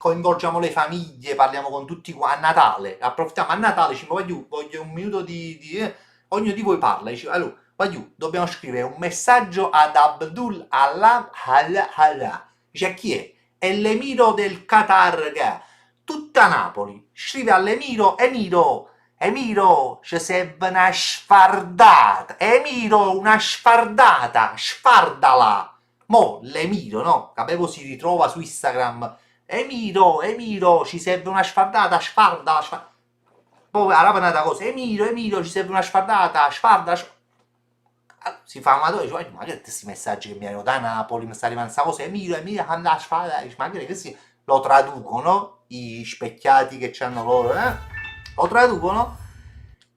coinvolgiamo le famiglie, parliamo con tutti qua, a Natale, approfittiamo a Natale, ci voglio un minuto ognuno di voi parla, dice, allora, voglio, dobbiamo scrivere un messaggio ad Abdul Allah, dice chi è? È l'emiro del Qatar, che è tutta Napoli, scrive all'emiro, Emiro, ci serve una sfardata, Emiro, una sfardata, sfardala. Mo l'Emiro, no? Capevo si ritrova su Instagram. Emiro, ci serve una sfardata, sfarda, sfarda. Poi alla panata cosa, Emiro, ci serve una sfardata, sfarda, si fa una dice, ma che questi messaggi che mi arrivano da Napoli, mi sta arrivando questa cosa, Emiro, anda a sfardata, ma che si lo traducono, i specchiati che c'hanno loro, lo traducono,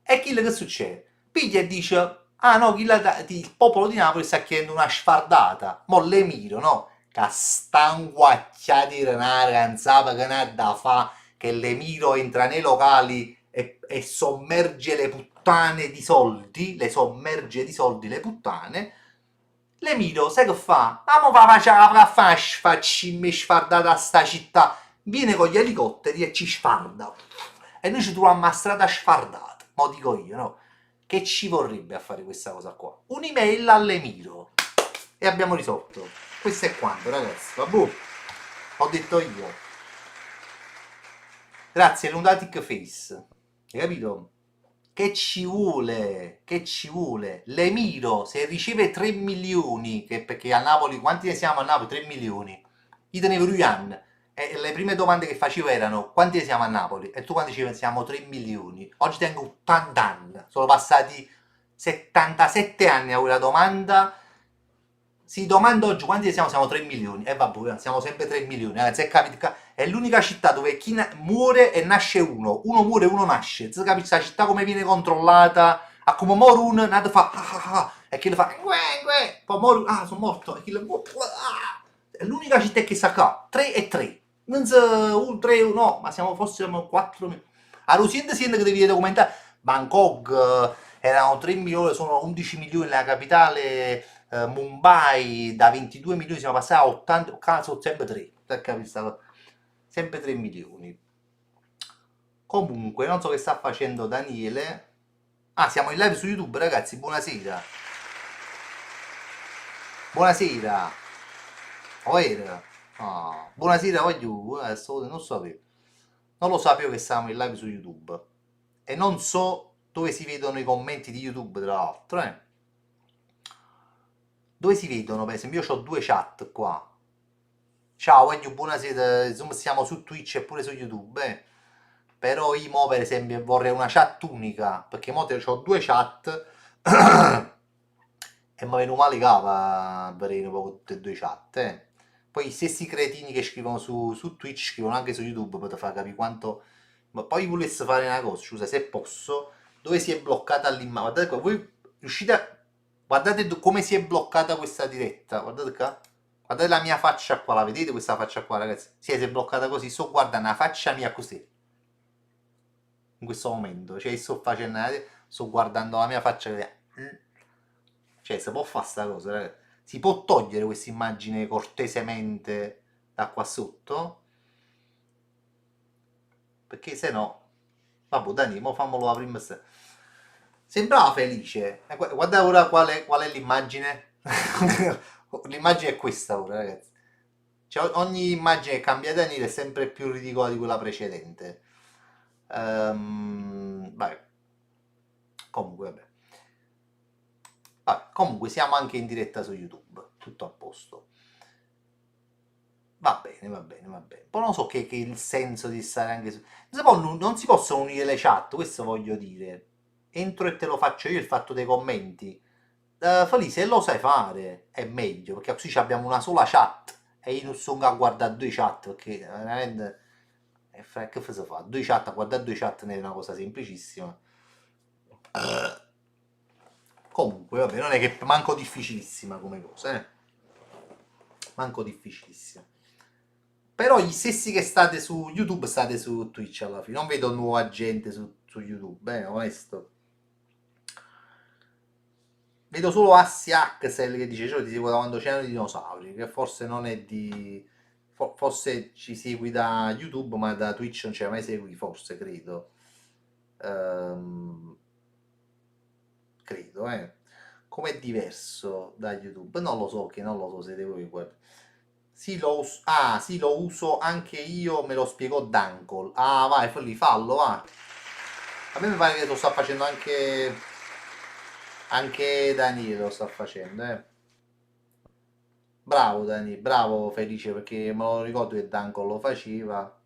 e che succede? Piglia e dice, ah no, il popolo di Napoli sta chiedendo una sfardata, mo l'Emiro, no? Che stanguaccia di renare, non sa che ne ha da fa, che l'Emiro entra nei locali e sommerge le puttane di soldi, le sommerge di soldi le puttane, l'Emiro, sai che fa? Ma mo va a facci sfardata a sta città, viene con gli elicotteri e ci sfarda. E noi ci troviamo a strada sfardata, mo dico io, no? Che ci vorrebbe a fare questa cosa qua? Un'email all'Emiro e abbiamo risolto. Questo è quanto, ragazzi. Vabbè, ho detto io. Grazie, Lunatic Face. Hai capito? Che ci vuole? Che ci vuole? L'Emiro, se riceve 3 milioni, che perché a Napoli, quanti ne siamo a Napoli? 3 milioni. Io tenevo Ruyan. E le prime domande che facevo erano quanti ne siamo a Napoli? E tu quando dicevi siamo 3 milioni. Oggi tengo 80 anni. Sono passati 77 anni a quella domanda. Si domanda oggi quanti ne siamo? Siamo 3 milioni. E vabbè, siamo sempre 3 milioni. Ragazzi, è capito? È l'unica città dove chi muore e nasce uno. Uno muore e uno nasce. Si capisce la città come viene controllata? A come muore uno, nato fa e chi le fa poi muore, sono morto. E chi le è l'unica città che sa qua. 3 e 3. Non so, un 3 no, ma forse siamo 4 milioni. A Rosinde che devi documentare. Bangkok erano 3 milioni, sono 11 milioni la capitale. Mumbai da 22 milioni siamo passati a 80, caso sempre 3, per capire, sempre 3 milioni. Comunque, non so che sta facendo Daniele. Ah, siamo in live su YouTube, ragazzi, buonasera. Buonasera. Buonasera, voglio, non sapevo. Non lo sapevo che stavamo in live su YouTube. E non so dove si vedono i commenti di YouTube, tra l'altro, Dove si vedono, per esempio, io ho due chat qua. Ciao, buonasera, insomma siamo su Twitch e pure su YouTube, Però io mo, per esempio, vorrei una chat unica, perché mo ho due chat e mi viene male capa avere un po' tutte e due chat, Poi gli stessi cretini che scrivono su Twitch scrivono anche su YouTube per far capire quanto... Ma poi volessi fare una cosa, scusa, se posso, dove si è bloccata l'immagine? Guardate qua, voi riuscite a... Guardate come si è bloccata questa diretta, guardate qua. Guardate la mia faccia qua, la vedete questa faccia qua, ragazzi? Si è bloccata così, sto guardando la faccia mia così. In questo momento, cioè sto guardando la mia faccia così. Cioè, si può fare sta cosa, ragazzi? Si può togliere questa immagine cortesemente da qua sotto? Perché se no... Vabbè, Dani, mo fammelo la prima... Sembrava felice. Guarda ora qual è l'immagine. L'immagine è questa ora, ragazzi. Cioè, ogni immagine che cambia Daniele è sempre più ridicola di quella precedente. Vai. Comunque, vabbè. Comunque siamo anche in diretta su YouTube. Tutto a posto. Va bene, va bene, va bene. Poi non so che è il senso di stare anche su... Non si possono unire le chat, questo voglio dire. Entro e te lo faccio io il fatto dei commenti. Fali, se lo sai fare è meglio, perché così abbiamo una sola chat e io non sono a guardare due chat, perché veramente... Che cosa fa? Due chat, a guardare due chat non è una cosa semplicissima. Comunque, vabbè, non è che manco difficilissima come cosa, Manco difficilissima. Però gli stessi che state su YouTube state su Twitch alla fine. Non vedo nuova gente su YouTube, onesto. Vedo solo Assi Axel che dice: Io ti seguo da quando c'erano i dinosauri, che forse non è di forse ci segui da YouTube, ma da Twitch non ci hai mai segui, forse, credo. Ehm, credo, eh. Com'è diverso da YouTube? Non lo so, che non lo so se devo guardare. Sì, sì, lo uso anche io, me lo spiegò Dankol. Ah, vai, fallo, va. A me mi pare che lo sta facendo anche Daniele lo sta facendo, eh. Bravo Dani, bravo Felice, perché me lo ricordo che Danko lo faceva,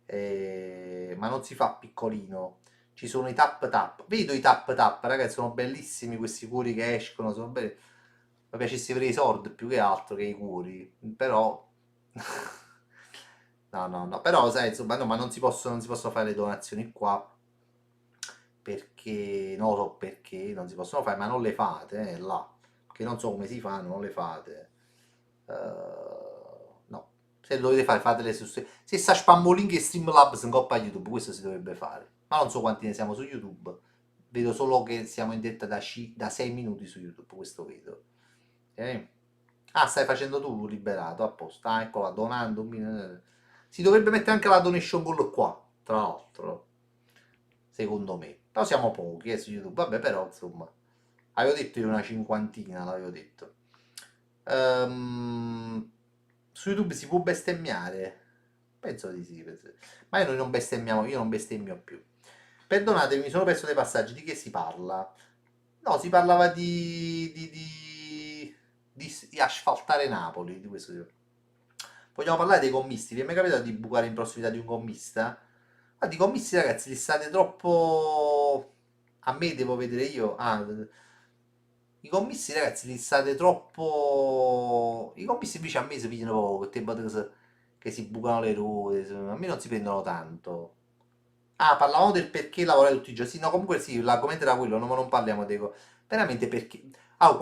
ma non si fa piccolino. Ci sono i tap tap. Vedo i tap tap, ragazzi, sono bellissimi questi cuori che escono, sono belli. Mi piacesse vedere i sword più che altro che i cuori, però... No, no, no, però sai, insomma, no, ma non si possono fare le donazioni qua, perché, non lo so perché non si possono fare, ma non le fate, là, che non so come si fanno, non le fate. No, se lo dovete fare, fatele su... Se sta Spambolink e Streamlabs in coppa YouTube, questo si dovrebbe fare. Ma non so quanti ne siamo su YouTube, vedo solo che siamo in diretta da 6 minuti su YouTube, questo vedo. Ok? Ah, stai facendo tu liberato, apposta. Ah, eccola, donando un si dovrebbe mettere anche la donation goal qua, tra l'altro, secondo me. Però siamo pochi, su YouTube. Vabbè, però, insomma, avevo detto io una cinquantina, l'avevo detto. Su YouTube si può bestemmiare? Penso di sì. Ma io non bestemmiamo, io non bestemmio più. Perdonatemi, mi sono perso dei passaggi. Di che si parla? No, si parlava di asfaltare Napoli, di questo tipo. Vogliamo parlare dei commisti? Vi è mai capitato di bucare in prossimità di un commista? Guardi, i commisti, ragazzi, li state troppo... A me devo vedere io. Ah, i commisti, ragazzi, li state troppo... I commisti invece a me si pigliano poco, che si bucano le ruote, a me non si prendono tanto. Ah, parlavamo del perché lavorare tutti i giorni. Sì, no, comunque sì, l'argomento era quello, non parliamo di... Veramente perché... Ah,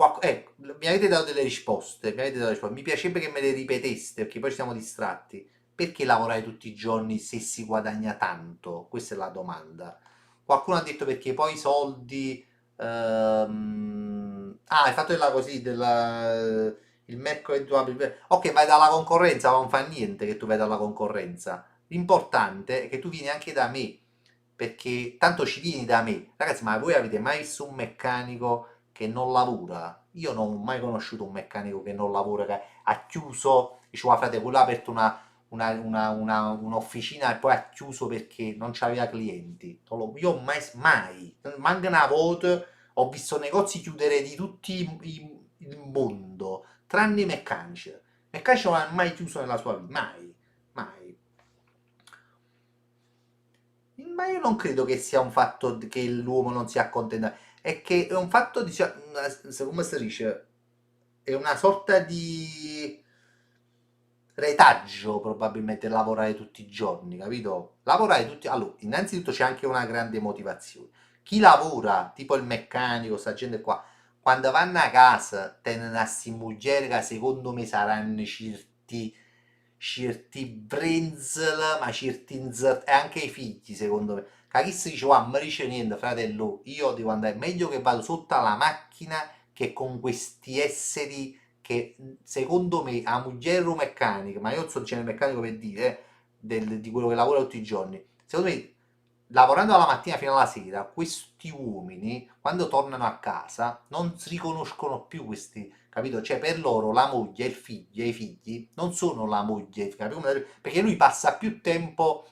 mi avete dato delle risposte, mi piacerebbe che me le ripeteste, perché poi ci siamo distratti. Perché lavorare tutti i giorni se si guadagna tanto? Questa è la domanda. Qualcuno ha detto perché poi i soldi... Ah, hai fatto così, il mercoledì tu apri... Ok, vai dalla concorrenza, ma non fa niente che tu vai dalla concorrenza. L'importante è che tu vieni anche da me, perché tanto ci vieni da me. Ragazzi, ma voi avete mai visto un meccanico che non lavora? Io non ho mai conosciuto un meccanico che non lavora, che ha chiuso, diceva frate, quello ha aperto un'officina e poi ha chiuso perché non c'aveva clienti. Io mai, manca una volta, ho visto negozi chiudere di tutti il mondo, tranne i meccanici. I meccanici non hanno mai chiuso nella sua vita, mai, mai. Ma io non credo che sia un fatto che l'uomo non si accontenta, è che è un fatto di, come si dice, è una sorta di retaggio probabilmente lavorare tutti i giorni, capito? Lavorare tutti... Allora, innanzitutto c'è anche una grande motivazione. Chi lavora, tipo il meccanico, sta gente qua, quando vanno a casa, tengono a sti mugliere che secondo me saranno certi brenzel, ma certi inzert, e anche i figli, secondo me. Che chi si dice, "Guarda, non mi dice niente, fratello, io devo andare, meglio che vado sotto alla macchina che con questi esseri che secondo me a moglie meccanica, ma io non sto dicendo il meccanico per dire, di quello che lavora tutti i giorni, secondo me lavorando dalla mattina fino alla sera, questi uomini quando tornano a casa non si riconoscono più questi, capito? Cioè per loro la moglie, il figlio e i figli non sono la moglie, capito? Perché lui passa più tempo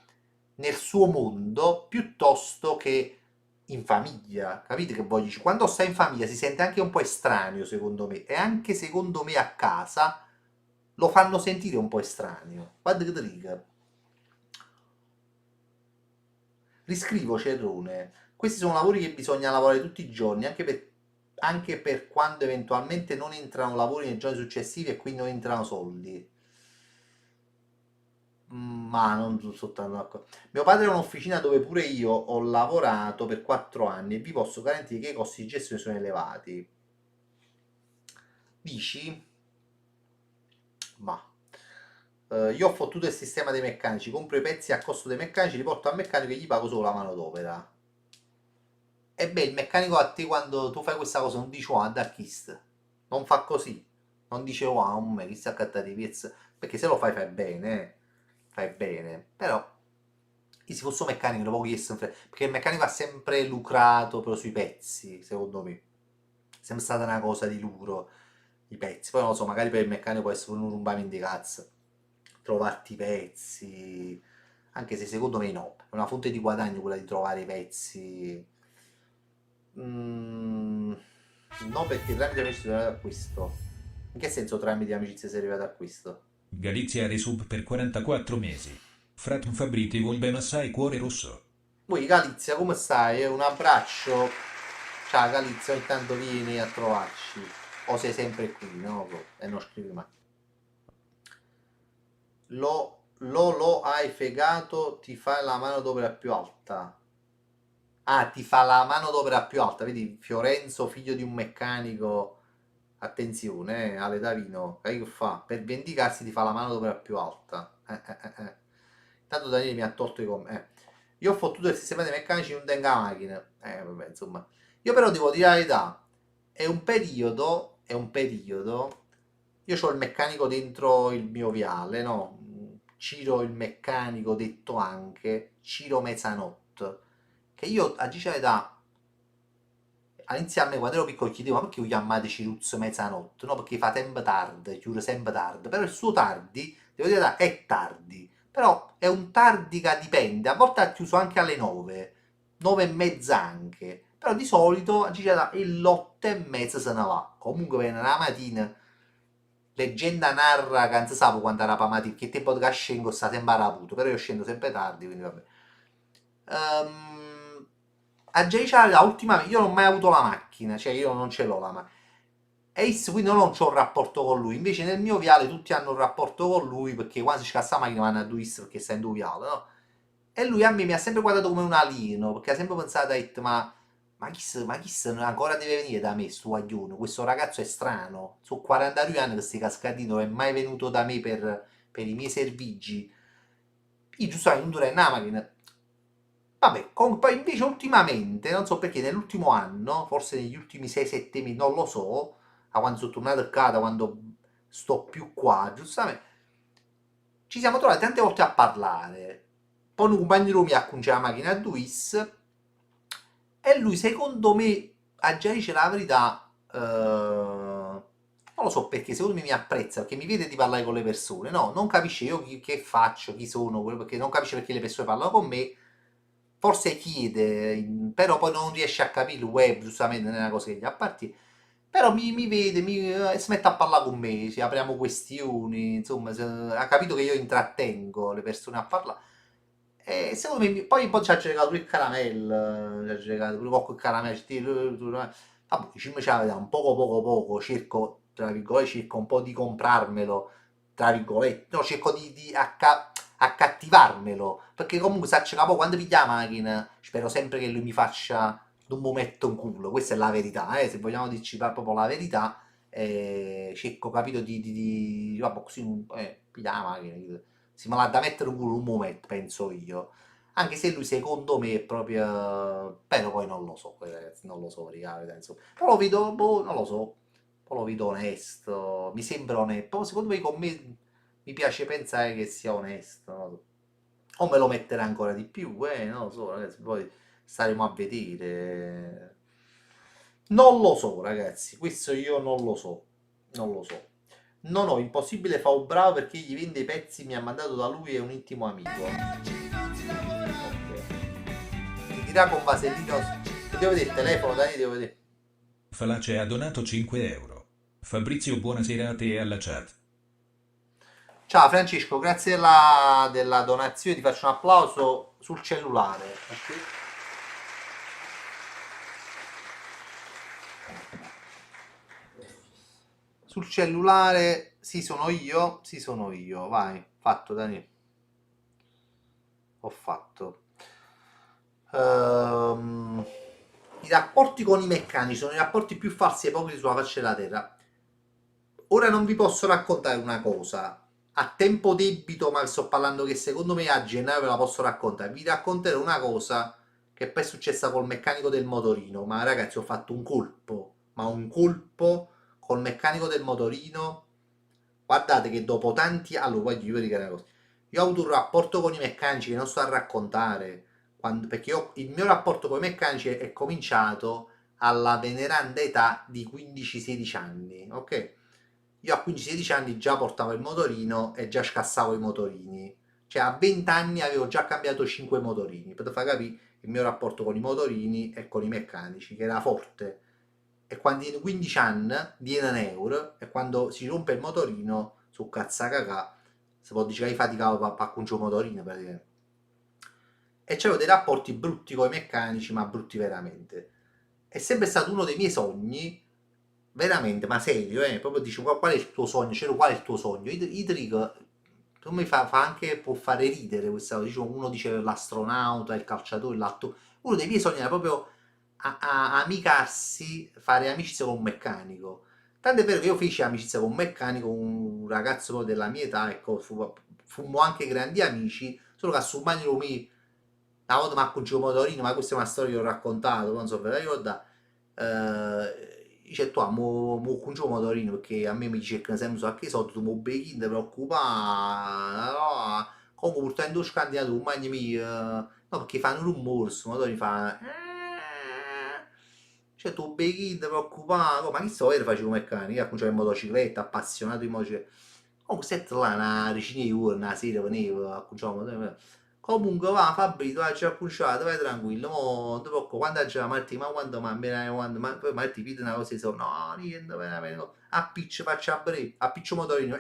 nel suo mondo piuttosto che in famiglia, capite che voglio dire? Quando sta in famiglia si sente anche un po' estraneo, secondo me, e anche secondo me a casa lo fanno sentire un po' estraneo. Guarda che ti dico. Riscrivo Cerrone. Questi sono lavori che bisogna lavorare tutti i giorni, anche per quando eventualmente non entrano lavori nei giorni successivi e quindi non entrano soldi. Ma non sono tanto d'accordo. Mio padre ha un'officina dove pure io ho lavorato per 4 anni e vi posso garantire che i costi di gestione sono elevati. Dici? Ma io ho fottuto il sistema dei meccanici, compro i pezzi a costo dei meccanici, li porto al meccanico e gli pago solo la manodopera. E beh, il meccanico a te quando tu fai questa cosa non dice, oh, da chist. Non fa così. Non dice, wow, me, chi sta a cattare i pezzi. perché se lo fai fai bene, però se fosse un meccanico dopo chiesto, perché il meccanico ha sempre lucrato però sui pezzi, secondo me, è sempre stata una cosa di lucro, i pezzi, poi non lo so, magari per il meccanico può essere un rumbamento di cazzo, trovarti i pezzi, anche se secondo me no, è una fonte di guadagno quella di trovare i pezzi. Mm, no, perché tramite amicizia si arriva ad acquisto. In che senso tramite amicizia si arriva ad acquisto? Galizia resub per 44 mesi. Frat Fabriti Volben assai cuore rosso. Poi Galizia, come stai? Un abbraccio. Ciao Galizia, ogni tanto vieni a trovarci. O sei sempre qui, no? E non scrivi mai. Lo hai fegato, ti fai la mano d'opera più alta. Ah, ti fa la mano d'opera più alta. Vedi, Fiorenzo, figlio di un meccanico. Attenzione, Ale Davino, sai che fa? Per vendicarsi ti fa la mano d'opera più alta. Intanto Daniele mi ha tolto i commenti. Io ho fottuto il sistema dei meccanici in un tenga macchina. Vabbè, insomma. Io però devo dire la verità. È un periodo. Io ho il meccanico dentro il mio viale, no? Ciro il meccanico, detto anche Ciro Mezzanotte. Che io, a dire la verità, inizialmente quando ero piccolo chiedevo ma perché lo chiamate Ciruzzo mezzanotte? No, perché fa sempre tardi, chiude sempre tardi. Però il suo tardi, devo dire, è tardi. Però è un tardi che dipende. A volte ha chiuso anche alle 9, 9 e mezza anche. Però di solito l'8 e mezza se ne va. Comunque viene la mattina. Leggenda narra che non si sa quando era mattina, che tempo che scendo sta sempre araputo. Però io scendo sempre tardi, quindi vabbè. A Jay la ultima, io non ho mai avuto la macchina, cioè io non ce l'ho la macchina. Ace quindi non c'ho un rapporto con lui, invece nel mio viale tutti hanno un rapporto con lui perché quando si scassa la macchina vanno a due perché sta in due viale, no? E lui a me mi ha sempre guardato come un alieno, perché ha sempre pensato, ma chi se ancora deve venire da me, sto guaglione, questo ragazzo è strano, sono 42 anni che stai cascatino, non è mai venuto da me per i miei servigi. Io giustamente non dovrei una macchina. Vabbè, poi invece ultimamente, non so perché, nell'ultimo anno, forse negli ultimi 6-7 mesi, non lo so, da quando sono tornato a casa, quando sto più qua, giustamente, ci siamo trovati tante volte a parlare. Poi un compagno di lui mi ha acconciato la macchina a Duis e lui, secondo me, a già dice la verità, non lo so perché, secondo me mi apprezza, perché mi vede di parlare con le persone, no? Non capisce io che faccio, chi sono, perché non capisce perché le persone parlano con me, forse chiede, però poi non riesce a capire il web, giustamente, non è una cosa che gli appartiene. Però mi vede, si mette a parlare con me, ci apriamo questioni, insomma, ha capito che io intrattengo le persone a parlare. E secondo me, poi ci ha giocato pure il caramello, ci ha giocato pure poco il caramello, vabbè, ci aveva un poco, cerco, tra virgolette, cerco un po' di comprarmelo, tra virgolette, no, cerco di accattivarmelo, perché comunque sa capo quando piglia la macchina, spero sempre che lui mi faccia d'un momento un culo, questa è la verità, se vogliamo dirci proprio la verità, cerco, capito, vabbè, così, piglia la macchina, si me l'ha da mettere un culo un momento, penso io. Anche se lui secondo me è proprio. Però poi non lo so, ragazzi, non lo so, raga, insomma. Però lo vedo, boh, non lo so. Poi lo vedo onesto, mi sembra onesto. Poi secondo me con me mi piace pensare che sia onesto. Non lo so. O me lo metterà ancora di più, non lo so, ragazzi. Poi staremo a vedere. Non lo so, ragazzi, questo io non lo so. Non lo so. No, no, impossibile fa un bravo perché gli vende i pezzi, mi ha mandato da lui, è un intimo amico. Ok. Ti dirà con Vasellino. Devo vedere il telefono, Dani, devo vedere. Falace ha donato 5 euro. Fabrizio, buonasera a te e alla chat. Ciao Francesco, grazie della donazione, ti faccio un applauso sul cellulare. Ok? Sul cellulare, sì sono io, vai, fatto Dani, ho fatto. Ehm, I rapporti con i meccanici sono i rapporti più falsi e ipocriti sulla faccia della terra. Ora non vi posso raccontare una cosa a tempo debito, ma sto parlando che secondo me a gennaio ve la posso raccontare. Vi racconterò una cosa che poi è successa col meccanico del motorino. Ma ragazzi, ho fatto un colpo, ma un colpo col meccanico del motorino. Guardate che dopo tanti... Allora, voglio io dire una cosa. Io ho avuto un rapporto con i meccanici che non sto a raccontare, perché il mio rapporto con i meccanici è cominciato alla veneranda età di 15-16 anni, ok? Io a 15-16 anni già portavo il motorino e già scassavo i motorini. Cioè a 20 anni avevo già cambiato 5 motorini. Per far capire il mio rapporto con i motorini e con i meccanici, che era forte. E quando in 15 anni viene un euro e quando si rompe il motorino su cazzacacà si può dire che hai faticato per un motorino praticamente. E c'avevo dei rapporti brutti con i meccanici, ma brutti veramente. È sempre stato uno dei miei sogni, veramente, ma serio, proprio dicevo, qual è il tuo sogno? C'ero, qual è il tuo sogno? Idric, tu mi fa anche, può fare ridere questa cosa, dicevo, uno dice l'astronauta, il calciatore, l'atto. Uno dei miei sogni era proprio amicarsi, fare amicizia con un meccanico. Tant'è vero che io feci amicizia con un meccanico, un ragazzo proprio della mia età, ecco, fummo anche grandi amici, solo che a Submagno mi una volta mi ha accucciato un motorino, ma questa è una storia che ho raccontato, non so se ve la ricorda. Dice tu, mo cuccio un motorino perché a me mi cercano sempre so a che soldi, tu mo becchi, non ti preoccupare, no? Comunque portando in due scandinato, un magno mio, no, perché fanno un rumore, sto motorino fa... Cioè tu becchi, non ti preoccupare, oh, ma chi so, vero facevo meccanico, io acconciavo in motocicletta, appassionato di motocicletta. Comunque sette là, una decina di ore, una sera venivo, acconciavo il motorino. Comunque va Fabrizio, vai, ci ha punciato, vai tranquillo, mo non ti preoccupare, quando c'era Marti, ma quando quando, ma poi Marti pide una cosa di so, no, niente, veramente, no. Appiccio, faccio a breve, appiccio motorino,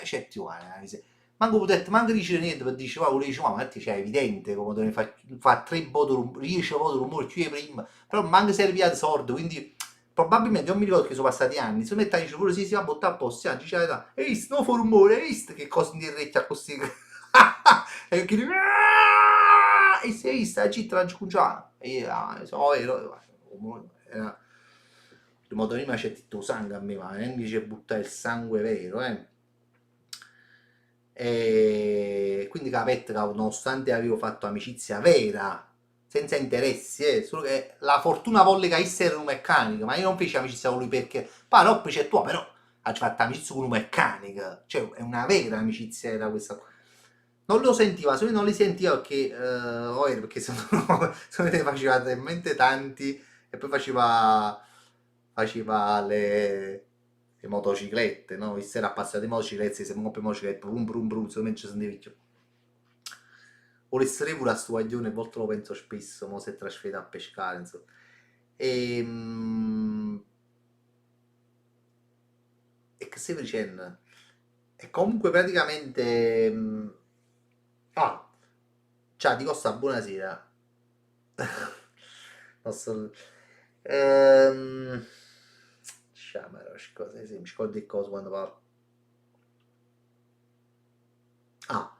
c'è ti guarda, manco potete, manco dice niente, per dire, va, dice, ma Marti, c'è evidente, come motorino fa tre voto, riesce a voto rumore, più di prima, però manco serviva di sordo, quindi... Probabilmente non mi ricordo che sono passati anni. Se mette a dire pure sì, si va a buttare a posto, sì, dice la verità. Hai visto? Non fa rumore, hai visto che cosa in diretta così? E che e sei sta città la giugiana e io so ero il motorino c'è tutto sangue a me ma non dice buttare il sangue vero e quindi capette che nonostante avevo fatto amicizia vera senza interessi solo che la fortuna volle che essere un meccanico ma io non feci amicizia con lui perché però c'è tua però ha fatto amicizia con un meccanico cioè è una vera amicizia era questa qua non lo sentiva, se non li sentiva perché, perché sono ne faceva talmente tanti e poi faceva le motociclette, no? Visto era appassionato di motociclette, si muove per motociclette, brum brum brum, secondo me ci sentivi più. Volesse pure a sto guaglione, a volte lo penso spesso, mo si è trasferito a pescare, insomma. E, e che stai dicendo? E comunque praticamente... ah, ciao, ti costa buonasera. Non so... Sciamaro, cosa, sì, mi scordo di cosa quando parlo. Ah,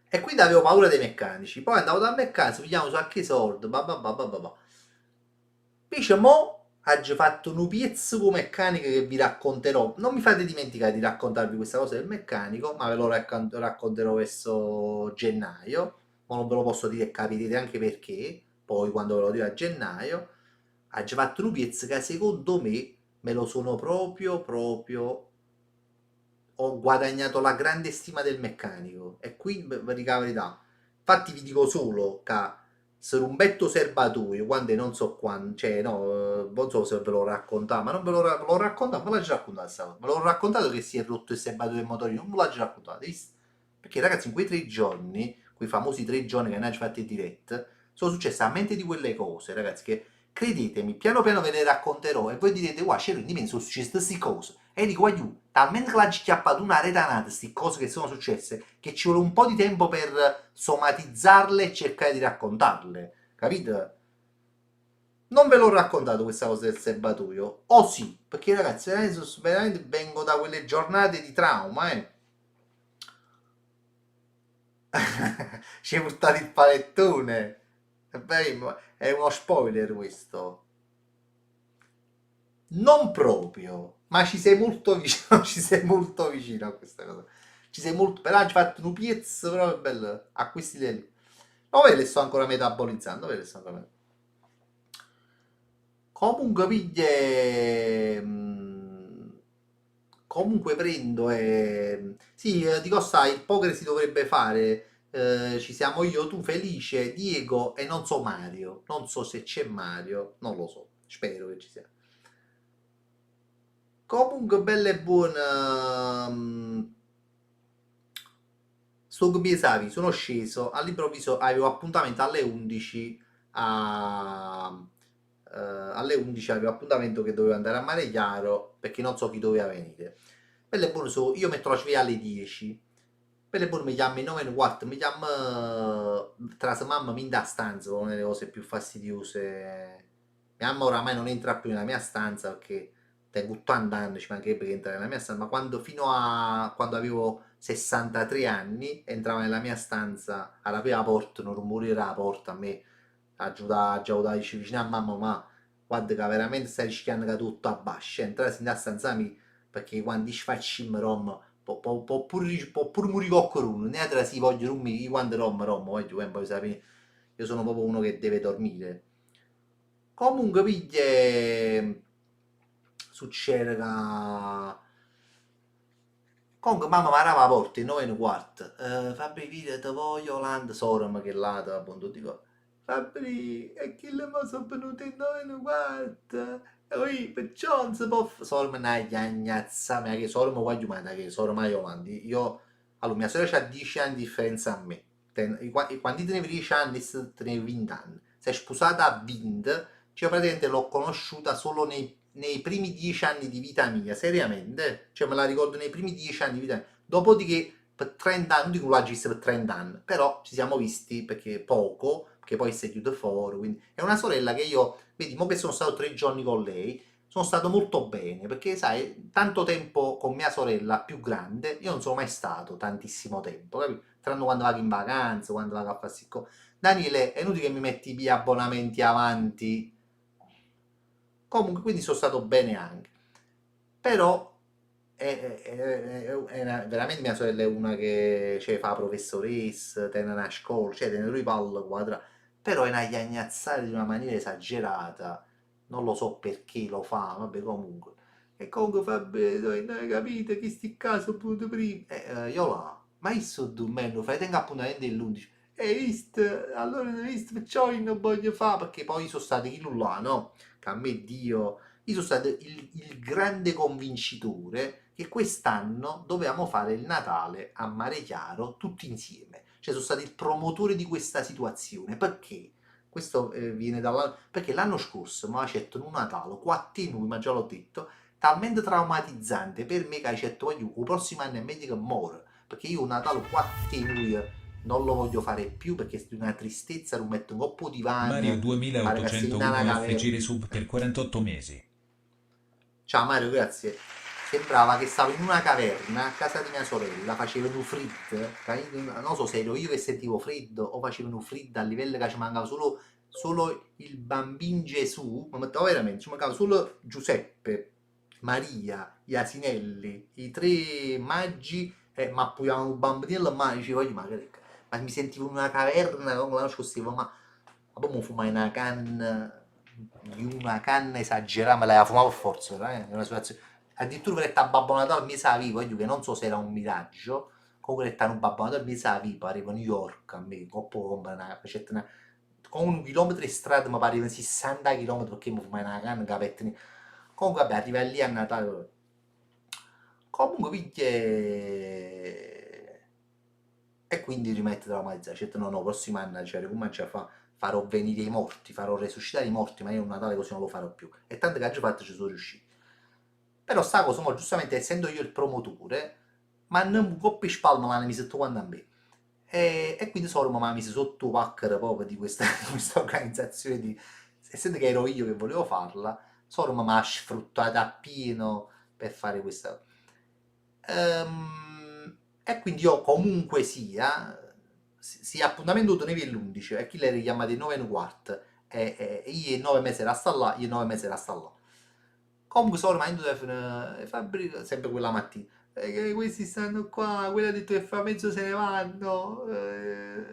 e quindi avevo paura dei meccanici. Poi andavo dal meccanico, pigliamo su a che soldi, babà. Invece mo oggi fatto un piezzo con meccaniche che vi racconterò. Non mi fate dimenticare di raccontarvi questa cosa del meccanico, ma ve lo racconterò verso gennaio. Ma non ve lo posso dire e capirete anche perché. Poi quando ve lo dirò a gennaio, oggi fatto un piezzo che secondo me lo sono proprio ho guadagnato la grande stima del meccanico e qui vi dico la verità infatti vi dico solo che se un betto serbatoio quando non so quando cioè no non so se ve lo raccontavo ma non ve l'ho raccontato ve l'ho già raccontato sta cosa. Ve l'ho raccontato che si è rotto il serbatoio del motorino non ve l'ho già raccontato visto? Perché ragazzi in quei 3 giorni quei famosi 3 giorni che ne hanno fatto in diretta sono successe a mente di quelle cose ragazzi che credetemi piano piano ve le racconterò e voi direte guarda c'ero in me sono successe queste cose e dico, aiù, talmente che l'ha schiappato una retanata, queste cose che sono successe, che ci vuole un po' di tempo per somatizzarle e cercare di raccontarle. Capite? Non ve l'ho raccontato questa cosa del serbatoio. O sì, perché ragazzi, veramente vengo da quelle giornate di trauma, eh. Ci hai portato il panettone. Beh, è uno spoiler questo. Non proprio, ma ci sei molto vicino, ci sei molto vicino a questa cosa. Ci sei molto, però hai fatto un piezzo proprio bello a questi livelli. No, ve le sto ancora metabolizzando, ve le sto ancora comunque piglie comunque prendo e... Sì, dico, sai, il poker si dovrebbe fare. Ci siamo io, tu, Felice, Diego e non so Mario. Non so se c'è Mario, non lo so. Spero che ci sia. Comunque, bella e buona. Sto come sapi, sono sceso, all'improvviso avevo appuntamento alle 11 alle 11 avevo appuntamento che dovevo andare a Mare Chiaro perché non so chi doveva venire. Belle e buone io metto la sveglia alle 10. Belle e buone mi chiama alle 9 e un quarto, mi chiama tras mamma mi dà stanza, una delle cose più fastidiose. Mia mamma oramai non entra più nella mia stanza perché tengo 80 anni, ci mancherebbe che entra nella mia stanza, ma fino a quando avevo 63 anni entrava nella mia stanza, aprì la porta, non rumorava la porta, a me già dice vicino a mamma, ma guarda che veramente stai rischiando che tutto abbascia, entrare in stanza mia, perché quando facciamo rom, può pure morire qualcuno, ne altra si voglio rummi, quando voglio, poi sapere, io sono proprio uno che deve dormire. Comunque, piglie, succede che... Comunque mamma mi arriva a porta, 9 e un quarto. Fabri, via, te voglio Yolanda, sorella che là, appunto, dico, Fabri, e chi le mo sono venuti in 9 e un quarto? E poi, perciò non si può fare. Sorella, una gnagnazza, ma che sorella, mi voglio mandare, che sorella Yolanda. Io, allora, mia sorella ha 10 anni di differenza a me. Quando tenevi 10 anni, tenevi 20 anni. Sei sposata a 20, cioè praticamente l'ho conosciuta solo nei primi 10 anni di vita mia, seriamente, cioè me la ricordo nei primi 10 anni di vita mia. Dopodiché per 30 anni, non dico l'ho visto per 30 anni, però ci siamo visti perché poco, perché poi si è chiuso fuori, quindi è una sorella che io, vedi, mo che sono stato 3 giorni con lei, sono stato molto bene, perché sai, tanto tempo con mia sorella più grande, io non sono mai stato tantissimo tempo, capito? Tranne quando vado in vacanza, quando vado a fare Daniele, è inutile che mi metti via abbonamenti avanti. Comunque, quindi sono stato bene anche. Però, veramente mia sorella è una che cioè, fa la professoressa, tiene una scuola, cioè tiene due palle quadra. Però è una gagnazzata di una maniera esagerata. Non lo so perché lo fa, vabbè, comunque. E comunque fa bene, non hai capito che sti caso appunto prima. Io là, ma io sto dormendo, fai tengo appuntamento all'11. E visto, allora hai visto, perciò io non voglio fare, perché poi sono stati chi là, no? Che a me Dio, io sono stato il grande convincitore che quest'anno dovevamo fare il Natale a Mare Chiaro tutti insieme. Cioè sono stato il promotore di questa situazione. Perché? Questo viene dalla... Perché l'anno scorso mi aveva detto un Natale, quattro in lui, ma già l'ho detto, talmente traumatizzante per me che hai detto, voglio, il prossimo anno è meglio che muore. Perché io un Natale quattro in lui non lo voglio fare più perché è di una tristezza, non metto un coppo di Mario van, pare che sia in una 2801 FG caverna. resub per 48 mesi. Ciao Mario, grazie. Sembrava che stavo in una caverna a casa di mia sorella, facevano freddo, non so se ero io che sentivo freddo o facevano freddo a livello che ci mancava solo il bambino Gesù, ma veramente ci mancava solo Giuseppe, Maria, gli asinelli, i tre maggi, ma poi un bambinello ma dicevo, ma mi sentivo in una caverna, non la scostivo, ma poi mi fumai una canna esagerata, me la fumavo per forza, veramente, è una situazione. Addirittura per a Babbo Natale mi sa vivo, io che non so se era un miraggio, comunque per un Babbo Natale mi sa vivo, arrivo a New York, a me, coppo compra una, con un chilometro di strada mi pareva 60 km perché mi fumai una canna, capettini. Comunque vabbè, arriva lì a Natale. Comunque picchie... E quindi rimette la malizia, cioè no, no, prossimo anno cioè, ricomincia a farò venire i morti, farò resuscitare i morti, ma io un Natale così non lo farò più. E tanto che oggi fatto ci sono riuscito. Però sta cosa, mo, giustamente essendo io il promotore, ma non coppi spalma l'hanno messo tutto quanto a me. E quindi solo mi ha messo sotto pacchera proprio di questa, di questa organizzazione, essendo che ero io che volevo farla, solo mi ha sfruttata appieno per fare questa. E quindi io comunque sia appuntamento tenevi l'11 e chi le richiamate 9 e un quarto e io 9 mesi era sta là, io 9 mesi era sta là. Comunque sono rimasto telefono, Fabri, sempre quella mattina. che questi stanno qua, quello ha detto che fra mezzo se ne vanno.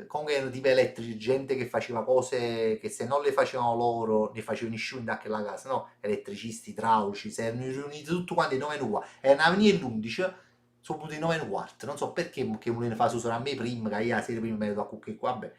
Comunque erano tipo elettrici, gente che faceva cose che se non le facevano loro, ne facevano nessuno anche la casa, no? Elettricisti, idraulici, si erano riuniti tutti quanti in 9 e qua. Erano venire l'11, sono venuti 9 e un quarto, non so perché che volevano fare su solo a me prima, che io la sera prima mi ero a cucchi qua, vabbè.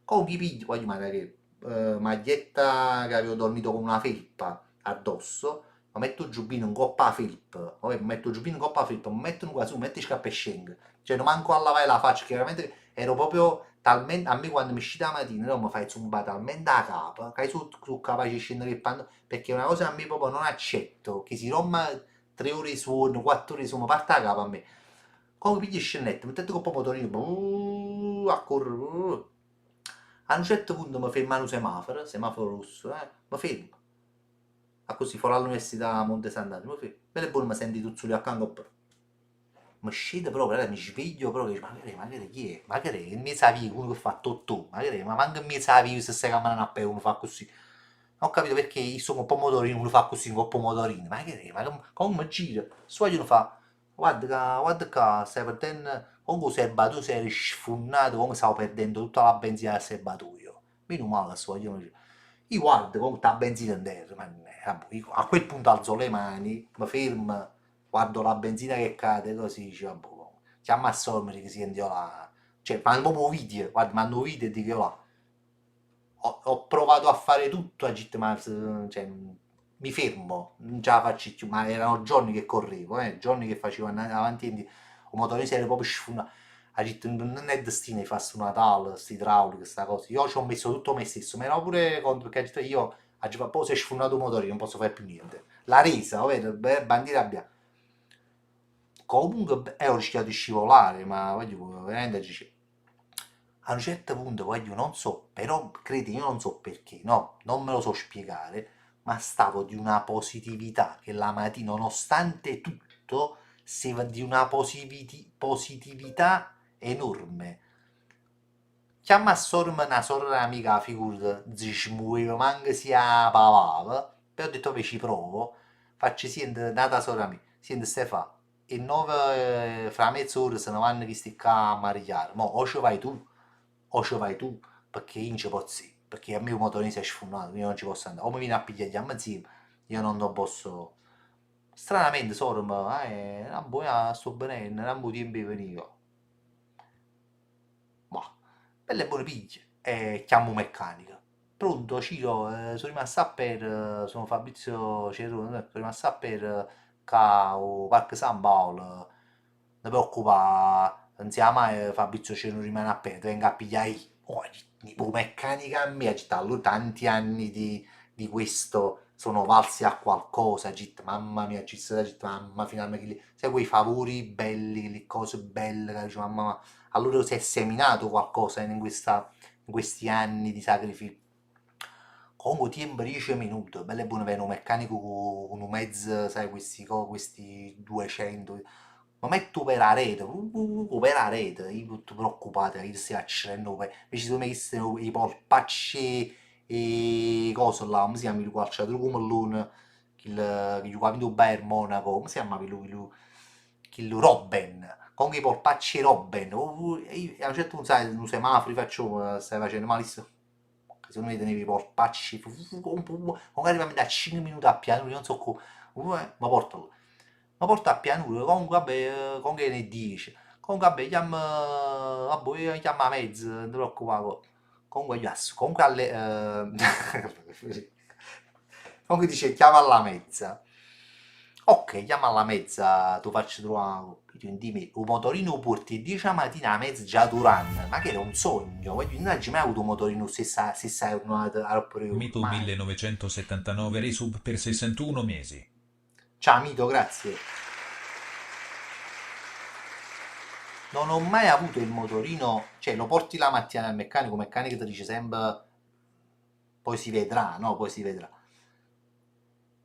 Comunque i pigli, poi magari maglietta che avevo dormito con una felpa addosso, ma metto il giubbino in coppa a felpa, poi metto il giubbino in coppa a felpa, mi mettono qua su, metto i scarpe e scendo. Cioè non manco a lavare la faccia, chiaramente ero proprio talmente, a me quando mi uscì la mattina, no, mi fai zumba talmente a capo, che sono capace di scendere il panno, perché è una cosa che a me proprio non accetto, che si rompa 3 ore di suono, 4 ore di suono, parte a capo a me. Come pigli scennette, mettete con un motorino, a correre, a un certo punto mi ferma un semaforo rosso, mi fermo. A così, fuori all'università a Monte Sant'Angelo, mi fermo. Bene buono mi senti tu sulle accanto, mi scende proprio, allora mi sveglio proprio, magari chi è? Magari è il mio savivo, uno che fa totò, magari, ma manca il mio savivo se stai camminando a pe uno fa così. Non ho capito perché io sono un pomodorino, uno fa così con pomodorino, ma che è? Ma come mi gira? Su uno fa, guarda che stai perdendo, comunque serbatoio sei sfunnato, come stavo perdendo tutta la benzina del serbatoio. Meno male, su io guardo come sta benzina in terra, vabbè, a quel punto alzo le mani, mi fermo, guardo la benzina che cade così, dice, vabbè, chiama a Sommer che si sente là. Cioè, fanno proprio video, guarda, mando video e dico là. Ho provato a fare tutto a GT Mars, cioè, mi fermo, non ce la faccio più, ma erano giorni che correvo, giorni che facevo avanti e indietro, il motore si era proprio sfumato. Ha detto, non è destino di farsi una tal, sti idraulica, sta cosa. Io ci ho messo tutto me stesso, ma ero pure contro, perché ha detto io, poi si è sfumato il motore, non posso fare più niente. La resa, vedi, bandiera bianca. Comunque ho rischiato di scivolare, ma voglio veramente dice, a un certo punto voglio, non so, però credi, io non so perché, no, non me lo so spiegare, ma stavo di una positività che la mattina, nonostante tutto, si va di una positività enorme. Chiama a sorma una sorella amica, figurata, si muoveva, manca sia pavava, poi ho detto, beh, ci provo, faccio sente, nata sorella mia, sente Stefano, e 9, fra mezz'ora se ne vanno che sti qua a marigliare, mo o ci vai tu, o ci vai tu, perché io non ci posso ir, perché a me il motorino si è sfumato, io non ci posso andare, o mi viene a pigliare insieme, io non lo posso. Stranamente, sorma, non buona, sto bene, non buon tempo veniva. Ma, belle buone piglie. E chiamo un meccanico. Pronto, Ciro, sono rimasto a per, sono Fabrizio Cerone, sono rimasto a per ca o Parco San Paolo. Non ti preoccupare, non sia mai Fabrizio Cerone rimane a per, ti venga a pigliare io. Oh, tipo meccanica a me, ha detto, allora tanti anni di questo sono valsi a qualcosa, ha detto, mamma mia, ci sta, ha detto, mamma, finalmente, sai quei favori belli, le cose belle, che dice, mamma, allora si è seminato qualcosa in questi anni di sacrificio. Comunque tempo 10 minuti, bello e buono avere un meccanico con un mezzo, sai, questi 200. Ma metto per la rete, per la rete, io tutto preoccupato, che stai accendendo, invece sono messi i polpacci e cose là, come si chiama il calciatore come l'uno, che gioca vinto il Bayern Monaco, come si chiama lui, Robben, con i polpacci Robben, e a un certo punto, sai, un semaforo faccio, stai facendo malissimo, secondo me tenevi i polpacci, magari mi da 5 minuti a piano, non so come, ma portalo. Ma porta a pianura, comunque vabbè, comunque ne dice. Comunque vabbè, chiama, vabbè, io chiama a mezzo, non ti preoccupare. Comunque, yes, comunque comunque dice chiama alla mezza. Ok, chiama alla mezza, tu faccio trovare di me, un motorino porti 10 la mattina a mezza già durante, ma che era un sogno, voglio non hai mai avuto un motorino stessa giornata al periodo, Mito mai. 1979 resub per 61 mesi. Ciao amico, grazie. Non ho mai avuto il motorino, cioè lo porti la mattina al meccanico, il meccanico ti dice sempre poi si vedrà, no? Poi si vedrà.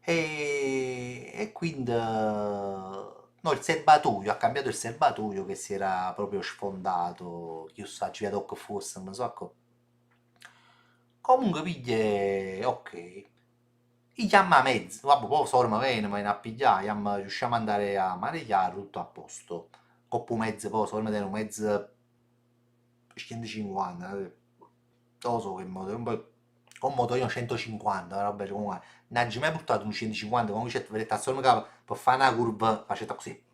E quindi no, il serbatoio, ha cambiato il serbatoio che si era proprio sfondato, chissà, ci vedo che fosse, non so. Comunque piglie, ok. chiama a mezzo, vabbè, poi sorma viene, ma viene a pigliare, riusciamo ad andare a mareggiare, tutto a posto. Coppo mezzo, poi sorma viene un mezzo 150, non lo so che moto, un motorino 150, vabbè, comunque, non ho mai portato un 150, comunque c'è vedete a sorma che per fare una curva, facete così.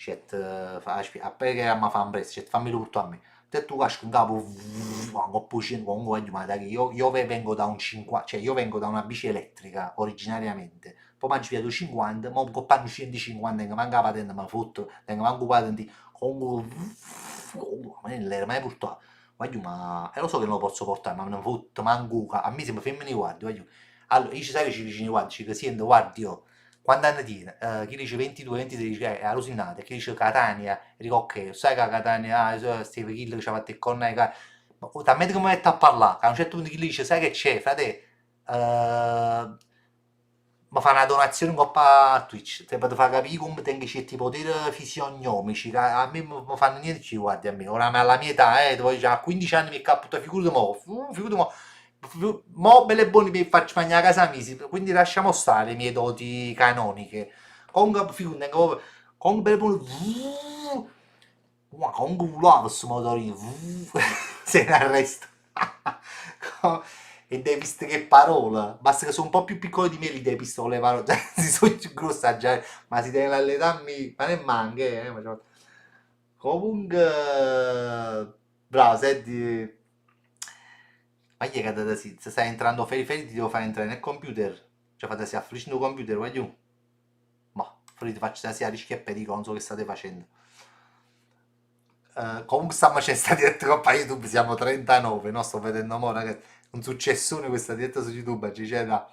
A parte che mi fa un prezzo, fammi tutto a me. Te tu casco in capo, un po' comunque ma dai, io vengo da un 50, cioè io vengo da una bici elettrica originariamente, poi mi ho girato 50, ma un po' 150, che manca la patente, ma fotto, che manco patente, comunque, ma non l'era mai portato. Voglio, ma lo so che non lo posso portare, ma non fotto, manco, a me sembra femmini guardi, voglio. Allora, io ci sai che ci vicini guardi, ci che sento, guardi io. Quando hanno dire, chi dice 22, 23, dice, è allucinante, chi dice Catania, dico ok, sai che a Catania, Steve Kill che ci ha fatto il corno, ma talmente come metto a parlare, che a un certo punto chi dice, sai che c'è, frate, mi fa una donazione un po' a Twitch, te per far capire come tengo certi poteri fisionomici, che a me non fanno niente più, guardi a me, ora alla mia età, poi già a 15 anni mi capita, figurati mo belle e buone mi faccio mangiare a casa mia, quindi lasciamo stare le mie doti canoniche. Comunque, figurati, comunque belle e buone, ma comunque volavo questo motorino, se ne arresta. E devi visto che parola, basta che sono un po' più piccolo di me li devi visto con le parole, cioè, si sono più grossa già, ma si deve allenarmi, ma ne manca, comunque, bravo, senti, ma chi è che da sì, se stai entrando feri ti devo fare entrare nel computer, cioè fate si afflisci il computer, voglio, ma, fuori ti faccio sia rischi e pericolo, non so che state facendo. Comunque stiamo facendo sta diretta qua a YouTube, siamo 39, no? Sto vedendo mo, ragazzi, un successone questa diretta su YouTube, cioè,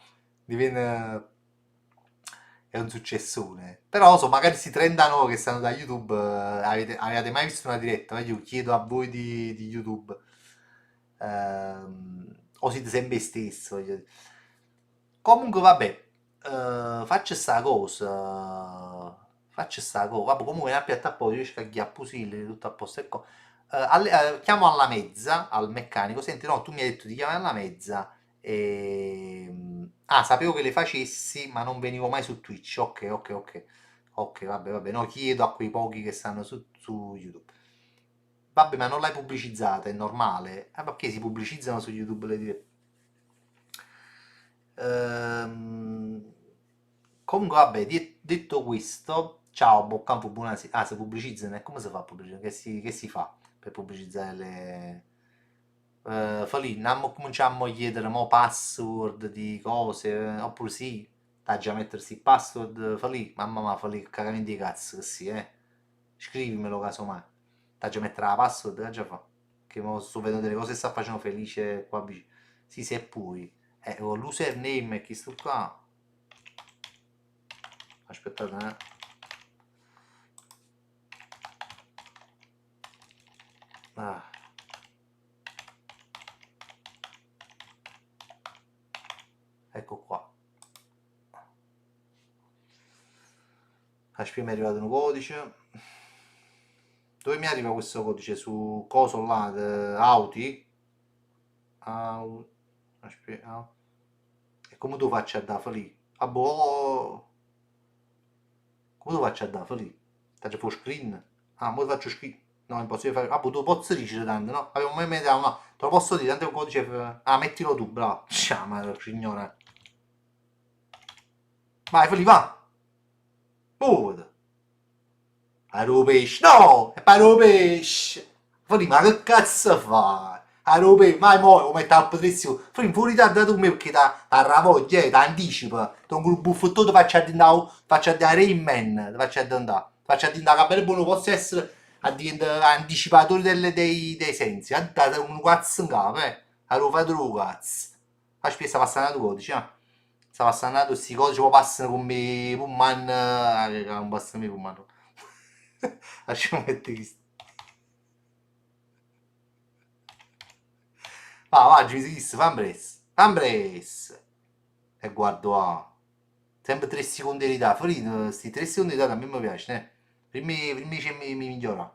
diviene è un successone. Però so, magari questi 39 che stanno da YouTube, avete mai visto una diretta? Io chiedo a voi di YouTube. O siete sempre stesso. Comunque, vabbè, faccio sta cosa. Faccio sta cosa. Vabbè, comunque, una piatta a posto, riesco a ghiapposile, tutto a posto. Ecco. Chiamo alla mezza, al meccanico. Senti, no, tu mi hai detto di chiamare alla mezza. Ah, sapevo che le facessi, ma non venivo mai su Twitch. Ok, ok, ok. Ok, vabbè, vabbè. No, chiedo a quei pochi che stanno su YouTube. Vabbè, ma non l'hai pubblicizzata, è normale. Ah, perché si pubblicizzano su YouTube le dirette? Ehm, Comunque, vabbè, detto questo, ciao, Boccampo, buonasera. Ah, si pubblicizzano, e come si fa a pubblicizzare? Che si fa per pubblicizzare le... Falì, non cominciamo a chiedere mo password di cose, oppure sì, da già mettersi il password, falì, mamma mia, falì, cagamenti di cazzo, che sì, scrivimelo casomai, da già mettere la password, che già fa, che mo sto vedendo delle cose che sta facendo felice qua vicino, sì, se poi, con l'username e chi sto qua, aspettate, ah, ecco qua, aspetta, mi è arrivato un codice. Dove mi arriva questo codice? Su coso là, Auti? Aspetta, e come tu faccio a dare lì? Ah boh, come tu faccio a dare lì? Faccio full screen? Ah, mo faccio screen. No, è impossibile fare. Ah, boh, tu posso dire tanto, no? Avevo mai messo, no, te lo posso dire, tanto è un codice. Ah, mettilo tu, bravo. Sciama, signora. Vai, Feli, va. Buono. Aro pesce, no! È paro pesce! Fuori, ma che cazzo fai? Aro pesce, mai mo, lo metto al patrizio. Fuori da tu me perché da ravoglia, da anticipa. Da un gruppo buffo ti faccio a dare in man, ti faccio a andare. Faccio a dire che bene buono posso essere a diventare anticipatore dei sensi. A dare un cazzo in capo, eh. Allora fate lo cazzo. Aspetta, sta passando il codice, eh. Sta passando questi codici, poi passano come Pullman, che non passano come Pullman. Lasciamo mettere questo. Va, ci si, fa un press. Fa un press. E guardo a. Sempre 3 secondi di età. Fuori, questi 3 secondi di età a me mi piace, eh. Primi mi migliora.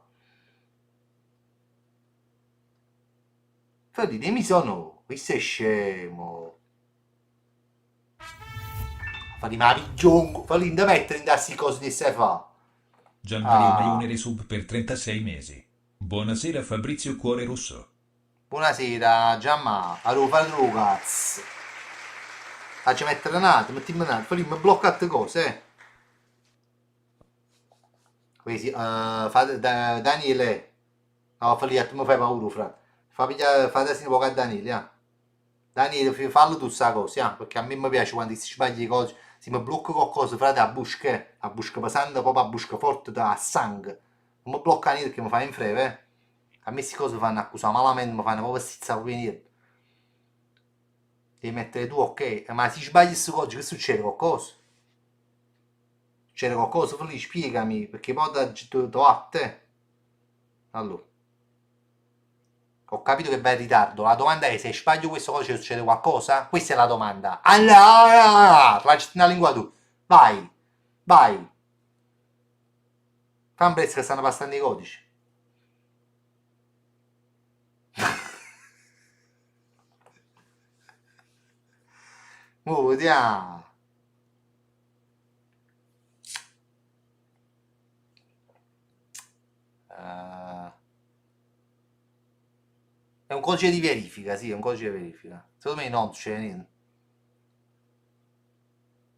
Fuori, dimmi sono. Questo è scemo. Fai ma pigliongo, fai da mettere in tassi cose di se fa. Gianmario Ah, Maione resub per 36 mesi. Buonasera Fabrizio Cuore Rosso. buonasera, Giamma, allora fare tu cazzo. Facci mettere un attimo, mettiamo un attimo, fai mi bloccate cose, Così, Daniele, no, fai mi fai paura, fra. Fa pigliare, fate un po' a Daniele, Daniele, fallo tu sta cosa, perché a me mi piace quando si sbaglia le cose, se mi blocco qualcosa, frate, a busca pesante, proprio a busca forte, a sangue. Non mi blocca niente che mi fa in freve, A me queste cose mi fanno accusare malamente, mi fanno proprio stizzare proprio niente. Devi mettere tu, ok, ma se sbagli queste cose, che succede? Qualcosa? Succede qualcosa? Felice, spiegami, perché poi do a te. Allora, ho capito che vai in ritardo. La domanda è: se sbaglio questo codice succede qualcosa? Questa è la domanda. Allora, facci una lingua tu. Vai, vai. Fammi prezzo che stanno passando i codici. Vediamo. Eh, è un codice di verifica, sì, è un codice di verifica. Secondo me no, non succede niente.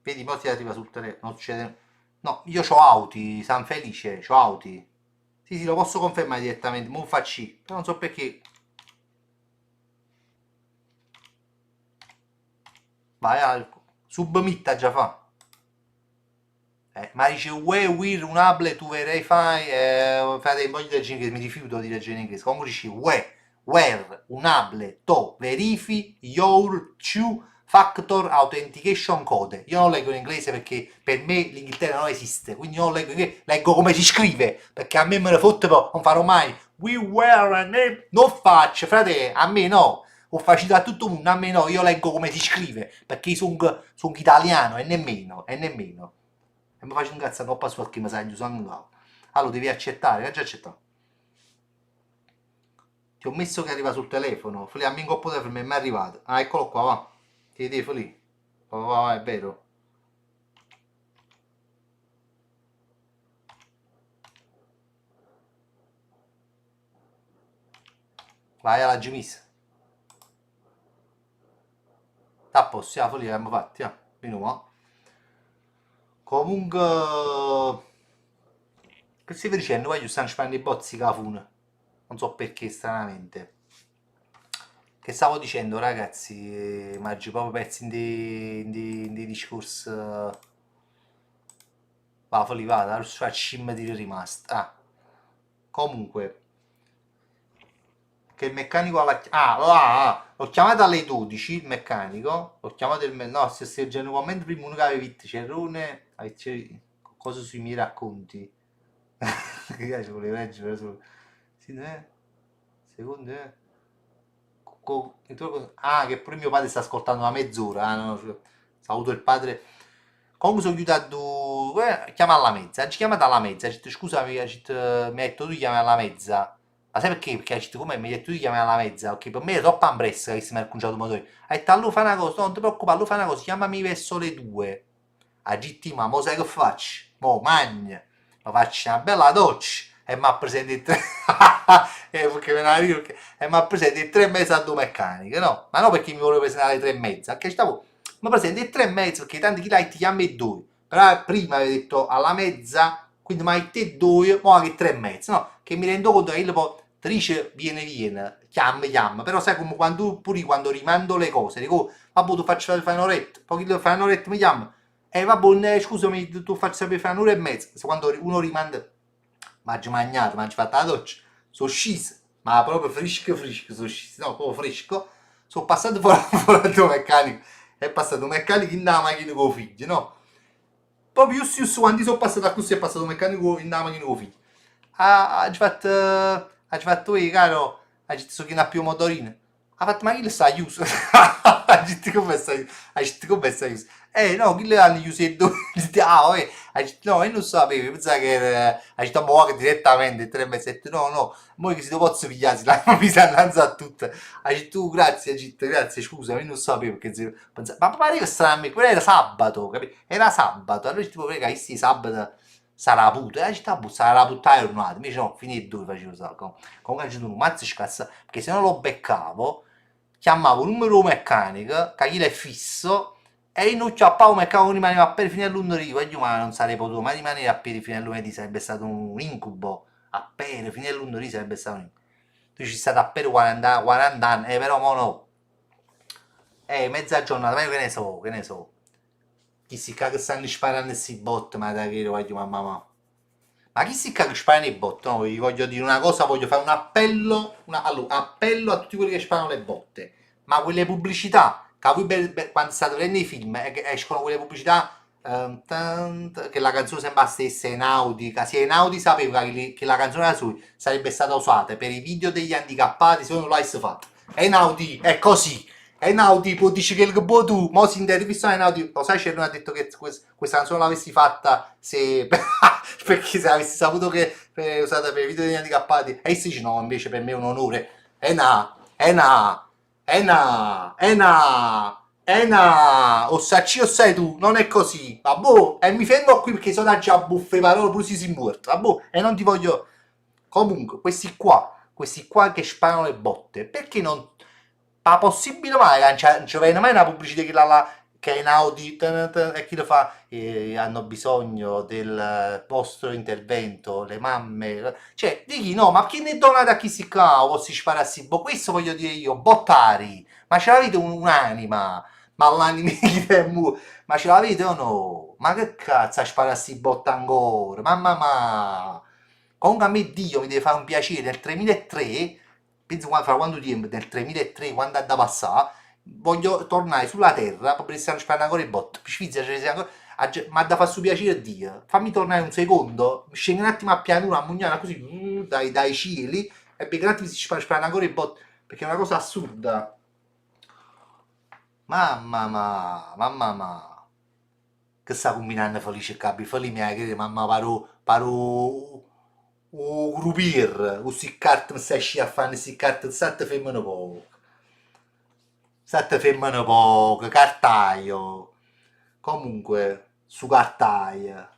Vedi, poi ti arriva sul telefono, non succede. No, io ho Auti, San Felice, ho Auti. Sì, sì, lo posso confermare direttamente, non facci. Però non so perché. Vai, submitta già fa. Ma dice where unable to verify, fate voglio leggere in inglese, mi rifiuto di leggere in inglese. Comunque dice where unable to verify your two factor authentication code. Io non leggo in inglese perché per me l'Inghilterra non esiste, quindi non leggo in inglese, leggo come si scrive, perché a me me ne fotte non farò mai. We were non faccio, frate, a me no. Ho facilità a tutto il mondo, a me no, io leggo come si scrive, perché sono italiano e nemmeno. E mi faccio un cazzo troppo su qualche messaggio sangue. Allora devi accettare, hai già accettato. Ti ho messo che arriva sul telefono. Fli a me in coppo telefono mi è mai arrivato. Ah, eccolo qua, va. Ti vedevo lì. Va, è vero. Vai alla Gimis. A posto, la follia abbiamo fatti, Fino qua. Comunque. Che stai dicendo? Voglio stanno spendendo i bozzi cafune. Non so perché, stranamente. Che stavo dicendo, ragazzi? Maggi proprio pezzi di discorso. Va, folli, vada, adesso facciamo di rimasta. Comunque, che il meccanico l'ho chiamato alle 12, il meccanico, l'ho chiamato no, se stai genuinamente prima uno che aveva visto Cerrone, cosa sui miei racconti. Che ci volevo leggere solo. Sì, secondo me. Che pure mio padre sta ascoltando una mezz'ora. No, saluto il padre. Comunque sono chiuso chiama alla mezza. Ci chiamata alla mezza. Ha detto, scusami, mi hai detto tu chiami alla mezza. Ma sai perché? Perché ha detto come mi hai detto tu chiami alla mezza. Ok, per me è troppo ambressa che si mi è conciato il motore. Ha detto allora fai una cosa, no, non ti preoccupare, allora fai una cosa, chiamami verso le 2. A GT, ma mo sai che faccio? Mo magna. Mi faccio una bella doccia e mi ha preso tre. Perché me la rido perché e mi ha preso le 3 mesi a due meccaniche, no? Ma non perché mi volevo presentare alle 3 mesi, perché stavo mi presento le 3 mesi perché tanti chi ti chiama e due. Però prima avevo detto alla mezza, quindi ma te due, ma che 3 mesi, no? Che mi rendo conto che il poi ti dice viene, chiama, però sai come quando pure quando rimando le cose, dico, vabbè tu faccio fare un'oretta, poi fai un'oretta mi chiama, vabbè scusami tu faccio sapere fare un'ora e mezza, se quando uno rimanda, mangi mangiato, mangi fatto la doccia, sono sceso, ma proprio fresco, sono sceso, no, proprio fresco, sono passato fuori dal meccanico, è passato un meccanico in la macchina con i figli, no? Proprio giusto quando sono passato a così è passato un meccanico in la macchina con i figli. Ha fatto, caro, ha detto so che non ha più motorino. Ha fatto, ma chi lo sta chiuso? Ha detto come sta chiuso? Ha detto come sta chiuso? No, chi le ha chiuso? Ah, no, io non sapevo, io pensavo che era, ha detto, boh, che direttamente, 3 e 7, no, no, mo che si posso pigliare, l'hanno messa innanzi a tutte. Ha detto, tu, grazie, Git, grazie, scusa, io non sapevo che ma pare che strano, quello era sabato, capito? Era sabato, allora tipo, prega, questi sabato sarà puto, e ha detto, boh, sarà puttana un attimo, invece no, finito dove facevo, comunque ha detto, un mazzo scassa, perché se non lo beccavo, chiamavo il numero meccanico, che gli è fisso, e io non ciappavo meccanico rimaneva a piedi fino a lunedì, ma non sarei potuto mai rimanere a piedi fino a lunedì, sarebbe stato un incubo, a piedi fino a lunedì sarebbe stato un incubo. Tu ci stai a piedi 40 anni, però mo no, mezza giornata, ma io che ne so, chi si caga stanno sparando questi bot, ma da che lo voglio, mamma. Ma chi si caga sparano i bot? No, vi voglio dire una cosa, voglio fare un appello, allora, appello a tutti quelli che sparano le botte. Ma quelle pubblicità, che voi quando state vedendo i film, che escono quelle pubblicità, che la canzone sembra stessa in Audi, che se in Audi sapeva che la canzone era sua, sarebbe stata usata per i video degli handicappati, se non l'avesse fatto. E in Audi è così. Einaudi poi dice che il buon tu, mo si intervista a Einaudi, lo sai c'è ha detto che questa canzone l'avessi fatta se perché se avessi saputo che è usata per i video degli handicappati, e si dice no, invece per me è un onore. O sacci o sei tu, non è così, vabbò, e mi fermo qui perché sono già buffe parole pure si muerto, vabbò, e non ti voglio. Comunque, questi qua che sparano le botte, perché non. Ma possibile mai che non ci viene mai una pubblicità che è in Audi e chi lo fa? Hanno bisogno del vostro intervento, le mamme. Cioè, di chi no, ma chi ne donate a chi si cava o si spara a si questo voglio dire io, bottari, ma ce l'avete un'anima? Ma l'anima di Temu, ma ce l'avete o no? Ma che cazzo a sparare a si botta ancora? Mamma. Comunque a me Dio mi deve fare un piacere nel 2003, penso fra quanto tempo, nel 2003, quando è da passare, voglio tornare sulla terra, per stanno sparando ancora i bot, Svizzera ce ne sia ancora, ma da far su piacere a Dio, fammi tornare un secondo, scendo un attimo a pianura, a Mugnana, così, dai cieli, e perché un attimo si sparano ancora i bot, perché è una cosa assurda. Mamma, che sta combinando felice capi, felice mi ha che mamma paro o grupir, o si cart mi stai a fare si cart sette femmine poco. Sette femmine poco, cartaio. Comunque, su cartaia.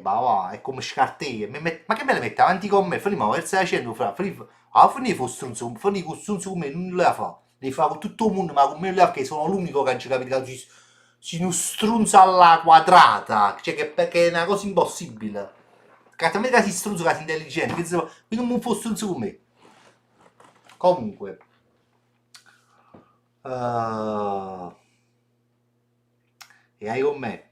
Va, è come scartelle. Ma che me le mette avanti con me? Fai, ma verso la cena, fai fosse stronzo, fai con stronzo come non le fa. Le fa con tutto il mondo, ma con me le fa che sono l'unico che non ci capita. Si non strunza alla quadrata, cioè che è una cosa impossibile. Che si strunzo, che si intelligente, quindi non fosse stronzo come me. Comunque, uh, e hai con me.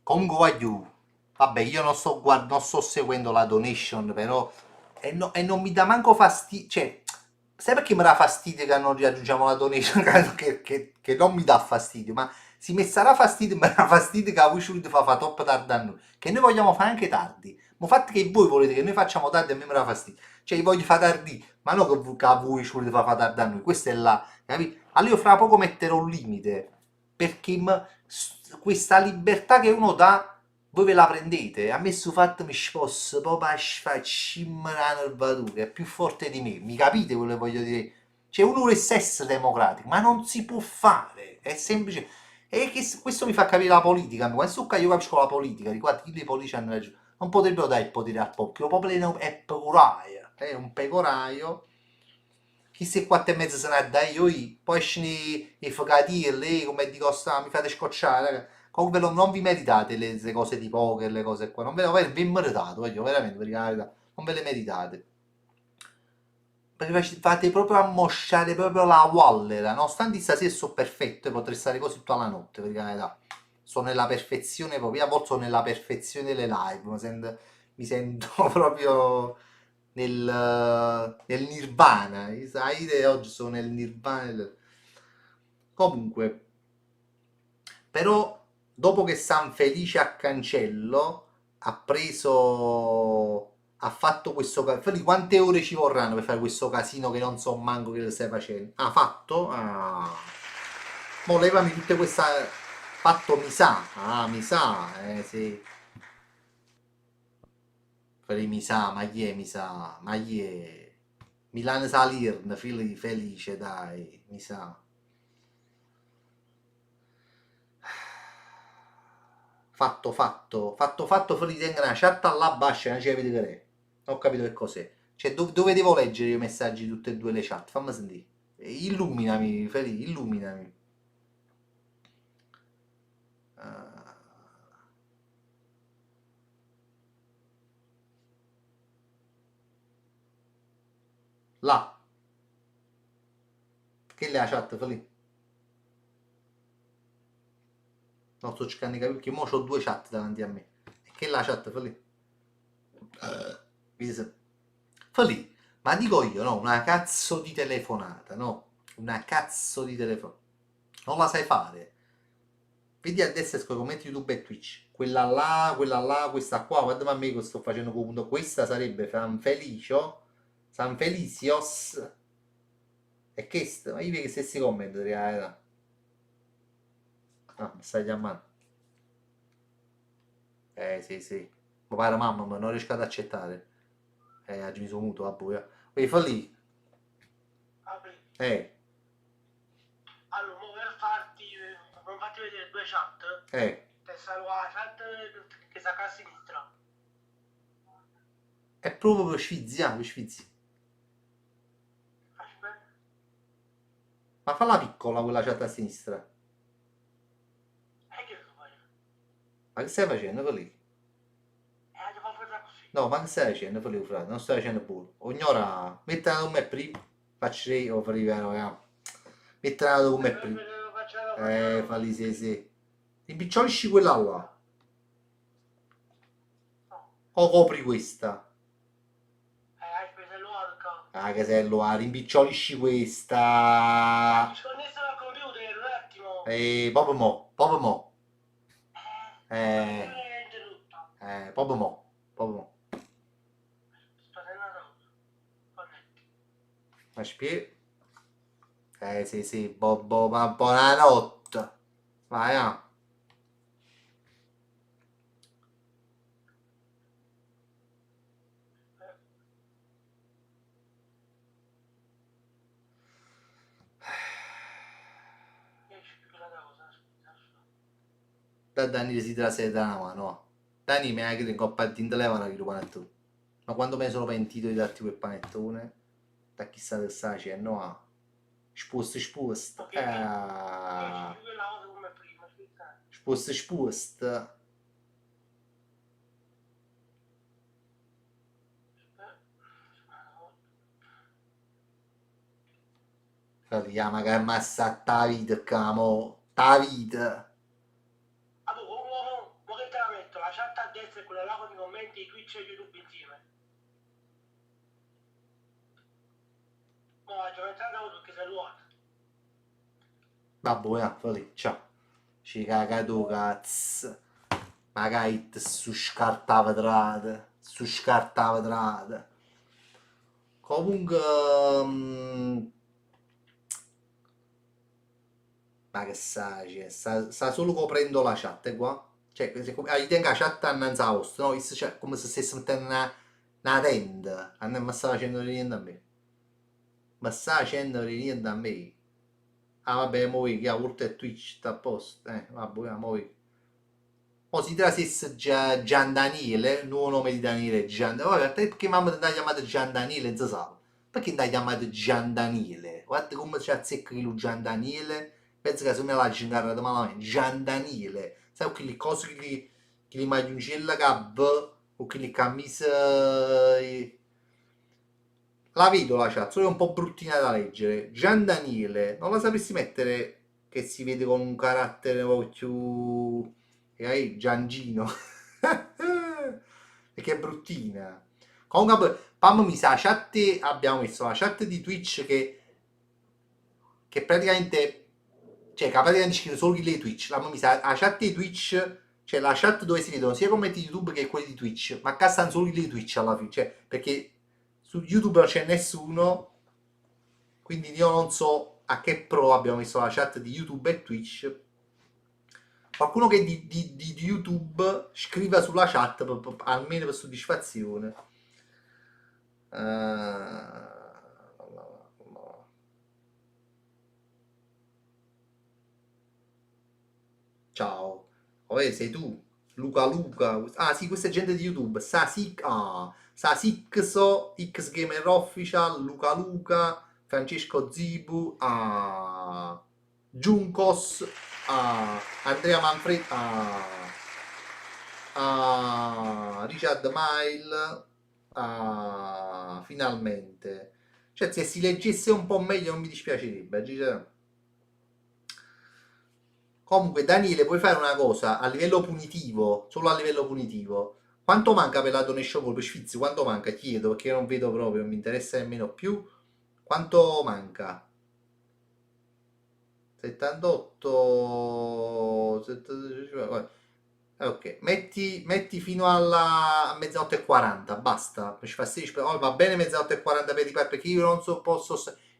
Comunque voglio, vabbè, io non sto seguendo la donation, però, e non mi dà manco fastidio, cioè, sai perché mi dà fastidio che non raggiungiamo la donation? Che non mi dà fastidio, ma se mi sarà fastidio, mi dà fastidio che voi ci volete fare troppo tardi a noi, che noi vogliamo fare anche tardi, ma fate che voi volete che noi facciamo tardi a me mi dà fastidio, cioè io voglio fare tardi, ma non che voi ci volete fare tardi a noi, questa è la, capito? Allora io fra poco metterò un limite, perché questa libertà che uno dà, voi ve la prendete. A me su fatto mi sposto proprio a sfacciare la nervatura, è più forte di me, mi capite quello che voglio dire? Cioè uno vuole essere democratico, ma non si può fare, è semplice. E che questo mi fa capire la politica, quando io capisco la politica, riguardo chi dei politici hanno ragione, non potrebbero dare il potere al popolo, il popolo è pecoraio, è un pecoraio, chissà quante mezzo se ne dà io, poi escono i focati lì come dico sta, mi fate scocciare, raga. Comunque non vi meritate le cose di poker, le cose qua, non ve le vi meritate, voglio veramente, per la verità, non ve le meritate. Perché fate proprio a mosciare proprio la wallera, nonostante stasera sono perfetto e potrei stare così tutta la notte, per la verità. Sono nella perfezione proprio, io a volte sono nella perfezione delle live, mi sento proprio nel nirvana, sai, oggi sono nel nirvana. Comunque, però, dopo che San Felice a Cancello ha fatto questo casino, quante ore ci vorranno per fare questo casino che non so manco che lo stai facendo? Ha fatto? Ah. Mo levami tutte questa. Fatto mi sa, mi sa, sì. Feli mi sa, ma chi è mi sa? Ma chi è? Milan Salir, felice, dai, mi sa. Fatto, felice tenga una chat alla bascia, non ci avete vedere. Non ho capito che cos'è. Cioè, dove devo leggere i messaggi di tutte e due le chat? Fammi sentire. Illuminami, Feli, illuminami. Ah, là, che è la chat, Feli? Non sto cercando di capire perché mo ho due chat davanti a me. E che è la chat, Feli? Vis- Feli, ma dico io, no? Una cazzo di telefonata, no? Una cazzo di telefonata. Non la sai fare? Vedi a destra scopri commenti YouTube e Twitch. Quella là, questa qua. Guarda a me che sto facendo punto. Questa sarebbe San Felicio. San Felicios. E questo. Ma io vedo che stessi comment. Ah, mi stai chiamando. Sì, sì. Ma pare mamma, ma non riesco ad accettare. Oggi mi sono muto, vabbè. Poi fa lì. Apri. Eh, Allora, mo per farti vedere due chat, eh. te sta la chat che sta a sinistra. È proprio per sfiziare, per sfiziare. Aspetta, Ma falla piccola quella chat a sinistra. e che devo fare? Ma che stai facendo, Feli? Devo fare così. No, ma che stai facendo, Feli, frate? Non stai facendo pure. Ognora, mettila con me prima. Faccio io, Feli, vero, mettila con me prima. Fali, sì, sì. Rimpicciolisci quella là. No. O copri questa. Aspetta, lo alca. Ah, casello, rimpicciolisci questa. Disconnesso dal computer, un attimo. Proprio mo, proprio mo. È interrotta. Proprio mo, proprio mo. Aspetta, è una cosa. Connetti. Ma spiego. Sì, sì, ma buonanotte. Vai, ah. Esci più la cosa, aspetta. Da Dani si traseda sera mano, no. Dani mi ha chiesto in coppa di telefono che lo panettone. Ma quando me sono pentito di darti quel panettone, da chissà che sta facendo, ah. Spost, spost. Ok, esci più quella cosa come prima, aspetta. Spost, spost. Parliamo che ammassa ta vita, camo. Ta vita. Allora, mo che te la metto? La chat a destra e quella là con i commenti di Twitch e YouTube insieme. Mo la giornata perché sei ruota. Vabbè, Fali, ciao. Ci cagato cazzo. Magari su scarta vetrata. Su scarta vetrata. Comunque... ma che sai, cioè, sta solo coprendo la chat qua. Cioè, io tengo la chat annanzi a vostra, no? Cioè, come se stesse mettendo una tenda. A me mi sta facendo niente a me. Mi sta facendo niente a me. Ah vabbè, mo che a volte è Twitch sta a posto. Vabbè, mo vi. O si trasesse Gian Daniele, il nuovo nome di Daniele Gian. Vabbè, perché mamma ti ha chiamato Gian Daniele, non sa. Perché ti ha chiamato Gian Daniele? Guarda come ci azzecca lui Gian Daniele. Penso che se me la cingara malamente. Gian Daniele. Sai quelle cose che li maglioncella che o che li camisa. La vedo la chat, solo è un po' bruttina da leggere. Gian Daniele, non la sapresti mettere che si vede con un carattere un po' più. E hai Giangino. Perché è bruttina. Comunque, Pam mi sa, chat, abbiamo messo la chat di Twitch che praticamente, cioè che praticamente ci solo chi le Twitch. Mi sa, la chat di Twitch, cioè la chat dove si vedono sia i commenti di YouTube che quelli di Twitch, ma qua stanno solo chi le Twitch alla fine, cioè, perché su YouTube non c'è nessuno, quindi io non so a che pro abbiamo messo la chat di YouTube e Twitch. Qualcuno che di YouTube scriva sulla chat, almeno per soddisfazione. Eh, Ciao. Sei tu. Luca Luca. Ah sì, questa è gente di YouTube. Sasixo, X Gamer Official, Luca Luca, Francesco Zibu, Junkos, Andrea Manfredi, Richard Mile, finalmente. Cioè, se si leggesse un po' meglio non mi dispiacerebbe. Comunque, Daniele, puoi fare una cosa a livello punitivo, solo a livello punitivo. Quanto manca per la donation call per Sfizio? Quanto manca? Chiedo perché io non vedo proprio, non mi interessa nemmeno più. Quanto manca? 78. Ok, metti fino a mezzanotte e 40, basta. Ci fa 16, oh, va bene mezzanotte e 40 per riparare perché io non so,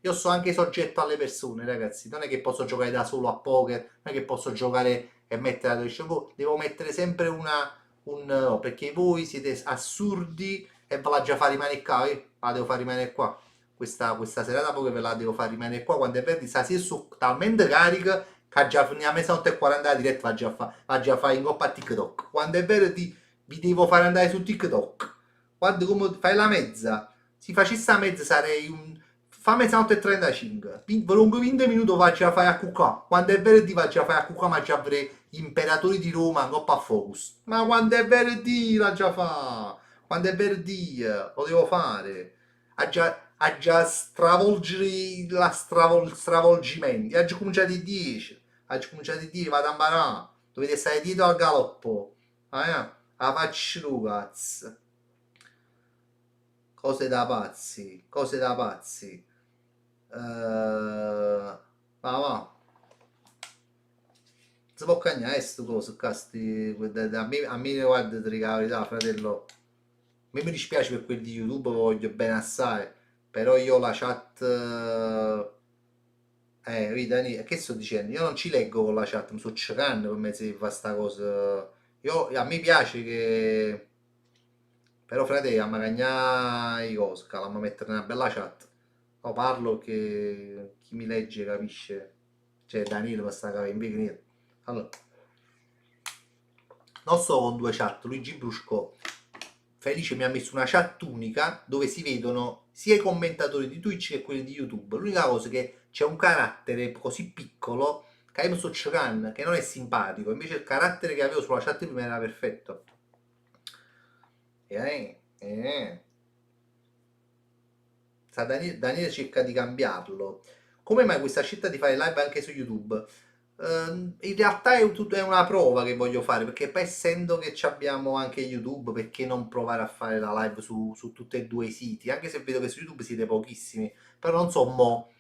io so anche soggetto alle persone, ragazzi. Non è che posso giocare da solo a poker, non è che posso giocare e mettere la 12. Devo mettere sempre no, perché voi siete assurdi e ve la già fa rimanere qua, la devo far rimanere qua. Questa serata poker ve la devo far rimanere qua quando è verde, sta si su talmente carica che già a mezzanotte e 40 la diretta va già a fare in coppa a TikTok. Quando è vero vi devo fare andare su TikTok. Quando come fai la mezza, se facessi la mezza sarei un... Fa mezzanotte e 35. Per un 20 minuti vai a fare a cucà. Quando è venerdì vai a fare a cucà, ma già avrei gli imperatori di Roma in coppa a Focus. Ma quando è venerdì la già fa. Quando è venerdì lo devo fare. A già stravolgere il stravolgimento. Oggi cominciate alle 10. Oggi cominciate a dire vado a imparare. Dovete stare dietro al galoppo. La faccio cazzo. Cose da pazzi. Cose da pazzi. Va va. Si può cagnare sto coso. A me guarda ti dico la verità, fratello. A me mi dispiace per quelli di YouTube, voglio bene assai. Però io la chat. Vedi, Dani, che sto dicendo? Io non ci leggo con la chat, mi sto cercando per me se fa sta cosa. A me piace che. Però, frate, a magagnare i cose, a mettere una bella chat. No, parlo che chi mi legge capisce. Cioè, Daniele mi sta capendo invece. Allora, non sto con due chat, Luigi Brusco. Felice mi ha messo una chat unica dove si vedono sia i commentatori di Twitch che quelli di YouTube. L'unica cosa è che c'è un carattere così piccolo che io mi sto giocando, che non è simpatico. Invece il carattere che avevo sulla chat prima era perfetto. Eh. Daniele cerca di cambiarlo. Come mai questa scelta di fare live anche su YouTube? In realtà è una prova che voglio fare, perché poi essendo che abbiamo anche YouTube, perché non provare a fare la live su tutti e due i siti? Anche se vedo che su YouTube siete pochissimi, però non so mo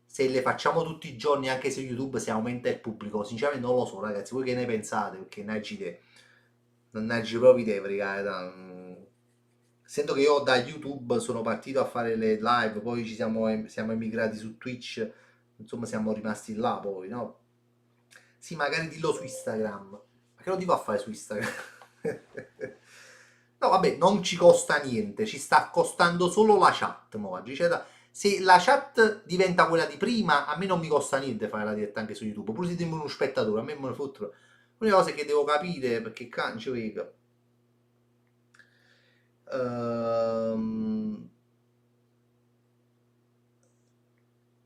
se le facciamo tutti i giorni anche su YouTube se aumenta il pubblico. Sinceramente non lo so, ragazzi, voi che ne pensate? Perché non ne proprio idee, sento che io da YouTube sono partito a fare le live, poi siamo emigrati su Twitch, insomma siamo rimasti là poi, no? Sì, magari dillo su Instagram. Ma che lo dico a fare su Instagram? No, vabbè, non ci costa niente, ci sta costando solo la chat mo oggi. Se la chat diventa quella di prima, a me non mi costa niente fare la diretta anche su YouTube, pure se tengo uno spettatore, a me me ne fottono. L'unica cosa è che devo capire, perché cancio, vega. Ehm,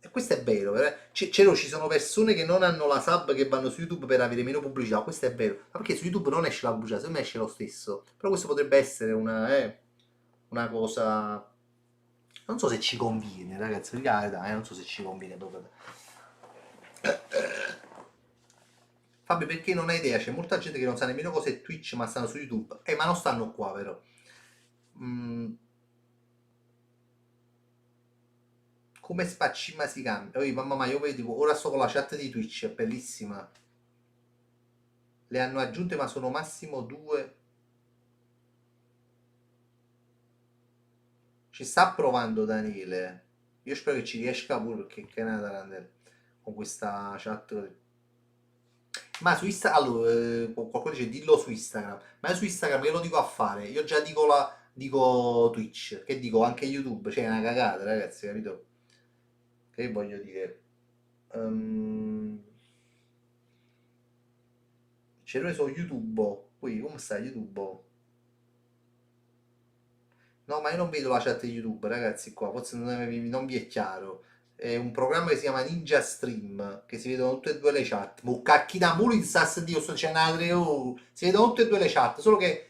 E questo è vero, ci sono persone che non hanno la sub che vanno su YouTube per avere meno pubblicità, questo è vero, ma perché su YouTube non esce la pubblicità, secondo me esce lo stesso, però questo potrebbe essere una cosa, non so se ci conviene, ragazzi, di carità, non so se ci conviene proprio. Fabio, perché non hai idea? C'è molta gente che non sa nemmeno cos'è Twitch, ma stanno su YouTube, ma non stanno qua, vero? Mm, come spaccima si cambia? Mamma mia, io vedo, ora sto con la chat di Twitch, è bellissima. Le hanno aggiunte ma sono massimo due. Ci sta provando Daniele. Io spero che ci riesca pure perché che è una grande con questa chat. Ma su Instagram, allora, qualcuno dice dillo su Instagram, ma io su Instagram che lo dico a fare? Io già dico, dico Twitch, che dico anche YouTube, cioè è una cagata, ragazzi, capito? Che voglio dire? Ehm, c'è noi su YouTube, qui come sta YouTube? No, ma io non vedo la chat di YouTube, ragazzi, qua, forse non vi è chiaro. È un programma che si chiama Ninja Stream, che si vedono tutte e due le chat. Mo cacchi da muro in sas Dio, sto cenare, oh. Si vedono tutte e due le chat, solo che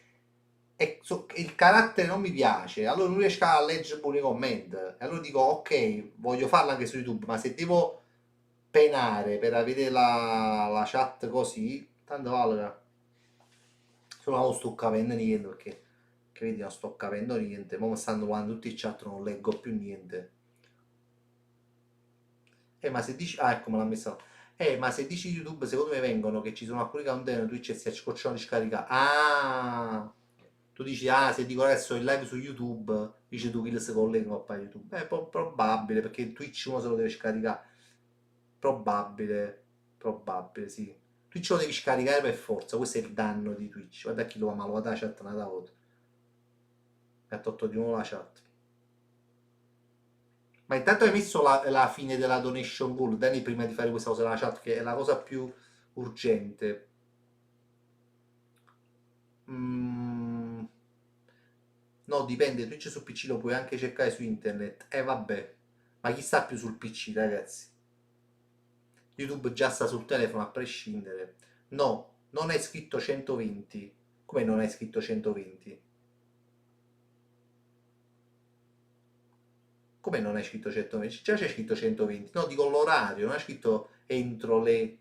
il carattere non mi piace, allora non riesco a leggere pure i comment. E allora dico, ok, voglio farla anche su YouTube, ma se devo penare per avere la chat così, tanto valga. Solo non sto capendo niente perché che vedi non sto capendo niente. Ma mi stanno guardando tutti i chat, non leggo più niente. Ma se dici. Ah, ecco, me l'ha messa. Ma se dici YouTube, secondo me vengono che ci sono alcuni content Twitch e si scocciano di scaricare. Ah! Tu dici, ah, se dico adesso il live su YouTube, dici tu chi si collegano a YouTube. Probabile, perché Twitch uno se lo deve scaricare. Probabile, probabile, sì. Twitch lo devi scaricare per forza, questo è il danno di Twitch. Guarda chi lo ama, lo guarda la chat una volta. Mi ha tolto di nuovo la chat. Ma intanto hai messo la fine della donation goal, Dani, prima di fare questa cosa della chat, che è la cosa più urgente. Mm, no, dipende, Twitch su PC lo puoi anche cercare su internet. Vabbè, ma chi sta più sul PC, ragazzi? YouTube già sta sul telefono a prescindere. No, non è scritto 120. Come non è scritto 120? Come non è scritto 120? Già c'è scritto 120. No, dico l'orario, non è scritto entro le.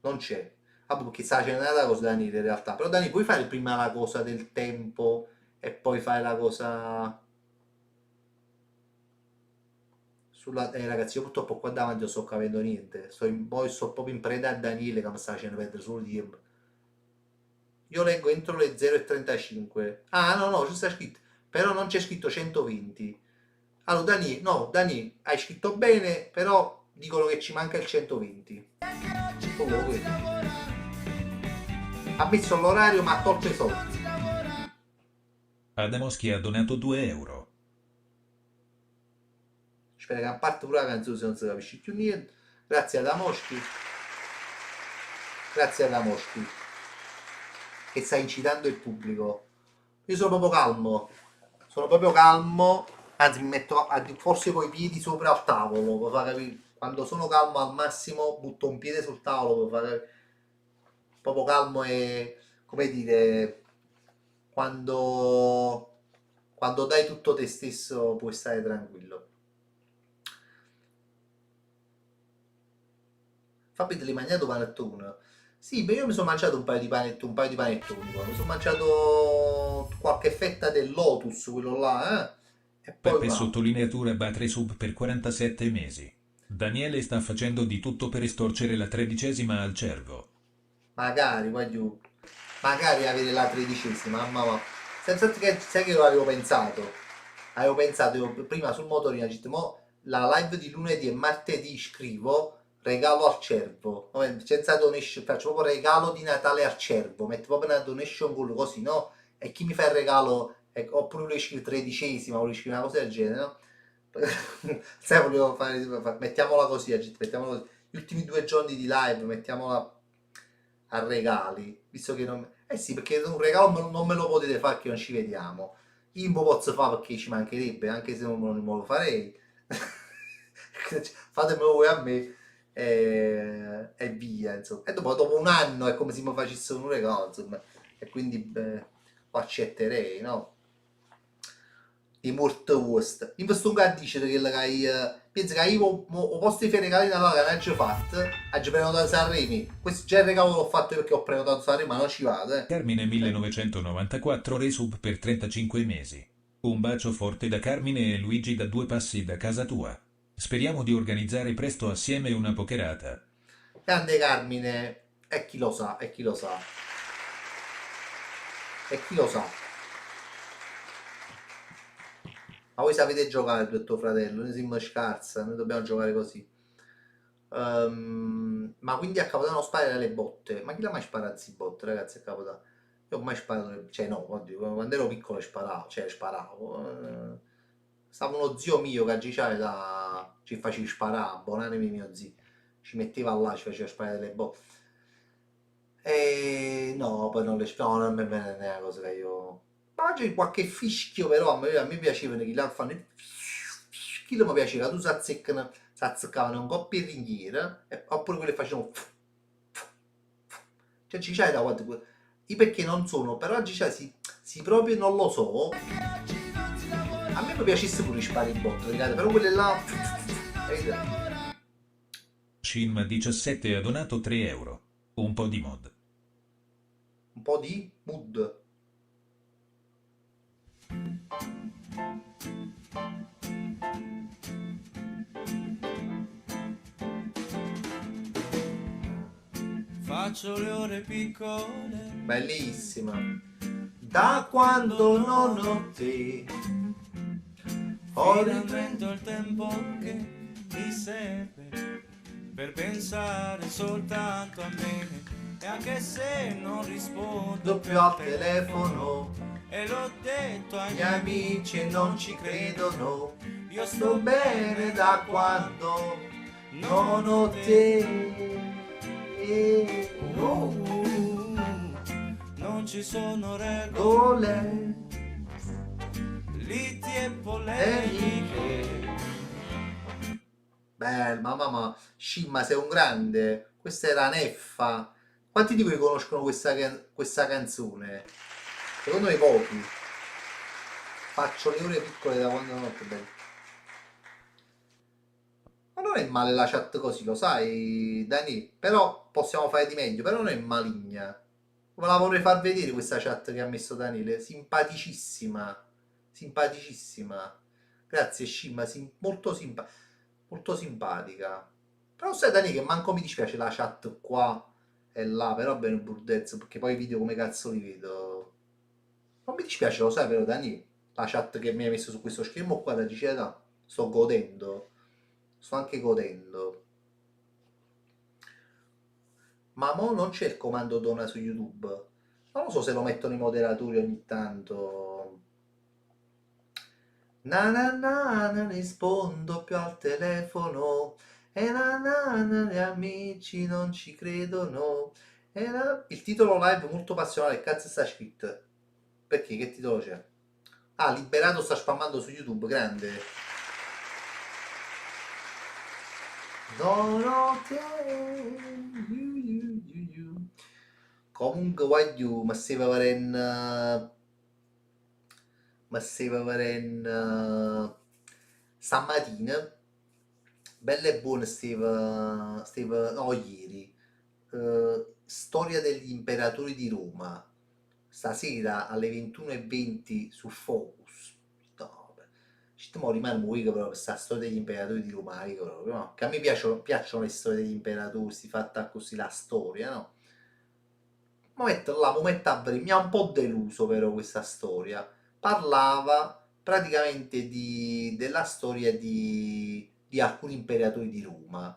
Non c'è. Ah, boh, perché stava facendo una cosa Dani in realtà. Però Dani, puoi fare prima la cosa del tempo e poi fare la cosa sulla. Ragazzi, io purtroppo qua davanti non sto capendo niente. Poi sto proprio in preda a Daniele che mi sta facendo perdere solo tempo. Io leggo entro le 0,35. Ah, no, no, ci sta scritto. Però non c'è scritto 120. Allora, Dani, no, Dani, hai scritto bene, però dicono che ci manca il 120. Solo quello. Ha messo l'orario ma ha tolto i soldi. Adamoschi ha donato 2 euro. Spera che a parte pure la canzone se non si capisce più niente. Grazie ad Amoschi. Grazie ad Amoschi. Che sta incitando il pubblico. Io sono proprio calmo. Sono proprio calmo. Anzi, mi metto forse con i piedi sopra al tavolo. Per far capire. Quando sono calmo al massimo, butto un piede sul tavolo per far capire. Proprio calmo e. Come dire. Quando dai tutto te stesso puoi stare tranquillo. Fabri te l'hai mangiato panettone? Sì, beh, io mi sono mangiato un paio di panettoni qua. Mi sono mangiato qualche fetta del Lotus, quello là, eh? E poi Peppe una. sottolineatura battere sub per 47 mesi. Daniele sta facendo di tutto per estorcere la 13ª al cervo. Magari, voglio. Magari avere la 13ª, mamma mia. Senza che sai che io avevo pensato. Avevo pensato io prima sul motorino, ho detto, mo la live di lunedì e martedì scrivo regalo al cervo. Vabbè, senza donation, faccio proprio regalo di Natale al cervo. Metto proprio una donation goal così, no? E chi mi fa il regalo, ecco, oppure volevo scrivere 13ª, volevo scrivere una cosa del genere, no? Sai, volevo mettiamola così, mettiamola così. Gli ultimi 2 giorni di live, mettiamola a regali, visto che non. Eh sì, perché un regalo non me lo potete fare che non ci vediamo. Io lo posso fare perché ci mancherebbe, anche se non me lo farei. Fatemelo voi a me e via, insomma. E dopo un anno è come se mi facessero un regalo, insomma. E quindi beh, lo accetterei, no? Di molto gusto. In questo caso dice che pensa che io ho posto di fare regali Natale che non ci ho fatto, ho già prenotato Sanremo. Questo già il regalo l'ho fatto perché ho prenotato Sanremo, ma non ci vado, eh. Carmine Eh. 1994 resub per 35 mesi. Un bacio forte da Carmine e Luigi da 2 passi da casa tua. Speriamo di organizzare presto assieme una pokerata. Grande Carmine, e chi lo sa, e chi lo sa, e chi lo sa. Ma voi sapete giocare tu e tuo fratello, noi siamo scarsa, noi dobbiamo giocare così. Ma quindi a Capodanno sparare le botte? Ma chi l'ha mai sparato zi botte, ragazzi, a Capodanno? Io ho mai sparato, cioè no, oddio, quando ero piccolo sparavo, cioè sparavo. Stava uno zio mio che a Gicciale ci faceva sparare, buonanimi mio zio. Ci metteva là, ci faceva sparare le botte. E no, poi non le no, non mi viene una cosa che io. Ma oggi qualche fischio, però a me piacevano chi là fanno. Chi mi piaceva, tu s'azzeccavano un coppio di ringhiere, oppure quelli che facevano. Cioè ci c'hai da quanto. I perché non sono, però oggi c'hai si proprio non lo so. A me mi piacesse pure i spari bot, ragazzi, però quelle là. Capite? Shin17 ha donato 3 euro. Un po' di mod. Un po' di mood. Faccio le ore piccole, Bellissima. Da quando non ho te. finalmente ho il tempo che mi serve per pensare soltanto a me. E anche se non rispondo Doppio al telefono. e l'ho detto ai Gli miei amici non ci credono. io Sto bene da quando non ho te. Oh, non ci sono regole, Gole. liti e polemiche. Beh, mamma, Scimma, sei un grande. Questa era Neffa. Quanti di voi conoscono questa canzone? Secondo me pochi. Faccio le ore piccole da quando non ho più bello. Ma non è male la chat così, lo sai, Dani? Però possiamo fare di meglio, però non è maligna. Ve la vorrei far vedere questa chat che ha messo Daniele. Simpaticissima. Simpaticissima. Grazie, Scimma, molto simpatica. Però sai, Dani, che manco mi dispiace la chat qua e là, però bene burdezzo, perché poi i video come cazzo li vedo. Non mi dispiace, lo sai, però, Dani, la chat che mi hai messo su questo schermo qua da Giceta, sto godendo. Sto anche godendo. Ma mo non c'è il comando dona su YouTube. Non lo so se lo mettono i moderatori ogni tanto. Na na na, non rispondo più al telefono. E na na na, gli amici non ci credono. Il titolo live molto passionale, che cazzo sta scritto? Perché? Che titolo c'è? Ah, Liberato sta spammando su YouTube, grande. Dorote, comunque voglio, ma se stamattina, bella e buona no, ieri, storia degli imperatori di Roma, stasera alle 21:20 su Focus. No, vabbè. Ci stiamo rimane muoio però questa storia degli imperatori di Roma, io proprio, no? Che a me piacciono le storie degli imperatori, si fatta così la storia, no? Mo metto a vedere, mi ha un po' deluso però questa storia. Parlava praticamente della storia di alcuni imperatori di Roma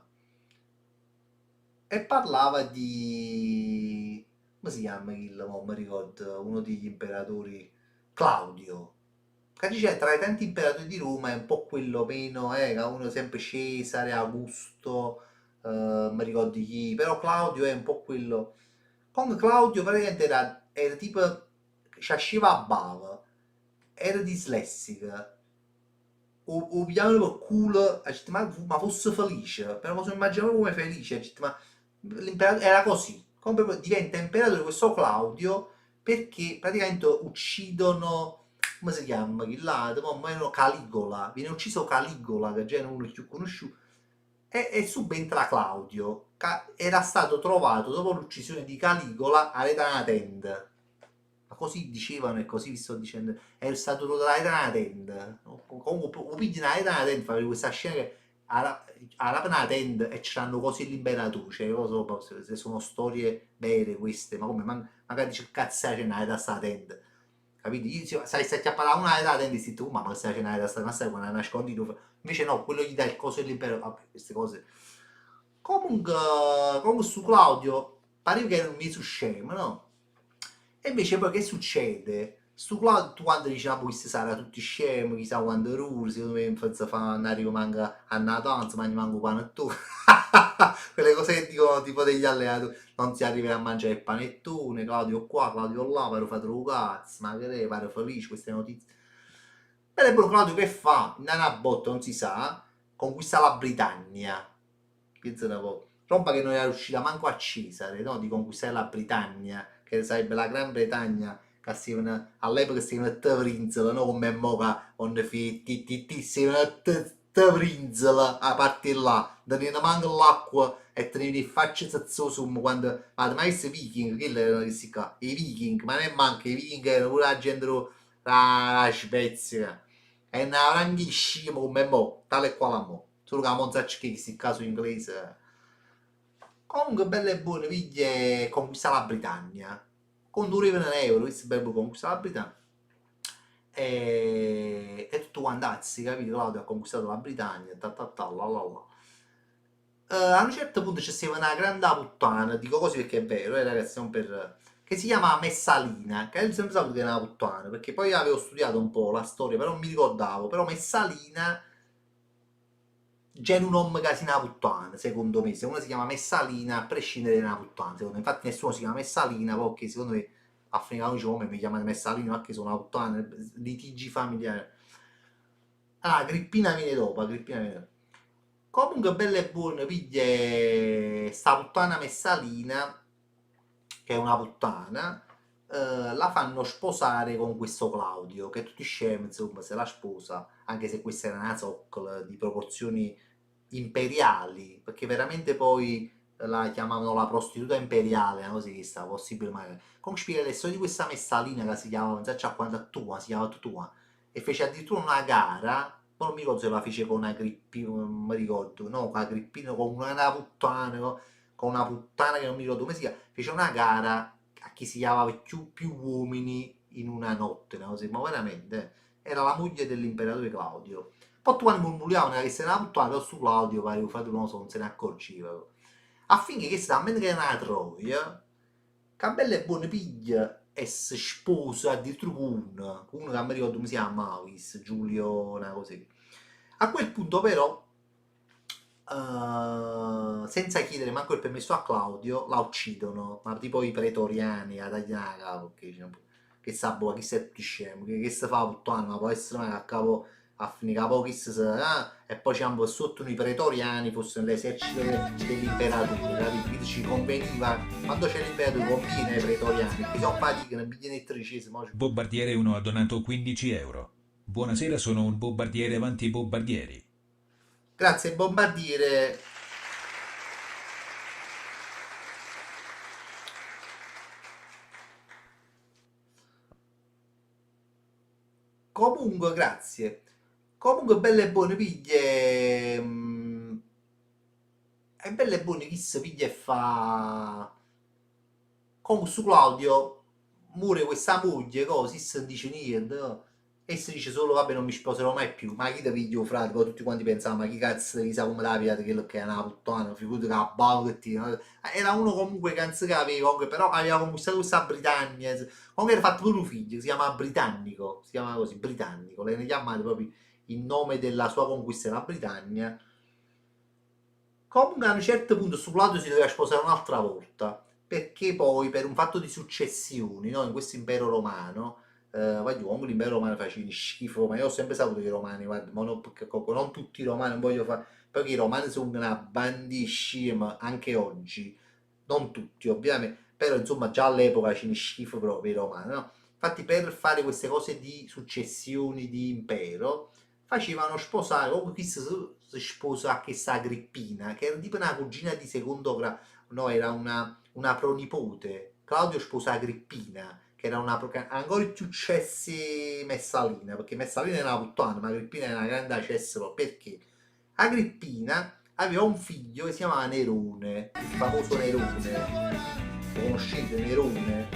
e parlava di. Come si chiama non mi ricordo, uno degli imperatori, Claudio. Che dice, tra i tanti imperatori di Roma è un po' quello meno, uno sempre Cesare, Augusto, mi ricordo chi, però Claudio è un po' quello. Comunque Claudio praticamente era tipo, c'asciva a bava, era dislessica, o pigliavano per culo, e dice, ma fosse felice, però mi sono immaginato come felice, dice, ma l'imperatore era così, come proprio diventa imperatore questo Claudio perché praticamente uccidono, come si chiama, chi là, Caligola, viene ucciso Caligola, che già è uno più conosciuto, e subentra Claudio, era stato trovato dopo l'uccisione di Caligola a una tenda. Ma così dicevano e così vi sto dicendo. È stato trovato a una tenda. Comunque, o pigli una tenda, fa questa scena che arapano una tenda e c'hanno così l'imperatore. Cioè, io so, se sono storie vere queste, ma come, magari dice cazzo c'è una sta tenda. Capito? Io, stai a parlare una età e dici tu, ma stai a sta, ma stai con una nascondito. Invece no, quello gli dà il coso dell'imperatore. Vabbè, queste cose. Comunque su Claudio pareva che era un mezzo scemo, no? E invece poi che succede? Su Claudio, tu quando dici, ah, questi saranno tutti scemi, chissà quando ruri, secondo me in fa andare manca a Natale, ma manco panettone. Quelle cose che dicono tipo degli allenatori, non si arriva a mangiare il panettone, Claudio qua, Claudio là, pare fate un cazzo, ma che lei pare felice queste notizie. Per esempio Claudio che fa? In una botta non si sa, conquista la Britannia. Pensa un po'. Roba che non era riuscita manco a Cesare, no? Di conquistare la Britannia, che sarebbe la Gran Bretagna, che all'epoca si chiamava Tevrinzela, no? Come moca, quando fi si chiamava Tevrinzela, a parte là, tenendo manco l'acqua e tenendo in faccia zazzosum quando, ma mai i viking, che erano che si qua, i viking, ma non è manco, i viking erano pure la gente la Svezia, e ne avranno scimo come mo, tale e quale mo. Solo che la Monzacci che si caso inglese. Comunque belle e buone figlie conquista la Britannia. Con 2 euro, questo è bello conquista la Britannia. E tutto quantazzi, capito? Claudio ha conquistato la Britannia, la la la. A un certo punto c'è stata una grande puttana, dico così perché è vero, ragazzi, non per... che si chiama Messalina, che io sempre saputo che era una puttana, perché poi avevo studiato un po' la storia, però non mi ricordavo, però Messalina già un nome che si una puttana, secondo me, se uno si chiama Messalina, a prescindere da una puttana, secondo me, infatti nessuno si chiama Messalina, perché secondo me a fine anno dice come mi chiamano Messalina, perché sono una puttana, litigi familiari. Ah, Agrippina viene dopo, Agrippina viene dopo. Comunque bella e buona, piglia sta puttana Messalina, che è una puttana, la fanno sposare con questo Claudio, che tutti scemi, insomma, se la sposa, anche se questa era una zoccola di proporzioni imperiali, perché veramente poi la chiamavano la prostituta imperiale, una cosa che sta possibile mai. Come spiega le storie di questa Messalina che si chiamava, non so già quando a tua, si chiamava tua, e fece addirittura una gara, non mi ricordo se la fece con Agrippino, non mi ricordo, no, con Agrippino, con una puttana, no? Con una puttana che non mi ricordo come si chiama, fece una gara a chi si chiamava più uomini in una notte, no? Ma veramente, era la moglie dell'imperatore Claudio. Poi tu quando murmuravano che se ne ha puttana, però su Claudio pare che fratello non so, non se ne accorgeva. Affinché che sta, mentre che è una troia, che bella e buona piglia e si sposa addirittura con uno che non mi ricordo come si chiama, Mavis, Giulio, una così. A quel punto però, senza chiedere manco il permesso a Claudio, la uccidono, ma tipo i pretoriani, a tagliare la capo, che dicono, che sa boh, chi sei tutti scemo, che si fa puttana, ma può essere mai a capo a finire capo chi si sa, e poi c'è sotto i pretoriani, fossero l'esercito dell'imperatore, capito? Quindi ci conveniva, quando c'è l'imperatore conviene ai pretoriani, perché sono faticano, biglietti tredicesimo. Bombardiere 1 ha donato 15 euro. Buonasera, sono un bombardiere avanti i bombardieri. Grazie bombardiere. Comunque, grazie. Comunque, belle e buone piglie. E belle e buone chi si piglia e fa. Comunque, su Claudio, muore questa moglie, così si dice niente. No? E si dice solo, vabbè, non mi sposerò mai più. Ma chi ti piglio, frate? Poi tutti quanti pensavano, ma chi cazzo chissà come la vita che è una puttana, figurati che la ballettina. Era uno comunque che anziché aveva, comunque, però aveva conquistato questa Britannia. Comunque era fatto pure un figlio, si chiama Britannico, si chiama così, Britannico. Le chiamate proprio in nome della sua conquista della Britannia. Comunque a un certo punto su Claudio si doveva sposare un'altra volta, perché poi per un fatto di successioni, no, in questo impero romano, voglio, comunque l'impero romano faceva schifo, ma io ho sempre saputo che i romani, guarda, ma non, non tutti i romani, non voglio fare, perché i romani sono una bandissima anche oggi, non tutti ovviamente, però insomma già all'epoca ci schifo proprio i romani, no? Infatti per fare queste cose di successioni di impero, facevano sposare, comunque qui si sposa a questa Agrippina, che era tipo una cugina di secondo grado, no, era una pronipote. Claudio sposa Agrippina, che era una ancora più cessi Messalina, perché Messalina era una puttana, ma Agrippina era una grande cessero, perché Agrippina aveva un figlio che si chiamava Nerone, il famoso Nerone. Lo conoscete Nerone?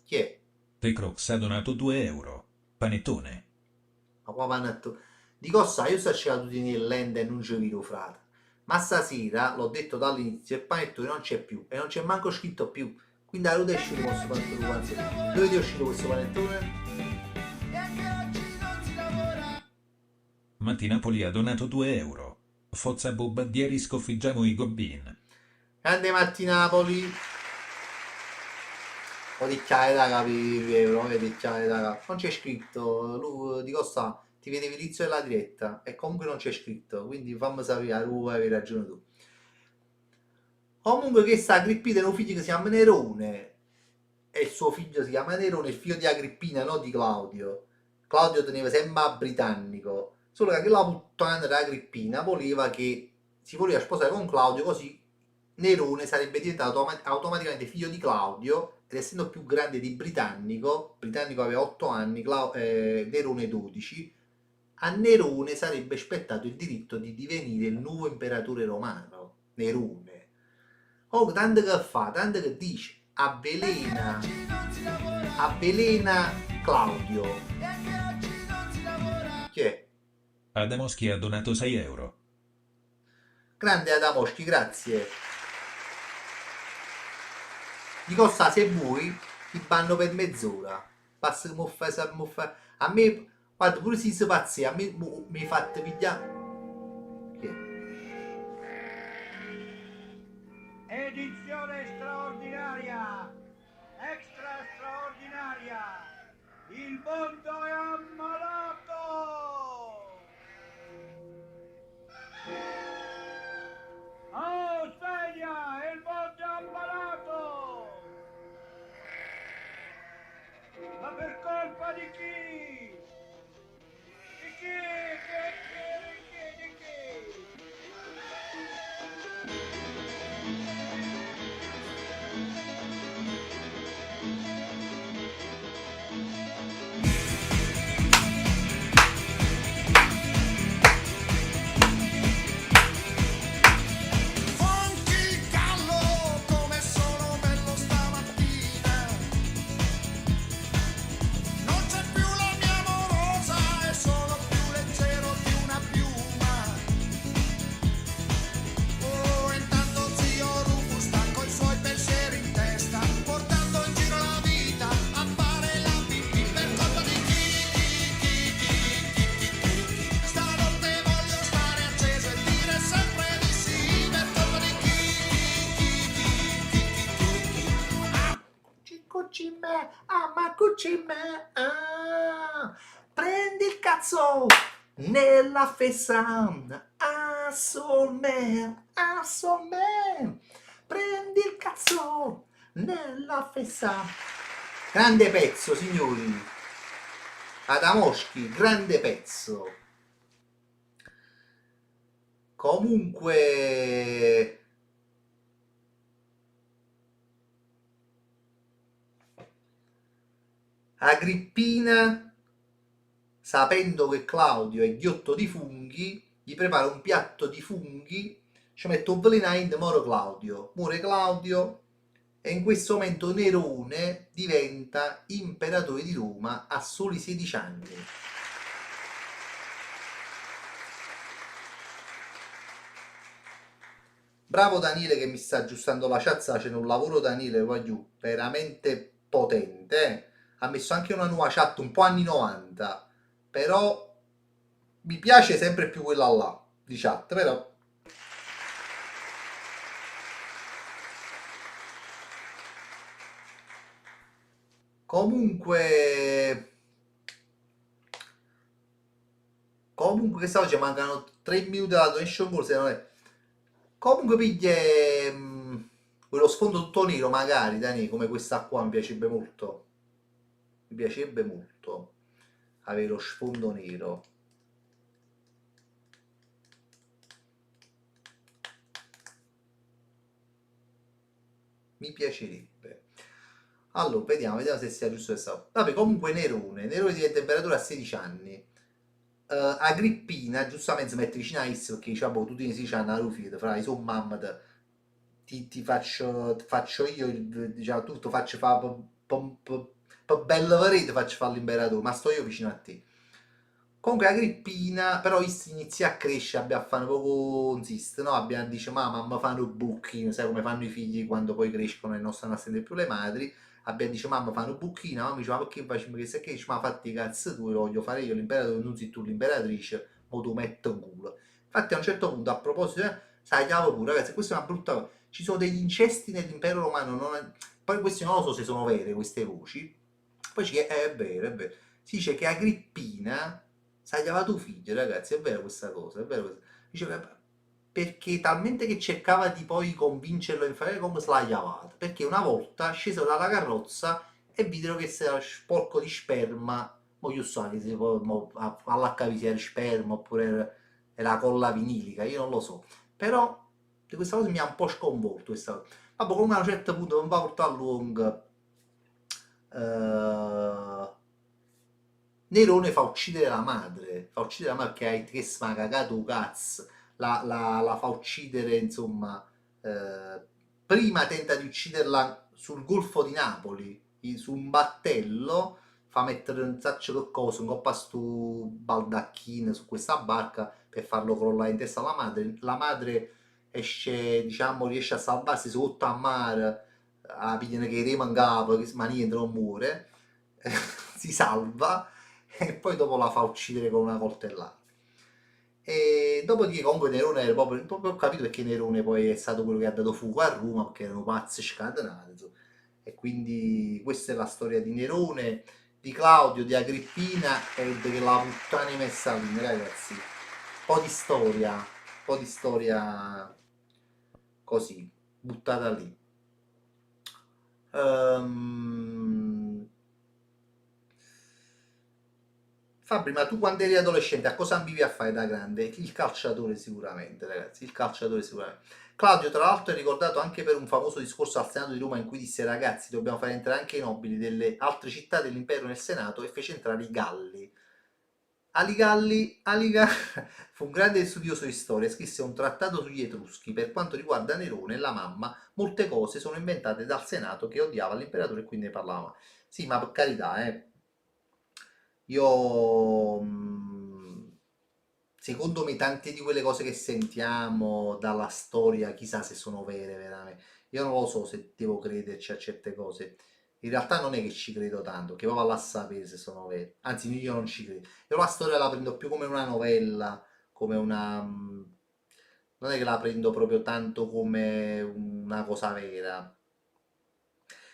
Chi è? Tecrox ha donato 2 euro. Panettone. Ma qua vanno Dico, sai, io sto cercando di tenere lente e non ci vedo frate. Ma stasera, l'ho detto dall'inizio, il panettone non c'è più e non c'è manco scritto più. Quindi a dove è uscito questo panettone? Dove è uscito questo panettone? Matti Napoli ha donato 2 euro. Forza Bobbadieri, sconfiggiamo i Gobbin. Grande Matti Napoli. Ho dicchiare da capi euro, ho dicchiare da capi. Non c'è scritto, lui di Costa ti vedevi l'inizio della diretta e comunque non c'è scritto, quindi fammi sapere, tu avevi ragione tu. Comunque che sta Agrippina è un figlio che si chiama Nerone e il suo figlio si chiama Nerone, il figlio di Agrippina, non di Claudio. Claudio teneva sempre a britannico, solo che la puttana di Agrippina voleva che si voleva sposare con Claudio, così Nerone sarebbe diventato automaticamente figlio di Claudio ed essendo più grande di Britannico aveva 8 anni, Nerone 12, a Nerone sarebbe spettato il diritto di divenire il nuovo imperatore romano, Nerone. Oh, tanto che fa, tanto che dice, avvelena Claudio. Chi è? Adamoschi ha donato 6 euro. Grande Adamoschi, grazie. Di cosa se vuoi ti banno per mezz'ora. Basta muffa. A me, guarda, pure se si pazzi, a me mi fate pigliare. Chi è? Edizione straordinaria, extra straordinaria, il mondo è ammalato! Oh, sveglia, il mondo è ammalato! Ma per colpa di chi? Di chi? Di chi? Funky gallo, come sono bello stamattina. Non c'è più la mia amorosa, è solo più leggero di una piuma. Oh, intanto zio Rufus sta coi suoi pensieri in testa, portando in giro la vita a fare la pipì per colpa di chi. Stanotte voglio stare acceso e dire sempre di sì per colpa di chi. Cucci me, ma cucci me, prendi il cazzo nella fessa, sol me, prendi il cazzo nella fessa. Grande pezzo, signori. Adamoschi, grande pezzo. Comunque, Agrippina, sapendo che Claudio è ghiotto di funghi, gli prepara un piatto di funghi, ci mette un veleno in muore Claudio e in questo momento Nerone diventa imperatore di Roma a soli 16 anni. Bravo Daniele che mi sta aggiustando la chat, c'è un lavoro Daniele, voglio, veramente potente, eh? Ha messo anche una nuova chat un po' anni 90, però mi piace sempre più quella là di chat, però comunque che stavo dicendo, mancano 3 minuti alla donation goal, se non è. Comunque piglie quello sfondo tutto nero magari, Dani, come questa qua mi piacerebbe molto. Mi piacerebbe molto avere lo sfondo nero. Mi piacerebbe. Allora, vediamo se sia giusto questa. Vabbè, comunque Nerone diventa imperatore a 16 anni. Agrippina giustamente si mette vicino a Is perché dice, boh, tu tieni 16 anni alla fine, fra i son mamma ti faccio io, diciamo, tutto faccio fare per bello varete, faccio fare l'imperatore, ma sto io vicino a te. Comunque Agrippina, però inizia a crescere, abbia a fare poco insiste, no? Abbia dice, mamma fanno bucchino, sai come fanno i figli quando poi crescono e non stanno a sentire più le madri. Abbia dice, mamma fanno bucchino, mamma dice, ma perché facciamo questo e che? Dice, ma fatti i cazzi tu, lo voglio fare io l'imperatore, non sei tu l'imperatrice, mo tu metto in culo. Infatti a un certo punto, a proposito, sai, chiavo pure, ragazzi, questa è una brutta cosa. Ci sono degli incesti nell'impero romano, poi questi non lo so se sono vere queste voci. Poi è vero, è vero. Si dice che Agrippina sagliava tuo figlio, ragazzi, è vero questa cosa, è vero questa. Dice, perché talmente che cercava di poi convincerlo in fare come slagliavate, perché una volta scesero dalla carrozza e videro che era sporco di sperma, mo io so che si può, all'HV sia il sperma oppure è la colla vinilica, io non lo so, però di questa cosa mi ha un po' sconvolto questa cosa. Vabbè, comunque a un certo punto non va a portare a lungo. Nerone fa uccidere la madre, che ha che sma cagato un cazzo, la fa uccidere, insomma, prima tenta di ucciderla sul golfo di Napoli, su un battello, fa mettere un sacco di cose, un coppa stu baldacchino su questa barca per farlo crollare in testa alla madre. La madre esce, diciamo, riesce a salvarsi sotto a mare, a pigliare che rema in capo, che ma niente, non muore, si salva e poi dopo la fa uccidere con una coltellata. E dopodiché comunque Nerone era proprio ho capito perché Nerone poi è stato quello che ha dato fuoco a Roma, perché erano pazzi scatenati, insomma. E quindi questa è la storia di Nerone, di Claudio, di Agrippina e della puttana di Messalina, ragazzi. Un po' di storia così, buttata lì. Fabri, ma tu quando eri adolescente a cosa ambivi a fare da grande? Il calciatore sicuramente, ragazzi, il calciatore sicuramente. Claudio, tra l'altro, è ricordato anche per un famoso discorso al Senato di Roma in cui disse ragazzi, dobbiamo fare entrare anche i nobili delle altre città dell'impero nel Senato e fece entrare i Galli. Aligalli fu un grande studioso di storia, scrisse un trattato sugli Etruschi. Per quanto riguarda Nerone e la mamma, molte cose sono inventate dal Senato che odiava l'imperatore e quindi ne parlava. Sì, ma per carità, io, secondo me, tante di quelle cose che sentiamo dalla storia, chissà se sono vere veramente. Io non lo so se devo crederci a certe cose. In realtà non è che ci credo tanto, che vado a sapere se sono vere. Anzi, io non ci credo. Io la storia la prendo più come una novella, come una... non è che la prendo proprio tanto come una cosa vera.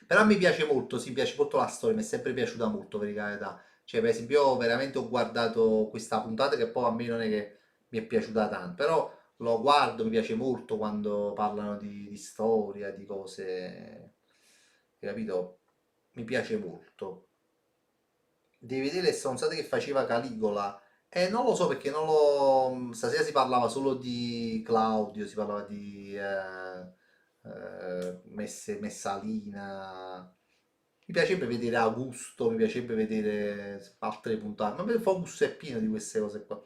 Però a me piace molto, sì, piace molto la storia, mi è sempre piaciuta molto, per carità. Cioè, per esempio, io veramente ho guardato questa puntata che poi a me non è che mi è piaciuta tanto, però lo guardo, mi piace molto quando parlano di storia, di cose, capito? Mi piace molto. Devi vedere le stronzate che faceva Caligola. E non lo so perché non lo... Stasera si parlava solo di Claudio, si parlava di Messalina. Mi piacerebbe vedere Augusto, mi piacerebbe vedere altre puntate, ma il Focus è pieno di queste cose qua.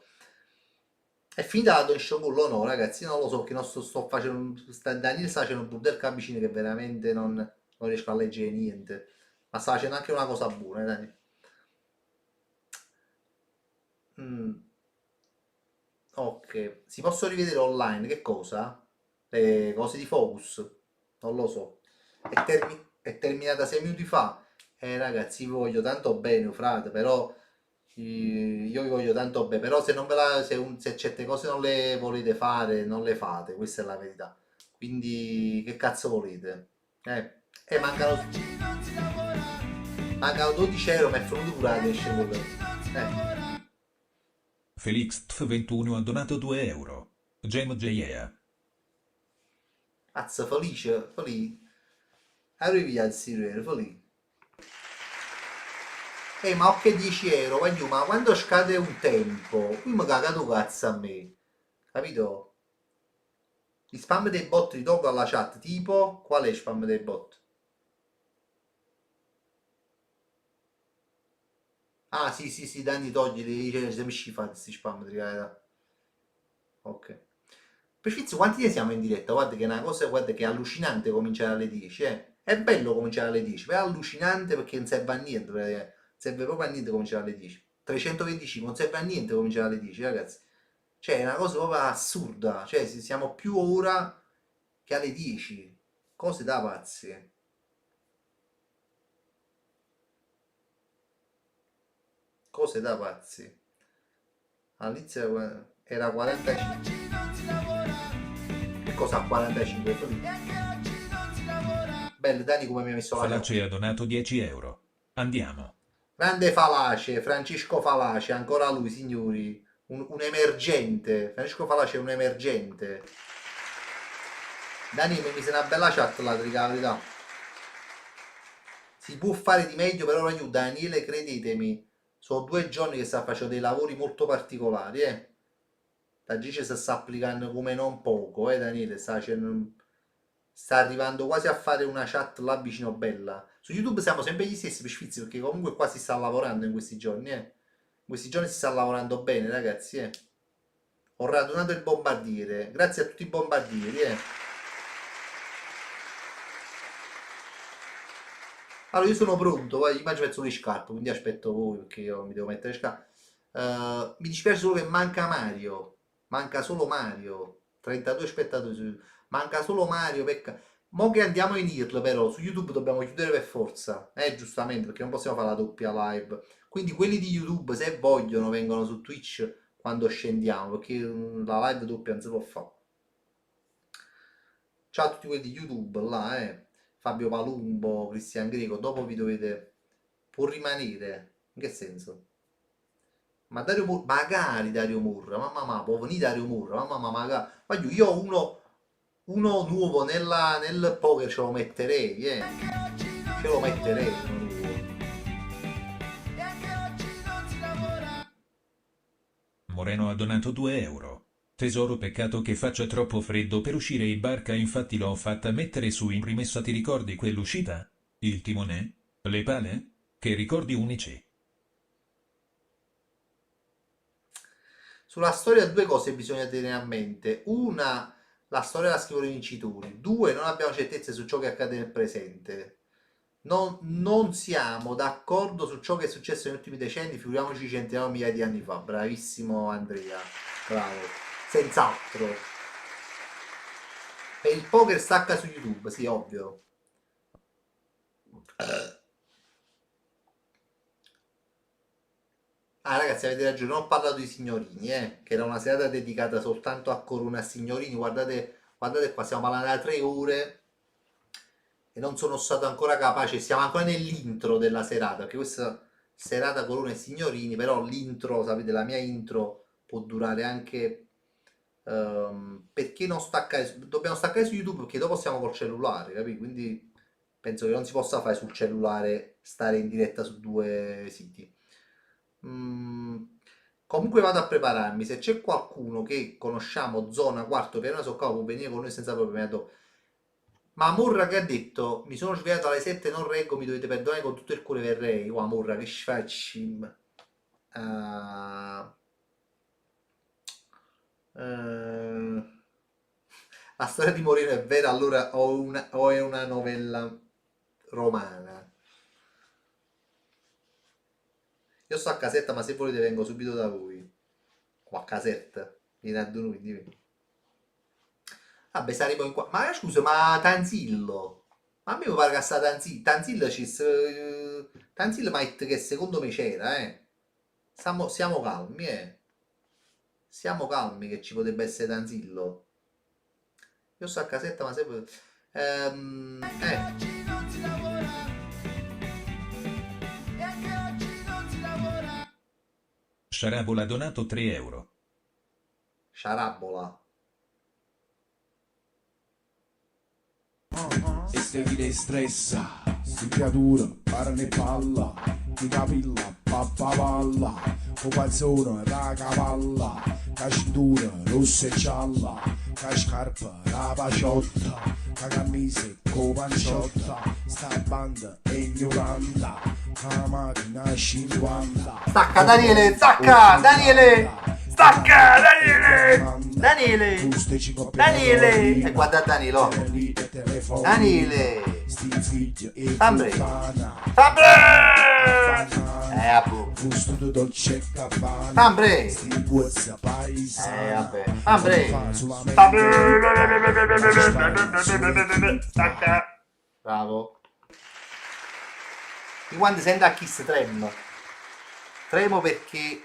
È finita la Don Sciogollo? No, ragazzi, non lo so, che non sto facendo... Daniele sta facendo un burdel cabicino che veramente non riesco a leggere niente. Ma sta facendo anche una cosa buona, Daniele. Mm, ok, si possono rivedere online, che cosa? Le cose di Focus? Non lo so. È terminata 6 minuti fa. Ragazzi, vi voglio tanto bene, frate, però io vi voglio tanto bene, però se non ve la, se certe cose non le volete fare, non le fate, questa è la verità. Quindi che cazzo volete? Mancano 12 euro, ma è venuto pure la esce quello. Felix Tf21 ha donato 2 euro. Gem JEA. Mazza, felice. Arrivi al Sirere, felice. Ma ho che 10 euro, voglio, ma quando scade un tempo, qui mi cagato cazzo a me, capito? Gli spam dei bot li tolgo alla chat, tipo, qual è il spam dei bot? Ah, sì, Danni, toglili, se mi fate questi spam, di verità. Ok. Precizio, quanti ne siamo in diretta? Guarda che è una cosa, guarda che è allucinante cominciare alle 10, eh. È bello cominciare alle 10, ma è allucinante perché non serve a niente, non serve proprio a niente cominciare alle 10. 325, non serve a niente cominciare alle 10, ragazzi. Cioè, è una cosa proprio assurda. Cioè, siamo più ora che alle 10. Cose da pazzi. Cose da pazzi. All'inizio era 45. Che cosa ha 45? Bello, Dani come mi ha messo la Falace ha donato 10 euro. Andiamo. Grande Falace, Francesco Falace, ancora lui, signori. Un emergente. Francesco Falace è un emergente. Dani mi mise una bella chat là, ti dico la verità. Si può fare di meglio, però io, Daniele, credetemi, sono 2 giorni che sta facendo dei lavori molto particolari, La Gice si sta applicando come non poco, Daniele, sta arrivando quasi a fare una chat là vicino bella. Su YouTube siamo sempre gli stessi per sfizzi, perché comunque qua si sta lavorando in questi giorni, In questi giorni si sta lavorando bene, ragazzi, Ho radunato il bombardiere, grazie a tutti i bombardieri, Allora, io sono pronto, io immagino metto le scarpe, quindi aspetto voi perché io mi devo mettere le scarpe. Mi dispiace solo che manca Mario, manca solo Mario, 32 spettatori, manca solo Mario, pecca. Mo che andiamo in IRL però, su YouTube dobbiamo chiudere per forza, giustamente, perché non possiamo fare la doppia live. Quindi quelli di YouTube, se vogliono, vengono su Twitch quando scendiamo, perché la live doppia non si può fare. Ciao a tutti quelli di YouTube, là, Fabio Palumbo, Cristian Greco, dopo vi dovete... Può rimanere? In che senso? Ma Dario Murra, magari Dario Murra, mamma, può venire Dario Murra, mamma, magari... Voglio, io uno nuovo nel poker ce lo metterei, Ce lo metterei, uno nuovo. Moreno ha donato 2 euro. Tesoro, peccato che faccia troppo freddo per uscire in barca, infatti l'ho fatta mettere su in rimessa. Ti ricordi quell'uscita? Il timone? Le pale? Che ricordi unici. Sulla storia 2 cose bisogna tenere a mente. Una, la storia la scrivono i vincitori. 2, non abbiamo certezze su ciò che accade nel presente. Non siamo d'accordo su ciò che è successo negli ultimi decenni, figuriamoci centinaia di migliaia di anni fa. Bravissimo Andrea, bravo. Senz'altro. E il poker stacca su YouTube, sì, ovvio. Ragazzi, avete ragione, non ho parlato di signorini, che era una serata dedicata soltanto a Corona e signorini. Guardate qua, stiamo parlando da 3 ore e non sono stato ancora capace, siamo ancora nell'intro della serata, perché questa serata Corona e signorini, però l'intro, sapete, la mia intro può durare anche... perché non staccare? Dobbiamo staccare su YouTube perché dopo siamo col cellulare, capito? Quindi penso che non si possa fare sul cellulare, stare in diretta su 2 siti. Comunque vado a prepararmi. Se c'è qualcuno che conosciamo, zona quarto piano Soccavo, può venire con noi senza problemi. Ma Murra che ha detto: mi sono svegliato alle 7, non reggo, mi dovete perdonare, con tutto il cuore verrei. Wow, Murra, che facci? La storia di Moreno è vera, allora o è una novella romana? Io sto a casetta, ma se volete vengo subito da voi. Qua a casetta, vieni a noi, dimmi. Vabbè, saremo in qua. Ma scusa, ma Tanzillo? Ma a me mi pare che sta Tanzillo. Tanzillo che secondo me c'era, siamo calmi, Siamo calmi che ci potrebbe essere Tanzillo. Io sto a casetta, ma se volete... Sciarabola ha donato 3 euro. Sciarabola. E se ti stressa, si creatura, parane palla, ti capilla, pappavalla, copazzone, la cavalla, cascitura, rossa e gialla, cascarpa, la paciotta, la camisa, copanciotta, sta banda è ignoranta, la macchina 50. Stacca Daniele, stacca Daniele! Stacca Daniele! Daniele! Daniele! E guarda Danilo! Daniele! sti figli e Sempre. puttana. Sempre! Abbo. Un studio dolce e gabbana. Sempre! Sti guazza paesana. Vabbè. Sempre! Fa solamente Bravo. Io quando sento a Kiss tremo. Tremo perché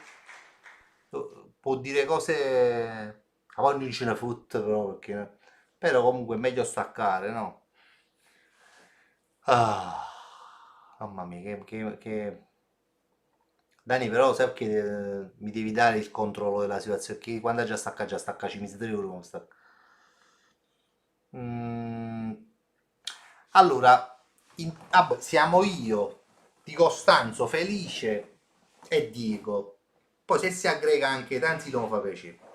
può dire cose a poi non ce ne fotte però comunque è meglio staccare, no? Ah, mamma mia, che... Dani, però sai che mi devi dare il controllo della situazione, che quando già stacca, ci mi 3 ore come stacca. Mm, allora, siamo io, Di Costanzo, Felice e Diego. Poi se si aggrega anche Tanzi non fa piacere.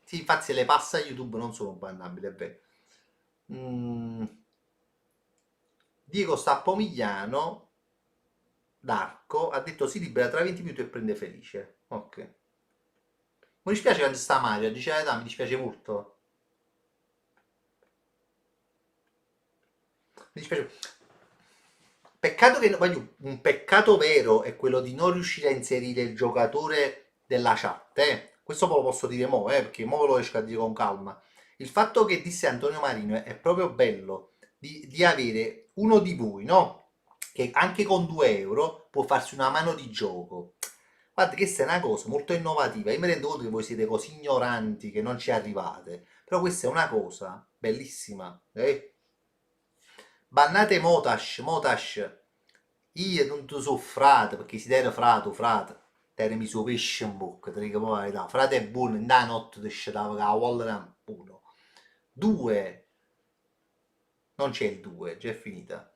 Sì, infatti se le passa a YouTube non sono bannabili, è vero. Diego sta a Pomigliano. Darko ha detto si libera tra 20 minuti e prende Felice. Ok. Mi dispiace quando sta Mario, dice la verità, mi dispiace molto. Mi dispiace. Peccato che un peccato vero è quello di non riuscire a inserire il giocatore della chat, Questo ve lo posso dire mo', perché mo ve lo riesco a dire con calma. Il fatto che disse Antonio Marino è proprio bello di avere uno di voi, no? Che anche con 2 euro può farsi una mano di gioco. Guarda, questa è una cosa molto innovativa. Io mi rendo conto che voi siete così ignoranti che non ci arrivate. Però questa è una cosa bellissima. Bannate Motash. Io non ti so frate, perché si era frate. Teremi su pesce in bocca, ti dico poi la verità. Frate è buono, in da notte ti scetava che la volla buono. 2. Non c'è il 2, già è finita.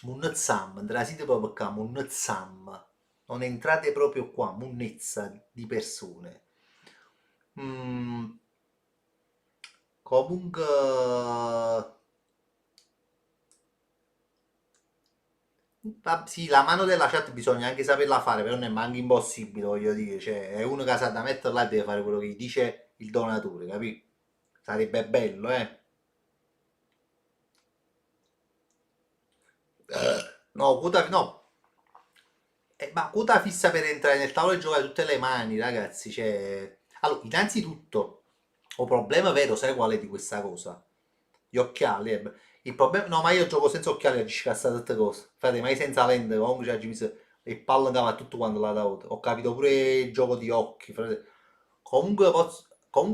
Munnezam, andrà sito proprio qua, Munnezam. Non entrate proprio qua, munnezza di persone. Comunque sì, la mano della chat bisogna anche saperla fare, però non è manco impossibile, voglio dire, cioè è uno che sa da mettere là e deve fare quello che gli dice il donatore, capito? Sarebbe bello, No, quota no. Ma quota fissa per entrare nel tavolo e giocare tutte le mani, ragazzi, cioè... Allora, innanzitutto, ho problema vero, sai qual è di questa cosa? Gli occhiali, il problema... No, ma io gioco senza occhiali e ci cazzo tutte cose. Fate, mai senza lente, comunque ci messo le palle andava tutto quando l'ha dato. Ho capito pure il gioco di occhi, frate. Comunque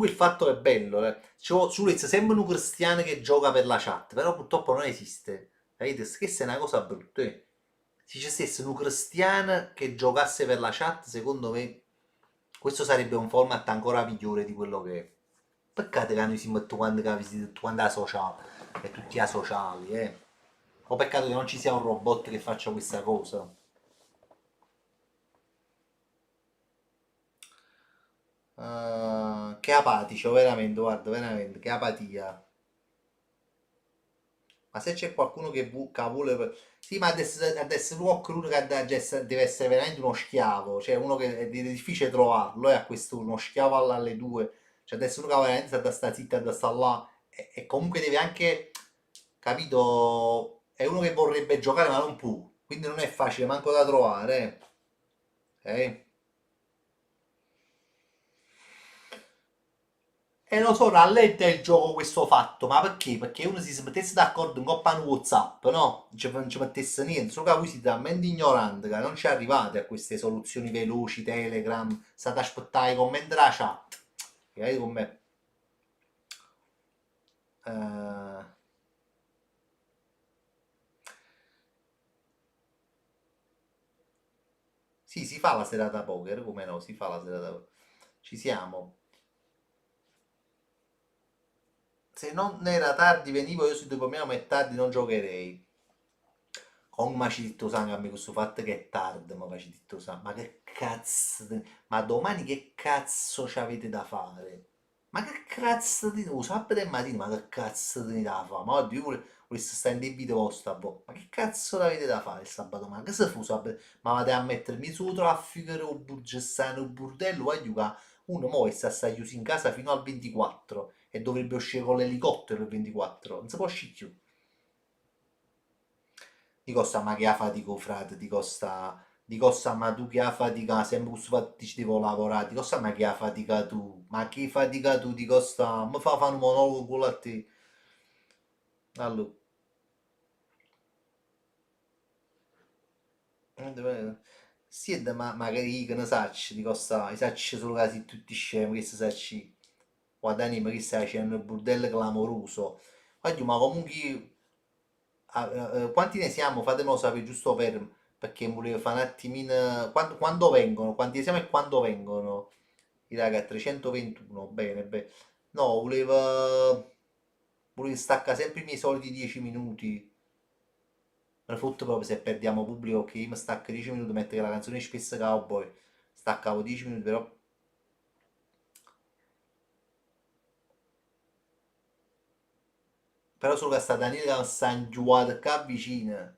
il fatto è bello, Suarez sembra un cristiano che gioca per la chat, però purtroppo non esiste. Capite? Questa è una cosa brutta, Se ci stesse un cristiano che giocasse per la chat, secondo me questo sarebbe un format ancora migliore di quello che è. Peccato che noi si mettono quando è sociale e tutti a sociali, O peccato che non ci sia un robot che faccia questa cosa. Che apatico, veramente, guarda, veramente, che apatia. Ma se c'è qualcuno che vuole... Sì, ma adesso uno che deve essere veramente uno schiavo, cioè uno che è difficile trovarlo, a questo uno schiavo alle 2. Cioè adesso uno che veramente sta zitta, sta là, e comunque deve anche, capito, è uno che vorrebbe giocare ma non può, quindi non è facile manco da trovare, E lo so, rallenta il gioco questo fatto, ma perché? Perché uno si mettesse d'accordo in coppa un WhatsApp, no? Non ci mettesse niente, solo che voi siete talmente ignoranti che non ci arrivate a queste soluzioni veloci, Telegram, state aspettare i commenti della chat. Capite con me? Sì, si fa la serata poker, come no, si fa la serata poker. Ci siamo. Se non era tardi venivo io su dopo me, ma è tardi non giocherei. Comunque mi ci detto sangue a me questo fatto che è tardi, ma ci detto sangue. Ma che cazzo, ma domani che cazzo ci avete da fare? Ma che cazzo di... sabato e mattina, ma che cazzo di da fare? Ma oddio, volesse stare in debito vostro a voi. Ma che cazzo avete da fare il sabato? Ma che se fu sabato? Ma vado a mettermi su traffico, o burgessano, o burdello, voglio Uno mo sta chiuso in casa fino al 24 e dovrebbe uscire con l'elicottero il 24. Non si può uscire più. Di costa ma che ha fatico, frate, di costa ma tu che ha fatica, sempre questo fatto ti devo lavorare, di costa ma che ha fatica tu, ma che fatica tu, di costa, mi fa fare un monologo con a te. Allora, sì, ma magari che ne sacci, di costa, i sacci solo casi tutti scemi, questi sacci, guardani, ma che stai facendo il bordello clamoroso. Oggi, ma comunque, quanti ne siamo? Fatemelo sapere giusto perché volevo fare un attimino, quando vengono, quanti ne siamo e quando vengono. I raga, 321, bene, bene. No, volevo staccare sempre i miei soliti 10 minuti. Me ne fotto proprio se perdiamo pubblico, che io mi stacco 10 minuti, metto che la canzone di Space Cowboy, staccavo 10 minuti, però solo che sta Daniele che sta ingiuato qua vicino.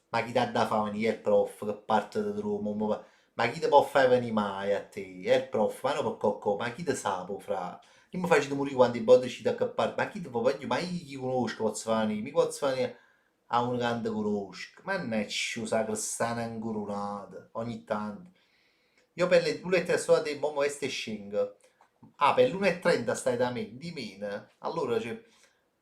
Ma chi ti ha da fare venire? È il prof che parte da Roma, ma chi ti può fare venire mai a te? È il prof, ma non per cocco, ma chi ti sa, fra? Io mi faccio morire quando i bot ci da cappare, ma chi ti può venire? Ma io chi conosco, posso fare venire? Mi posso fare venire a un che non conosco, ma non è sciusa cristana incurunata, ogni tanto. Io per le 2 sole di Momo Est Schengen. Ah, per l'1.30 stai da me, di meno. Allora, cioè,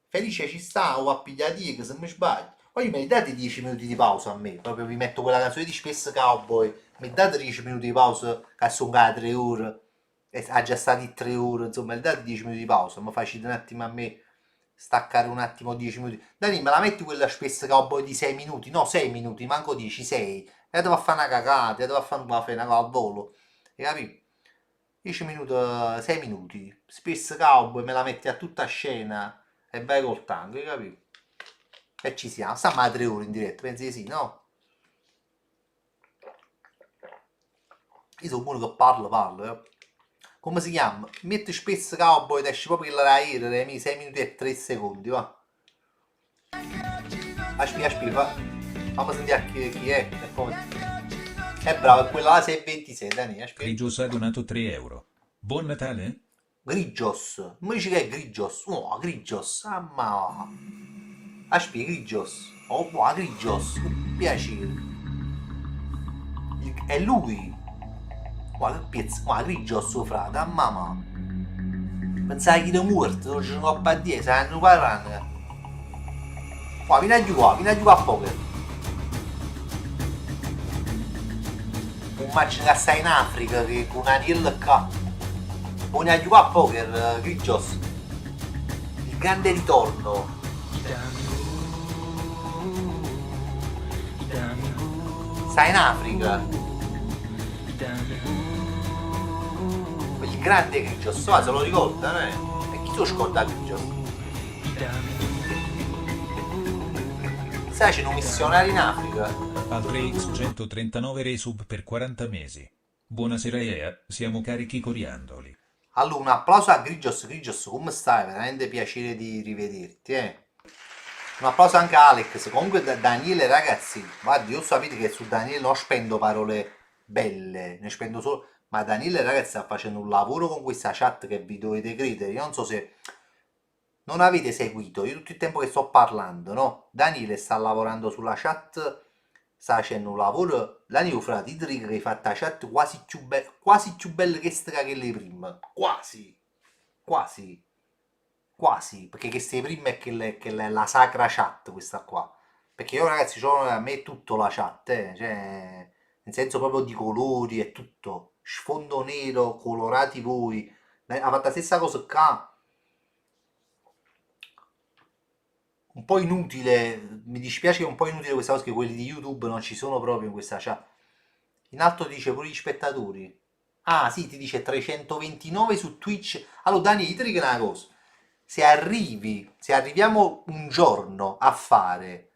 felice ci sta, o a pigliati che se mi sbaglio. Poi mi date 10 minuti di pausa a me, proprio vi metto quella canzone di Space Cowboy, mi date 10 minuti di pausa, che sono 3 ore, e ha già stati 3 ore, insomma, mi date 10 minuti di pausa, mi facete un attimo a me staccare un attimo 10 minuti. Dani, me la metti quella Space Cowboy di 6 minuti? No, 6 minuti, manco 10, 6. E devo fare una cagata, e devo fare una fena al volo, hai capito? 10 minuti, 6 minuti, Space Cowboy me la metti a tutta scena e vai col tango, hai capito? E ci siamo, stiamo a 3 ore in diretta, pensi di sì, no? Io sono uno che parlo. Come si chiama? Metti Space Cowboy ed esci proprio l'aereo, dei 6 minuti e 3 secondi, va? Aspetta, fammi sentire chi è. È bravo, è quella là 626, Dani, aspetta. Grigios ha donato 3 euro. Buon Natale? Grigios, mi dici che è Grigios? Oh, Grigios, ah ma... Aspetta, Grigios. Oh, buona Grigios, che piacere. È lui. Guarda che pezzo, guarda Grigios suo frate, ah mamma. Pensai che era morto, non c'è una bandiera, sai, non parlano. Qua, vieni a giocare a poker. Immagino che stai in Africa, che con una rilla qua. Vieni a giocare a poker, Grigios. Il grande ritorno. Stai in Africa. Il grande Grigios, se lo ricorda, no? E chi se lo scorda Grigios? Sai, c'è un missionario in Africa. Altrix 139 resub per 40 mesi. Buonasera EA, siamo carichi coriandoli. Allora, un applauso a Grigios. Grigios, come stai? Veramente piacere di rivederti, Un applauso anche a Alex. Comunque Daniele, ragazzi, guardi, io sapete che su Daniele non spendo parole belle, ne spendo solo... Ma Daniele, ragazzi, sta facendo un lavoro con questa chat che vi dovete credere. Io non so se non avete seguito, io tutto il tempo che sto parlando, no? Daniele sta lavorando sulla chat, sta facendo un lavoro. Daniele, frate, ti dico che hai fatto la chat quasi più bella che sta che le prime. Quasi, perché queste prime è che la sacra chat, questa qua. Perché io, ragazzi, a me è tutto la chat, cioè, nel senso proprio di colori e tutto. Sfondo nero, colorati voi. Ha fatto la stessa cosa qua. Un po' inutile, mi dispiace che è un po' inutile questa cosa, che quelli di YouTube non ci sono proprio in questa chat. In alto dice pure gli spettatori. Ah sì, ti dice 329 su Twitch. Allora Dani, ti dico una cosa. Se arriviamo un giorno a fare...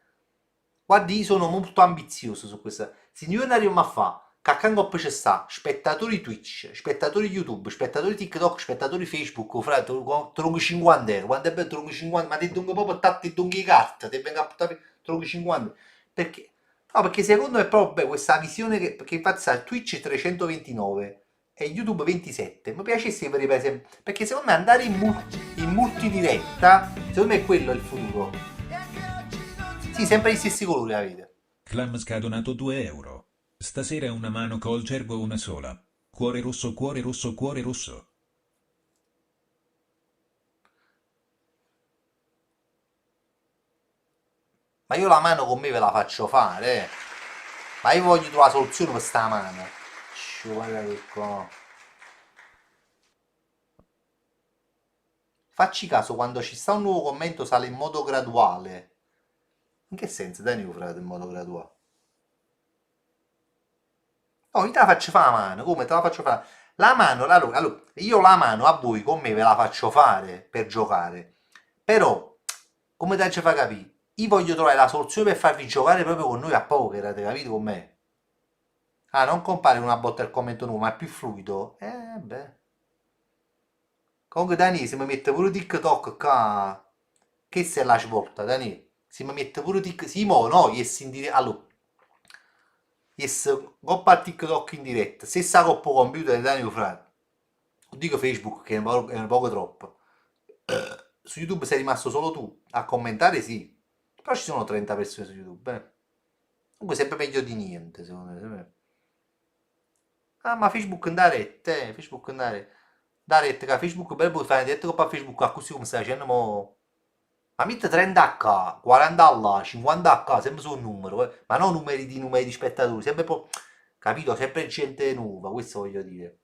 Guardi, io sono molto ambizioso su questa... Se noi non arriviamo a fare... Caccango ci sta, spettatori Twitch, spettatori YouTube, spettatori TikTok, spettatori Facebook, fra tronchi 50 euro, quando è bello tronchi 50, ma ti dongo proprio tatti donchi carta, ti vengo a portare tronchi 50, perché No, perché secondo me è proprio questa visione che infatti sa, Twitch 329 e YouTube 27. Mi piacesse perché secondo me andare in multidiretta, secondo me quello è il futuro. Sì, sempre gli stessi colori avete. Clam scadonato 2 euro. Stasera una mano col cervo una sola. Cuore rosso, cuore rosso, cuore rosso. Ma io la mano con me ve la faccio fare. Ma io voglio trovare la soluzione per sta mano. Guarda che Facci caso, quando ci sta un nuovo commento sale in modo graduale. In che senso? Dai, frate, in modo graduale. Oh, io te la faccio fare la mano. Come te la faccio fare? La mano, allora, io la mano a voi con me ve la faccio fare per giocare. Però, come te ci fa capire? Io voglio trovare la soluzione per farvi giocare proprio con noi a poker, avete capito con me? Ah, non compare una botta al commento nuovo, ma è più fluido. Beh. Comunque Dani, se mi mette pure TikTok qua. Che se la svolta, Dani? Se mi mette pure TikTok. Sì, mo, no, yes in diretta. Allora. Yes, coppa TikTok in diretta. Stessa coppa computer, Dani, frate. Non dico Facebook, che è un poco troppo. Su YouTube sei rimasto solo tu. A commentare, sì. Però ci sono 30 persone su YouTube, Comunque sempre meglio di niente, secondo me. Ah, ma Facebook andare rete, Facebook andare. Da rete, che Facebook per puoi fare diretta con Facebook, così come stai facendo, mo. Ma mette 30k, 40 50k, sempre su un numero, ma non numeri di spettatori, sempre capito? Sempre gente nuova, questo voglio dire.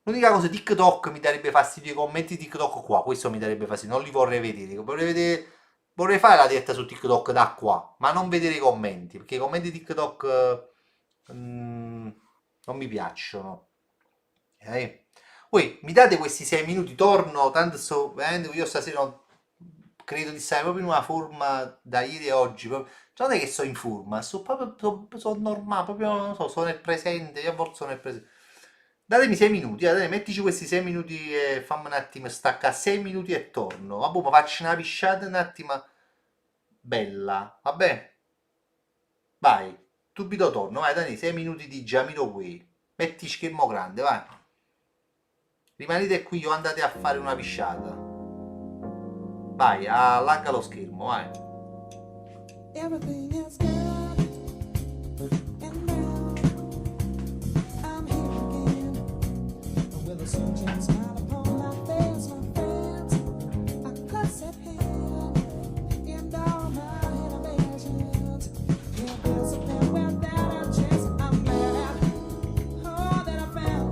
L'unica cosa, TikTok mi darebbe fastidio, i commenti TikTok qua, questo mi darebbe fastidio, non li vorrei vedere, vorrei fare la diretta su TikTok da qua, ma non vedere i commenti, perché i commenti TikTok non mi piacciono. Poi mi date questi 6 minuti, torno, tanto sto veramente, io stasera credo di stare proprio in una forma da ieri e oggi, non è che sto in forma, sto proprio, sono normale, proprio, non so, sono nel presente, io a volte sono nel presente. Datemi 6 minuti, dai, mettici questi 6 minuti e fammi un attimo stacca 6 minuti e torno. Vabbè, ma faccio una pisciata un attimo bella, vabbè? Vai, subito torno, vai Dani, 6 minuti di Giamino qui. Metti schermo grande, vai. Rimanete qui o andate a fare una pisciata. Vai, allarga lo schermo, vai. Everything is good, and now I'm here again with a sunshine smile upon my face, my friends. A close at hand, and all my innovations. Can't disappear without a chance. I'm mad, oh, that I found,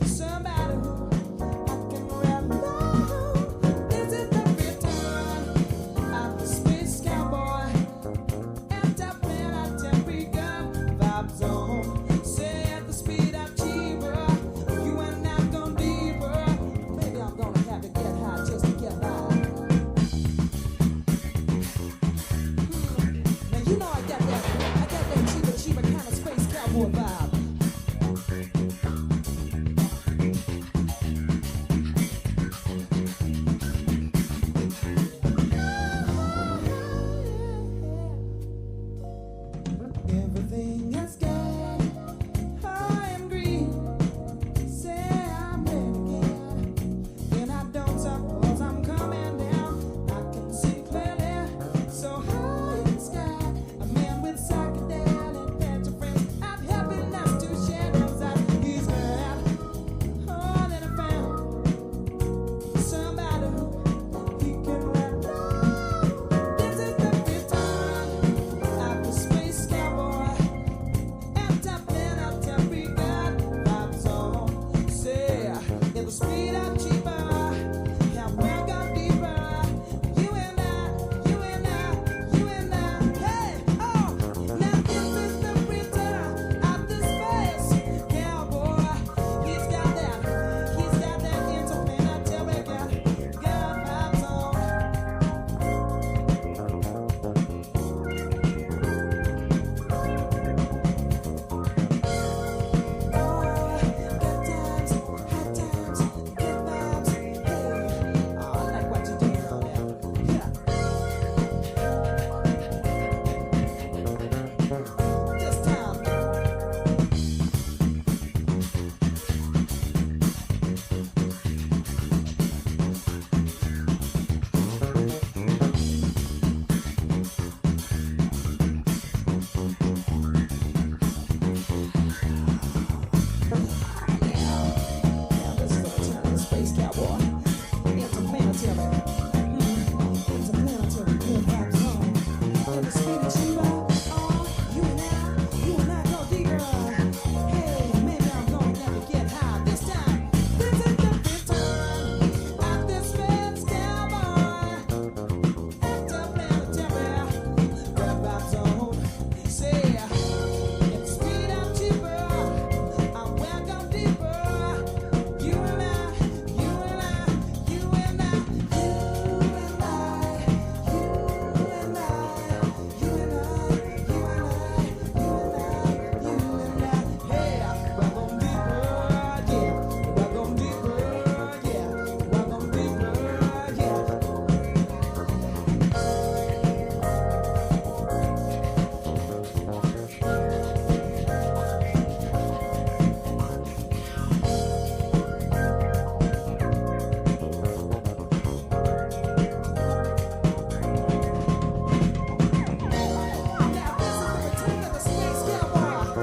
somebody who I can rely on. This is the return of the space cowboy. And I plan a temporary gun vibes on. Set the speed up cheaper. You and I gone deeper. Maybe I'm gonna have to get high just to get by. Now you know I got that cheaper kind of space cowboy vibe. Everything is good. I am green. Say I'm ready again. And I don't suppose I'm coming down. I can see clearly. So high in the sky. A man with psychedelic picture friends. I'm happy now.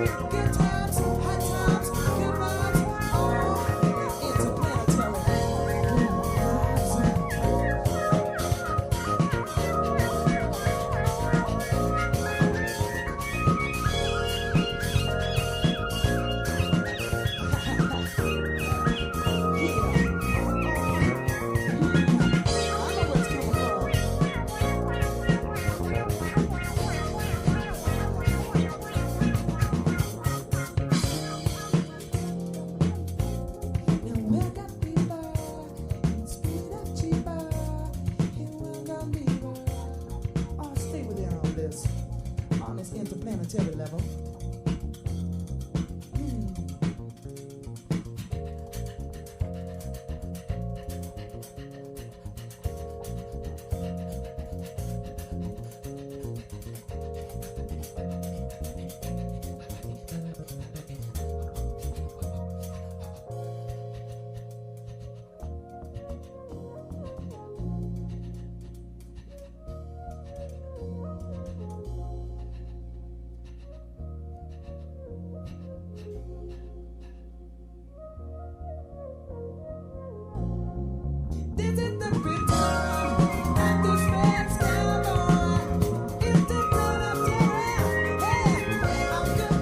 Good times, hot times, good vibes, all interplanetary. On this interplanetary level. This is the good time, and this man's gone. Interplanetary. Hey, I'm good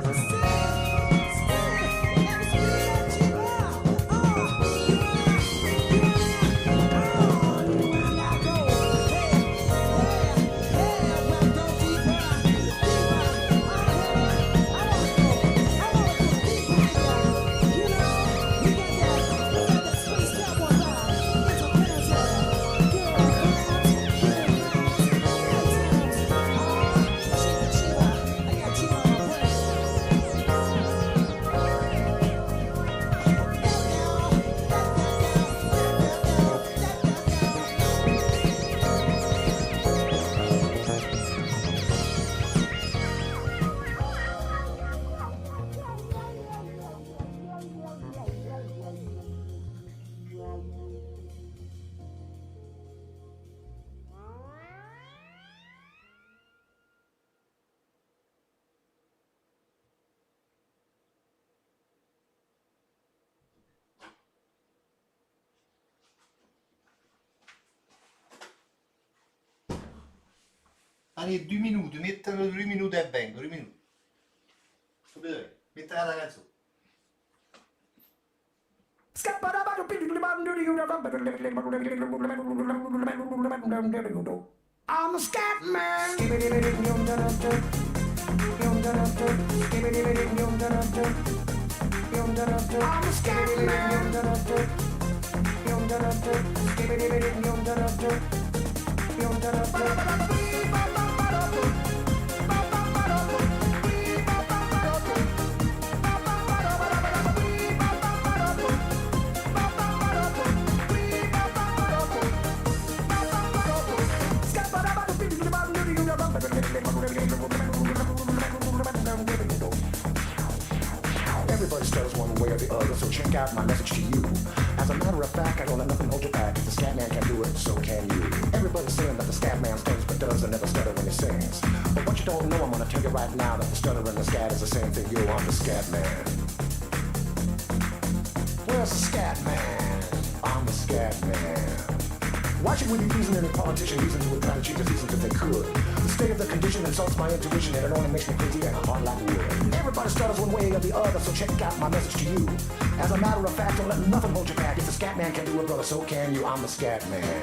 to stay, and speed at you out. Ani 2 minuti, mettono 2 minuti e vengo, 2 minuti. Subito, mettere la canzone. I'm a scat man. I'm a scat man. Everybody stutters one way or the other, so check out my message to you. As a matter of fact, I don't let nothing hold you back. If the scat man can do it, so can you. Everybody's saying that the scat man stutters but doesn't never stutter when he sings. But what you don't know, I'm gonna tell you right now that the stutter and the scat is the same thing. Yo, I'm the scat man. Where's the scat man? I'm the scat man. Why should we be using any politician reason who would try to cheat the seasons if they could? The state of the condition insults my intuition and it only makes me crazy and hard like wood. Everybody stutters one way or the other, so check out my message to you. As a matter of fact, don't let nothing hold you back. If the scat man can do it, brother, so can you. I'm the scat man.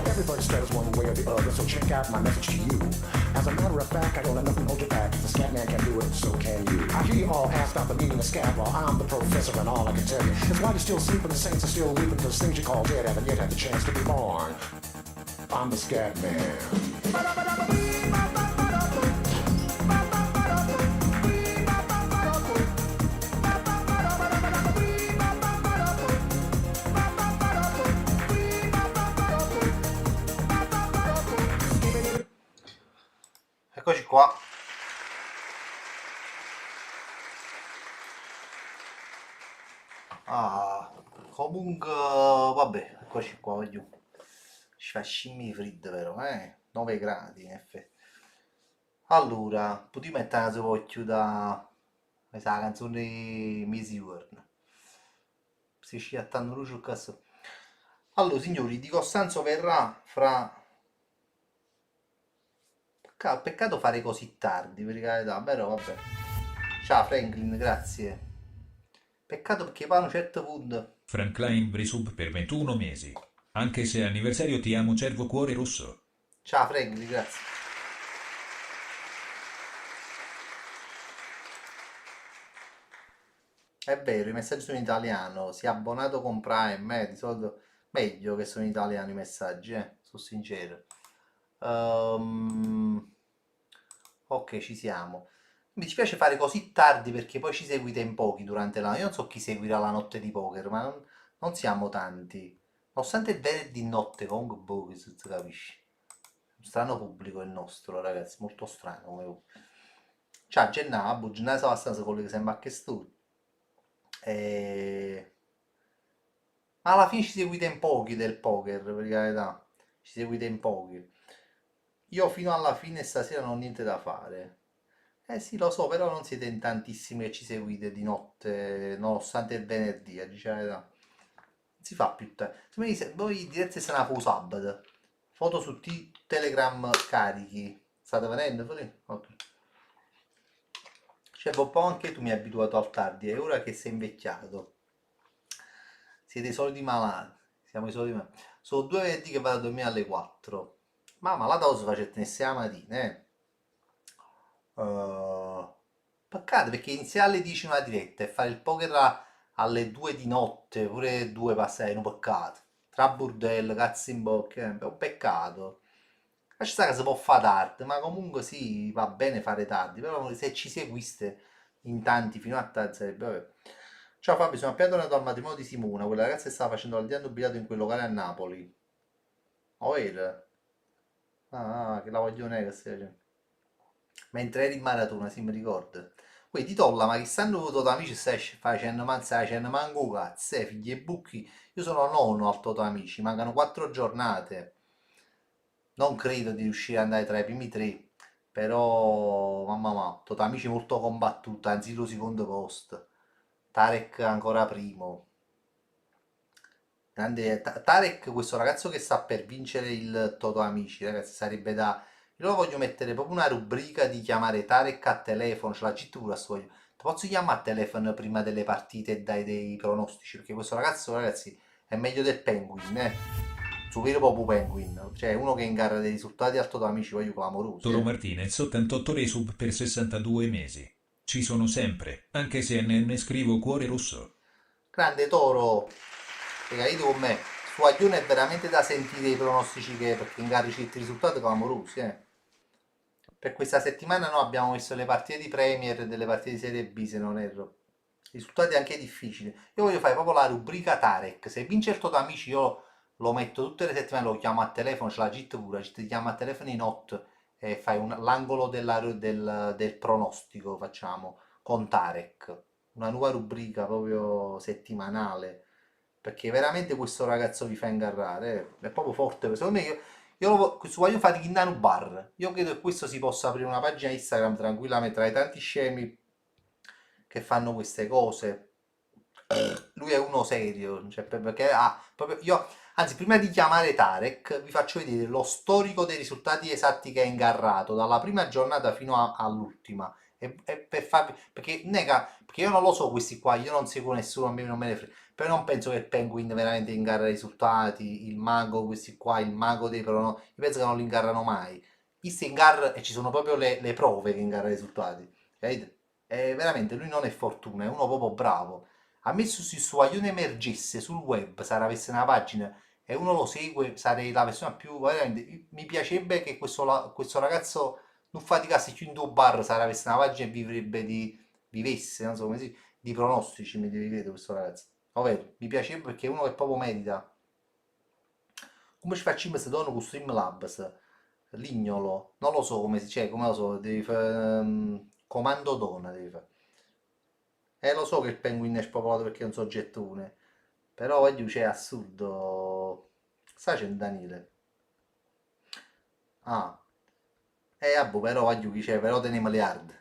Everybody stutters one way or the other, so check out my message to you. As a matter of fact, I don't let nothing hold you back. If the scat man can do it, so can you. I hear you all ask about the meaning of scat. Well, I'm the professor and all I can tell you is why you're still sleeping, the saints are still weeping, those things you call dead haven't yet had the chance to be born. I'm the scat man. Comunque, vabbè, eccoci qua, voglio. Ci fa scimmi freddo, però, 9 gradi, in effetti. Allora, potremmo mettere una voglio da... questa canzone di Missy Worn. Si scia tanto luce il cazzo. Allora, signori, Di Costanzo verrà fra... Peccato fare così tardi, per carità, però vabbè. Ciao Franklin, grazie. Peccato perché poi a un certo punto... Franklin Brisub per 21 mesi. Anche se anniversario ti amo cervo cuore rosso. Ciao Franklin, grazie. È vero, i messaggi sono in italiano. Si è abbonato con Prime, di solito meglio che sono in italiano i messaggi, sono sincero. Ok, ci siamo. Mi dispiace fare così tardi perché poi ci seguite in pochi durante la... Io non so chi seguirà la notte di poker, ma non siamo tanti. Nonostante il venerdì notte, comunque, boh, che si capisci. Un strano pubblico il nostro, ragazzi, molto strano come... Ciao, Gennaro, Gennaro stava abbastanza con le che sembra che stu. E... Ma alla fine ci seguite in pochi del poker, per carità. Ci seguite in pochi. Io fino alla fine stasera non ho niente da fare. Eh sì, lo so, però non siete in tantissimi che ci seguite di notte, nonostante il venerdì, dice la verità. Non si fa più tardi. Voi direte se ne fa sabato. Foto su Telegram carichi. State venendo fuori? Ok. Cioè, un po' anche tu mi hai abituato al tardi, è ora che sei invecchiato. Siete i soliti malati. Siamo i soliti malati. Sono 2 venerdì che vado a dormire alle 4. Mamma, la dose facete la mattina, Peccato perché iniziare alle 10 una diretta e fare il poker alle 2 di notte, pure 2 passare, è un peccato. Tra burdello, cazzo in bocca, è un peccato. Ci sta che si può fare tardi, ma comunque sì, va bene fare tardi, però se ci seguiste in tanti fino a tardi sarebbe... Vabbè. Ciao Fabio, sono appena tornato al matrimonio di Simona, quella ragazza che stava facendo l'aldiano obbligato in quel locale a Napoli. Oh, era? Che la voglio che stai facendo. Mentre eri in maratona, sì, mi ricordo. Poi ti tolla, ma che stanno Toto Amici stai facendo, man stai facendo manco cazzo, figli e bucchi. Io sono nono al Toto Amici, mancano 4 giornate. Non credo di riuscire ad andare tra i primi 3, però, mamma mia, Toto Amici molto combattuto, anzi lo secondo posto. Tarek ancora primo. Grande Tarek, questo ragazzo che sta per vincere il Toto Amici, ragazzi, sarebbe da... Io lo voglio mettere proprio una rubrica di chiamare Tarek a telefono, ce l'ha già pure a sto voglio. Ti posso chiamare a telefono prima delle partite e dai dei pronostici, perché questo ragazzo, ragazzi, è meglio del Penguin, Su vero proprio Penguin, cioè uno che ingarra dei risultati al Toto Amici, voglio clamorosi, Toro Martinez 88 resub per 62 mesi. Ci sono sempre, anche se ne scrivo cuore rosso. Grande Toro, capito con me? Su Aglione è veramente da sentire i pronostici che perché ingarri certi risultati clamorosi, Per questa settimana noi abbiamo messo le partite di Premier e delle partite di Serie B, se non erro. Risultati anche difficili. Io voglio fare proprio la rubrica Tarek. Se vince il Toto Amici io lo metto tutte le settimane, lo chiamo a telefono, c'è la GIT pure, la GIT ti chiama a telefono in 8 e fai l'angolo del pronostico, facciamo, con Tarek. Una nuova rubrica proprio settimanale. Perché veramente questo ragazzo vi fa ingarrare, è proprio forte. Secondo me voglio fare di Kindanu Bar. Io credo che questo si possa aprire una pagina Instagram tranquillamente tra i tanti scemi che fanno queste cose. Lui è uno serio, cioè, perché proprio io, anzi, prima di chiamare Tarek, vi faccio vedere lo storico dei risultati esatti che ha ingarrato dalla prima giornata fino all'ultima. E per farvi, perché nega, perché io non lo so questi qua, io non seguo nessuno, a me non me ne frega. Però non penso che il Penguin veramente ingarra i risultati, il mago, questi qua, il mago dei pronostici, io penso che non li ingarrano mai. Questi ingarra e ci sono proprio le prove che ingarra i risultati. Capite? E veramente lui non è fortuna, è uno proprio bravo. A me su Aiuto emergesse sul web, sarà avesse una pagina e uno lo segue, sarei la persona più... Veramente, mi piacerebbe che questo ragazzo non faticasse più in due bar, sarà avesse una pagina e vivesse, non so come si di pronostici, mi devi vedere questo ragazzo. Ovvero, mi piacerebbe perché è uno che proprio merita. Come ci facciamo se dono con Streamlabs? Lignolo, non lo so come si, cioè, come lo so, devi fare... comando dona, devi fare. Lo so che il Penguin è spopolato perché è un soggettone, però voglio, c'è assurdo. Sai c'è un Danile. Ah, vabbè, però voglio chi c'è, però teniamo le hard.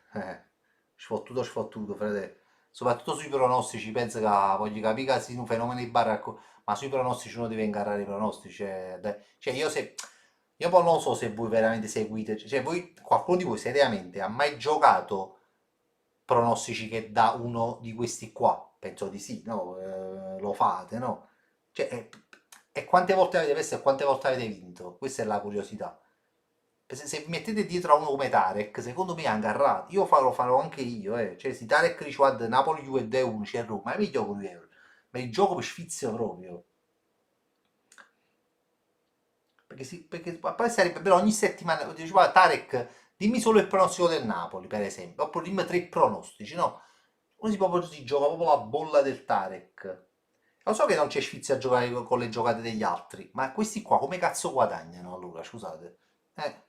Sfottuto, frate. Soprattutto sui pronostici, penso che voglio capire che siano fenomeni di baracco, ma sui pronostici uno deve incarrare i pronostici. Cioè, io poi non so se voi veramente seguite, cioè voi, qualcuno di voi seriamente ha mai giocato pronostici che dà uno di questi qua? Penso di sì, no? Lo fate, no? Cioè, e quante volte avete perso e quante volte avete vinto? Questa è la curiosità. Se mettete dietro a uno come Tarek, secondo me è angarrato. Lo farò anche io, eh. Cioè, se Tarek dice guarda, Napoli, Juve 2-1, c'è Roma, mi gioco 2 euro. Ma il gioco per sfizio proprio. Perché poi sarebbe però ogni settimana, diceva Tarek, dimmi solo il pronostico del Napoli, per esempio, oppure dimmi 3 pronostici, no? Si gioca proprio la bolla del Tarek. Lo so che non c'è sfizio a giocare con le giocate degli altri, ma questi qua come cazzo guadagnano allora, scusate? Eh,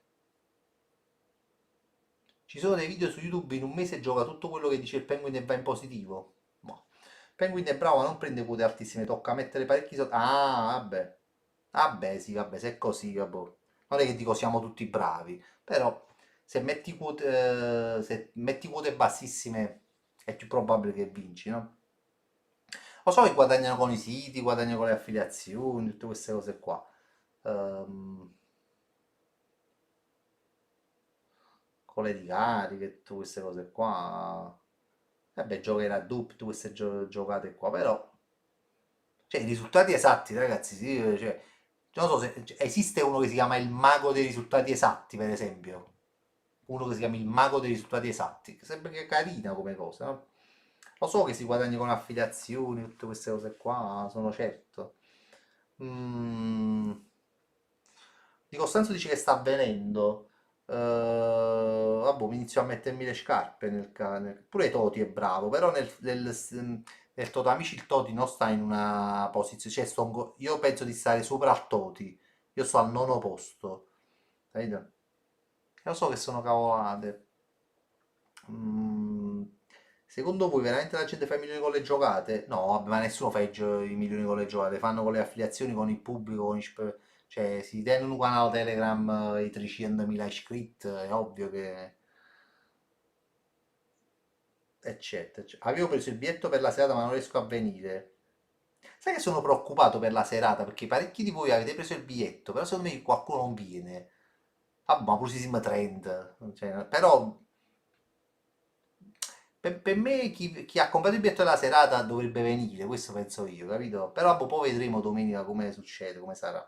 ci sono dei video su YouTube in un mese gioca tutto quello che dice il Penguin e va in positivo. Boh. Penguin è bravo, ma non prende quote altissime, tocca mettere parecchi soldi. Ah, vabbè. Vabbè, sì, vabbè, se è così, vabbè. Non è che dico siamo tutti bravi, però se metti quote bassissime è più probabile che vinci, no? Lo so che guadagnano con i siti, guadagnano con le affiliazioni, tutte queste cose qua. Ehm, con le ricariche, tutte queste cose qua. Vabbè, giochi raddoppio, tutte queste giocate qua, però. Cioè, i risultati esatti, ragazzi, sì, cioè, non so se esiste uno che si chiama il mago dei risultati esatti, per esempio. Uno che si chiama il mago dei risultati esatti, che sembra che è carina come cosa, no? Lo so che si guadagna con affiliazioni, tutte queste cose qua, sono certo. Mm. Di Costanzo dice che sta avvenendo. Vabbè, mi inizio a mettermi le scarpe pure Toti è bravo, però nel Toto Amici il Toti non sta in una posizione, cioè io penso di stare sopra al Toti, io sto al nono posto, capito? Lo so che sono cavolate. Mm, Secondo voi veramente la gente fa i milioni con le giocate? No, vabbè, ma nessuno fa i milioni con le giocate, fanno con le affiliazioni, con il pubblico, cioè si tengono un canale Telegram i 300.000 iscritti, è ovvio che eccetera, eccetera. Avevo preso il biglietto per la serata ma non riesco a venire. Sai che sono preoccupato per la serata perché parecchi di voi avete preso il biglietto, però secondo me qualcuno non viene. Vabbè, ma pure siamo trend. Cioè, però per me chi ha comprato il biglietto della serata dovrebbe venire, questo penso io, capito? Però boh, poi vedremo domenica come succede, come sarà.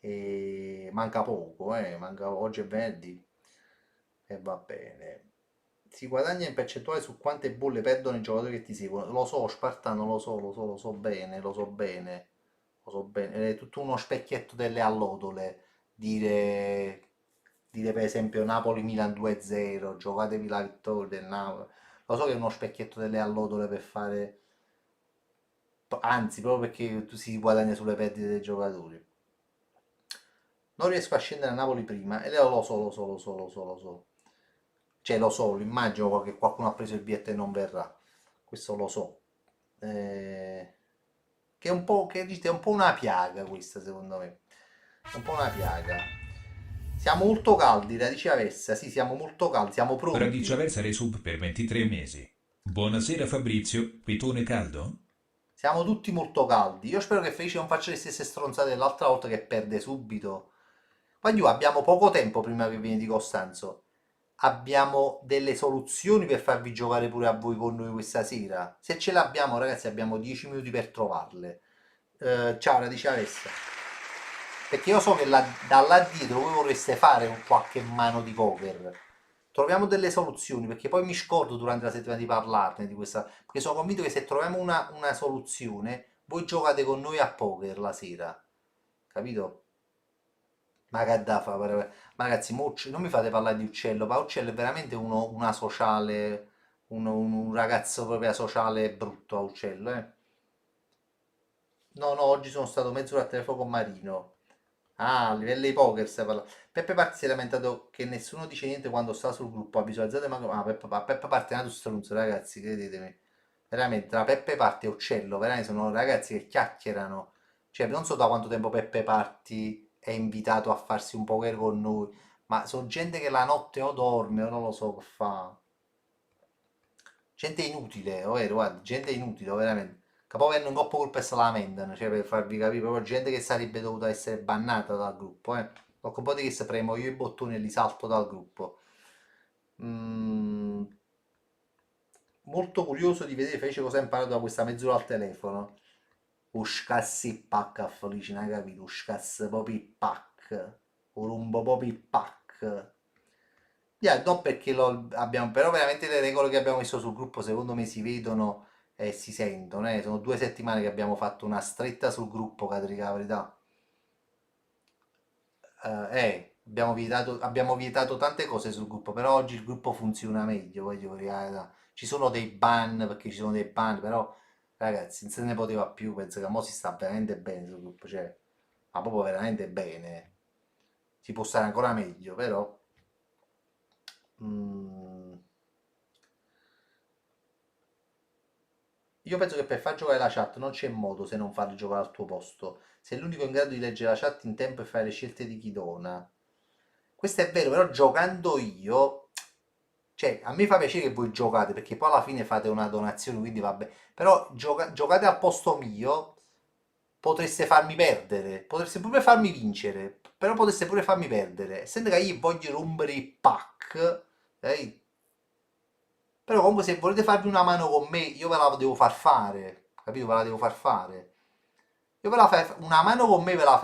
E manca poco, oggi è venerdì e va bene. Si guadagna in percentuale su quante bolle perdono i giocatori che ti seguono. Lo so, Spartano, lo so bene, lo so bene, lo so bene. È tutto uno specchietto delle allodole dire per esempio Napoli-Milan 2-0, giocatevi la vittoria del Napoli. Lo so che è uno specchietto delle allodole per fare, anzi, proprio perché tu si guadagna sulle perdite dei giocatori. Non riesco a scendere a Napoli prima, e lo so, lo so, lo so, lo so, lo so. Cioè lo so, lo immagino che qualcuno ha preso il biglietto e non verrà. Questo lo so. Eh, che è un po', che dite, è un po' una piaga questa, secondo me. È un po' una piaga. Siamo molto caldi, radice avessa, sì, siamo molto caldi, siamo Radice pronti. Aversa Resub per 23 mesi. Buonasera Fabrizio, pitone caldo? Siamo tutti molto caldi. Io spero che Felice non faccia le stesse stronzate dell'altra volta che perde subito. Qua giù abbiamo poco tempo prima che viene di Costanzo. Abbiamo delle soluzioni per farvi giocare pure a voi con noi questa sera. Se ce l'abbiamo, ragazzi, abbiamo 10 minuti per trovarle. Ciao, radice Alessa. Perché io so che da là dietro voi vorreste fare un qualche mano di poker. Troviamo delle soluzioni, perché poi mi scordo durante la settimana di parlarne di questa. Perché sono convinto che se troviamo una soluzione, voi giocate con noi a poker la sera. Capito? Ma che da fa? Ma ragazzi, non mi fate parlare di Uccello, ma Uccello è veramente una sociale, un ragazzo proprio sociale brutto a Uccello, eh? No, no, oggi sono stato mezz'ora a telefono con Marino. Ah, a livello di poker stai parlando. Peppe Parti si è lamentato che nessuno dice niente quando sta sul gruppo, ha visualizzato ma Peppe Parti è nato stronzo, ragazzi, credetemi. Veramente, tra Peppe Parti e Uccello, veramente sono ragazzi che chiacchierano. Cioè, non so da quanto tempo Peppe Parti è invitato a farsi un poker con noi, ma sono gente che la notte o dorme o non lo so che fa. Gente inutile, ovvero, guarda, gente inutile, veramente. Che poi vengono un po' colpa e se lamentano, cioè per farvi capire, proprio gente che sarebbe dovuta essere bannata dal gruppo, eh. Qualche un po' di che se premo io i bottoni e li salto dal gruppo. Mm, molto curioso di vedere fece cosa ha imparato da questa mezz'ora al telefono. Uscassi pacca felice, non hai capito? Uscassi proprio il pack. Urumbo proprio il pack. Yeah, non perché lo abbiamo, però veramente le regole che abbiamo messo sul gruppo secondo me si vedono e si sentono, eh. Sono 2 settimane che abbiamo fatto una stretta sul gruppo, Catrica, la verità. Abbiamo vietato tante cose sul gruppo, però oggi il gruppo funziona meglio, voglio dire, la verità. Ci sono dei ban, perché ci sono dei ban, però ragazzi, non se ne poteva più, penso che mo si sta veramente bene sul gruppo, cioè, ma proprio veramente bene. Si può stare ancora meglio, però... mm, io penso che per far giocare la chat non c'è modo se non farli giocare al tuo posto. Sei l'unico in grado di leggere la chat in tempo e fare le scelte di chi dona. Questo è vero, però giocando io, cioè a me fa piacere che voi giocate perché poi alla fine fate una donazione, quindi vabbè, però giocate al posto mio, potreste farmi perdere, potreste pure farmi vincere, però potreste pure farmi perdere, essendo che io voglio rompere il pack, però comunque se volete farvi una mano con me, io ve la devo far fare, capito? Ve la devo far fare. Io una mano con me ve la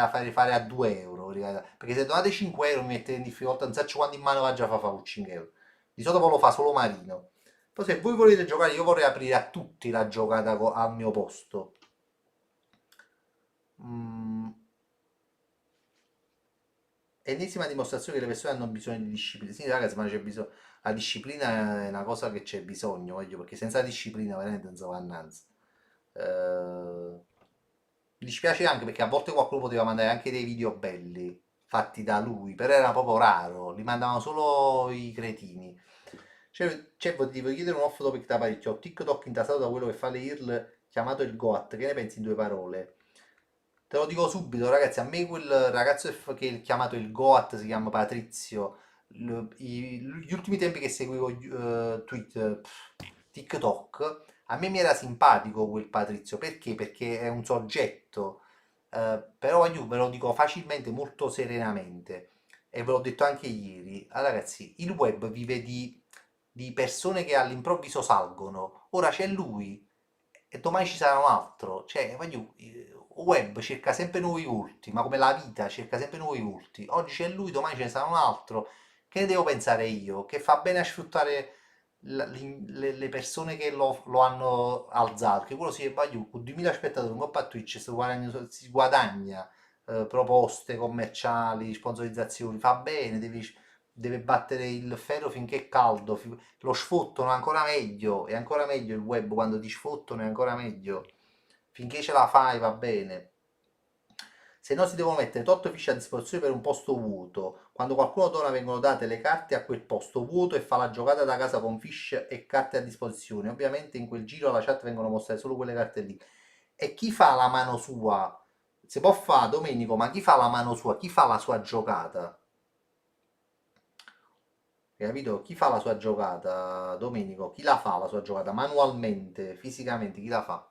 farei fare a 2 euro, ragazzi. Perché se donate 5 euro mi mettete in difficoltà, non so quanto in mano va già fa fare con 5 euro. Di solito poi lo fa solo Marino. Poi se voi volete giocare, io vorrei aprire a tutti la giocata al mio posto. Mm, ennesima dimostrazione che le persone hanno bisogno di disciplina. Sì, ragazzi, ma c'è bisogno. La disciplina è una cosa che c'è bisogno, voglio, perché senza disciplina veramente non si va innanzi. Mi dispiace anche perché a volte qualcuno poteva mandare anche dei video belli fatti da lui, però era proprio raro, li mandavano solo i cretini. Cioè, ti voglio chiedere un off topic da parecchio. Ho TikTok intasato da quello che fa le IRL chiamato il Goat. Che ne pensi in 2 parole? Te lo dico subito, ragazzi. A me quel ragazzo che è chiamato il Goat si chiama Patrizio. Gli ultimi tempi che seguivo TikTok, a me mi era simpatico quel Patrizio. Perché? Perché è un soggetto. Però io ve lo dico facilmente, molto serenamente. E ve l'ho detto anche ieri. Ah, ragazzi, il web vive di persone che all'improvviso salgono. Ora c'è lui e domani ci sarà un altro. Cioè, voglio, il web cerca sempre nuovi volti, ma come la vita cerca sempre nuovi volti. Oggi c'è lui, domani ce ne sarà un altro. Che ne devo pensare io? Che fa bene a sfruttare le persone che lo hanno alzato. Che quello si voglio, con 2000 spettatori, un po' a Twitch si guadagna proposte commerciali, sponsorizzazioni. Fa bene, deve battere il ferro finché è caldo, lo sfottano ancora meglio, è ancora meglio il web quando ti sfottano, è ancora meglio, finché ce la fai va bene. Se no si devono mettere tot fiche a disposizione per un posto vuoto. Quando qualcuno dona vengono date le carte a quel posto vuoto e fa la giocata da casa con fiche e carte a disposizione. Ovviamente in quel giro alla chat vengono mostrate solo quelle carte lì. E chi fa la mano sua? Si può fare Domenico, ma chi fa la mano sua? Chi fa la sua giocata? Hai capito? Chi fa la sua giocata, Domenico? Chi la fa la sua giocata? Manualmente, fisicamente, chi la fa?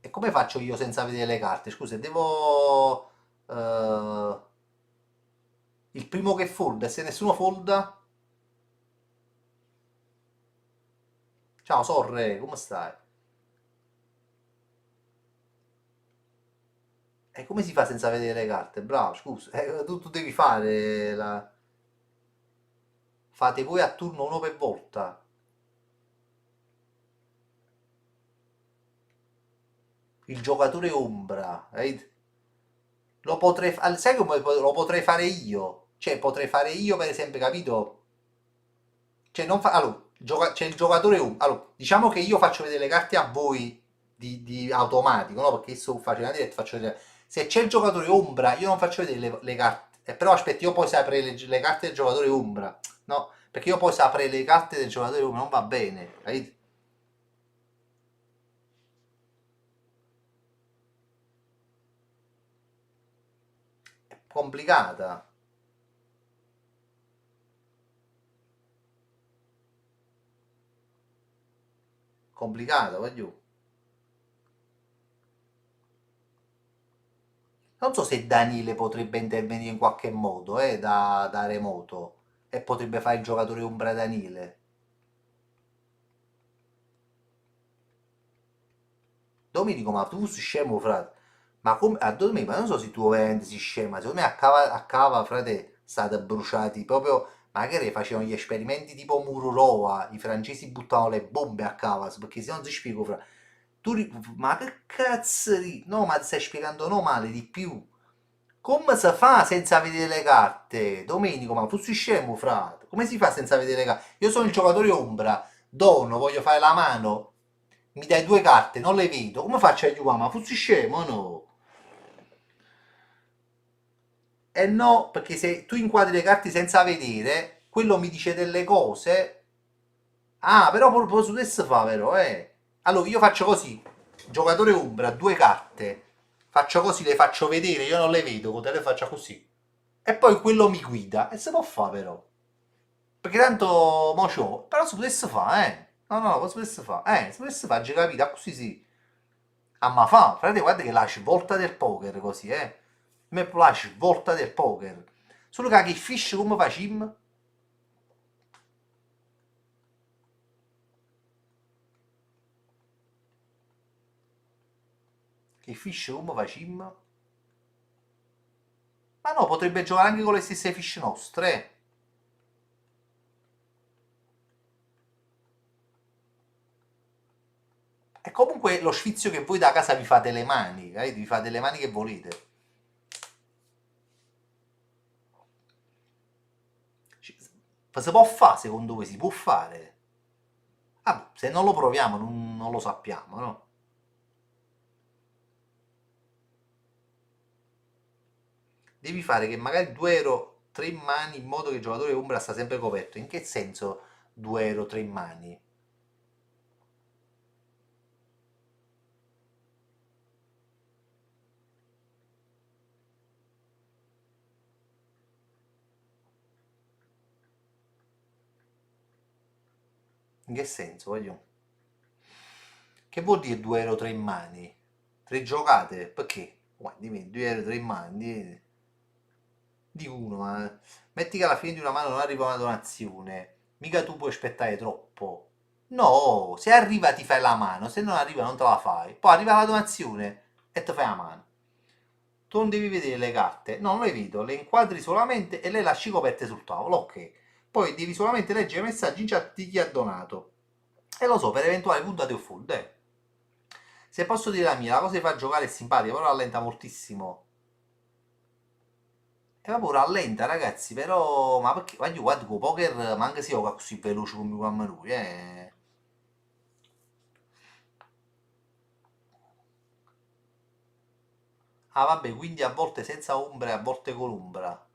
E come faccio io senza vedere le carte? Scusa, devo... il primo che folda, e se nessuno folda... Ciao, Sorre, come stai? E come si fa senza vedere le carte? Bravo, scusa. Tu devi fare la... Fate voi a turno uno per volta. Il giocatore ombra. Lo potrei fare... Sai come lo potrei fare io? Cioè, potrei fare io, per esempio, capito? Cioè, non fa... Allora, c'è il giocatore ombra. Allora, diciamo che io faccio vedere le carte a voi di automatico, no? Perché io sto facendo la diretta, faccio vedere. Se c'è il giocatore ombra, io non faccio vedere le carte. Però aspetti, io poi saprei le carte del giocatore ombra. No, perché io poi saprei le carte del giocatore ombra, non va bene. Capito? È complicata. Complicata, voglio. Non so se Daniele potrebbe intervenire in qualche modo, da remoto. E potrebbe fare il giocatore ombra Daniele. Domenico, ma tu sei scemo, frate? Ma come? A Domenico, ma non so se tu veramente sei scema. Secondo me a cava, frate, state bruciati proprio. Magari facevano gli esperimenti tipo Mururova. I francesi buttavano le bombe a Cavas. Perché se non si spiego, frate. Ma che cazzo di. No, ma ti stai spiegando no male di più. Come si fa senza vedere le carte? Domenico, ma tu sei scemo, frate? Come si fa senza vedere le carte? Io sono il giocatore ombra, dono, voglio fare la mano, mi dai due carte, non le vedo, come faccio a aiutare? Ma tu sei scemo o no? E no, perché se tu inquadri le carte senza vedere, quello mi dice delle cose. Ah, però proprio su questo fa, vero, eh? Allora, io faccio così, giocatore ombra, due carte, faccio così, le faccio vedere, io non le vedo, con te le faccio così. E poi quello mi guida, e si può fare però. Perché tanto mo c'ho, però si potesse fare, eh. No, no, si potesse fare, si potesse fare, già capito, ah, così sì. Ah, ma fa, frate, guarda che la svolta del poker così, eh. A me la svolta del poker. Solo che fish come facciamo? Che fish come facciamo? Ma no, potrebbe giocare anche con le stesse fish nostre, eh. E comunque lo sfizio che voi da casa vi fate le mani, vi fate le mani che volete. Si può fare, secondo voi? Si può fare? Ah, se non lo proviamo non lo sappiamo, no? Devi fare che magari 2 euro 3 mani in modo che il giocatore ombra sta sempre coperto. In che senso 2 euro 3 mani? In che senso, voglio? Che vuol dire 2 euro 3 mani? 3 giocate? Perché? Dimmi, 2 euro 3 mani. Di uno, ma metti che alla fine di una mano non arriva una donazione, mica tu puoi aspettare troppo. No, se arriva ti fai la mano, se non arriva non te la fai. Poi arriva la donazione e ti fai la mano. Tu non devi vedere le carte, no, non le vedo, le inquadri solamente e le lasci coperte sul tavolo, ok. Poi devi solamente leggere i messaggi in chat di chi ha donato. E lo so, per eventuali puntate o food, eh. Se posso dire la mia, la cosa che fa giocare è simpatica, però rallenta moltissimo. E vabbè, rallenta ragazzi, però. Ma perché? Guarda, con poker, ma anche se gioca così veloce come lui, eh. Ah, vabbè, quindi a volte senza ombra e a volte con ombra.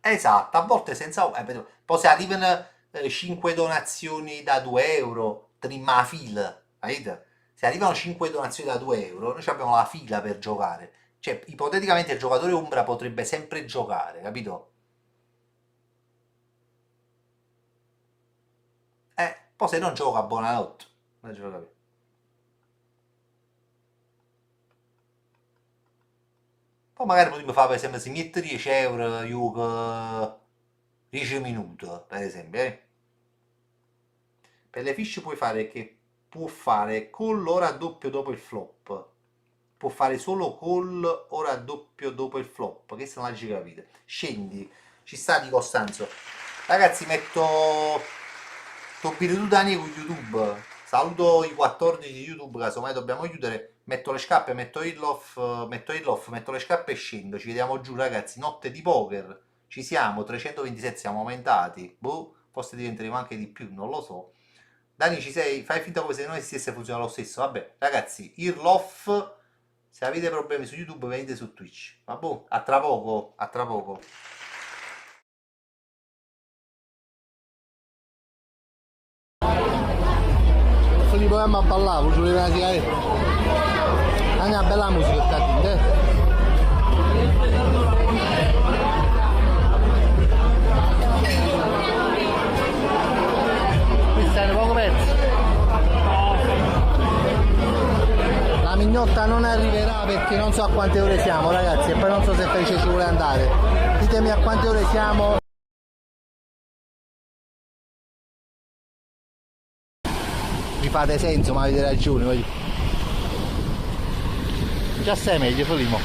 Esatto, a volte senza ombra. Poi se arrivano 5 donazioni da 2 euro, trimma la fila, capite? Se arrivano 5 donazioni da 2 euro, noi abbiamo la fila per giocare. Cioè, ipoteticamente il giocatore ombra potrebbe sempre giocare, capito? Poi se non gioca, buonanotte. Non gioca più. Poi magari potremmo fare, per esempio, se mette 10 euro, io che 10 minuti, per esempio, eh. Per le fiche puoi fare che può fare call o raddoppio dopo il flop. Può fare solo call o raddoppio dopo il flop. Che se non la ci capite. Scendi. Ci sta di Costanzo. Ragazzi, metto tu Dani con YouTube. Saluto i 14 di YouTube, casomai dobbiamo chiudere. Metto le scarpe, metto il off, metto le scarpe e scendo. Ci vediamo giù, ragazzi. Notte di poker. Ci siamo, 327 siamo aumentati. Boh, forse diventeremo anche di più, non lo so. Dani, ci sei? Fai finta come se non esistesse, funziona lo stesso. Vabbè, ragazzi, Irloff, se avete problemi su YouTube venite su Twitch. Vabbè, a tra poco, a tra poco. Li proviamo a ballare, ci voleva la sigaretta. Anche una bella musica sta Questo è un poco pezzo. La mignotta non arriverà perché non so a quante ore siamo, ragazzi, e poi non so se Felice ci vuole andare. Ditemi a quante ore siamo. Vi fate senso, ma avete ragione, voglio. Già sei meglio, Folimo.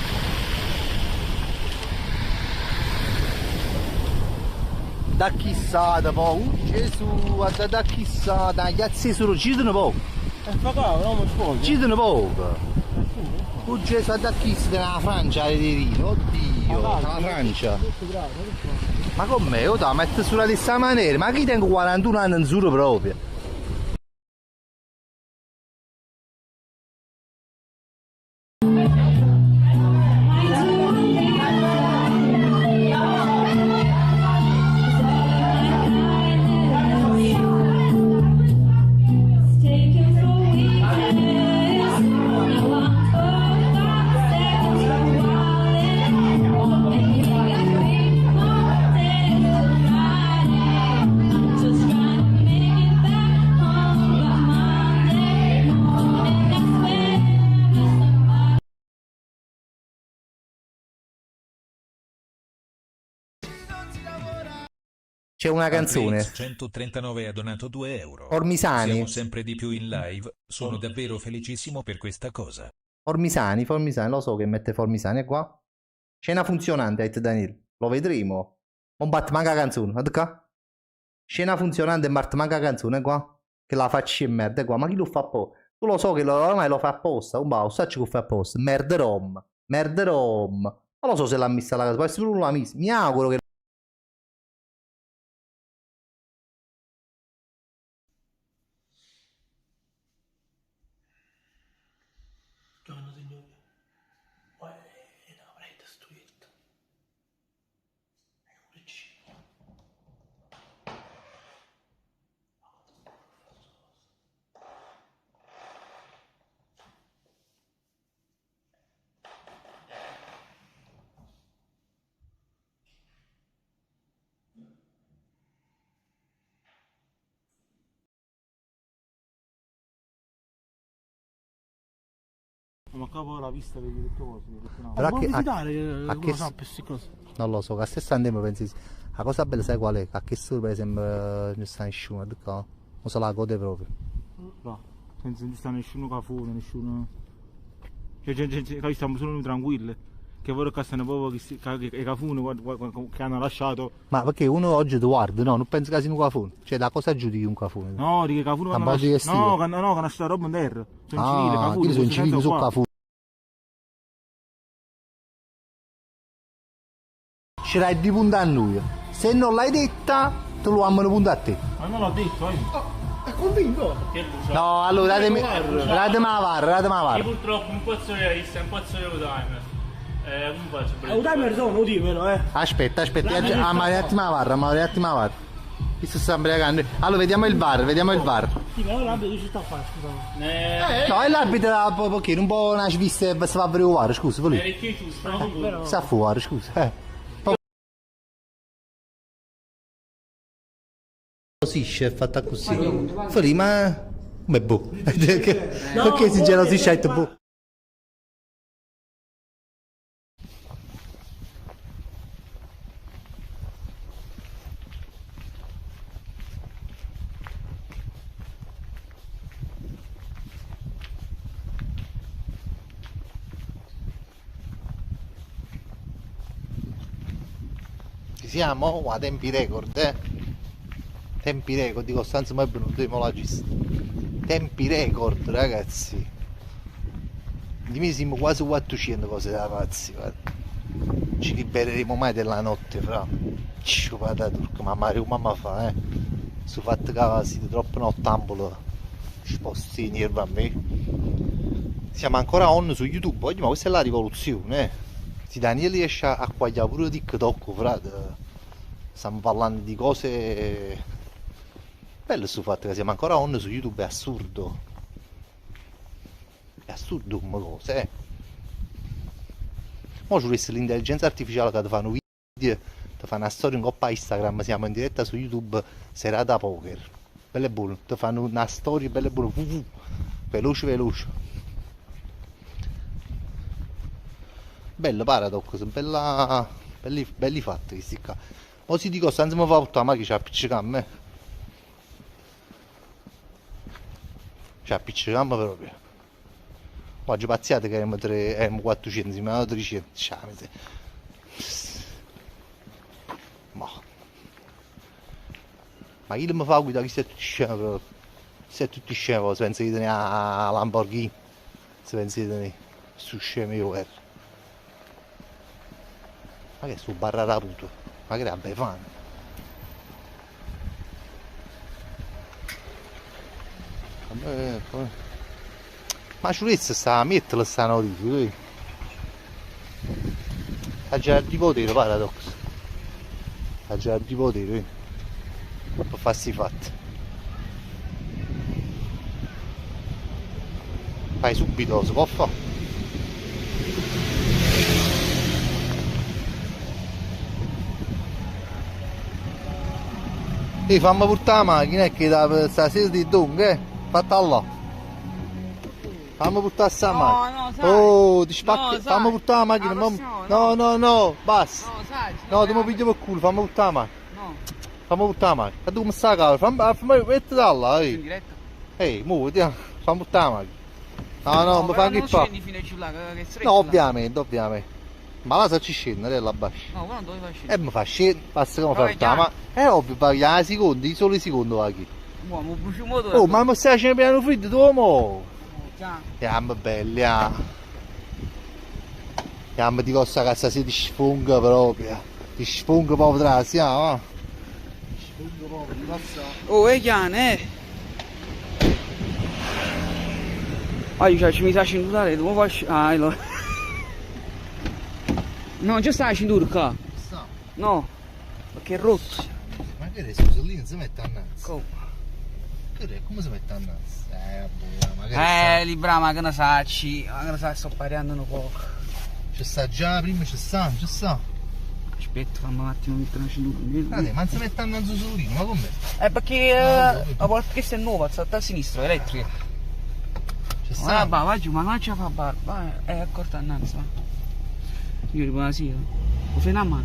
Da chissà, Gesù, da chissà, da ghiazzi solo, girano poco. Girano poco. Gesù, da chissà, della Francia, oddio, dalla Francia. Ma con me, io ti metto sulla stessa maniera, ma chi tengo 41 anni in suro proprio? C'è una canzone. 139 ha donato 2 euro. Ormisani. Siamo sempre di più in live. Sono davvero felicissimo per questa cosa. Formisani, lo so che mette Formisani è qua. Scena funzionante, ha detto Daniel. Lo vedremo. Non batte manca canzone, guarda qua. Scena funzionante e batte manca canzone qua. Che la faccia in merda qua. Ma chi lo fa apposta? Tu lo so che ormai lo fa apposta. Un bao, sai che lo fa apposta. Merderom. Non lo so se l'ha messa la casa, può essere pure l'ha messa. Mi auguro che Buongiorno signori. Poi avrei destruito. Ma capo la vista per dire cose. Però Ma che- visitare a uno che- sa queste cose. non lo so, che a stesso tempo pensi. La cosa bella sai qual è? Che a che solo per esempio non sta nessuno, non se la gode proprio. No, senza non sta nessuno che fuori, nessuno. Cioè, stiamo solo noi tranquilli. Che vorrei che stanno proprio che cafone che hanno lasciato. Ma perché uno oggi ti guarda, no? Non pensi che sia un cafone. Cioè da cosa giudichi un cafone? No, di che cafone che Un hanno po' di lasciato. No, vestito. che hanno lasciato roba in terra. Sono civili, Ah, cafone. chi sono civili su cafone? Ce l'hai di punta a noi. Se non l'hai detta, te lo amano punta a te. Ma non l'ho detto, È convinto? No, allora datemi la VAR. Purtroppo un pozzo realista, un pozzo real time. Come faccio? un timer sono, lo dico, Aspetta, ma un attimo la VAR. Chi si sta imbriagando? Allora vediamo il VAR. Sì, ma l'arbitro ci sta a fare, scusa. No, è l'arbitro perché un po' una svista e si fa preoccupare, scusa, È che giusto, no? sta fuori, scusa. Così è fatta così. Fuori, ma come boh? Perché si gelosisce e boh? Ci siamo? A tempi record, Tempi record di Costanzo mai venuto di Molagista. Tempi record, ragazzi. Di me siamo quasi 400 cose da pazzi, guarda. Ci libereremo mai della notte, fra. Sciupata turca, mamma fa, sul fatto che siete troppo nottambolo sposti nervi a me. Siamo ancora on su YouTube oggi, ma questa è la rivoluzione. Se Daniele riesce a quagliare pure TikTok, frate, stiamo parlando di cose belle sul fatto che siamo ancora on su YouTube, è assurdo. È assurdo come cosa, Mo' ci vuole l'intelligenza artificiale che ti fanno video, ti fanno una storia in coppa Instagram, siamo in diretta su YouTube, serata poker. Bello e buono, ti fanno una storia bella e buona, veloce veloce. Bello Paradox, belli fatti questi qua. O si dico, senza mi fa portare la macchina, c'è appiccicammo, C'è appiccicammo proprio. Oggi pazziate che erano 400, siamo 300, sciamete. Ma chi mi fa guidare, chi siete tutti scemi proprio? Siete tutti scemi, se pensi di tenere a Lamborghini, se pensi di tenere su scemi io ero. Ma che su barra raputo? Ma che è Befana? Ma ciurezza sta a metterla sta notifica, ha già di potere Paradox. Ha già di potere, per farsi fatti. Fai subito, si può fare. E fammi portare la macchina che da stasera di dunque, fatta là. Fammi portare sta macchina. sai. Oh, ti spacchi. No, Fammi sai. portare la macchina. La prossima, No, basta. No, sai. No, ti mi piglio per culo, fammi portare la macchina. No. Fammi portare la macchina. E tu come sta la casa? Mettiti là, In diretta? muoviti, fammi portare la macchina. No, mi fa non che fa. scendi fino a giù là, che è stretto No, là. ovviamente. Ma là se ci scende, la basta. No, ma non dove fai scendere? Mi fa scendere, basta che mi fa Vabbè, portare, ma è ovvio, paghi la seconda, i soli secondi va qui. Mo bruci un motore. Oh, ma mi stai facendo piano freddo, tu mo? Già. Siamo belli, Siamo di cosa cazzo si ti sfunga proprio. Ti sfunga proprio tra la siamo, Ti sfunga proprio, ti passa. Oh, Chiane, Oggi ci mi sa cinturare, come faccio? Ah, lo... No, già sta la cintura qua. Sta. No, perché è rotto. Ma che è, scusa, lì non si mette a naso. Come? Che è, come si mette a naso? Boh, magari Libra, ma che ne sacci, ma che ne sa, sto pariando un po'. C'è sta già, prima c'è sta. Aspetta, fammi un attimo mettere una cintura. Guarda, ma non si mette a naso solo lì, ma come? Perché a volte questa è nuova, salta a sinistra, è elettrica. C'è sta. Va giù, ma non c'è fa barba, è accorta annanzi, va. Io riposo sì, lo fai una mano.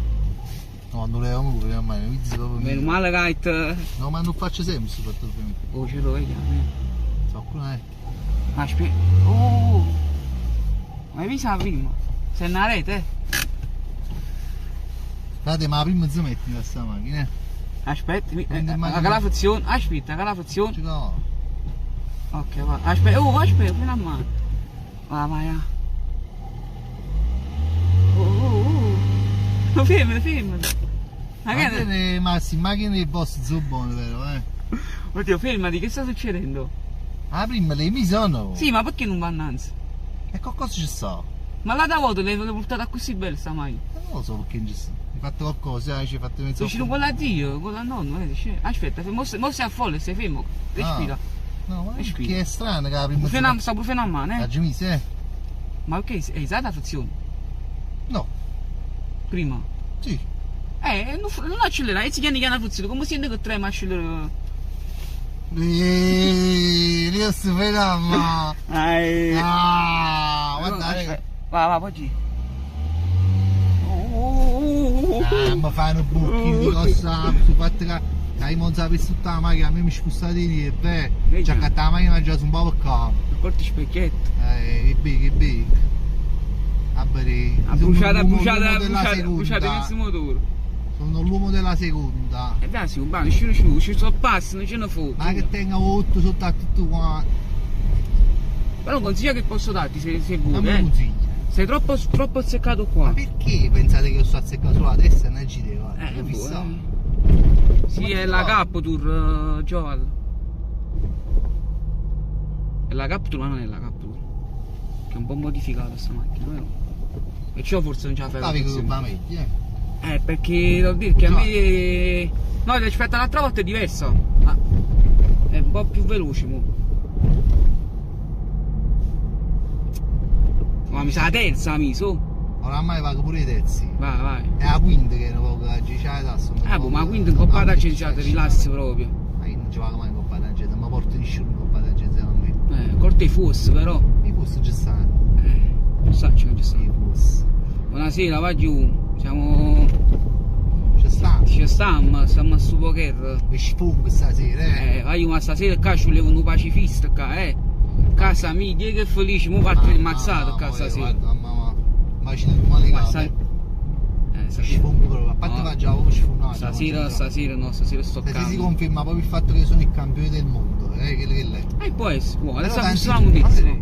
No, non le amo pure a mano, mi dici proprio. Meno male che No, ma non faccio sempre sto fatto bene. oh, ce lo vediamo. So, quello è. Aspetta. Oh! Ma hai visto la prima? Sei in rete? Frate, ma prima si metti in sta macchina, Aspetta, Prendi il macchina. la calafazione, aspetta, la calafazione. Ci va. Ok, va. Aspetta, aspetta, fai una mano. Vai. Oh. Fermati. Ma che Macchine, Massimo, macchine dei boss sono buone, vero, Oddio, fermati, che sta succedendo? Ah, prima le mi sono. Sì, ma perché non va innanzi? E qualcosa ci sta? Ma la da voto l'hai portata così bella sta macchina? Non lo so perché non ci sta. Hai fatto qualcosa, ci hai fatto mezzo. Vicino con la Dio, con la nonna, vedi? Aspetta, mo sei a folle, sei fermo. Respira. No, ma Respira. perché è strano che la prima. Sta pure fino a mano, La gemise, Ma ok, è usata la frizione? No. Prima? Sì. Non accelerare, si chiama la frizione, come si sente che trema accelerare? Io sto fermo. Guarda. Va, poi. Ma fanno buchi di cosa su fatto che hai montato per tutta la macchina, a me mi spostate lì, già che la macchina già su un po' per capo. Porti specchietto. Che big. Ha bruciato questo motore. Sono l'uomo della seconda. E dai, sì, un ci sono passi, non ce ne fu. Ma che tenga 8 sotto a tutto qua. Però un consiglio che posso darti se Non vuoi, mi consigli. sei troppo azzeccato qua. Ma perché pensate che io sto azzeccato sulla destra e non ci devo? Sì, è la Captur, Gioval. È la Captur, ma non è la Captur. Che è un po' modificata sta macchina, vero? Perciò forse non ce la fai. Stavi con la meglio, perché devo dire che a me. No, rispetto all'altra volta è diversa. Ah, è un po' più veloce mo. Ma mi sa la terza, mi so. Oramai pago pure i terzi. Vai. È la quinta che non poco la c'è la tassa. Ma quindi in Coppa d'Argentina ti rilassi proprio. Ma io non ci vado mai in Coppa d'Argentina, ma porto di sciuro in Coppa d'Argentina a me. Corte i FUS però. I FUS ci stanno. Non so, ci stanno. I FUS. Buonasera, va giù. Siamo. Ci stiamo a sto poker. Mi sfogo stasera, vai ma stasera qua ci volevo un pacifista qua, Casa mia, che felice, mo parte ammazzato qua stasera. Ma ci devo male capo. Sfogo proprio, a parte va già come sfogato. Stasera sto Se si calmo. conferma proprio il fatto che sono il campione del mondo, che lei. Può essere, buono, adesso Però possiamo tanti- dire.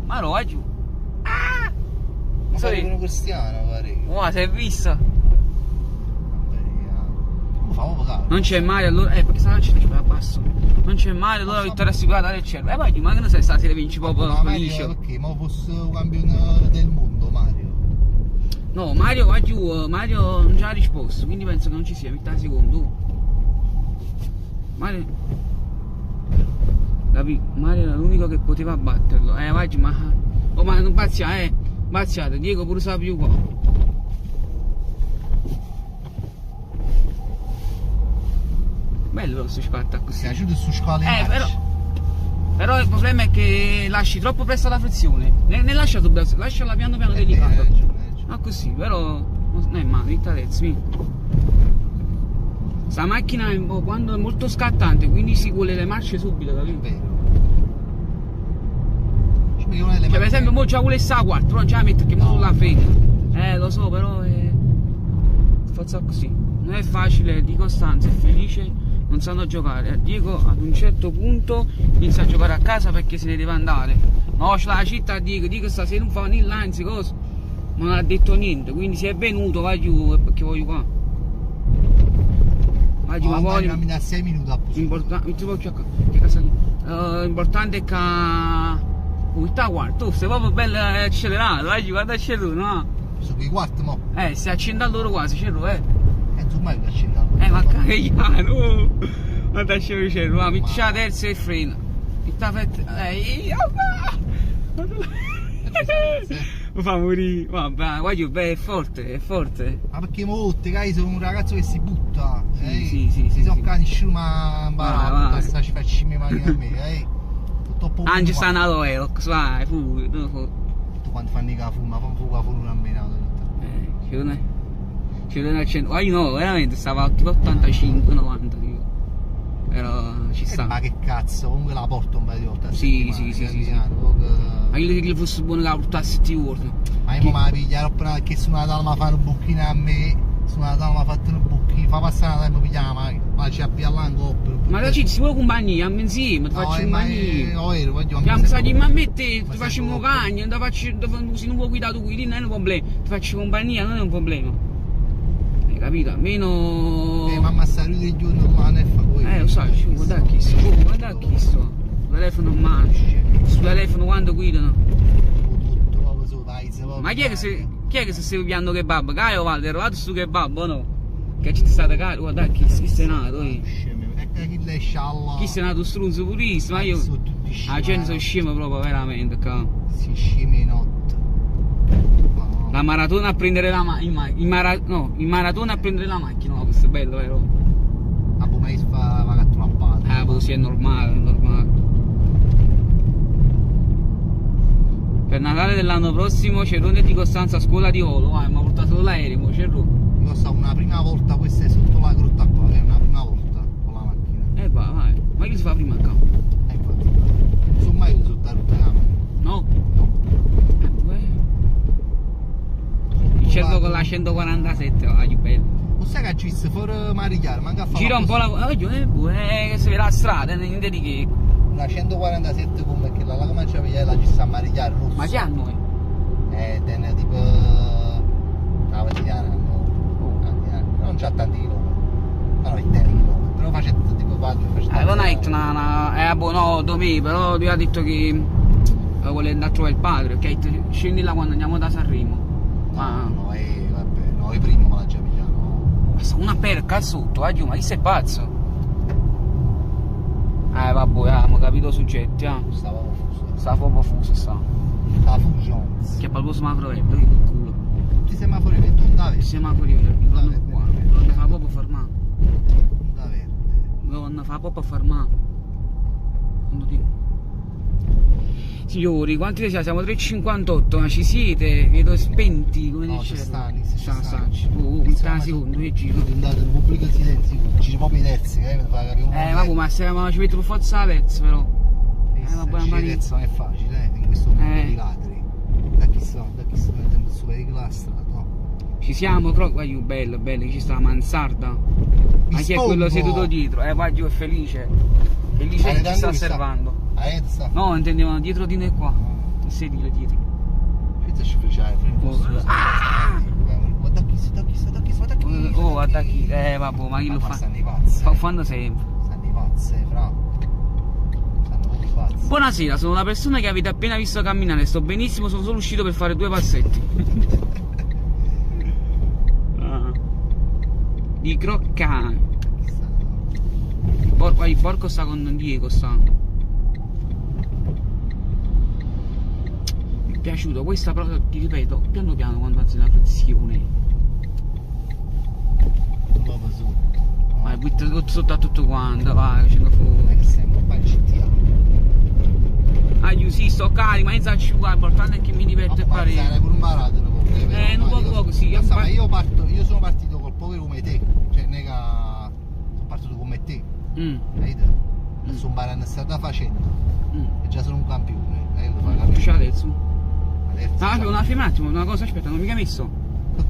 Ma no, vai giù. Ma pare uno cristiano, pare. Ma si è vista? Lo fa proprio caro. Non c'è male allora, perché stava ci basso. Non c'è male allora la vittoria assicurata del cielo. Vai giù, ma che ne sai stasera vinci proprio Ma felice. Mario, perché? Ma fosse un campione del mondo, Mario. No, Mario va giù, Mario non ci ha risposto, quindi penso che non ci sia, metà secondo. Mario. Capì? Mario era l'unico che poteva batterlo. Vai giù, ma. Oh ma non pazziate, pazziate, Diego pure sa più qua. Bello questo scatta così. Si è piaciuto su scale. Però il problema è che lasci troppo presto la frizione. Ne lasciala piano piano delicato. Ma così, però non è male, terzo. Sta macchina quando è molto scattante, quindi si vuole le marce subito, capito? Vero. Cioè, per esempio, mo già vuole sta a 4, non ce la mette che mo sulla frena. Lo so, però forza così. Non è facile, di Costanza è felice, non sanno giocare. Diego ad un certo punto inizia a giocare a casa perché se ne deve andare. No, c'è la città, Diego stasera non fa né l'anzi cosa. Non ha detto niente, quindi se è venuto vai giù perché voglio qua. Vai giù, ma poi. Cammina 6 minuti a posto. L'importante è che. Sta guarda, tu sei proprio bello accelerato, vai giù, guarda il cielo, no? Su quei quarti mo? Si accende loro quasi, cielo, tu mai lo accendato? Ma caghiano! Guarda il cielo, ma metti la terza e frena. Mi fa morire, vabbè, guarda, è forte, è forte. Ma perché molte, che sono un ragazzo che si butta, Sì. Si sono cani sciuma imparato, sta ci facci le macchine a me, Anche sta nato vai, fu. Tu quando fanno che fuma, fa un fuoco a fuoco a me, Ci non è 100. Io no, veramente stava tipo 85-90. Però ci sta. Ma che cazzo, comunque la porto un paio di volte. Sì. Ma io che fosse buono che la portassi tutti i giorni. Ma io mi pigliare perché su Natale mi fanno un bocchino a me. Su Natale mi fatto un bocchino, fa passare Natale e mi piglia la macchina. Ma ci appia là in coppia. Ma da ci si vuole compagnia, insieme, ti faccio compagnia. Chiamo sa che mi ammette, ti facciamo cagna, se non vuoi guidare tu guidi, non è un problema. Ti faccio compagnia, non è un problema. Hai capito? Almeno. Mamma sta riuno di giorno là ne fa poi. Lo sai, guarda chi sto. Telefono in mano. Sul telefono quando guidano. Ma chi è che si stai pigliando kebab? Caio Valde, è arrivato su kebab o no? Che ci state caro? Guarda chi sei nato, Chi sei nato strunzo purissimo, ma io. La gente sono scema proprio veramente, Si scema in notte. La maratona a prendere la macchina. Il maratona a prendere la macchina, no, questo è bello, vero? Ma poi si fa la cattura a palla. Poi sì, è normale. Per Natale dell'anno prossimo Cerrone di Costanza a scuola di volo, mi ha portato l'aereo, Cerrone. Io sto una prima volta, questa è sotto la grotta qua, è una prima volta con la macchina. Vai. Ma che si fa prima qua? Infatti. Non sono mai sotto la grotta la macchina. No? Il cervo con la 147, va, che bello. Non sai che ci sta fuori marigliare, manca a fare. Gira un po' la. Che si vede la strada, niente di che. Una 147 come che la come c'è la ci sta a marigliare rosso. Ma che a noi? Tenne tipo. La vediana, no. Non c'ha tanti chilometri. Però è terribile, però facendo tipo quadro, non hai detto boh, no, domani, però lui ha detto che vuole andare a trovare il padre, ok? Scendi là quando andiamo da Sanremo. Ma vabbè, noi prima me la già pigliamo. ma sta una perca sotto, ma chi sei pazzo? Vabbè, abbiamo capito soggetti, Stava confuso. sta proprio fuso, sta. La fusion. Che palloso semaforo verde, che culo. Tutti i semafori verdi, non da I verde. semafori verdi, non qua, non fa proprio fermare. Non da verde. Non fa proprio fermare. Non dico. Signori, quanti ne siamo? 3,58, ma ci siete? Vedo spenti, come No, dice. ci stanno, ci Sta, stanno. un secondo, che giro. Andate in pubblico silenzio, ci proprio i terzi, per far capire un Vabbè, ma se ci mettono forza la pezza, però. Vabbè, ma il terzo non è facile, in questo mondo di ladri. Da chi sta mettendo su per la strada, no? Ci siamo, però, guarda, bello, bello, ci sta la mansarda. Ma chi è quello seduto dietro? Guarda, è felice. Felice che ci sta osservando. No, intendevano dietro di noi qua. Il sedile dietro. Questo ci faceva guarda chi. Oh, guarda chi. Vabbè, ma chi lo fa? Stanno i pazzi. Fa fanno sempre. Stanno i pazzi, fra. Stanno proprio i pazzi. Buonasera, sono una persona che avete appena visto camminare, sto benissimo, sono solo uscito per fare 2 passetti. Di croccane. Il porco sta con Diego, sta. Mi è piaciuto, questa però ti ripeto, piano piano quando alzi la frizione. Proprio su. Vai, butti sotto a tutto quanto, vai, facendo fuoco. Non è che sembra un po' in CTA. Io sì, sto carico, ma inizia a asciugare, l'importante è che mi diverte il parere. Pure un barato un poco sì. Io sono partito col povero come te, cioè non è che sono partito come te. Capito? Adesso un barano strada facendo. E già sono un campione. Tu c'hai adesso? Adesso. Un attimo, una cosa, aspetta, non ho mica messo. Che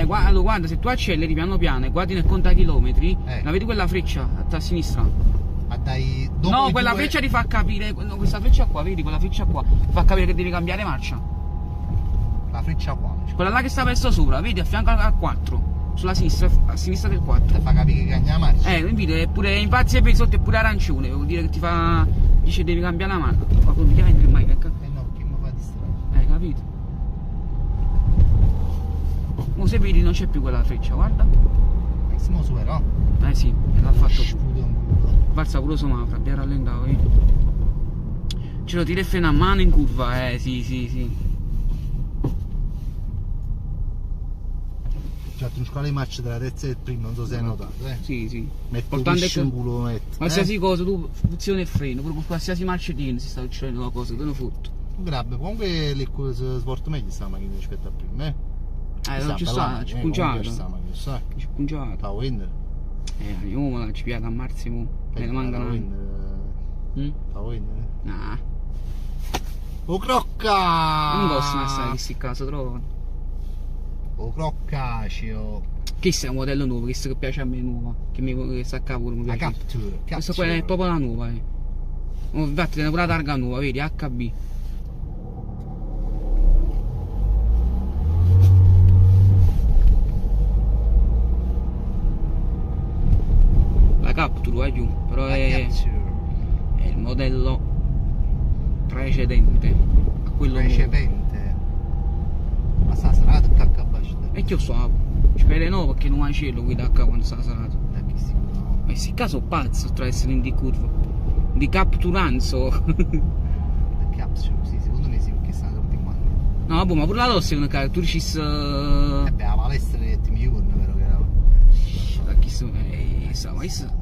cosa? Guarda, se tu acceleri piano piano e guardi nel contachilometri, la vedi quella freccia a sinistra? No, quella freccia ti fa capire, questa freccia qua, vedi, quella freccia qua, ti fa capire che devi cambiare marcia. La freccia qua? Quella là che sta verso sopra, vedi, a fianco al 4, sulla sinistra, a sinistra del 4. Ti fa capire che cambia marcia? Vedi, pure infatti se sotto è pure arancione, vuol dire che ti fa, dice devi cambiare la marcia. Ma poi mi entra mai, ecco. No, che mi fa distrarre? Capito? Mo se vedi non c'è più quella freccia, guarda. Ma siamo superò? Sì, l'ha fatto. Sputo un culo. Falsa pure somafra, abbiamo rallentato, vedi? Ce lo tira e frena a mano in curva, sì. Già truscare le marce della terza e del primo, non so se hai notato, Sì. Metto Importante il che culo, metto. qualsiasi cosa, tu funziona il freno, pure con qualsiasi marcia tieni, si sta uccidendo una cosa, te ne fotto. Grabbe, comunque le cose svolto meglio sta macchina rispetto a prima, non ci sta, ci pungiato. Ci Ci pungiato. Sta Winder. Io me la ci piace a massimo, me ne mancano. Sta Winder. Nah. O crocca! Non possono essere in questo caso, trovo. O croccaceo. Questo è un modello nuovo, questo che piace a me nuovo, che mi sta a capo, mi La piace. Capture. Questa qua è proprio la nuova, infatti tiene pure la targa nuova, vedi, HB. La Capture, vai giù, però è il modello precedente a quello precedente. Ma sta sarà tutta a cabaccia. E che io so, spero no perché non ha cielo qui da qua quando sta salato. Ma questi caso pazzo tra essere in di curva. Di capturanzo. Capture, sì, secondo me sì, perché stanno tutti quanti. No, vabbè, ma pure la tosse è una tu riuscis. Beh, la palestra è team giorno, vero che era. Da chi sono? Ma visto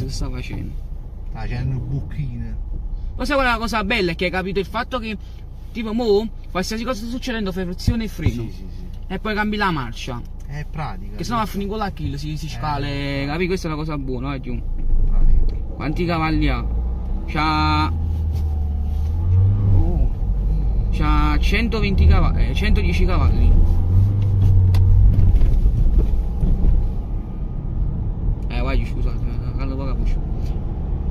che sta facendo? Sta facendo bucchine. Ma sai qual è la cosa bella? È che hai capito il fatto che tipo mo qualsiasi cosa sta succedendo fai frizione e freno. Sì. E poi cambi la marcia. È pratica. Che sennò va a finire con la kill, si scale, capi? Questa è la cosa buona, giù. Pratica. Quanti cavalli ha? C'ha 120 cavalli, 110 cavalli. Vai, scusate, callo poca voce.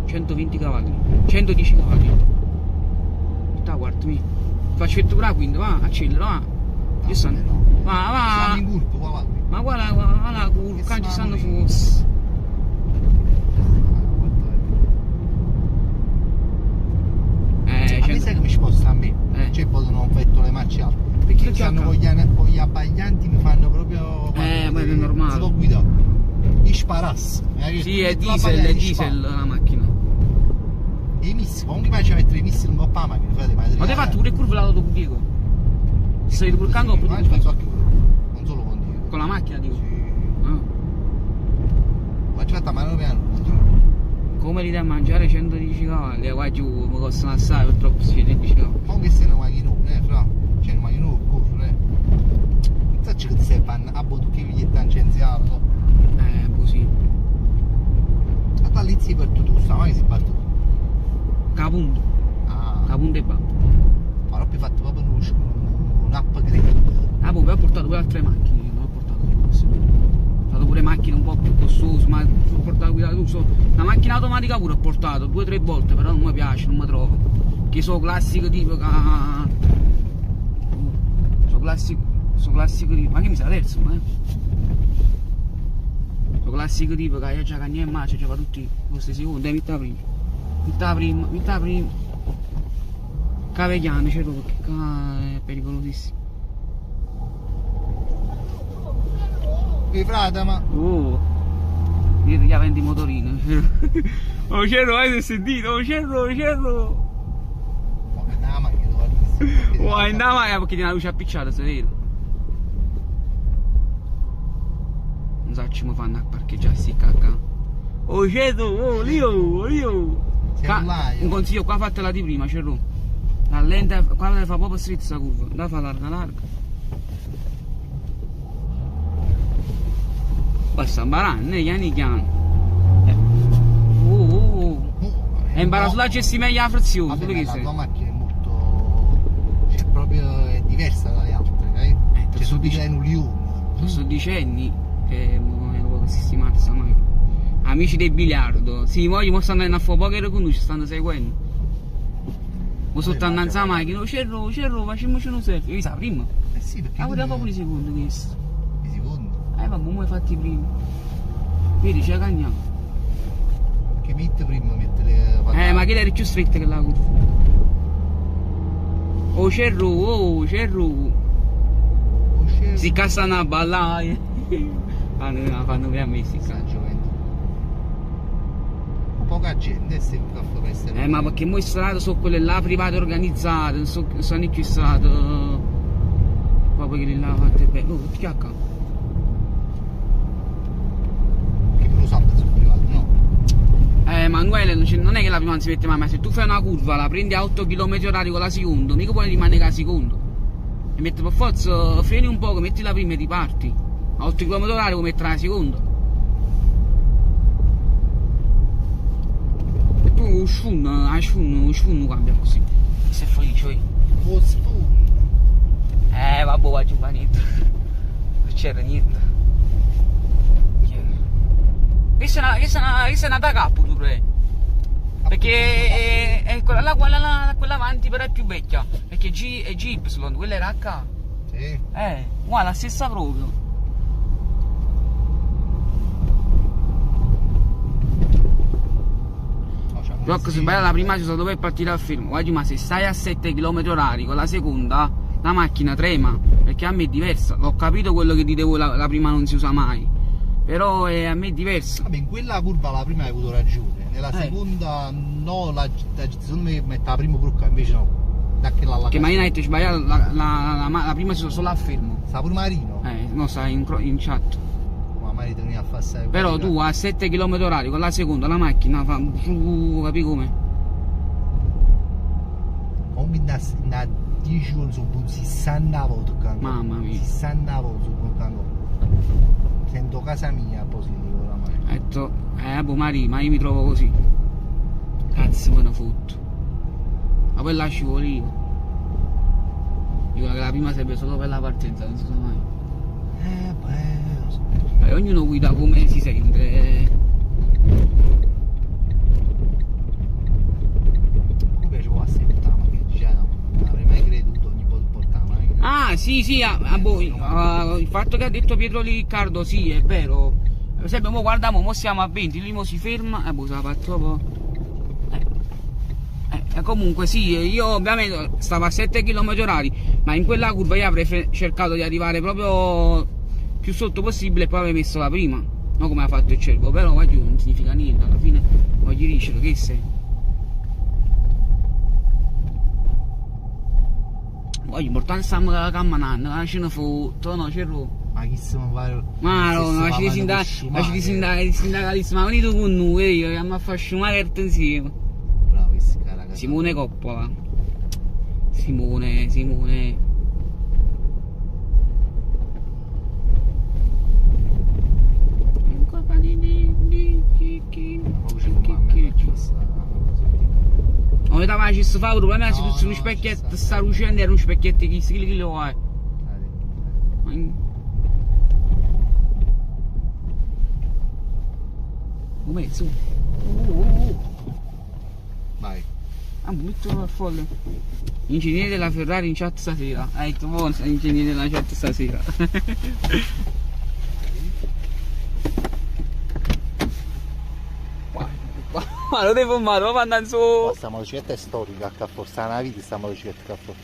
120 cavalli, 110 cavalli. Guardami. Faccio il tuo quinto, va, accelera, va. Io sono. Va. Siamo in curva, qua. Ma guarda, che ci stanno fosse. A me sai che mi sposta a me? Cioè non metto le marce alte. Perché stanno con gli abbaglianti mi fanno proprio. Ma è normale. Si può guidare. Gli sparasse. Sì, è diesel la macchina. E i missili, comunque piace mettere i missili un po' a macchina, frate, ma ti hai fatto pure curva lato dopo Diego? Stai ricurcando oppure non faccio anche non solo con Diego. Con la macchina dico? Sì. Ah. Ma ci fatta mano piano. Come li dai a mangiare 110 cavalli? Qua giù mi costano assai, purtroppo si 110 cavalli. Comunque sei una macchinone, fra. Cioè una macchinone che corre, Non so che ti serve a boh che biglietta tangenziale. Così. Ma tu all'inizio per tu sta, ma che si batte? Capunto. Capunto e va. Ma non hai fatto proprio un upgrade. Ah, poi ho portato pure altre macchine, non ho portato pure macchine un po' più costose, ma ho portato guidare tu. La macchina automatica pure ho portato 2 o 3 volte, però non mi piace, non mi trovo. Che sono classico tipo che. Sono classico tipo. Ma che mi sa terzo, Sono classico tipo che già cagnè e marcia, già fa tutti questi secondi, mitta prima. Cavegliano, c'è perché è pericolosissimo. E frate, ma. Io ti vendi motorino. Oh Cerro, hai sentito? Oh Cerro. No, ma che Oh, andiamo perché tiene la luce appicciata, se vero. Non so ci mi fanno a parcheggiare sti cacca. Oh Cerro, Lio. Un consiglio, qua fatela di prima, Cerro. La lente, qua deve fare proprio strizza sta curva, la fa larga. Basta imparare, chiano. È imparato sulla gesti meglio la frazione, vabbè, quello che la sei. tua macchina è molto. Cioè proprio è diversa dalle altre, Cioè sono di un lione. Sono 10 anni che è proprio sistemata sta macchina. Amici del biliardo, sì, mo stanno andando a fare poche riconosci, stanno seguendo. Mo sotto andando la macchina, Cerro, facciamoci un selfie, io sa prima. Sì, perché. Vediamo proprio i secondi questo. I secondi? Vabbè, mo hai fatti prima. Vedi, c'è cagnato. Che mette prima, mette le. Ma che eri più stretta che la curva. Oh Cerro. Si cassano a ballare. Fanno per me sti cazzo. Poca gente se caffè per essere. Ma perché mo in strada sono quelle là private organizzate, non sono più strade. Proprio che là fatte bene. Oh, che cacca. Che lo sa sono private, no? Emanuele, non è che la prima non si mette mai, ma se tu fai una curva, la prendi a 8 km/h con la seconda, mica puoi rimanere con la seconda. E metti per forza, freni un po', metti la prima e ti parti. A 8 km/h puoi mettere la seconda. E tu lo sfunno cambia così. Se felice io. Lo sfunno. Vabbè, qua giù va niente. Non c'era niente. Questa è una da capo tu, perché è quella avanti però è più vecchia, perché è GY, quella era H. Sì. Guarda, la stessa proprio. Però se sbaglia la prima ci sono dove partire al fermo. Guarda, ma se stai a 7 km/h con la seconda, la macchina trema, perché a me è diversa. L'ho capito quello che dite voi, la prima non si usa mai. Però a me è diverso. Vabbè, in quella curva la prima hai avuto ragione, nella seconda no, secondo me mette la prima brocca, invece no. Che ma io hai sbagliato, la prima si usa solo a fermo. Sta pure Marino? No, sta in chat. Ma Marino veniva a passare. Però tu a 7 km/h con la seconda la macchina fa. Capi come? Comunque da 10 giorni sono 60 volte toccando. Mamma mia. 60 volte sono toccando. Sento casa mia positivo oramai. Ha detto, boh Mari, ma io mi trovo così. Cazzo me ne fotto. Ma poi là scivolo io. Dico che la prima serve solo per la partenza, non si sa mai. Lo so. Ognuno guida come si sente. Mi piace assetta, ma che già non avrei mai creduto ogni volta portare la macchina. sì, il fatto che ha detto Pietro Riccardo, sì, è vero. Per esempio, mo guardiamo, mo siamo a 20, lui mo si ferma, e boh, fa troppo. Comunque sì, io ovviamente stavo a 7 km/h, ma in quella curva io avrei cercato di arrivare proprio più sotto possibile e poi avrei messo la prima, non come ha fatto il cervo, però voglio, non significa niente, alla fine voglio dircelo, che sei? Voglio importante stiamo camminando, non ce ne foto, no, c'è roba. Ma chi se mi pare? Ma no, ma ci sindacalisti, ma venite con noi, io che mi a fare scumare insieme. Bravo, questo cara. Simone Coppola. Simone. Come da ci si fa un problema, se tu uno specchietto sta lucendo, era uno specchietto chi lo hai? Come su? Vai. Ah, metto al folle. Ingegnere della Ferrari in chat stasera. Hai detto buono, ingegnere della chat stasera. Ma lo devo fumare, ma andare su. Questa motocicletta è storica, che forse una vita sta motocicletta che forse.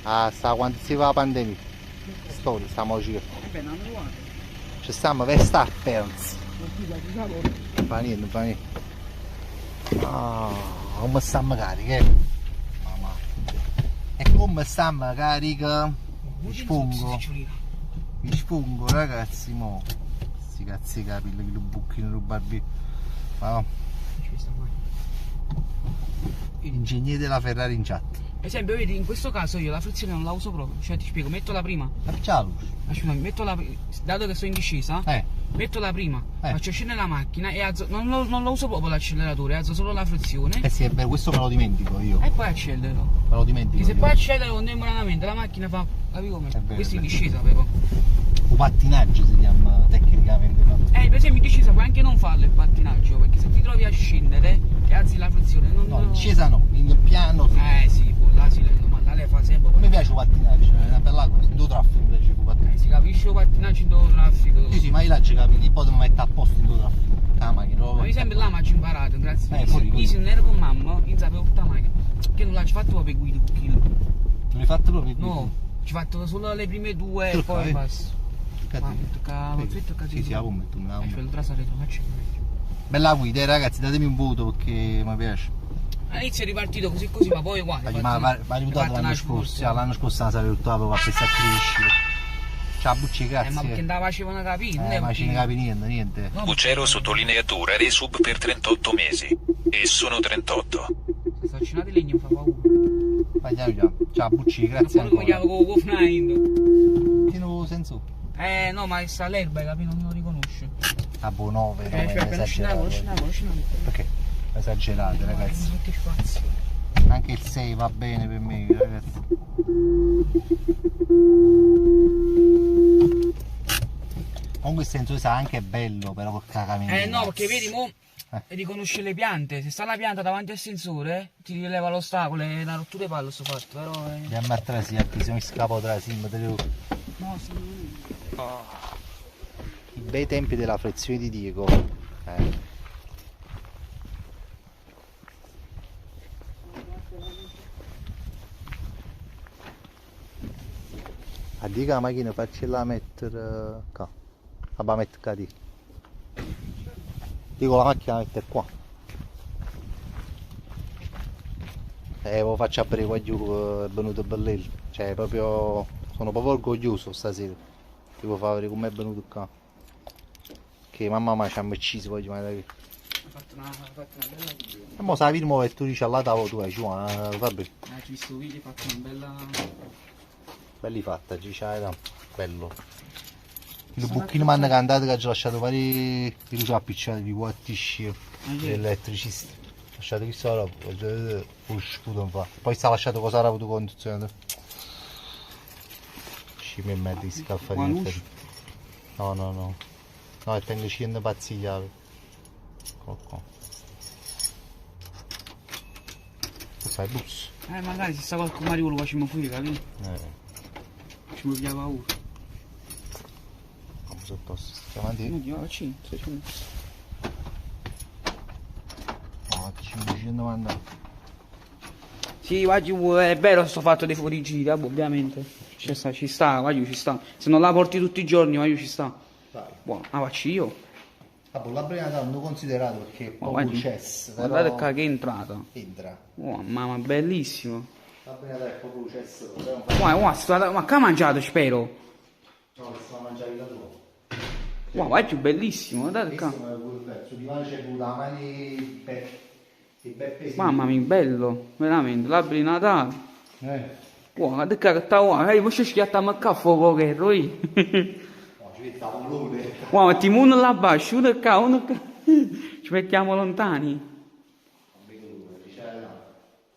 Ah, sta quando si va la pandemia. Storica sta motocicletta. Ci stiamo Verstappen. Fa niente. Come stiamo cariche? Mamma. E come stiamo cariche? Mi spungo ragazzi, mo. Sti cazzi di capelli, che lo bucchino, lo barbino. Ma ingegnere della Ferrari in chat. Per esempio, vedi, in questo caso io la frizione non la uso proprio. Cioè, ti spiego, metto la prima. C'ha la luce. Metto la dato che sto in discesa, metto la prima, faccio scendere la macchina e alzo. Non lo uso proprio l'acceleratore, alzo solo la frizione. Eh sì, è vero, questo me lo dimentico io. E poi accelero. Me lo dimentico. Che se io. poi accelero contemporaneamente la macchina fa. Capi come? Vero, Questo in discesa però. Un pattinaggio si chiama tecnicamente. Per esempio in discesa puoi anche non farlo il pattinaggio, perché se ti trovi a scendere e alzi la frizione non. No, in discesa no, in piano sì. Sì, può là si lento, ma là le fa sempre. A me piace il pattinaggio, è una bella cosa, in due traffico mi piace il pattinaggio. Si capisce il pattinaggio in dove traffico. Sì, ma io là ci capisco, poi devo mettere a posto in due traffico. La macchina, Ma io sempre là mi ho imparato, grazie. fuori. Io se non ero con mamma, io sapevo tutta la macchina. Che non l'ho fatto proprio per guida un chilo. Non l'hai fatto proprio? No, ci ho fatto solo le prime due e poi passo. Sì, la metto una. Bella Bella guida, ragazzi, datemi un voto perché mi piace. All'inizio è ripartito così, ma poi guarda. Ma va ributtato l'anno scorso, l'anno scorso non sapevo tutto proprio a pensare a crescere. Ciao Bucci, grazie. Ma perché non la facevano capire? Ma ci ne capi niente. Bucero sottolineatura resub per 38 mesi. E sono 38. Se sto accennato di legno fa paura. Vai, ciao Bucci, grazie ancora. Ma poi lo chiamo Ti nuovo senso. No, ma sta l'erba, capito? Non lo riconosce. Ah, boh, 9, Lo scenavo. Perché? Esagerate, ragazzi. Che spazio. Anche il 6 va bene per me, ragazzi. Comunque il senso sa anche bello, però col cagamento. No, perché vedi, mo riconosce le piante. Se sta la pianta davanti al sensore, ti rileva l'ostacolo, è una rottura di palle sto fatto, però. Andiamo a Trasim, perché se mi scappo Trasim, te lo. No, sì. I bei tempi della frizione di Diego. A Diego la macchina faccela mettere qua. Vabbè, mettere qua di. Dico la macchina la mettere qua. Lo faccio aprire quando è venuto bello. Cioè proprio. Sono proprio orgoglioso stasera. Ti può fare vedere com'è venuto qua. Che mamma mia ci ha ucciso poi magari. Ha fatto una bella video. E mo sai firmo che tu dici alla tavola tu hai giù, vabbè. Ci ho visto video, hai fatto una bella. Belli fatta, ci c'hai da. Bello. Il bucchino mi hanno cantato che ci ha lasciato fare i luci appiccati, i guattisci, gli elettricisti. Ha lasciato questa roba, poi sputo fa. Poi sta lasciato cosa ha avuto condizione. Scimmia e mezzo di scalfarina. No, e tengo 100 pazzigliate. Qua. Fai bus. Magari se sta qualche Mario lo facciamo fuori, capito? Ci muoviamo paura. Come sottosto. Stiamo avanti. Non andiamo al centro. No, 590. Sì, oggi è vero sto fatto dei fuorigiri, vabbè, ovviamente. Ci sta, guarda, ci sta. Se non la porti tutti i giorni, guarda, ci sta. Dai. Buono, la faccio io. Vabbè, la prima non l'ho considerato perché è proprio guarda, cesso. Guardate Però qua che è entrata. entra. Oh, mamma, bellissimo. La prima è proprio cesso. Però Ma che ha mangiato, spero? no, sto a mangiare da dopo. Wow, guarda, è bellissimo, guardate qua. Questo è pure bello. Sul divano c'è pure la mano di Beppe. Mamma mia, bello, veramente, l'albero di Natale. Wow, guarda che sta qua, ma c'è schiattato a caffè che roi. No, ci metta un lode. Wow, mettiamo uno là basso, uno qua. Ci mettiamo lontani.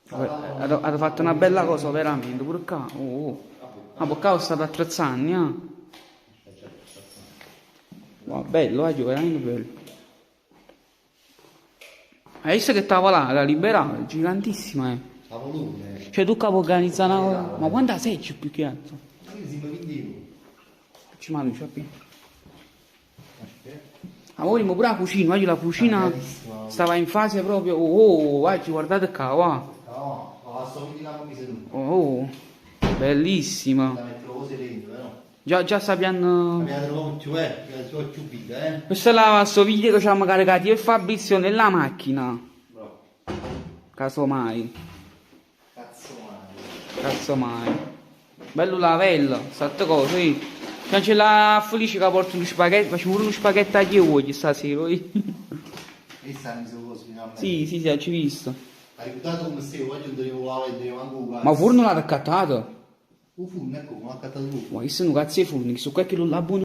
Ha fatto una bella cosa, veramente, pure qua. Ah, poi qua state a 3 anni, Wow, bello, veramente bello. Hai visto che stava là, la liberale, gigantissima, La volume. Cioè tu capo organizzare una... Ma quanta sei più che altro? Io si vedevo. Ci mando, c'è più. Ah, vogliamo pure la cucina, oggi la cucina stava in fase proprio... oggi guardate qua, No, la sto vedendo come seduto. Bellissima. La metto cose dentro, però. Già sappiamo... Abbiamo trovato più, che è più big, Questo è sto video che ci abbiamo caricato io e Fabrizio nella macchina. Bravo. Casomai. Cazzo mai. Bello lavello, sette cose, vedi? C'è la Felice che porta uno spaghetti, facciamo pure uno spaghetto agli uogli stasera, vedi? E stanno su cose finalmente. Sì, ci visto. Hai ricordato come stai? Oggi non devo lavare, devo anche un Ma il forno l'ha raccattato? un forno, ecco, come ha accattato tu. Ma questo è un cazzo di forno, che su quel che lo lavo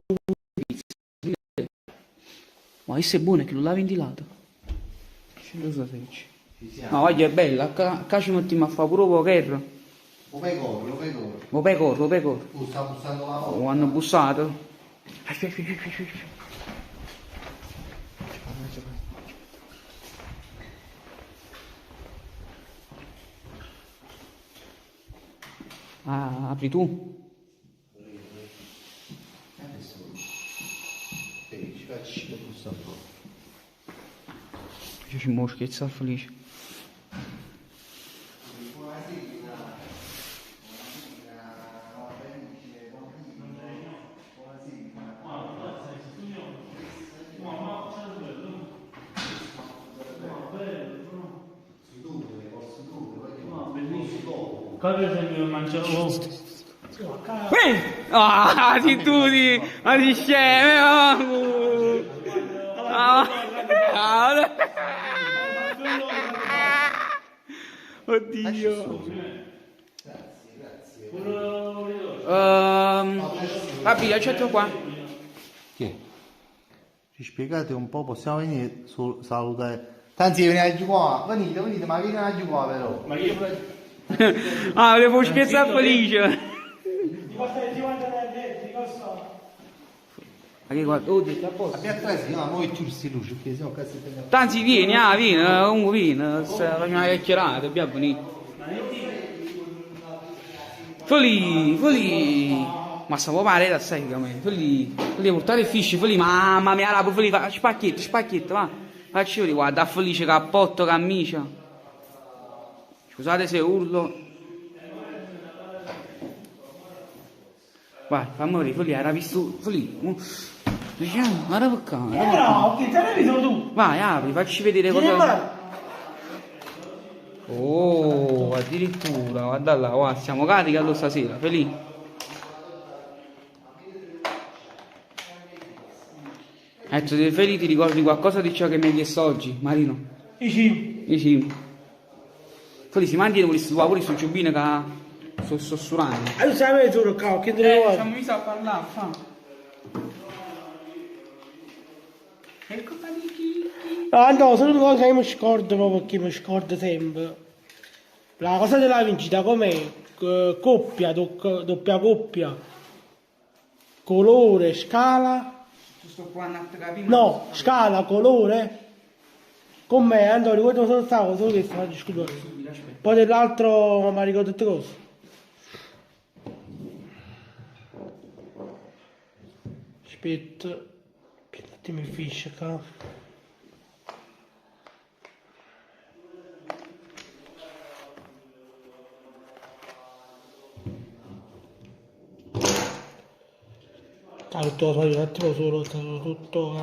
ma questo è buono, che lo lavi in lato. Ce lo so se c'è. Ma oggi è bella, qua ci mettiamo a fare pure poker. Lo pecoro. Lo pecoro. Sta bussando la porta. Oh, hanno bussato. Aspetta. Ah, apri tu? Ci faccio bussare un po'. Io ci moschezza Felice. Cosa se mi mangiavo? Sì, tu di... Ma di sceme! Oddio. Vabbè, accetto qua. Che? Ci spiegate un po', possiamo venire su salutare. Tanti venite qua, venite, ma venite qua però. Ma io... Ah, volevo scherzare Felice. Ma che guarda, a posto. Abbiamo preso, no, noi ci si luce, perché sennò cazzo teniamo. Tanzi vieni, comunque vieni, facciamo una chiacchierata, dobbiamo venire. Feli, ma stavo pare da sai che me, Feli, portare il fish, Feli, mamma mia, la Feli, spacchetto, va, facci vedere, guarda, Felice, cappotto, camicia. Scusate se urlo. Vai, fammi vedere, Feli, era visto, Feli, diciamo, guarda per qua, No, che te l'hai visto tu? vai, apri, facci vedere cosa... Oh, addirittura, guarda là, guarda, siamo carichi allora stasera, Feli. Feli, ti ricordi qualcosa di ciò che mi hai chiesto oggi, Marino? Sì. Feli, si mantiene questo tuo pure sul giubbino che sto sussurrando. Tu sai solo che te ne Siamo messi a parlare, fa. È colpa di chi? No, sono una cosa che mi scordo proprio perché mi scordo sempre. La cosa della vincita com'è? Coppia, doppia coppia, colore, scala. Sto provando a capire. No, scala, colore. Con me, Antonio, ricordo solo stavo, solo che stavo discutendo. Poi dell'altro mi ricordo tutte cose. Aspetta. Un attimo il fish qua. Tutto un attimo solo, tutto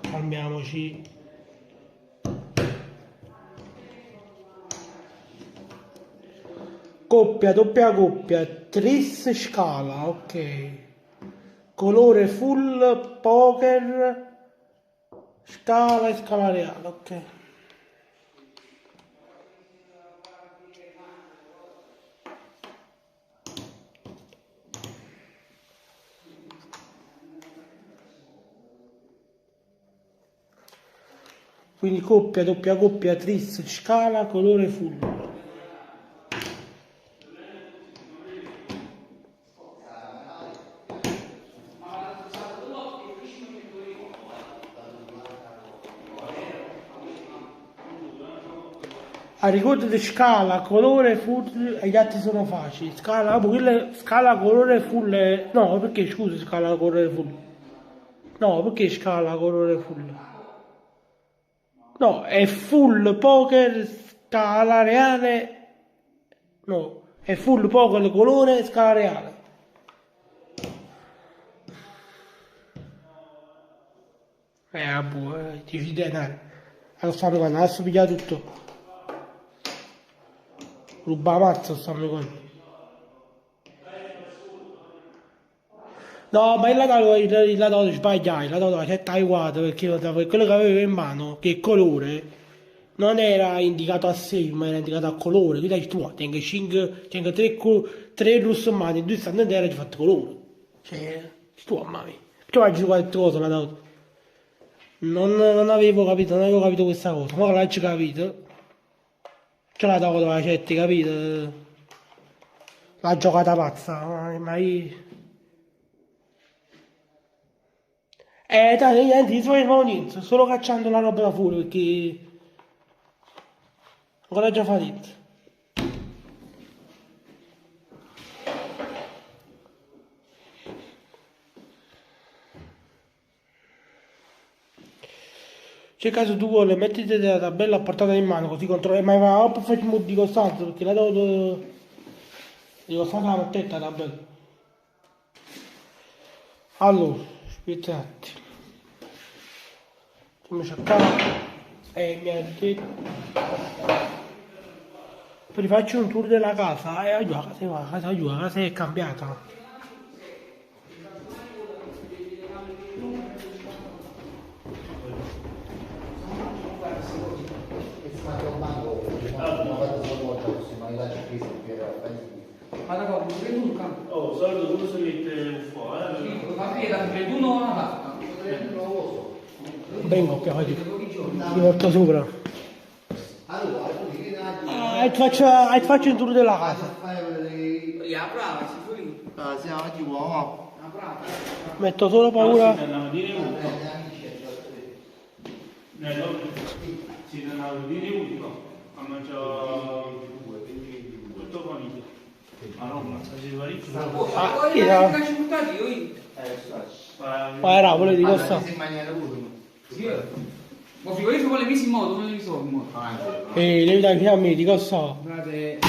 calmiamoci. Coppia, doppia coppia, tris scala, ok. Colore full, poker, scala e scala reale, ok. Quindi coppia, doppia coppia, tris, scala, colore full. Ricordate scala, colore full e gli altri sono facili. Scala, scala, colore full no, perché scusa scala, colore full? No, perché scala, colore full? No, è full poker, scala reale. No, è full poker, colore, scala reale. Ti ci devi dare. Allora stanno quando adesso piglia tutto. Ruba mazzo stanno quando. No, ma il latato sbagliai, il latato c'è tagliato perché quello che avevo in mano, che il colore, non era indicato a sé, ma era indicato a colore. Quindi tu tengo 3 russomani, 2 stanno interi e ci fatto colore. Cioè, tu mamma mia. Tu hai giocato qualcosa, latato. Non avevo capito questa cosa, ma l'hai capito. Ce l'ha dato la gente, capito? La giocata pazza, ma io... dai, niente, non facevamo niente, solo cacciando la roba da fuori perché... Ancora già fatto. C'è caso tu vuole, mettiti la tabella a portata in mano così controlli, ma va per fare di costanza perché la devo di costanza la mettetta la tabella. Allora, aspetta un attimo. Come cercare mi ha detto. Poi faccio un tour della casa e la casa è cambiata. Ma d'accordo, non vedo un campo. Oh, solito tu si mette fuori. Sì, ma qui da tu non la fatta. Vengo più ti porto sopra. Ti faccio un tour della casa. La brava, si fu lì. Siamo di uomo. La brava. Metto solo paura. Si andava a dire uno, a mangiare tutto con ma no, si parecchio. Poi la ci buttati io. Ma era quello di cosa? Sì. Ma figurati con le mesi in modo, non le so in modo. Le dai fino a me, di cosa? Guardate,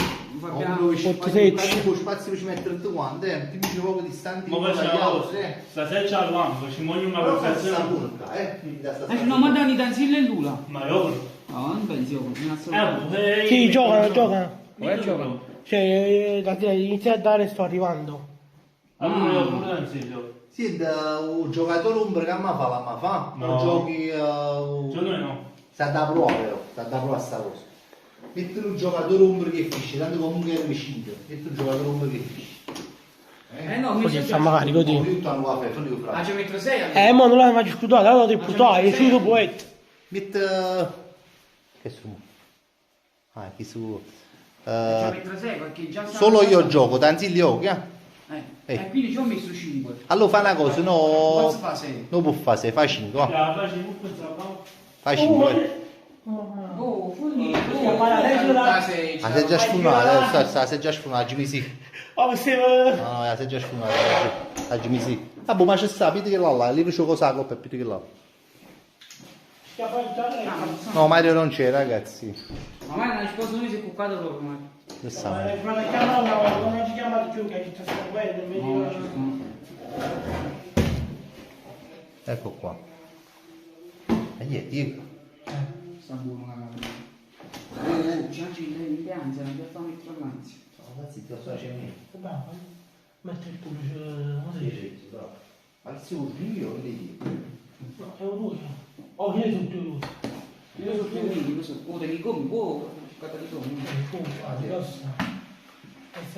Lo spazio ci mettere tutti quanti, ti dice poco distanti. Ma stasera c'è la lampa, ci muoio una conversazione. No, ma Dani Danzilla e Lula. Ma io? No, non pensi io, Sì, giocano. Come giocano? Cioè, inizia a dare sto arrivando. Allora io pure Danziglio. Sì, un giocatore ombra che ma fa la ma fa? No. Non giochi... Giocare no. Sta da provare però, sta da provare sta cosa. Metti un giocatore ombra che finisce, tanto comunque è vicino. Metti un giocatore ombra che finisce. No, mi Così sta magari così. Ah, ci metto 6. Ma non l'hai mai discutato, allora ti portare, è uscito poeta. Metti... Che su? Ah, chi su... Ci metto 6 perché già solo io gioco, Tanzillo giochi, quindi ci ho messo 5. Allora fa una cosa, no... Posso fare 6? Non può fare 6, fa 5. Fa 5. Oh, fulmine. Ah, sei già sfumato, sei già sfumato, Jimmy sì. Oh, se... No, sei già sfumato, Jimmy sì. Ah, boh, ma c'è sta, piti che là, lì faccio cosa coppa e piti che là. No, Mario non c'è, ragazzi. Ma mai non sposo lui si è cuccato proprio, ma. Questa Ma Mario. la chiamata, non ci chiamato più che ci sta seguendo, No, ci vedi? sta. Ecco qua. E niente, io... Sta buono la camera. C'è anche in pianza, non per fare mettere l'ansia. Ragazzi, ti so c'è niente. Metti il pulce, come si dice? Ma che si vuol io lì? No, è un due. Oh, che è tutto due? Io sono più quindi, questo può di come, può, scatta di come.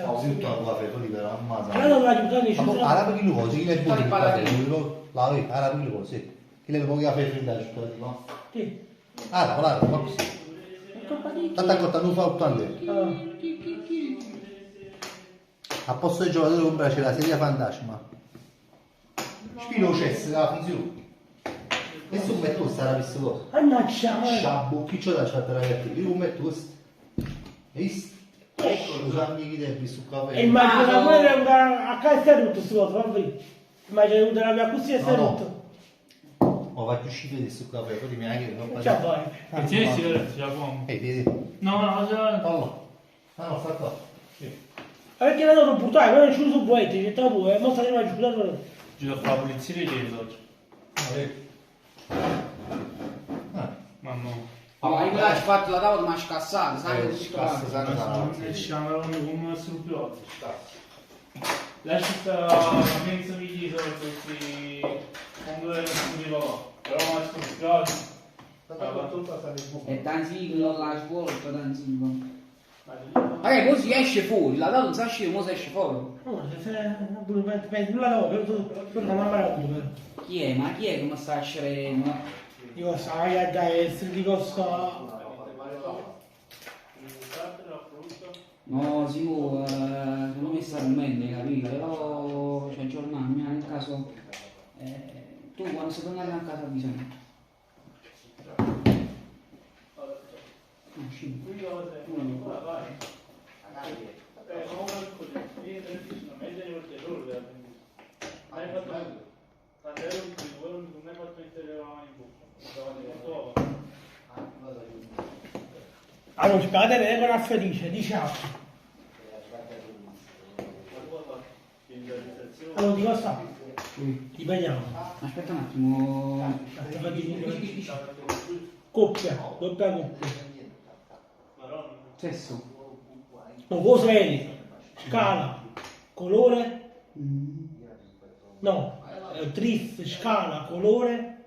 Ho vinto la tua fede, però ammazza. Allora non l'aiutare Ma poi, arabi che lo cose, chi le Fai buoni parlare. la vedi, arabi che lo cose. Chi le vuoi a fede da città di qua? Sì. Arabo, ma così. Tanto accorta non fa 80 euro. A posto di giocatore compra c'è la serie fantasma. Spino c'è, la funzione. Questo come tu sarà visto dopo. Annaccia, Sciabbo, chi c'è da chatta ragazzi? Io come tu hai visto? Ecco, lo sanno chi devi su caffè. e immagina quello a casa è tutto sto coso, va bene. Immagina che la mia così è No, no. tutto. Ma vai più uscire di su caffè, poi mi hai detto. Ciao, vai. Vedi? No, No, no, sta qua. Perché l'hanno non buttare, però non ci uso buetti, che sta pure, non sta mai giocando. Ci devo fare la pulizia di dentro oggi. Mamma. Ma io là ci fatto la tavola, ma scassato, sai che Scassa, scassato. Siamo come sul più. Lascia stare mezzo video questi quando è di papà. Però ma sul più. E tanzino la svolta, tanzino. Magari poi si esce fuori, la tavola non sa uscire, ma si esce fuori. No, se pensi nulla no, per non amare Chi è? Ma chi è che mi sta uscendo? Io sai a destra, dico sto. No, sicuro, non mi sta meglio, capito? Però c'è giornata, nel caso. Tu quando sei tornato a casa bisogna. No, scimo. Allora, spiegate le regole a Felice, diciamo. Allora, di cosa? Ripetiamo. Aspetta un attimo. Coppia, doppia coppia. Sesso. No, cose vedi. Scala, colore. No, tris, scala, colore.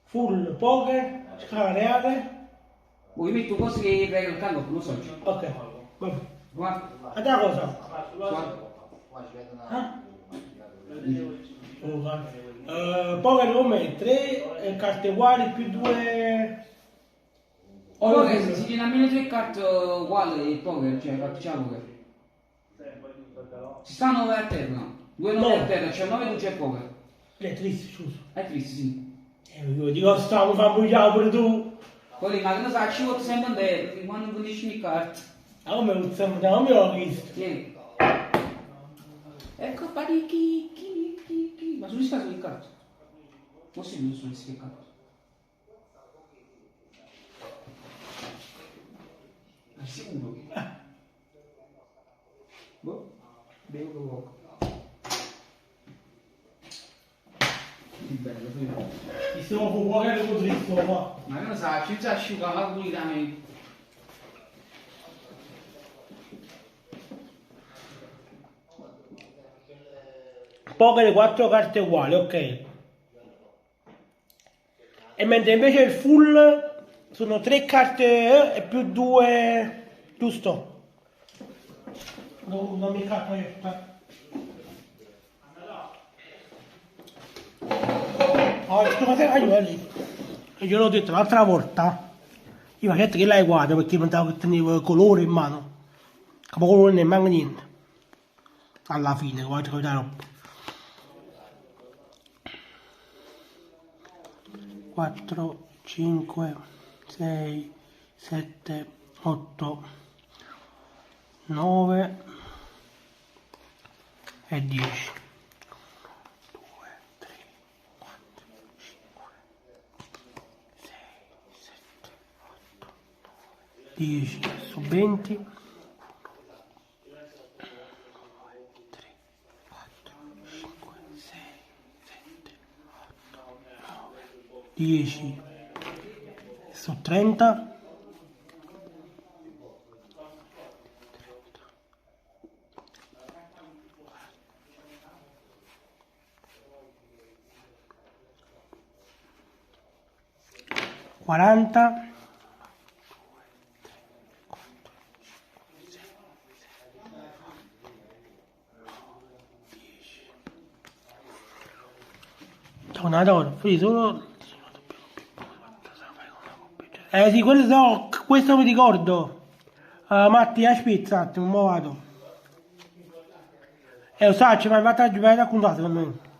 Full, poker, scala reale. Voi metto cose che prego il canto, non so. Ok, vabbè. Guarda. Altra cosa. Guarda. Ah? Poker come 3 carte uguali più 2. Poker, si tiene almeno 3 carte uguali il poker, cioè facciamo poker. Si sta 9 a terra, 2 9 a terra, c'è 9 tu c'è poker. È triste, scusa. È triste, sì. Io dico, stiamo famiglia pure tu. Quelli, ma che ne sa, ci vuole sempre andare, quando non finisci le carte. Ah, come non stiamo, non mi ho visto. Tieni. È colpa di chi. Ma sono scaso di carte. Non si sono di carte. Ma sicuro? Boh, bevo poco. Che bello, Ti stiamo con poker con triste qua. ma che ne sa, ci si asciuga la pulitamente. Poker 4 carte uguali, ok. E mentre invece il full sono 3 carte e più 2, giusto? Non mi cappa io. Oh, io l'ho detto l'altra volta. Io mi ha detto che l'hai guardato perché pensavo che tenevo colore in mano. Capocolore non ne manca niente. Alla fine, guarda che roba. 4, 5, 6, 7, 8, 9 e 10. 10 su 20. 10 su 30. 40. Tornatore, solo. Sì, quello so, questo mi ricordo. Matti, aspetta un attimo, mo vado. Lo sai, ci vai a raccontare secondo me.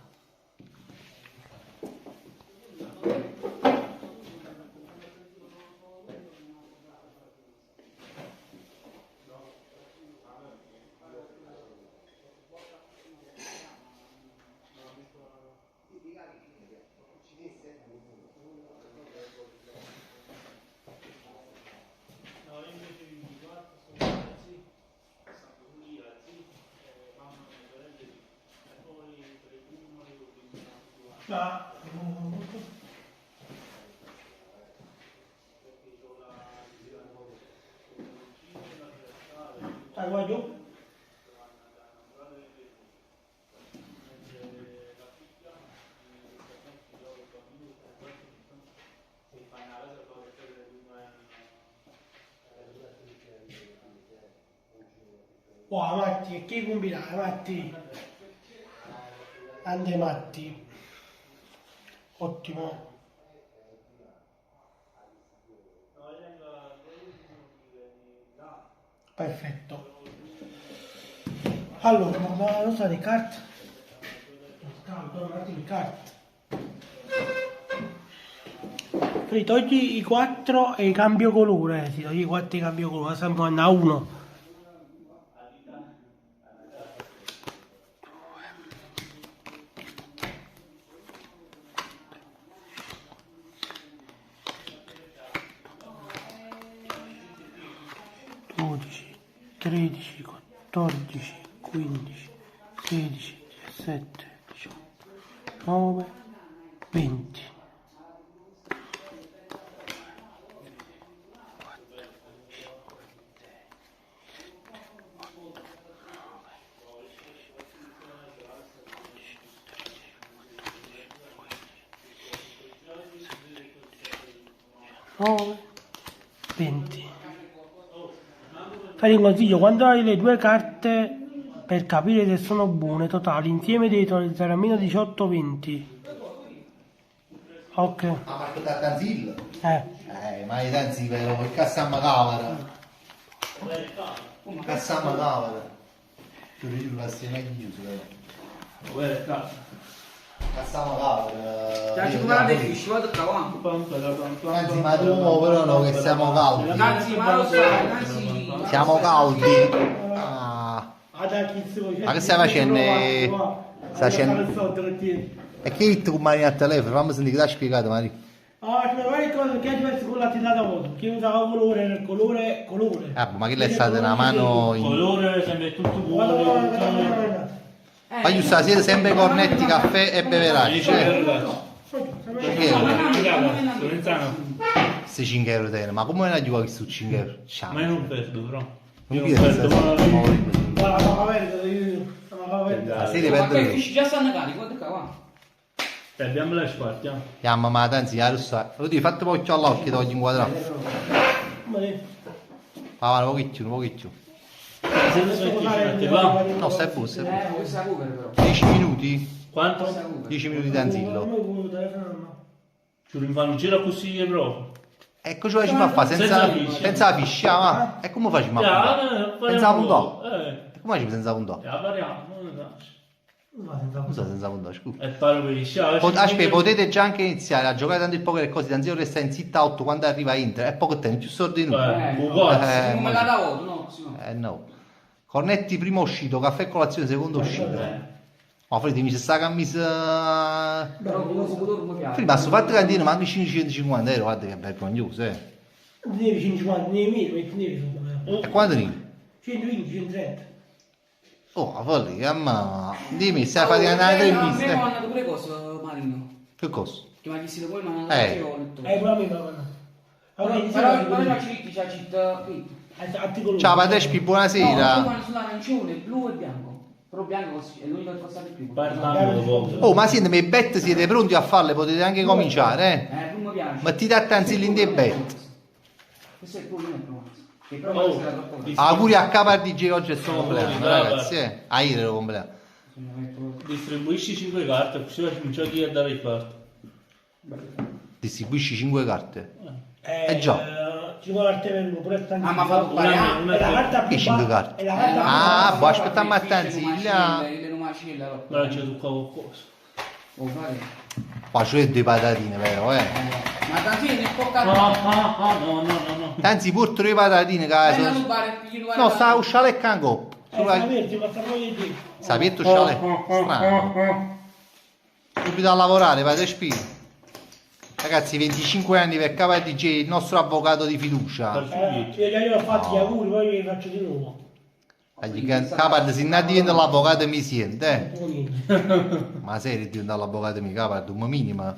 Dai, vai giù. Wow, Matti, che combinare, Matti. Ande Matti. Ottimo. Perfetto. Allora, ma non so le carte. Le carte. Quindi togli i 4 e cambio colore. Sì, togli i 4 e cambio colore. Sempre a 1. Dodici, 13, 14, 15, 16, 17, 18, 9, 20. 9, 20. Fai un consiglio, quando hai le due carte per capire se sono buone, totali, insieme devi totalizzare almeno 18-20. Ok. Ma parte da Tanzil? Ma i Tanzil però, che cassiamo cavara? Cassiamo cavara. Io la stia meglio chiuso, cassiamo cavara. Già ci comprate fish, vado qua. Anzi, ma tu però no, che siamo caldi. Anzi, ma lo sai, anzi. Siamo caldi. Ma che stai facendo? Stai facendo? E che tu mani al telefono? Fammi sentire che ti ha spiegato, Mari. Ci vai cosa che è diverso con l'attività da voto. Chi usava colore. Ma che l'è stata una mano in... Colore sembra tutto buono. Ma io stasera sempre cornetti, caffè e beveraggi. Questi 5 euro te, ma come la giù su 5 euro? Ma io non perdo, però. Non perdo. Ma che già stanno carichi, guarda qua. Abbiamo le squartiamo. Chiama, ma tanzi, la rossa. Lo dico, fate un po' all'occhio, togli un quadrato. Va, un pochettino. No, stai buono, stai buono. 10 minuti? Quanto? 10 minuti di Tanzillo. Ci rinfanno un giro così proprio. E cosa ci fa fare senza la fiscia, ma? E come facciamo a puntare? Senza la puntò? Come facciamo senza la puntò? Non so senza puntò, scusa. E parlo per il sciare. Aspetta, potete già anche iniziare a giocare tanto il poker e così, Tanzillo resta in zitta 8 quando arriva Inter, è poco tempo, più soldi di noi. Come la da voto, no? No. Cornetti primo uscito, caffè e colazione secondo uscito. Ma Freddy mi c'è sta camisa. Ma sto fatto cantino, ma anche 550 euro, guarda che vergognoso, Devi 150, devi meno, metti neri sopra. E quanto ne? 120, 130. Oh, a follia, ma dimmi, stai facendo una Mi intervista? hanno mandato pure cosa, Marino. Che cosa? Che mi ha chiesto poi, ma non Eh. ho detto. Pure a me mi ha mandato. Allora, Però la città c'ha città qui. articolo. Ciao Patrespi, No, io buonasera. quando sono arancione, blu e bianco. Però bianco è l'unico che costa di più. Parlando poco. Oh, ma siete, me bet siete pronti a farle, potete anche cominciare, Più mi piace. Mettete a tanzilli in dei bet. Questo è il tuo, non è provato. Che però questo era troppo. Auguri a Capa DJ, oggi è il suo compleanno, ragazzi, A ieri era il compleanno. Distribuisci 5 carte, così non c'è chi a dare i carte. Distribuisci 5 carte. Già. 5 carte per uno, pure tanti. Ah, ma fa È la carta più Che 5 ba- carte? È la carta più Ah, bassa. boh, aspettiamo a tanziglia. Allora c'è tu qualcosa. Qua c'è due patatine, vero, Ma tanti ne può No, capire. no. Tanzi pure 3 patatine, caso. No, sta a usciare il cango. Sapete, ma sta proprio di Sapietto usciare. Strano. Subito a lavorare, Patrespi. Ragazzi, 25 anni per Capa DJ, il nostro avvocato di fiducia. io ho fatto gli auguri, poi li faccio di nuovo. Capard, se non diventa l'avvocato mi sente, Ma serio diventa l'avvocato mi Capard, un minimo.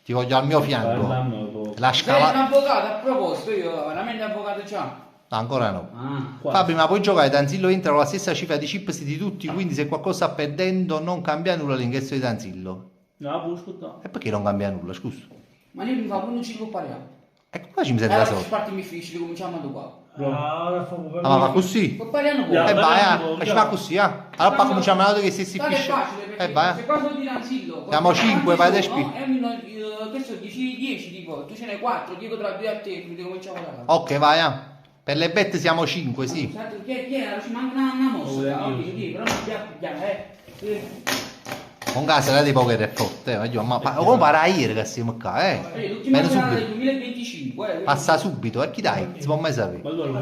Ti voglio al mio fianco. La Sei un scala. avvocato, a proposito, io veramente avvocato già. No, ancora no. Ah. Fabio, ma puoi giocare Tanzillo entra con la stessa cifra di chips di tutti, quindi se qualcosa sta perdendo non cambia nulla l'ingresso di Tanzillo. No, puoi ascoltare. E perché non cambia nulla, scusa? Ma io mi fa pure un ciclo pariamo. Ecco qua ci mi serve la Allora, soldi. parti difficili, cominciamo da qua. Ah, ma vai così? Pariamo E pure. vai, ci fa così, Allora poi cominciamo a che se si Tanto è finisce. facile, perché E vai. se qua sono di Tanzillo, Siamo 5, vai da no? E questo dici 10 tipo, tu ce n'hai 4, dico tra 2 a te, quindi cominciamo da qua. Ok, vai. Per le bet siamo 5, sì. Certo, chi era? Ci manca una mossa, ok, però non abbiamo, Con casa la di poker è forte, ma come para ieri che siamo qua, L'ultima Bene serata del subito. 2025, Passa subito, e chi dai? Si può mai sapere. Ma allora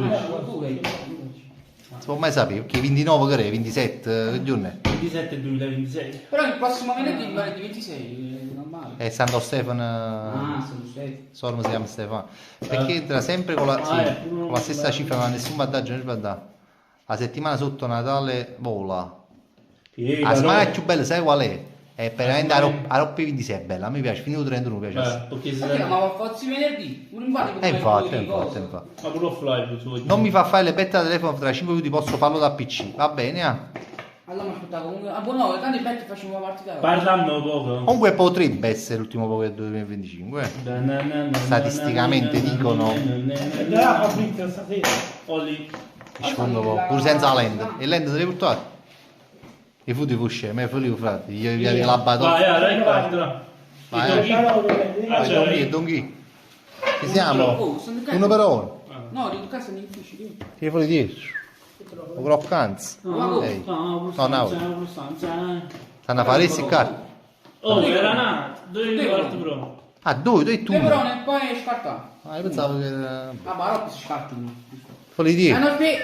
Si può mai sapere, perché 29 che è, 27, che giorno è? 27 2026. Però il prossimo venerdì mi pare di 26, normale. È Santo Stefano, sono sei. Sormo si chiama Stefano. Perché entra sempre con la, sì, con la stessa cifra, ma nessun vantaggio, non sbagliato. La settimana sotto Natale vola. La settimana più bella, sai qual è? È veramente a Roppi 26 è bella, a me piace, finito 31 mi piace. Perché Perché no, ma forse venerdì? Non infatti, infatti. Ma pure offline, Non mi fa fare le bette da telefono tra 5 minuti, posso farlo da PC, va bene? Allora mi aspettavo comunque. Ah, buono, tanto i bet facciamo la partita. Parlando poco. Comunque potrebbe essere l'ultimo Poker 2025. Statisticamente dicono. Andrà Fabrizio stasera. Olli. Rispondo poco, pure senza land. E land te le portate? I futi fusce, me felice frate, gli viene la battuta. Vai, dai, parla. Vai, Donghi. Ci siamo? Uno per uno. No, di casa mi difficile. Che fuori 10. Croccanz. Ehi. No, no. Stanno a fare questi carti. Oh, era una. Dove quarto pro? Ah, due e tu. Peperone e poi scarta. Ah, io pensavo che. Ah, ma Roppi si scartino. Fuori 10. Ah, no, fe.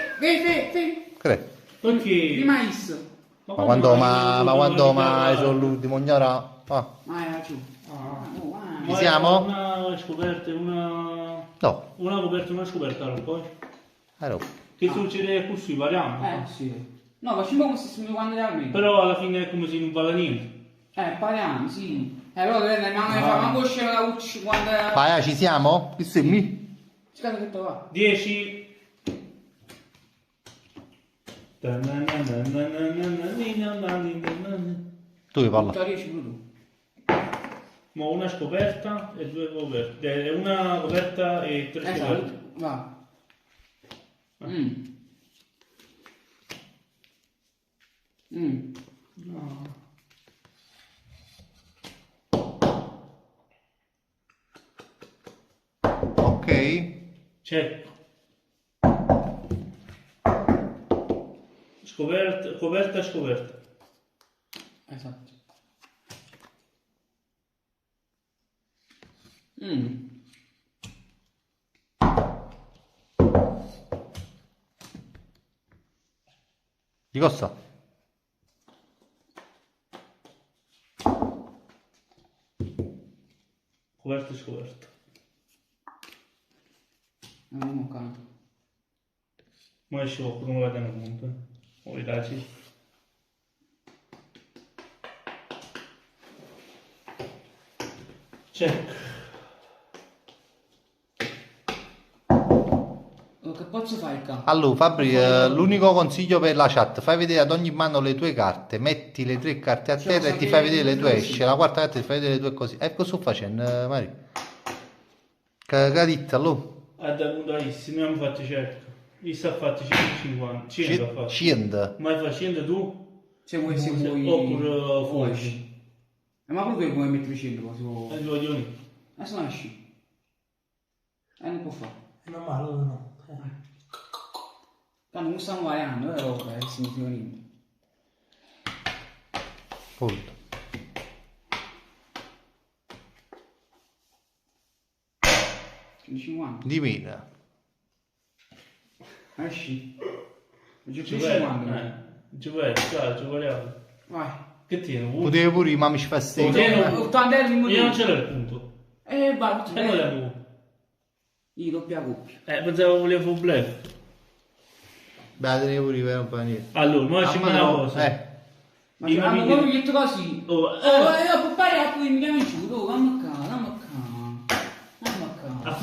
Credo. Di Perché? mais. Ma quando mai sono l'ultimo ignora? Ah, Era giù. ci siamo? Una scoperta, una. No, Una coperta, una scoperta, poi. ero. Che succede così, parliamo. Sì. No, facciamo come se mi quando era almeno. Però alla fine è come se non vale niente. Parliamo, sì. Però andiamo a fare una coscia la ucci quando era. Vai, ci siamo? Che sei mi? Scusate che va. 10. Tu parla. 10 minuti. Ma una scoperta e due coperte. Una coperta e tre scoperte. Va. Ok. C'è. Scoperta, coperta e scoperta. Esatto. Di cosa? Coperta e scoperta. Non ho canto. Ma esce come guardano comunque. Vuoi darci? Check. Che posso fare qua? Allora, Fabri, l'unico consiglio per la chat, fai vedere ad ogni mano le tue carte, metti le 3 carte a terra e ti fai vedere le tue esce, la quarta carta ti fai vedere le tue così. E cosa sto facendo, Mari? Che ditta, allora? Ha dato bravissimo, abbiamo fatto certo. Io sto fatto 150, 100 ha fatto. 100. Ma hai fatto 100 tu? Se vuoi... Oppure fuori. Ma proprio puoi mettere 100 così. Lo voglio io. Adesso non esci. Non può fare. È normale, no? Non stiamo variando, che significa niente. Punto. Di meno. Esci. Giù Ci 50. ci volevo. Vai. Che tieni? Potevi pure i mami fastidi. Io non ce l'ho il punto. Basta. E non l'avevo. Io doppia coppia. Pensavo volevo un bluff. Beh, tenevo pure per un po' niente. Allora, ma c'è una cosa. Ma se hanno proprio detto così. Può fare a cui mi chiami giù, dammi qua.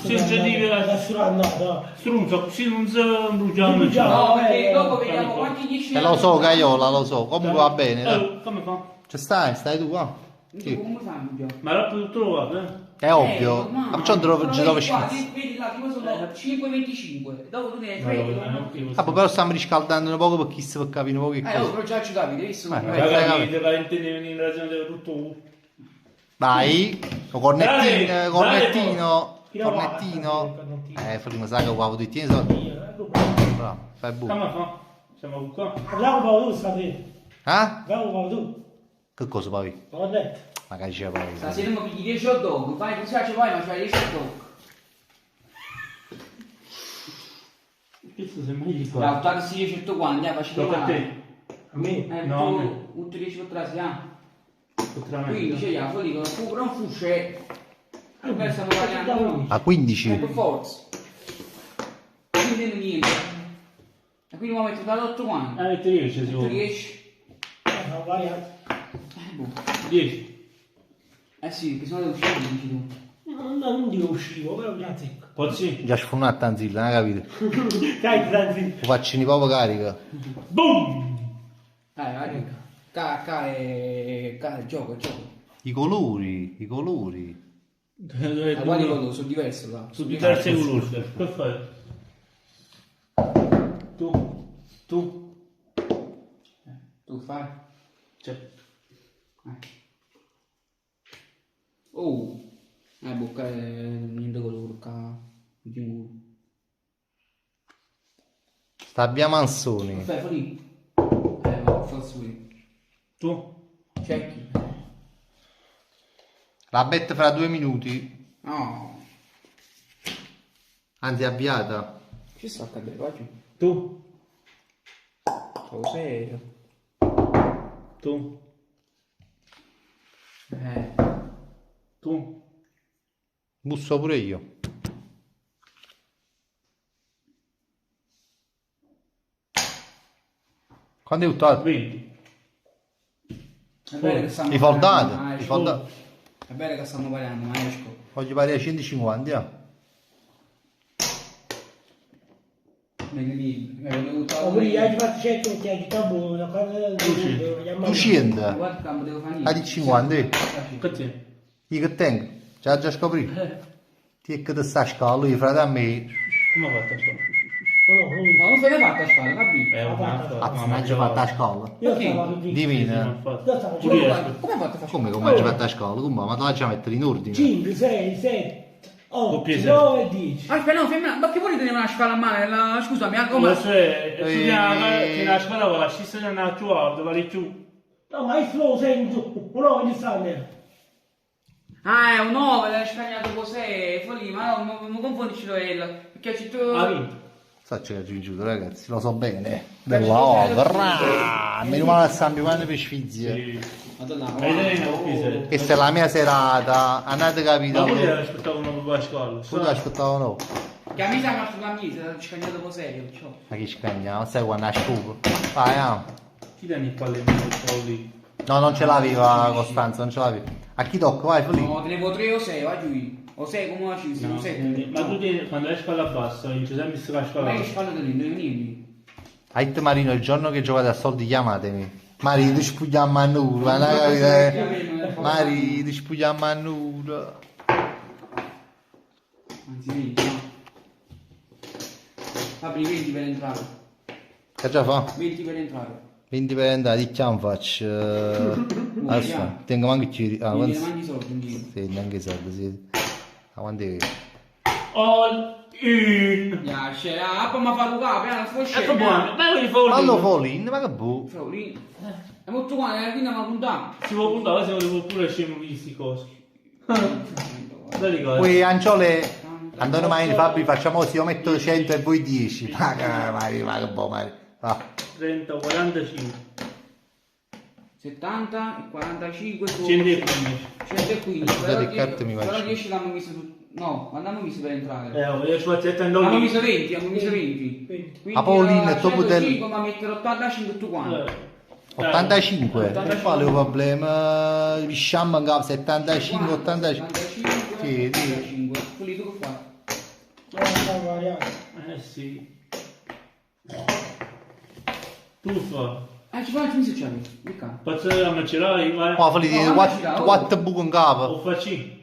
Se già dico la strunza, così non si bruciano. No, perché dopo vediamo quanti 10 Lo so, Caiola, lo so. Comunque va bene. Dai. Come fa? Ci stai tu qua. Come fai? Ma l'ho potuto trovare, È ovvio. Ma perciò dove scendi? Vedi là, tipo sono 5,25. Dopo tu ne hai 3. Ah, però stiamo riscaldando un poco per chi si può capire un po' che cosa. Però già ci capite, visto? in ragione del tutto. Vai. Cornettino. Prima sa che qua tutti i soldi. Bravo, fai buco. Come fa? Siamo qua. Bravo tu, state. Ah? Bravo tu. Che cosa pavi? L'ho detto. Magari c'è pavi. Stasera mi pigli 10 hot dog, fai così ci vai, ma c'hai 10 hot dog. Questo sei mai visto? La taxi 10 quanti, facile Tocca a male. te. A me? No, Tu 10 per 3, ah. Potrà Quindi c'è la follia, non fusce. Noi stiamo variando. A 15. Per forza. Quindi non niente. E quindi mi metto da 8 quanti. Mette 10 se vuoi. 10. Ho variato. 10. Sì, perché sennò devo uscire, dici tu. Non dico uscivo, però già zecco. Pozzi. Già sfornato tanzilla, non capite? Dai, tranquillo. Lo faccio in proprio carica. Boom! Dai, K è gioco. I colori. Ma quali colori? Sono diversi là. Su diverse colori. Che fai? Tu fai? C'è. Oh, bocca è niente colore, Sta via Mansoni. Fai fuori. Ma forse qui. Tu? Cecchi. La bet fra 2 minuti. No. Anzi, avviata. Ci sta a cadere, vai giù. Tu? Cos'è? Tu? Tu? Busso pure io. Quando è tutto? 20. È bene che stiamo I parlando, foldati. È bene che stiamo parlando, maestro. Voglio pare a 150, Poi hai fatto 100 e ti hai detto buono, una cosa del 200. Guarda come devo fare Ah, di 50. Perché? Io che tengo? Già scoprì. Ti è che ti sta a scala, io frate a me. Come ha fatto a fare? Ma non se ne fatta a spalla, capi? Non hai già fatto a scala. Io stavo qui. Divina. Io stavo Come qui. hai fatto a fare? Come hai fatto a scala? Come? Ma te la già mettere in ordine. 5, 6, 7, 8, Doppie 9, 10. Aspetta, no, femmina, ma che vuoi tenere una scala a mano? Scusami, come? Che la scala va a scissere una tua, vale più. No, ma il flow sento, però voglio stare. Ah, è un 9, l'hai scagnato cos'è? Folì, ma no, non confondici perché c'è tu... Ha vinto. Sacci che ha giunto, ragazzi, lo so bene. Bella opera. Meno male a San Giovanni per sfizie. Sì. Madonna, Questa è la mia serata. Andate capito? Ma voi aspettavano una scuola. Pure aspettavo no. Che a me siamo sulla mia, ci cagnato dopo 6, perciò. Ma che scagna? Non sai quando asciugo. Vai, Chi dà il pallemino lì? No, non ce l'avevo a Costanza, non ce l'avevo. A chi tocca? Vai, Felipe. No, tenevo 3 o 6, vai giù. O 6 come una 5, No, 7. ma tu quando hai spalla bassa, vinci sempre se la Ma spalla io bassa. spallo da lì, non venivi. Ait Marino, il giorno che giocate a soldi chiamatemi. Marito, spugliamo a nulla, Marito, spugliamo a nulla. Anzi, 20, no. Fabri, 20 per entrare. Che già fa? 20 per entrare. 20 per andare, di che faccio? Adesso, tengo anche chi... Ah, Quindi quanti... ne mangi i soldi, quindi. Sì, neanche i soldi, sì. Ah, quanti è? All in! Ya, c'è, poi mi fa giocare, piano, sfosce. Ecco buono, ma io fa Fallo Folin, ma che bu? Frolino. È molto buono, quindi mi puntare. Si può puntare, se volevo pure scemo di sti cosi. Dai cosa. Poi Anciole, Antonio Maini, Fabri, facciamo così, io metto 100 e voi 10. Ma che boh, Mari. Va. 30, 45. 70 e 45 sono 115. 115. Scusate, le carte mi Però faccio. 10 l'hanno messo tutti. No, quando hanno messo per entrare? Io ci faccio Hanno messo 20, hanno messo 20. Quindi A Paolino, il topo del- 105, ma mettere 85 tutti quanti. 85, 85. per quale problema? Riusciamo a capo 75, 85. 85, Sì, 85. Quelli tu che fai? Sì. Tu fa. Ci fai 15 c'hai. Mica. Faccio la macerai, vai. Ma fai No, 4 buchi in capo. O facci.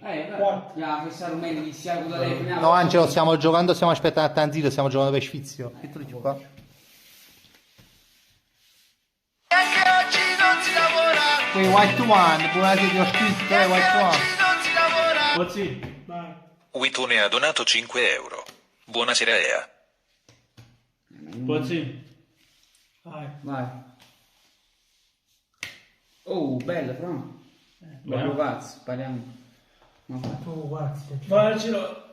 Ya, fissare meglio iniziare con la telefonata. No, Angelo, stiamo giocando, stiamo aspettando a Tanzilo, stiamo giocando per Sfizio. Che tu dici qua? Anche oggi non si lavora, Poi White One, buonasera ti ho scritto, White anche One. oggi non si lavora. Così. Witune ha donato 5 euro. Buonasera Ea. Così. Vai. Oh, bella, Fra. Bello cazzo, parliamo. No, vai. Tu guarda, Faccelo.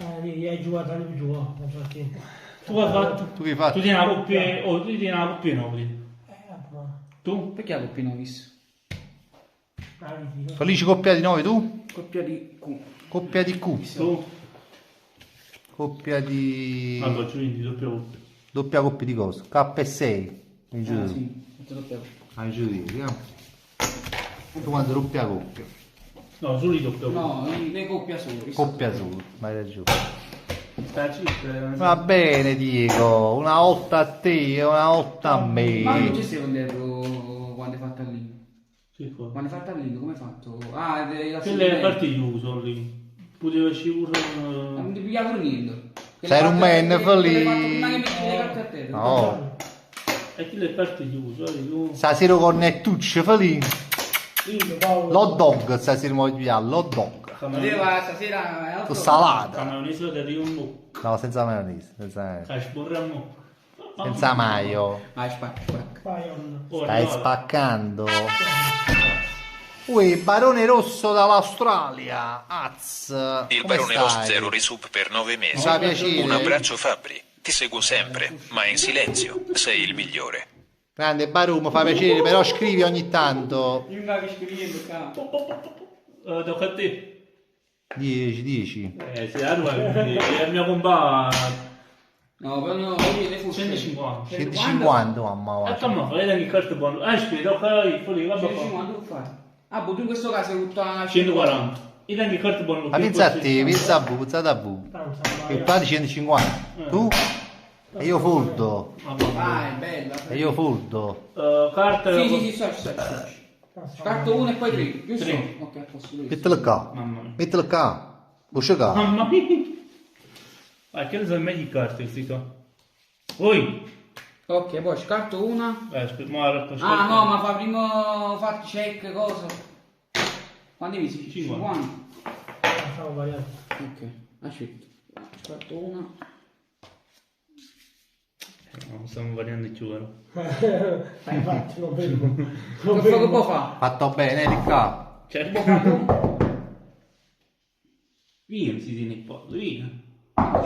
hai giocato alle giù, nel frattempo. Tu hai fatto. Tu che hai fatto? Tu tieni la coppia. Oh, tu tieni la coppia 9. Ma Tu? Perché la coppia Novis? Felice coppia di 9 tu? Coppia di Q. Coppia di Q. Tu? Coppia di... Allora, quindi doppia coppia. Doppia coppia di cosa? K6. Mi giuro. Sì, metto doppia. Mi giuro, vediamo. Tu quando doppia coppia? No, solo di doppia coppia. No, le coppia solo. Coppia solo, ma hai ragione. Sta cifra. Va bene Diego, una volta a te e una volta a Ma non me. ci sei venderlo quando hai fatto il link. Sì, qua. Quando hai fatto il link, come hai fatto? Ah, la Quelle parti chiuso lì. Poteva ci pure. non ti pigliavo niente. Sei un man, Feli. No. E chi le parti chiuso? Tu. Stasera cornettucce, Feli. Dillo, Paolo. L'hot dog, stasera mi voglio pigliare, l'hot dog. Stasera è Con altro. salata. Ma non è solo di un po'. No, senza maionese, senza, Sborriamo. senza maio. Vai, spacca. Paolo. Stai spaccando. Ui, Barone Rosso dall'Australia. Az. Il come barone Ross stai? 0 resub per 9 Mi mesi. fa piacere. Un abbraccio Fabri. Ti seguo sempre, ma in silenzio. Sei il migliore. Grande Baru, mi fa piacere, però scrivi ogni tanto. Io mi avevo scritto, cazzo. Tocca a te. 10. Se la tua è il mio compagno. No, però no, io le fucce. 150. 150, mamma mia. Come fai anche carte buone? Aspetta, tocca fuori, vabbè. 150 che fai? Ah, boh, tu in questo caso hai tutta 140. Io anche carte buone. Ma pensa a te, pensa a bu, pensa a bu. Il pari 150. Tu? E io foldo. Vai, bella. E io foldo. Carta. Sì, so. Scarto 1 e poi 3, giusto? Tre. Ok, a posto lui. Mettilo qua. Mamma mia. Mettilo qua. Usci qua. Mamma mia. Ma che ne sono meglio carte questi qua? Oi. Ok, poi scarto una. Aspetta, ma Ah no, ma fa prima far check cosa. Quanti mesi? 50. 50. Facciamo variare. Ok, aspetta. Scarto una. No, stiamo variando più, vero? Infatti, non vedo. Che può fare? Fatto bene, di qua. Certo. Via, si tiene il pollo, via.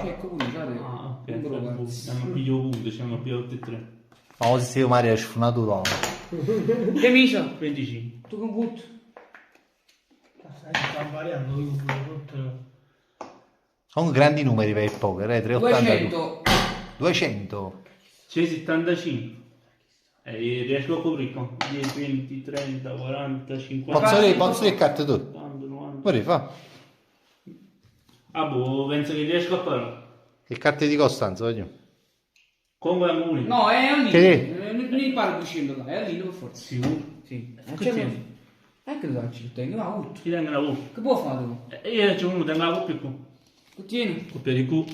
Check qui, guarda. Ah, ok. Non me lo guardo. Siamo più punti, siamo più tutti e tre. Ma così se io Maria è sfunato. Che miso? 25. Tu che butti? Stiamo variando io tutto. Sono grandi numeri per il poker, 382. 200. 200. 675. Riesco a coprire con 10, 20, 30, 40, 50. Pozzo le carte tu. 80, 90. Guarda, fa. Ah, boh, penso che riesco a fare. Che carte di Costanzo, voglio. Come è un No, è a Che? lì. Non gli pare 200 là, è a lì per forza. Sicuro? Sì. Che tieni? Che lo faccio? Tengo la ut. Ti tengo la U. Che può fare tu? Io c'ho uno, tengo la coppia qui. Che tieni? Coppia di Q.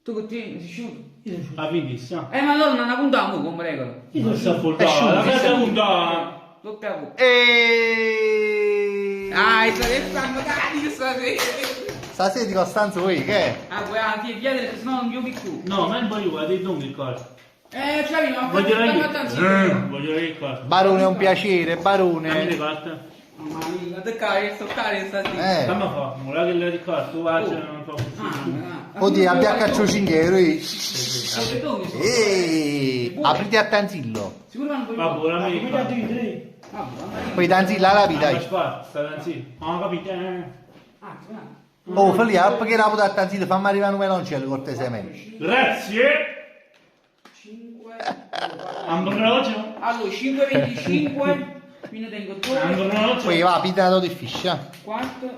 Tu che tieni? Sei sciolto? Ah, quindi sa. Ma allora non la puntiamo come regola. Io sto portando. La casa puntata. Doppia V. E Ah, e stanno cagati stasera. stasera di Costanzo voi che è? Ah, vuoi anche chiedere, se no non mi più. No, ma poi io vado non mi cosa. Cioè, ma Voglio faccio voglio che cosa. Barone è un piacere, Dammi le Barone. carte. Mamma mia, te cari, sto cari stasera. Come fa? Non è che le ricordo, tu vai, non fa così. Oddio, abbia cacciato 5 euro. Eeeh. Apriti a Tanzillo. Sicuro non puoi Va buona amica. Poi Tanzillo alla vita. Aspetta, sta Tanzillo. Non ho capito. Oh, Feli, perché la puta a Tanzillo? Fammi arrivare un meloncello cortesemente. Grazie. 5. Ambrogio. Allora, 5,25. Quindi tengo 2. Ambrogio. Poi va, pitato difficile. 4.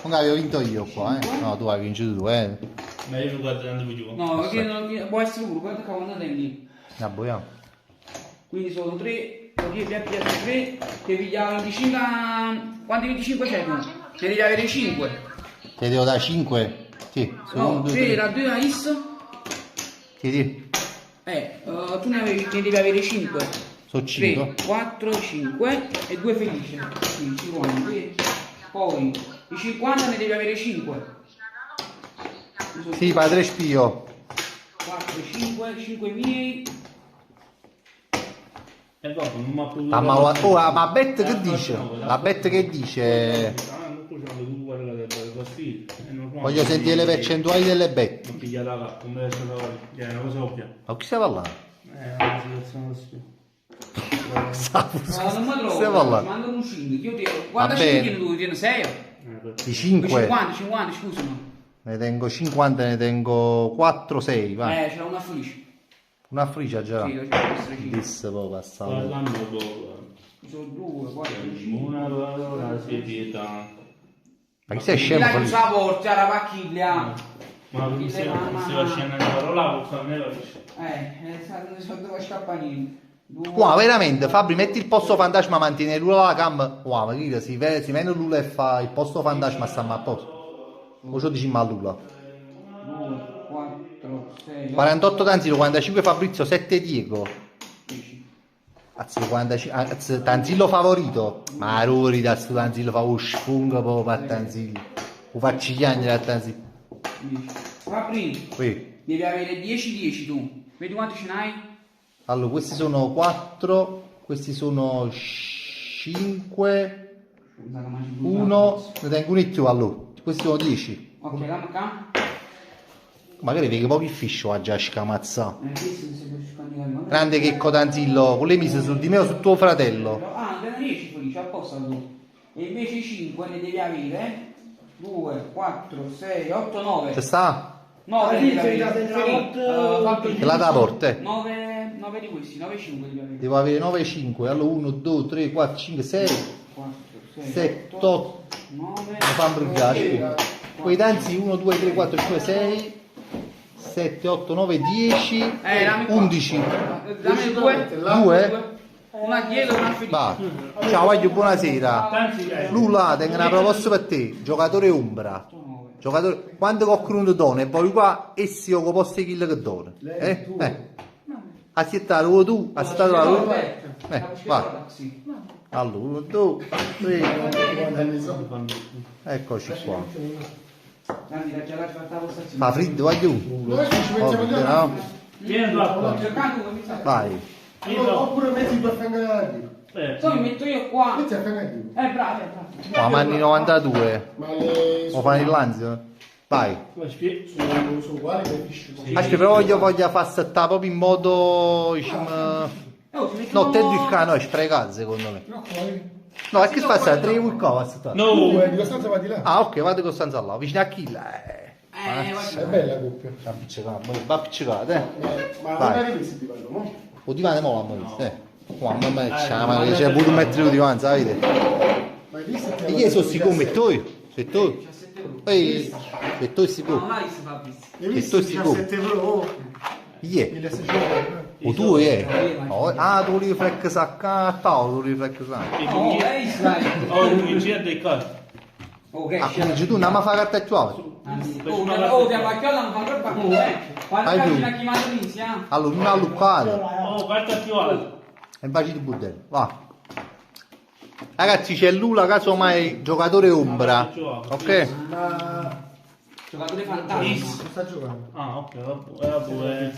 Non avevo vinto io qua, No, tu hai vinto tu, Ma io lo guardo tanto più giù. No, perché non può essere pure, guarda che quando tendi. Ah, boia. Quindi sono 3, così abbiamo piazza 3, che pigliamo 25. Quanti 25 c'è tu? Ne devi avere 5. Ti devo da 5? Sì, sono No, 1, 2, 3 3. era 2 a X. Sì. Tu ne devi avere 5. Sono 3, 5. 4, 5 e 2 felici. Quindi 50. Poi i 50 ne devi avere 5. Sì, padre spio. 4, 5, 5 miei. E dopo non mi ha potuto. Ma Bet che dice? La Bet che dice? Voglio sentire le percentuali delle Bet. Non piglia la carta, come adesso la voglio. È una cosa ovvia. Ma chi stava là? Una situazione così. No, non mi trovo. Stiamo là. Mi mandano un 5. Io ti. Quanta bene. 5 tu? Tieni 6? Di 5? 50, scusami. Ne tengo 50, ne tengo 4, 6, va. C'è una felice. Una frigia già. Sì, c'è questa 5. Disse poi passavo. Parlando poco. Sono 2, 4, 5. Una parola si vieta. Ma chi sei scemo? Dai, non sa porta la pacchiglia. Ma come si va scendendo la parola, porta me la dice. Sono due scappanini. Wow, veramente, Fabri, metti il posto fantasma, mantieni l'ula alla cam. Wow, ma che si viene l'ula e fa il posto fantasma, sta a posto. O ciò dici ma l'ula. 2, 4, 6, 48 Tanzillo, 45 Fabrizio, 7 Diego. Azzo, Tanzillo favorito. Ma ruri da sto Tanzillo fa un sfungo proprio a Tanzillo. Lo faccio chiangere a Tanzillo. 10. Fabri, Qui. devi avere 10 tu. Vedi quanti ce n'hai? Allora, questi sono 4, questi sono 5, 1, ne tengo uno in più allora. Questi sono 10. Ok, la Magari vedi pochi fisci a già scamazza. questo mi sembra scandinavo. Grande che Tanzillo, con le mise su di me o su tuo fratello. Ah, te ne riesci felice, apposta tu. E invece 5 ne devi avere 2, 4, 6, 8, 9. Ci sta? 9 ne devi avere. Che la da porte? 9 di questi, 9 5 devi avere. Devo avere 9, 5. Allora 1, 2, 3, 4, 5, 6, 4, 6, 7, 8. 9. Mi fa imbrugliare. Poi tanzi 1, 2, 3, 4, 5, 6, 7, 8, 9, 10, dammi qua. 11. Dammi 2. 2? Una dietro, una felice. Va. Ciao, voglio buonasera. Lula, tengo una proposta per te. Giocatore ombra. Giocatore, quando qualcuno ti dona e poi qua e si occupa posto kill che dona. Aspettare tu, aspettare la Lula. Va. Allora, 1, 2, 3. Eccoci qua. Fa freddo, vai giù. No? Vieni troppo. Vai. Oppure metti per fangare. Poi mi metto io qua. Bravo. Ma anni 92. Ma le Lo fai il lanzio? Vai. sono uguali per fisci. Aspetta, però voglio far settare proprio in modo, diciamo... No, te il cano è sprecato secondo me. No, è che sta 3 vuoi qua, No, di Costanza va di là. Ah, ok, vado Costanza là, vicino a chi là? È bella la coppia. Va appiccicata, Ma non Vai. è visto il divano, no? O divano mo l'hanno visto, Mamma mia, c'è pure un metro di divano, sapete? Ma hai visto che E chi sono sicuro? Metto io. Se tu. 17 euro. Ehi, se tu No, sicuro. non l'hai visto Fabrizio. Hai visto sto sicuro. 17 euro? Chi è? 1600. O tu tu volevi flex saccato, tu volevi flex saccato. No, hai visto dai. Oh, cominci a deccare. Ok, Ah, quindi tu andiamo a fare cartacciuale. Oh, ti abbacchiato non fa troppa cosa, Quando Vai faccio giù. una chiamata inizia? Allora, una luccata Oh, carta più alta. e un bacio di budello. Va. Ragazzi, c'è Lula, casomai giocatore ombra. Ok? Ma Giocatore fantasma. sta giocando? Ah, ok, vabbè.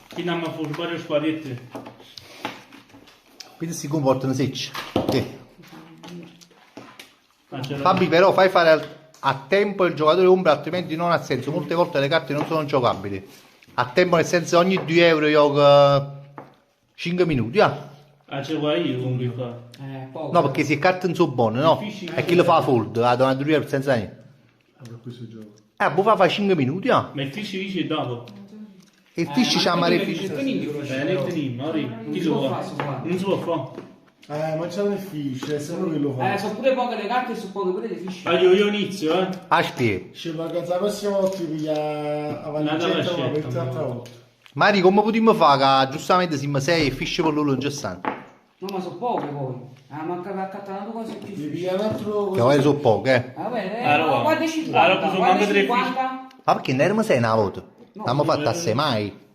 Chi non mi fa fare squadrette? Quindi si comportano secci. Ok. Ah, c'era- Fabi, però fai fare a tempo il giocatore ombra, altrimenti non ha senso. Molte volte le carte non sono giocabili. A tempo nel senso ogni 2 euro gioco 5 minuti, ah. Ah, c'è qua io comunque qua. Poco. No, perché se carte non sono buone, no? E chi lo fa fold? La donatura senza niente. Ah, per questo gioco. Boh, fa 5 minuti, ah. Ma il fish dice dopo. E il fish c'ha mare fish. Nel tenim, chi si lo può fa? fare, si può fare. Non si può fare. Ma c'è nel fish, è solo che lo fa. Sono pure poche le carte e sono poche pure le fish. Ah, io inizio, Ah, spiego. Ci pagate la prossima volta piglia a valigetta ma per l'altra volta. Mari, come potremmo fare che giustamente siamo 6 e fish per loro non ci stanno? No, ma sono poche poi. Manca per accattare due cose più Mi fish. piglia un altro... Che ora sono poche, Vabbè, Allora, guarda i allora 50, posso guarda i manco tre 50. Ma perché ne erano 6 una volta? L'abbiamo fatta a 6 mai.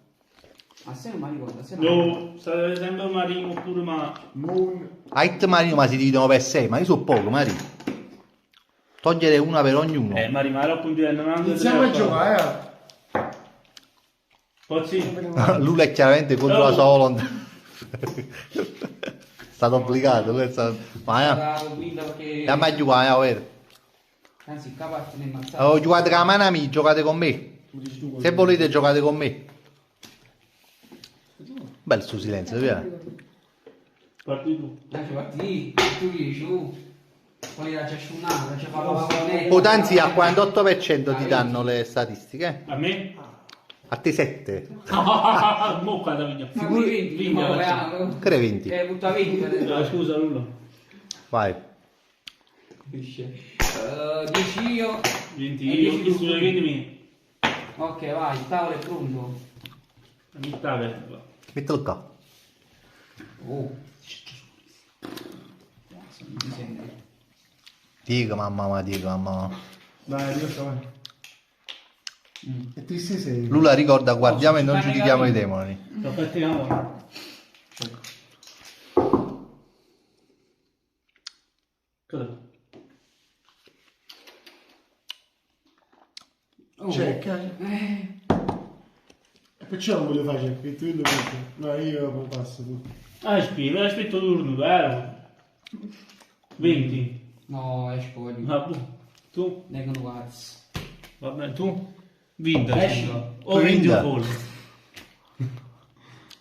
A se non mi ricordo, a se non mi ricordo. No, sta sempre Marino oppure ma... Non... A hit Marino ma si dividono per 6, ma io sono poco, Mari. Togliere una per ognuno. ma rimane appunto non Iniziamo a giocare, Pozzi? Lula è chiaramente contro la sua Holland. È stato obbligato, lui è stato... Ma Stavo guida perché... è meglio qua, vero? Anzi, capace ne mazzare. Oh, giocate con la mano amici, giocate con me. Se volete giocate con me. Bello sto silenzio, via. Parti tu. Ci parti, tu dici, poi la c'è sciunata, c'è fa la vagonetta. O tanzi al 48% ti danno le statistiche. A me? A te 7. Mo qua da vigna. Ma pure 20, Vigna, Che 20. butta 20. Scusa Lullo. Vai. 10 io. 20 E io, 10 chi scusa 20 me. Ok, vai, il tavolo è pronto. Mi sta aperto. Mettilo qua. Oh. Dico mamma, dico mamma. Dai, riesco avanti. E ti sei? Lula ricorda, guardiamo e non giudichiamo i demoni. Lo fattiamo. Cosa? Cerca. E perciò non voglio fare cerca, tu lo fai. No, io non passo tu. Aspetto turno, vero? 20. No, esci poi. Ah, boh. Tu? Negano cazzo. Vabbè, tu? Vinta. Esci. O 20 Vinta. o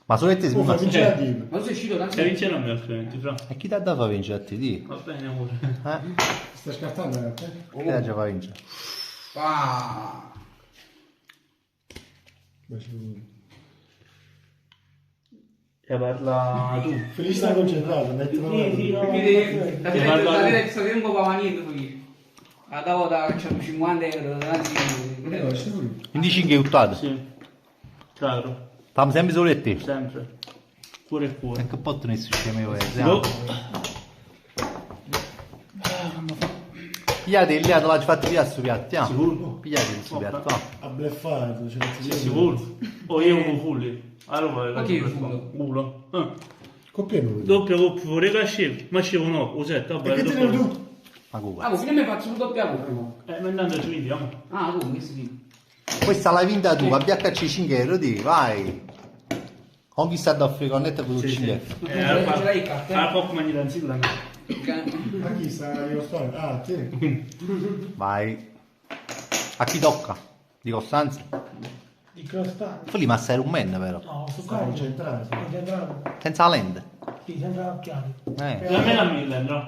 Ma solamente si Tu fai fa. vincere la team. Ma tu sei uscito tanto? Se vince non mi altrimenti, fra. E chi ti ha dato a vincere a te? Di? Va bene, amore. Stai scartando a te? Chi ti ha già fa vincere? Ah. Che parla tu. Felice sta concentrato, metti la mano. Sì, no. Perché sta un po' pavanito qui. Cada volta che c'è 50 euro davanti. Quindi 5 uttato. Sì. Chiaro. Stiamo sempre solo a te. Sempre. Cuore e cuore. E che potete ne scemi voi? No. Pigliate il liato, l'ha fatto via sto piatto, ah. Sicuro? Pigliate il suo piatto, ah. Ha bleffato, cioè, Sì, sicuro. O io con fulli. Allora, Ma chi è fullo? Culo. Coppia noi. Doppia coppa, vorrei che scevo. Ma scevo no, o sette, vabbè. E che te ne doppia. tu? Ma come? Ah, ma fino a me faccio un doppia prima. Ma andando ci vediamo. Ah, tu, che si Questa l'hai vinta tu, abbiaccaci 5 euro, di, vai. Conquistato a Friconnetta con 5 euro. ce l'hai il cartello? Ah, poco ma niente, sì, Ma chi sta io sto? Ah, te. Vai. A chi tocca? Di Costanza? Di Crostano. Fu lì, ma sei un man, però. No, su Sta qua. concentrato. Concentrato. Senza la lente. Sì, senza occhiali. Da me la mille, no?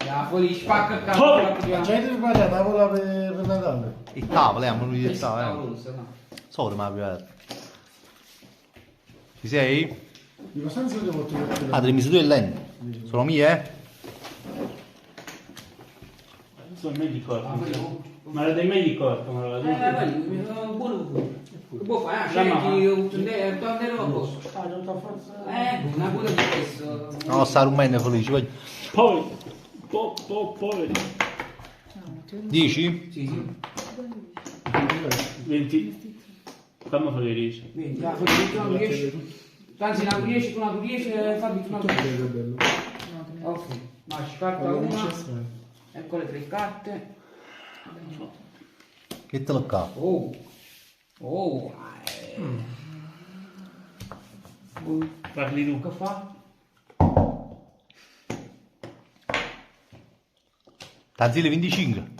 La fuori spacca il Oh, cazzo. ma c'hai preparato la tavola per Natale? Il tavolo, hanno lui il Questa tavolo. no. Solo ma più. Ci sei? Di Costanzo devo molto mettere. Ah, delle misure lente. Sono mie? Sono me di corpo. Ma la dei me di corpo, ma la Buono. Che può fare? Scegli un tondero a posto. Una cosa di questo. No, sta rumeno felice. Voglio. Poveri. Dici? Sì, sì. 20. Fammi felice. Vedi, la fuori tu non riesci. Anzi, una 10, tu una 10, Fabio, tu una 10. Ok, masci, carta una. Ecco le 3 carte. Che te lo capo? Oh. Oh. Parli tu. Che fa? Tanzile 25.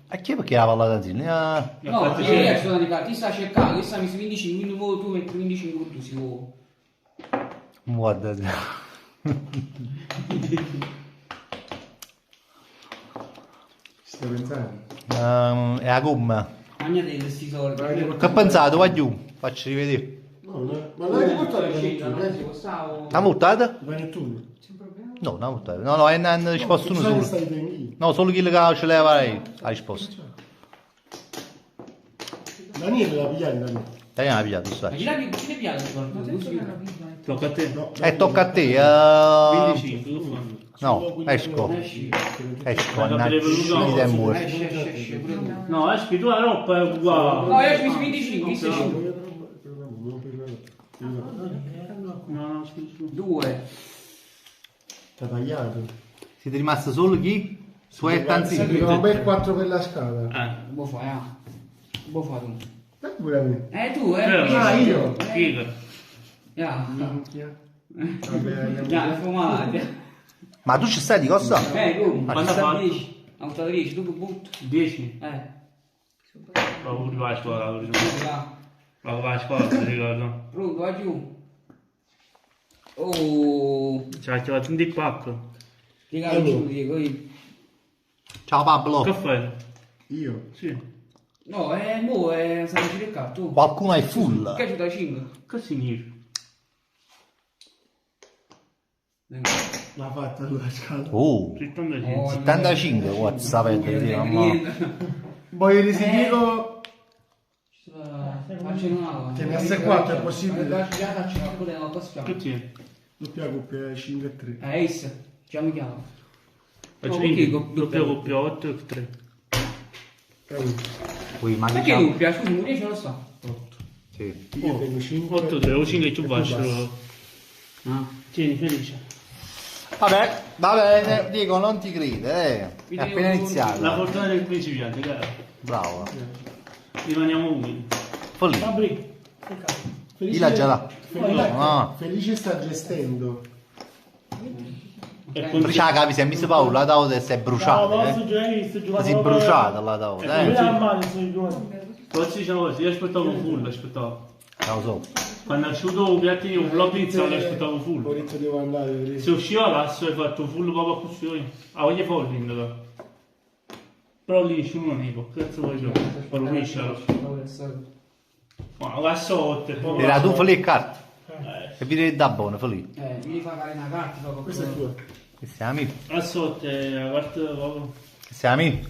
E chi è perché la palla tanzile? No, io sono di carte, ti sta cercando, io sta messo 25, quindi tu metti 25 tu si può. Guarda. Stai pensando? È la gomma. Magnate questi soldi. Che ha pensato? Va giù. Facci rivedere. No, ma non hai portato le Non panettone? costavo. Una multata? I panettone? No, una multata. No, è una risposta uno Sai che solo. stai tenendo? No, solo chi che ce l'aveva lei. Ha risposto. Daniele la pigliai, Daniele. Dai, non ha pigliato, Ma sai. chi ne piace? Tocca a te. Tocca a te. 25. No, esco. Esco, Ma annaggia di tempo. Esce. No, esci tu la roba è uguale. No, io ho 25, chi sei 5? No, scusa. 2. T'ha tagliato. Siete rimasti solo chi? Su e tanzile. Abbiamo un bel 4 per la scala. Buon fai, ah. Buon fai tu. Pure a me. Tu, Ah, io. Figa. Ja. Minchia. Ja, fumate. Ma tu ci stai di cosa? Come? Quando ha fatto? 10. Ha avuto 10, tu che butto. 10. Proprio vai a scuola. Proprio vai a scuola, ti ricordo. Pronto, va giù. Oh. Ci ha fatto un di pacco. Dico io. Ciao Pablo. Che fai? Io? Sì. No, mo stai cercando tu. Qualcuno è full. Che c'è da 5? Che significa? L'ha fatta lui la scala. Oh, 75. 75, what sapete, mamma. Voglio risentire Faccio una. che mi S4 è possibile. Che c'è? Doppia coppia 5 e 3. Ace, già mi chiamo. Faccio perché doppia 8 e 3. Poi ma Perché diciamo... doppia? Scusi, non riesce lo sta. Sì. Io tengo 5. 8 3 o 5 più basso. Ah. Tieni, felice. Vabbè, va bene, dico non ti crede, è appena La iniziato. fortuna del principiante, cara. Bravo. Rimaniamo umili. Folli. Fabri. Chi l'ha già là? No. Felice sta gestendo. Perché la capi si è messo paura, la tavola si è bruciata, Si è bruciata la tavola, Forse diciamo così, io aspettavo full, aspettavo. Non lo so. Quando è uscito un piattino, un blocco iniziale, aspettavo full. Poi devo andare. Se usciva l'asso hai fatto full proprio così. Ah, voglio falling. Però lì nessuno nego, che cazzo vuoi giocare? Quello miscialo. Ma la sotto. Era tu Folli e carta. E vi da buono, Folli. Mi fa fare una carta dopo. Questa è tua. Che siamo amici? La sotto è la parte proprio. Che siamo amici?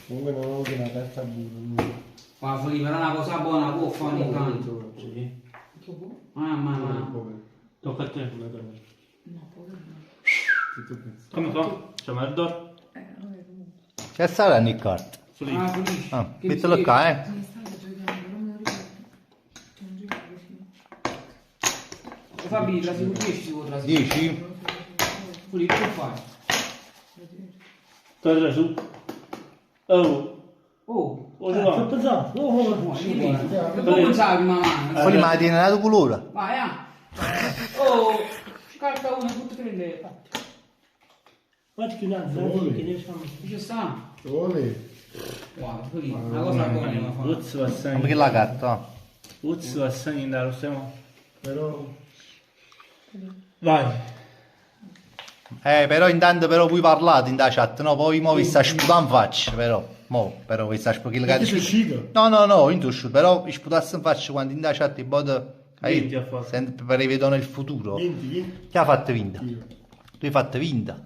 Comunque non ho una carta buona. Ma Folli, però una cosa buona può fare ogni tanto. Ma. Tocca a te. Come fa? C'è Merdor? Che sarà ogni carta? Folli. Ah, Folli. Ah, mettilo qua, Fabi, tra sicuro 10 si può trasferire. 10? Folli, che fai? Torna su. Oh. Oh. Oh, già. Che può pensare di mamma? Folli ma la tiene dato colore. Vai, ah. Oh. Carta una, tutte prende. Guarda che là, Ci sta. Ole. Guarda, Folli, una cosa buona ma fa. Uzzo va Ma sangue. perché la carta? Uzzo va sangue da lo stiamo. Però. Vai. Però intanto però voi parlate in da chat, no? Poi mo vi sta sputando in faccia, però. Però vi sta sputando Perché sei uscito? No, in tuscio, però vi sputasse in faccia quando in da chat i bot... Vinti ha fatto. Sempre prevedono il futuro. Vinti? Chi ha fatto vinta? Io. Tu hai fatto vinta.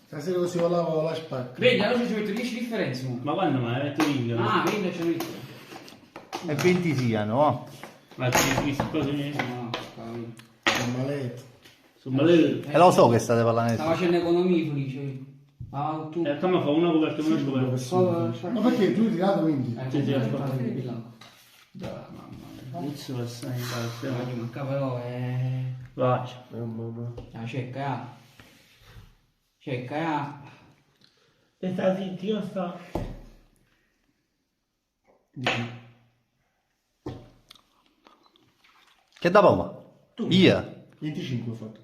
Stasera così volavo la spacca. Vedi, allora ci metto 10 differenze. mo. Ma quando mai avete vinto? Ah, vedi, c'è messo. E 20 siano, oh. Ma ti visto cosa mi No, cavolo. Sono maletto. sono male. E lo so che state parlando. Sta facendo economia felice. Ah, tu. Come fa una coperta e una scoperta? Ma perché tu hai tirato quindi? Sì, aspetta. Mamma Inizio a stare in mia. parte. Manca però è... Vai. La cecca, ya. Cecca, ya. E sta zitti, io sta. Che da poco? Tu? Io? 25 ho fatto.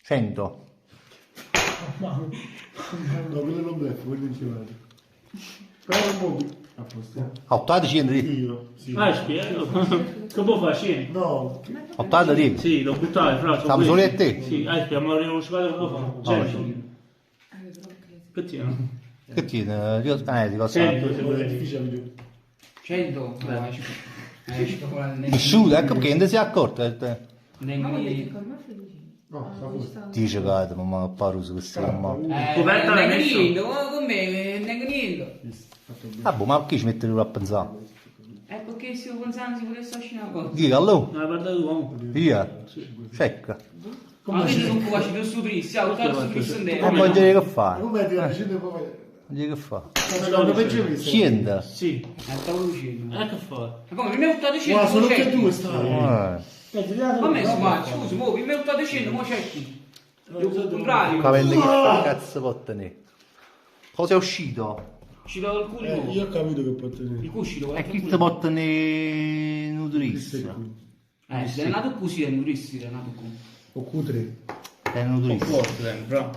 100. No, quello non blef, quello non ci vado. Però un po' più. A posto. 80 100 di. Io, sì. Ah, spiego. Che può fare scene? No, 80 di. Sì, l'ho buttato, fra. Stiamo soli a te? Sì, spiamo riuscito che può fare. 100. Che tiene? Che tiene? Io ti posso 100 se è volete. difficile più. 100? No, Nessuno, ecco perché non si è accorto. No, sta fuori. Dice che ma paru su questo ma. Coperta l'hai messo? niente, con me, neanche niente. Ah, boh, ma chi ci mette lui a pensare? Perché stiamo pensando si potesse uscire una cosa. Dica allora. No, guarda tu comunque. Io? Secca. Ma vedi non puoi facile su triste, ha usato su triste E intero. poi dire che fa? Come ti avvicini poi? Dire che fa? Secondo me c'è visto. 100. Sì. Stavo dicendo. Che fa? Ma come, mi hai buttato 100, Guarda, sono mo che c'è due chi? stanno. Come sbagli? Scusa, mo, mi hai buttato 100, mo c'è chi? Devo comprare. Capendo che cazzo può tenere. Cosa è uscito? Ci do il culo nuovo. Io ho capito che può tenere. Il cuscino, E guarda. chi ti può tenere nutrista? Se è nato così, è nuristi, è nato così. O Q3. È nutrista. Forte, bravo.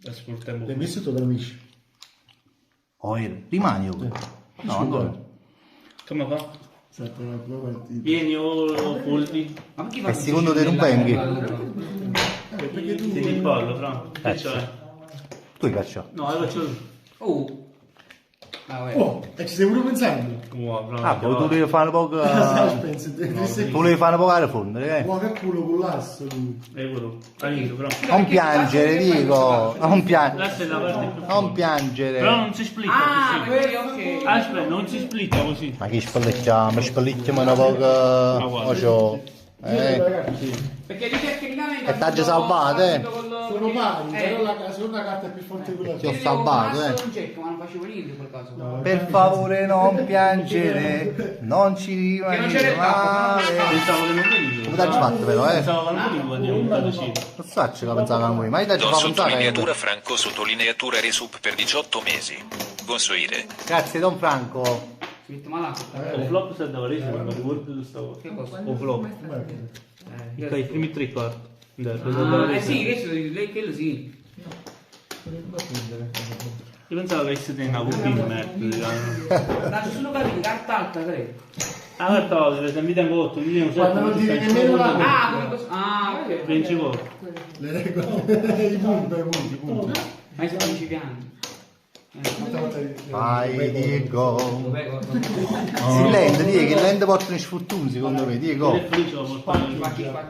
Ascoltiamo. L'hai messo tu amici? Oh, rimani io. No, ancora. Come fa? Aspetta, una partita. Vieni o polli. Ma perché E secondo te non vengi? Perché tu... Tieni il pollo, fra. Che sì. c'è? Tu hai cacciato. No, io faccio... Oh! Ah, vabbè. Oh, e ci stai pure pensando? Wow, bravo. Ah, poi tu devi fare un po'. Pensi, te Tu sei... devi fare un po' a fondere, Guarda che culo con l'asso lui. Quello. Aiuto, però. Non piangere, dico. Non piangere. Questa è la parte più... Non piangere. Però non si splitta Ah, così. quelli, ok. Aspetta, non si splitta così. Ma che spallecchiamo? Spallecchiamo un po'. Ocio. Perché dice tecnicamente... E t'ha già salvato, eh? Sono pari, però la seconda carta è più forte di quella. Ti ho salvato, Ma non facevo niente in quel caso. Per favore non piangere, non ci Che non rimane c'era il male. Pensavo che non venivo. Come t'ha fatto però, Pensavo che non venivo quando ho buttato sì. Non so che pensava a noi, ma io t'ha Don fatto pensare sottolineatura Franco sottolineatura Resub per 18 mesi. Gonsoire. Grazie Don Franco. Si mette malato. O flop se andava reso, non mi ricordo di sta cosa. Che cosa? O flop. I primi tre quarti. Sì, questo quello sì. Io pensavo che avessi tenuto una copina, merda. Ma sono capito, carta alta, credo. Ah, guarda, se mi tengo 8, mi tengo 7. Quando non dire nemmeno la... Ah, come cosa? Ah, ok. 20 volte. Le regole, i punti. Ma io sono principiante. Vai Diego. Prego. Silente, Diego, che lente portano sfortuni secondo me, Diego. È felice, lo portare.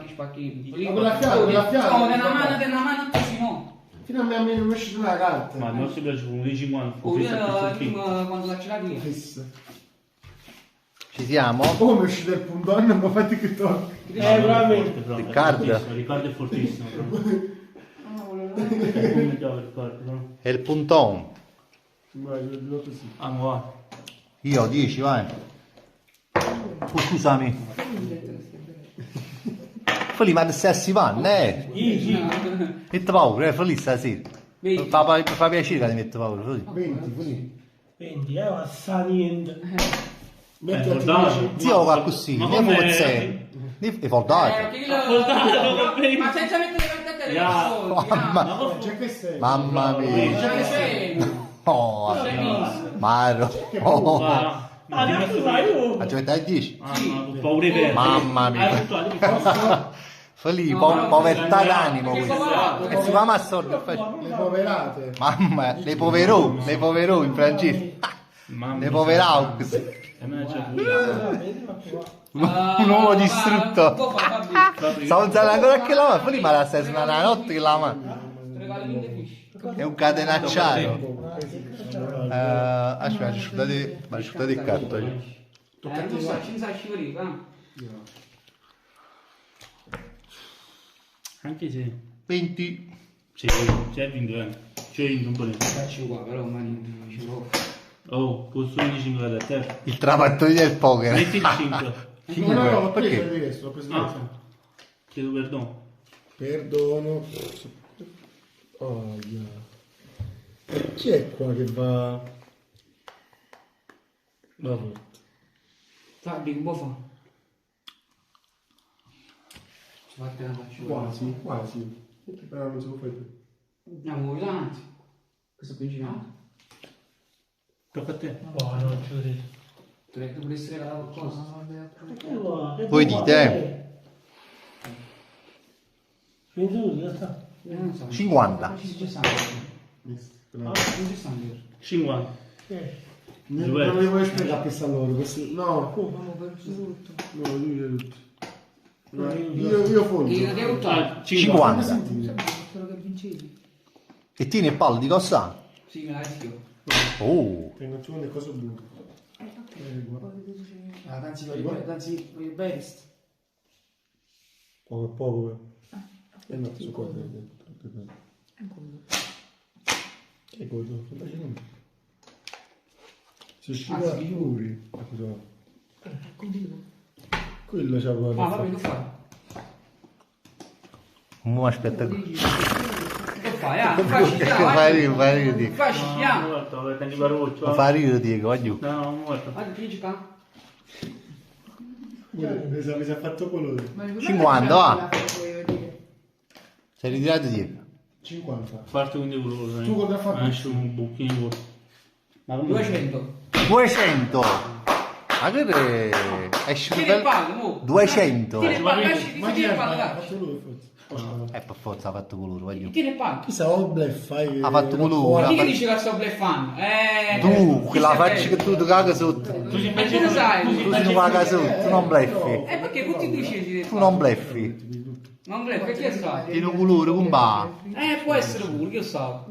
Spacchi. Quella fiala. No, nella mano così no. Fino a me non è uscita una carta. Ma non si piace con 10,50. Oh, io quando la c'era lì. Fissa. Ci siamo? Come è uscito il puntone non mi fate che tocca. Veramente. Riccardo. Riccardo è fortissimo. Come chiama Riccardo? E il punton. Ah, ma va. Io 10, vai. Oh, scusami. Fali, ma stessi vanno, eh? Mette paura, fali stasera. Fa piacere che ti mette paura, fali. 20, ma sa niente. Zio qua così, ne forse. Ne fordate. Ma senza mettere le cartelle. c'è che sei? Mamma mia. Già che sei. Oh, Maro. Oh. Ma tu sai io? Aspetta, 10. Paura per. Mamma mia. Lì, No, però- povertà d'animo Perché questo. poverato. E si va a sordi a fare. Le poverate. Mamma, le poverò in francese. Le poveraux. Un uomo distrutto. Stavo usando ancora che la mano, poi ma la stai suonando la notte che la mano. È un catenacciaio. Aspetta, scusate il carto. Non so, ci sa scivolare, va. Anche se... 20. Sì, c'è vinto, c'è vinto un po' di... Faccio qua, però ma non ci può. Oh, posso 25 da te? Il trapattone del poker. Metti il 5. No, Perché? perché? L'ho preso Ah, chiedo perdono. Perdono. Oh, e chi è qua che va? Va forte. Fabio, che può fare? Ci fa la faccio. Quasi, quasi. Però non si può fare. Andiamo davanti. Questo è principale. Tocca a te. Buono, ci vedo. Dovrebbe essere regalato qualcosa. Voi dite, Non so. 50. Non ci sta. Non ci sta. 50. Non me le vuoi spiegare questa a loro? No, no, lui è tutto. No, io fondo. Che è tutto? 50. Spero che vincevi. E tieni il palo di cosa? Sì, me la rischio. Oh. Tengo tu le cose buone. Ah, danzi best. Poco a poco. No, su qua. Che cosa? Si scivola pure. Quello c'ha Ah, proprio. vabbè, che fai? Mo aspetta. Che fai? Ah, facci, Fai ridere. facci, andiamo. Guarda, prendi parocchio. Fa ridere, Diego, voglio. No, non guarda. Guarda, che gioca? Mi si è fatto colore. 50, va. Sei ritirato, Diego. 50. Farti un colore. Tu cosa fai? Esce un buchino. Ma come 200. 200. Ma che esce Tieni il palo, mo. 200. Tieni il palo, esci, Ma chi tieni è il palo, ha dai. fatto lui forse? Per forza ha fatto colore, voglio. Tieni il palo. Chissà, o bluffai. Ha fatto colore. Ma chi che dice che sto bleffando? Tu, quella chi faccia sei che tu caga sotto. Tu sei Ma tu lo sai? Tu sei una caga sotto, tu non bleffi. Perché tutti tu dici Tu non bleffi. non bleffi, che sta? Tieni un colore, un ba. Può essere pure, che io so.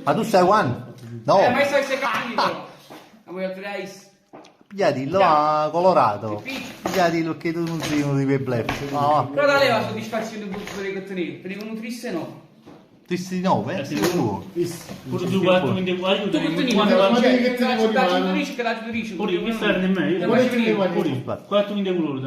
Ma tu sai quando? No, Ma stai seccando. Ma vuoi altre ice? pigliati là colorato. Pigliati che tu non sei uno di quei bleffi. No, Però da lei la soddisfazione per i cottonini. Per i nutrisse no. tristi di 9, tu. pure tu 4 quindi quasi Tu cottonini, quando ma la c'è che ti da vuoi fare? tutorisci che da tutorisci. pure qui sta nemmeno. Ma ci venivo. Pure 4 quindi colore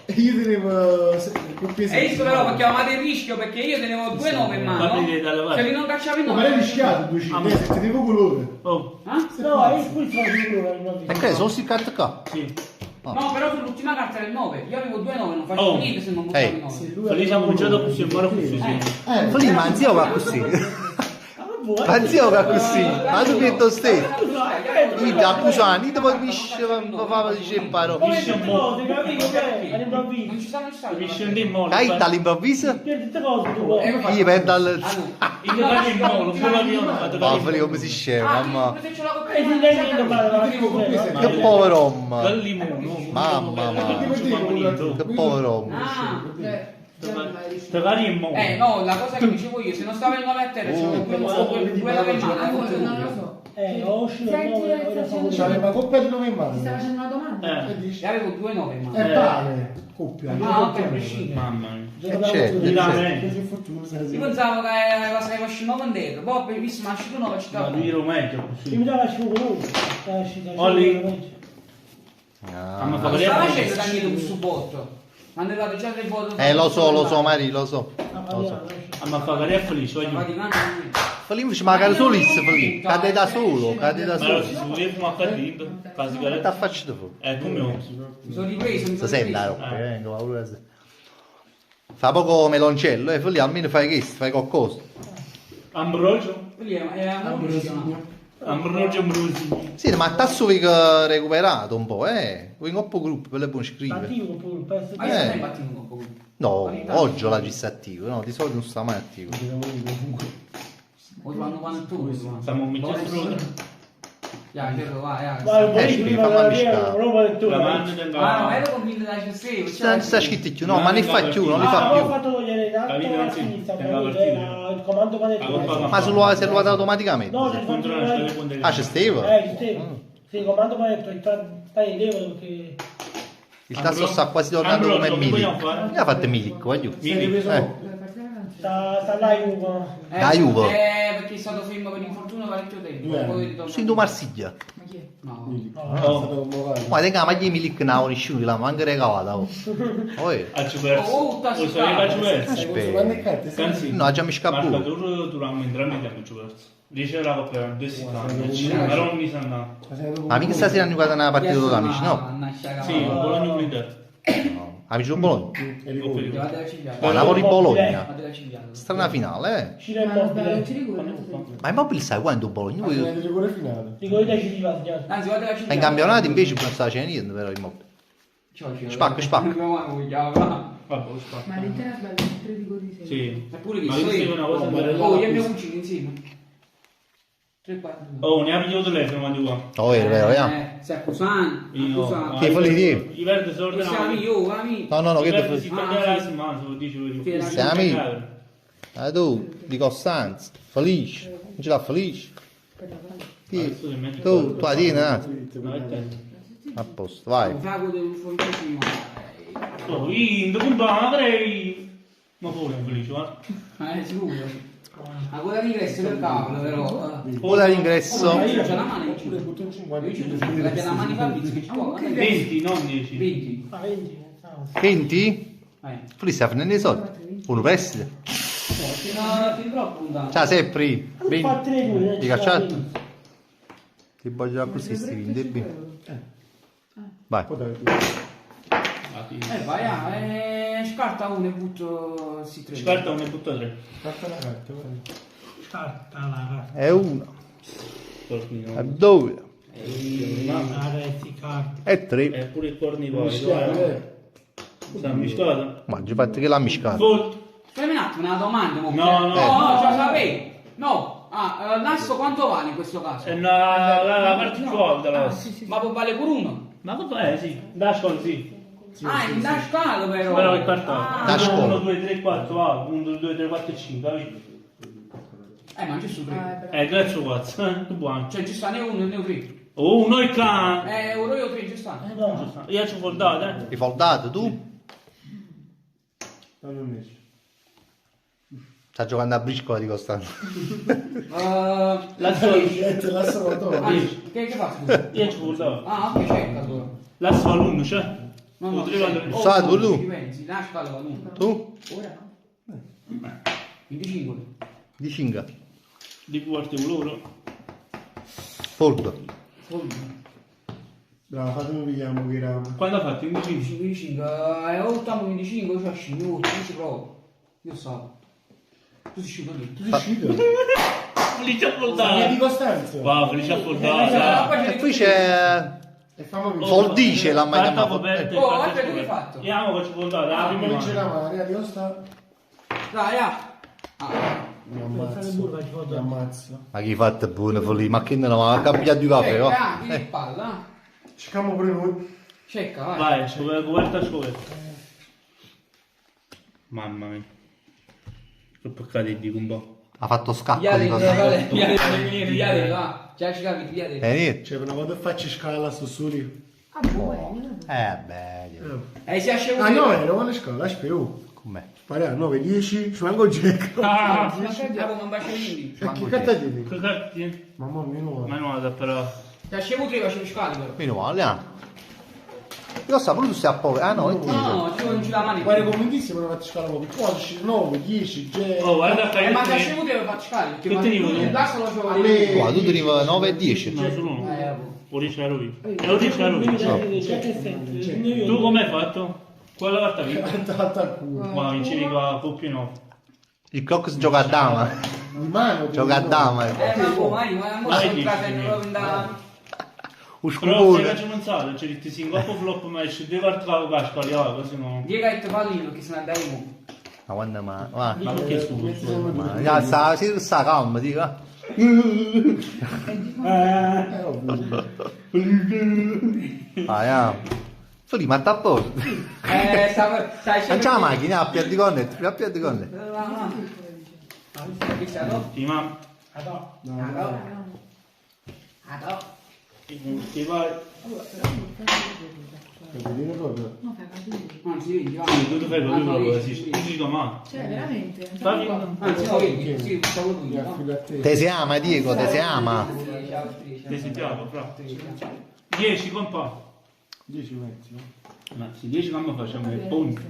te. Io tenevo più E pesante. visto però mi chiamate il rischio perché io tenevo 2,9 in mano. Fammi dalla parte. Se li non cacciavi Ma l'hai no. rischiato 200, se tenevo colore. Oh, No, è questo è E che sono sti carte qua? sì. No, però sull'ultima carta era il 9. Io avevo 2,9, non facevo Oh. niente se non buttavo il 9. Felice ha cominciato così, ancora così. Sì. Fai ma zio va così. Ma zio va così. Ma tu che tu stai? Io da Cusani, dopo mi fa dice imparo. Capisci un po'. all'improvviso. Non ci stanno ci stanno. Mi scendi in molo. Hai dall'improvviso? Tutte cose tu vuoi. Io per dal... Io vado in molo, pure io ho fatto Ma Feli come si scema, mamma. E ti dai niente fare Che povero uomo. dal limone. Mamma mia. Che povero uomo. Te vari in molo. No, la cosa che dicevo io, se non stava il 9 a terra, c'avevo due lave in mano. ho uscito C'aveva una coppia di 9 in mano. facendo una domanda? E avevo 2,9 in mano. È pare. Coppia. Ah, ok, a prescindere. Mamma mia. Certo, Veramente. Che fortuna sei. Io pensavo che la sapevo uscire 9 dentro, poi ho visto ma uscito 9 ci Ma stavo. lui ero meglio Io così. mi dava sciugo lui. Olli. Ah. Ma Non stava facendo Danilo un subotto. Mi hanno dato già 3 volte. Lo so, Mari, lo so. Ma fa carriera felice, Ma voglio. di mano Feli invece magari solista, Feli. Cade da solo, cade da Ma allora solo. si vuole fumare a cadendo. Quasi Che carriera. faccio dopo? Come io. mi sono ripreso, mi sono Stai la ripreso. roba, che paura sei. Fa poco meloncello, Feli, almeno fai questo, fai qualcosa. Ambrogio. Quelli erano molto. Ambrogio. Sì, ma tasso vi recuperato un po', Vuoi un po' gruppo per le buone scrivere. Attivo pure, penso Ma io sono partito un po'. No, Ogni tanto. oggi la gissa attivo, no, di solito non sta mai attivo. O ti fanno panettone. Stiamo mettendo frutta. Ya, certo, vai, Ma vai. un po' di Esci, prima fammi della miscare. piena, non lo tu. La mano tengo. Ah, no, ero convinto da Cessevo. Sta scritto più, no, ma ne fa più, non li Ah, fa avevo più. fatto togliere in alto Capito, a sì, sinistra, tengo la capito? partita. Era il comando panettone. Ma se lo ha automaticamente? No, ci Controllare Ah, c'è Steve? Steve. Sì, il comando panettone, stai in levo perché... Il tasto sta quasi tornando come Milik. Ne ha fatto Milik, voglio. Sta là in Ugo. Da Juve. Perché è stato fermo per infortunio parecchio tempo. Poi ritorna. Su in Marsiglia. Ma chi è? No. Ma te la maglia Milik non nessuno, la manca recavata. Oh, Faccio perso. Oh, sta Lo so, scala. faccio perso. aspetta. Canzì. No, già mi scappo. Marcatore durante entrambi faccio perso. Dice la coppia 2 settimane. Ma non mi sa no. Ma mica stasera hanno giocato una partita con amici, no? Sì, un Bologna unitario. Amici del Bologna. Levate la cigliata. Oh, Napoli-Bologna. Levate la cigliata. Strana finale, Ciro Immobile. Ma Immobile sai quando Bologna? rigore finale. Rigore ci riva, signore. Anzi, guarda la cigliata. In campionato invece non sta facendo niente, però Immobile. Spacca, spacca. Vabbè, lo spacco. Ma l'Inter ha sbagliato 3 rigori di seguito. Sì. Eppure Ma visto questa è io. una cosa Oh, io e mio cugino insieme. 3-4. Oh, ne ha pigliato il telefono quando qua. Oh, è vero, Stai accusando. Io. Che volevi dire? I verdi sono Siamo ordenati. io, amico. No, I che verdi te si tagliano la settimana, se lo dice lui. Siamo tu, di Costanza, felice, non ce l'ha felice. Tu la tieni, a posto, vai. Vago del fortissimo. Oh, io, compagno, avrei... Ma pure un felice, va? Sicuro. Ma quella d'ingresso del cavolo, però. Ora l'ingresso. Io c'ho la mano in giro. Io c'ho la mano in Fabrizio che ci può. 20, non 10. 20. 20? Felice sta finendo i soldi. Uno prestito. No, ti troppo puntato. Ciao, sempre. Fatti le due. Ti cacciato? Ti voglio così, sti vindi. Vai. Vai, scarta uno e butto si tre. Scarta uno e butta 3. Carta la carta, guarda. Scarta la carta. È uno. È due. È tre. E pure il cornico. Mischiare, Sta mischiato? Ma già fatto che l'ha mischiato. Volt. Fammi un attimo una domanda. mo. No, no. No, ce la sapevi. No. Ah, l'asso quanto vale in questo caso? È la parte più alta. Ah, ma può vale pure uno? Ma cosa sì. Dashcon sì. Ah, è in da scalo però. Però il cartone. Ah. Dashcon. 1, 2, 3, 4, ah, 1, 2, 3, 4 e 5, capito? Ma c'è su tre. Grazie 4, che buono. Cioè ci sta né uno né tre. Oh, noi can. Ora io tre ci sta. Io ci ho foldato, Hai foldato tu? non ho messo. Sta giocando a briscola di Costanza. La sola. La salvatore. Che fa? Scusa? Io ci ho foldato. Ah, ok, certo allora. La sola 1, c'è? No, no, Lo sai tu? Ci dà scalo va l'uno. Tu? Ora no. 25. Di cinga. Di quarti loro. Foldo. Bravo, fatemi vediamo che era. Quando ha fatto? 15? 25. È 8 25, cioè 5, ci provo. Io so. Tu sei uscito lì. Tu sei uscito? Felice a Via di foldato. Costanzo. Wow, felice a foldato. E poi c'è... E fammi Foldice la mai Carta chiamata. coperta. Oh, guarda che hai fatto. Io faccio foldato. La prima prima vincere la Maria, io sta. Dai, ah. Mi ammazzo. Mi ammazzo. Ma chi fatto buono folì? Ma che non ha cambiato di caffè, no? Di palla. Cerchiamo pure noi. Cecca, vai. vai, coperta a scoperta. Mamma mia. Sono peccati di un po'. Ha fatto scacco Via di dentro, Costanza. via dentro, va. Già ci capi, via dentro. Niente. Cioè, una volta faccio scala su soli. Beh, Si esce Ah no, non vuole scala, spero. com'è? Spara 9, 10, ci manco Jack. Ah, Avevo un bacio di Che carta tieni? che cazzo? Mamma mia, no. Ma no, però. Ti escevo 3, facevo scali però. Meno male, Io so pure tu sei a povero. Ah no, è No, ci vuole la mano. Guarda, convintissimo non faccio scala proprio. 14, 9, 10, Jack. Oh, guarda che Ma ti escevo 3 per farci scali. Che tenevo io? L'asso lo facevo Ale. Qua, tu tenivi 9 e 10. No, solo uno. boh. O 10 ero io. Ero 10 ero io. Tu come hai fatto? Quella carta lì? Andata al culo. Ma vincevi con la coppia no. Il Crocs gioca a dama. Di mano. Gioca a dama. Ma boh, ma io sono entrato proprio da... Però se scopone. facciamo un salto, cioè ti si ingoppo flop ma esce due volte la casca, così no. Diega e te padrino che se ne andai mo. Ma quando ma Ma perché scusa? ma ya sta calma, dica. Ah, ya. Fili, ma sta a posto. Stai Non c'è la macchina, a piedi connet, a piedi connet. Sì, ma ti vai. Anzi, vedi, va. Sì, tu fai così proprio, si dico ma. Cioè, veramente? Stavi? Anzi, no, vedi, sì, stavo lui. Te si ama, Diego, te si ama. Ti si piace, fra. 10 compà. 10 mezzi. Ma se 10 come facciamo il punto?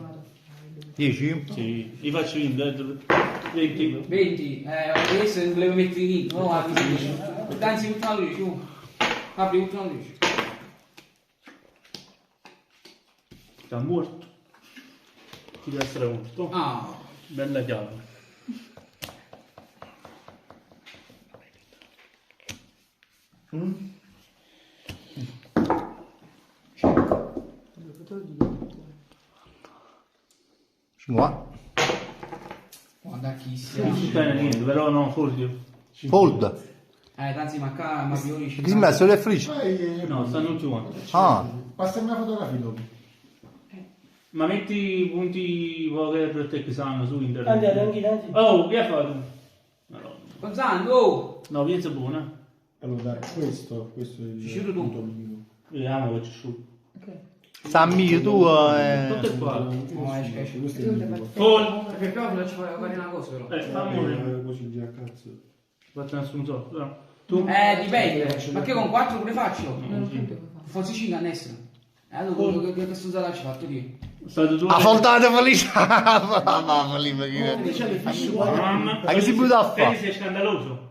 10? Sì, li faccio in 20. 20, adesso non volevo mettere lì, no, anzi, ultima luce, su. Apri ultima luce. Sta morto. Ti deve essere morto. Ah. Bella chiave. Cinque. Guarda chi Non sia. succede niente, però no, Fulvio. Fold. Tanzi, ma qua, ma più Che sembra solo è felice. No, stanno tutti quanti. Ah, Passa una fotografia dopo. Ma metti i punti poker per te che sanno su internet. Andiamo anche tanti. Oh, che hai fatto? Gonzalo! No, piensa buona. Allora dai, questo è il Ci tu. punto minimo. Vediamo che ci su. Sammy tu Tutto è qua. No, esce. Questo è il minimo. Paul. Perché proprio ci fare una cosa, però. Fammi Così via cazzo. Faccio nessun soldo. No. Tu? Dipende. Ma che con 4 pure faccio? No, sì. Forse 5 all'estero. Allora, che sto ci fatto io? State tu. a foldate felice. Mamma mia, Mamma. Ma che si butta a fare? Felice è scandaloso.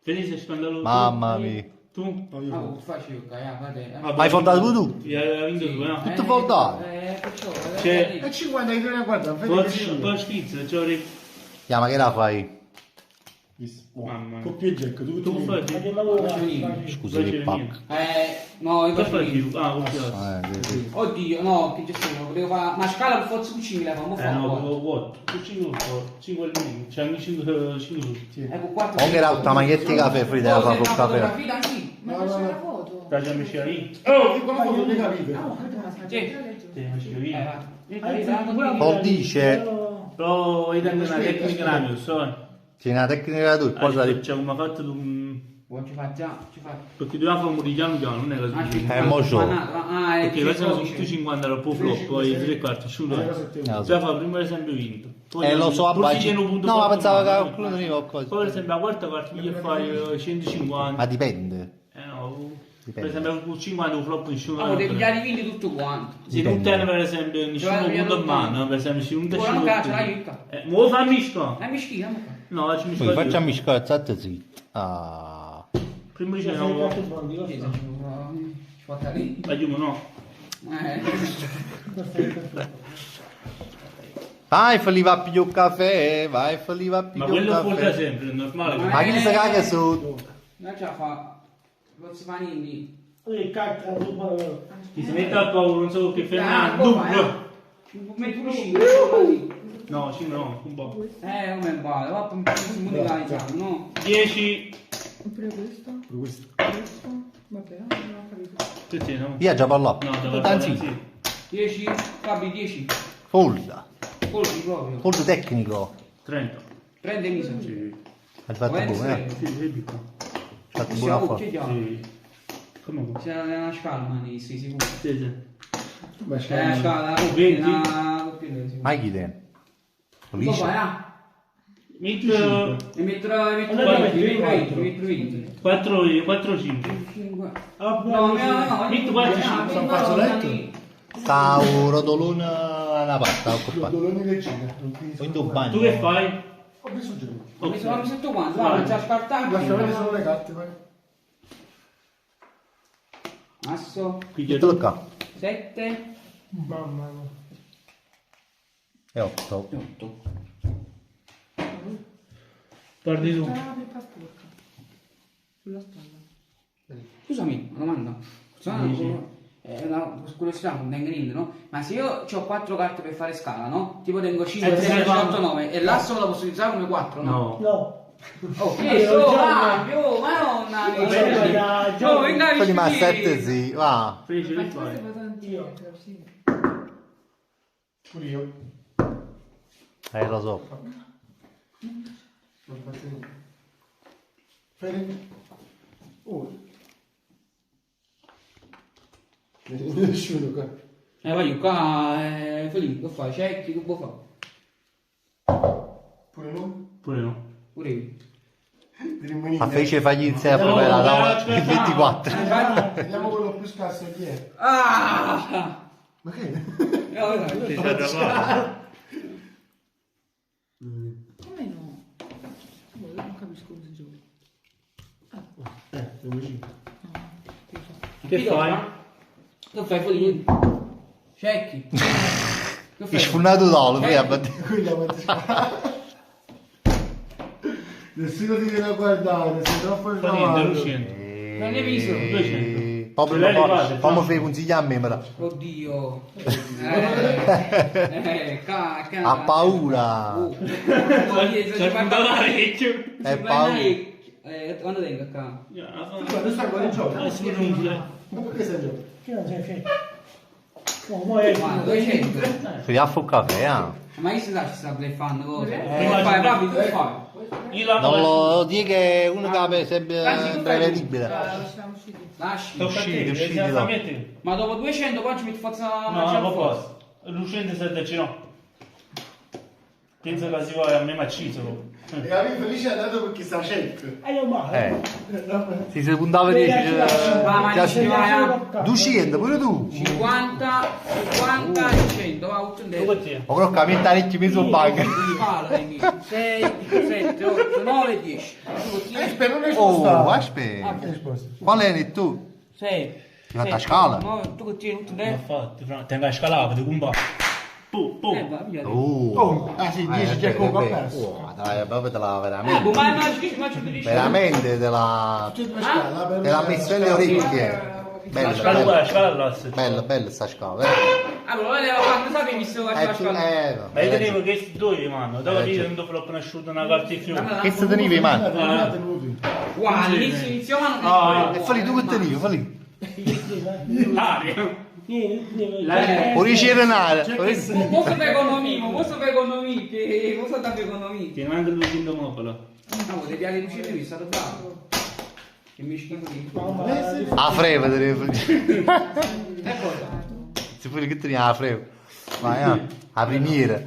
Felice è scandaloso. Mamma mia. Tu? Ah, faccio io, guarda. Hai fondato pure tu? Hai vinto tu, no? Tutto fondato. Perciò. C'è. E 50 euro, guarda, Poi schizzo, c'ho Ya, ma che la fai? Mamma mia. Coppia e jack, Tu fai? Scusa, che pacco. No, io Che faccio fai? io. Ah, ok. Sì. Oddio, no, che gestione, volevo fare. Ma scala per forza cucina la famo fare. No, what? Tu 5 al minimo. C'è anche 5 su. Ecco 4. Comunque era una maglietta di caffè, Frida, la fa col caffè. Fotografia anche. Ma c'è la foto? Dai, già mi c'è lì. Oh, con la foto non capite. Ah, ho capito, ma sta Sì. Sì, mi c'è lì. Paul dice, Però io tengo una tecnica la mia, so. c'è una tecnica tu, cosa di... C'è come fatto tu. Buon ci fa già, ci fa. Perché dobbiamo fare un po' di piano piano, non è così. mo so. Perché questi sono tutti 50 euro po' flop, poi 3 quarti, asciutto. Già fa prima esempio vinto. Lo so, abbaggi. No, ma pensavo che quello non veniva qualcosa. Poi per esempio la quarta parte mi fai 150. Ma dipende. No. Per Dipende. esempio con 50 un flop nessuno. Oh, devi già rivinti tutto quanto. Se tu te per esempio nessuno punto in mano, per esempio se non ti Ora non caccia, la aiuta. Mo fa misco. È mischina, ma. No, ci mi Poi facciamo i scozzate zitto. Ah. Prima dice no. Ci fa carino. Aiuto no. Vai, falli va a pigliare un caffè, vai, falli va a Ma pigliare un quello porta caffè. sempre, è normale. Ma chi si caga su? Non ce la fa. Non si fa niente. Chi si mette a paura, non so che ferma. Metti uno 5. No, 5 no, un po'. Come vale, va un po' di modalità, no? 10. Pure questo? Questo. Questo? Vabbè, non ho capito. Che c'è, no? Io già parlato. No, devo fare Anzi, sì. 10, Fabi 10. fold. Colpi proprio. Fold tecnico. 30. Prende miso. Sì. Hai fatto bene, Sì, vedi qua. Hai fatto buona foto. Sì. Come qua? C'è una scala, ma sei sicuro? Sì, sì. Ma È c'è una scala, 20. Ma chi te? Poi Felice? va, Metto ne metterò 20. 4, 5. 5. Ah, No, Metto 4, 5. Sono fazzoletto? Sta un rotolone alla patta, occupato. Doloni del Cina. Poi tu bagno. Tu che fai? Ho preso giù. Mi sono sotto quanto? Va, non c'è scartato. Lascia vedere solo le carte, vai. Asso, Qui Che tocca? 7 Mamma mia. E 8. 8. Parli tu. C'è la peppa sporca. Sulla spalla. Scusami, una domanda. È una curiosità, non tengo niente, no? Ma se io ho 4 carte per fare scala, no? Tipo tengo 5, 6, 7, 8, 9 e l'asso la posso utilizzare come 4, no? No. Oh, che so, Fabio, madonna mia! Oh, venga Quelli ma vicino! 7 sì, va. Felice di Forse fare. fa tantino, sì. Pure io. Lo so. Fede? Oh. Nessuno qua. Voglio qua, Felipe, che fai? Cecchi, che vuoi fare? Pure noi? Pure no. Pure io. Ma fece fagli iniziare a provare la tavola il 24. Vediamo quello più scarso chi è. Ah! Ma che? Ti sei arrabbiato? Come no? Io non capisco come si gioca. Siamo vicini. Che fai? Che fai, Felipe? Cecchi. Che È fai? sfunato d'olo, poi a battere. Quelli a Nessuno ti viene a guardare, sei troppo Fa niente, informato. Lucien. Non ne visto? 200. Come fai consigli a me, però. Oddio. Ha paura. C'è puntato parecchio. È paura. Quando tengo qua? Quando sta qua in gioco? Ah, sì, non c'è. Ma perché sei in gioco? Che non c'è? Oh, mo è... Ma 200. Fai a fu caffè, Ma io si sa ci sta bleffando cosa? Prima Fai, ci- papi, tu fai. Io la Non lo dico che uno che è sempre imprevedibile. Siamo usciti. Lasci. Tocca a te, Usciti, devi no. mettere. Ma dopo 200 poi ci metti forza No, non posso. Lucien se te no. Penso che si vuole a me macciso. E la mia felice è andato perché sta check. Io male. Si si puntava 10. Ma ci vai 200, pure tu. 50, 50 e 100, va tutto in Dove destra. ti? Ma però camminare parecchio messo banca. 6, 7, 8, 9, 10. Aspetta, non è Oh, spostato. aspetta. Che è spostato? Qual è tu? 6. Ti fa la scala? Tu che tieni tutto in Ma destra. infatti, tengo la scalata, ti comba. Va via. Oh. Ah sì, 10 già come ha perso. Dai, proprio te la veramente. Ma ci dici. Veramente te la. Tutte e due scale, Te l'ha messo nelle orecchie. La scala Bella, la scala l'asse. bella sta scala. Allora, lei quando sapevi visto che faceva scala? Ma io tenevo questi due in mano, dopo io non l'ho conosciuto una carta in fiume. Che se tenevi in mano? Guarda, inizio mano. E falli tu che tenevi, falli. Aria. Puoi serenare. Questo per economia, questo per economia, che cosa da per economia? Tiene anche lui in domopolo. No, devi avere lucine qui, è stato bravo. Che mi schifo di... A freva devi. E poi? Se pure che teniamo a freva. Vai, a primiera.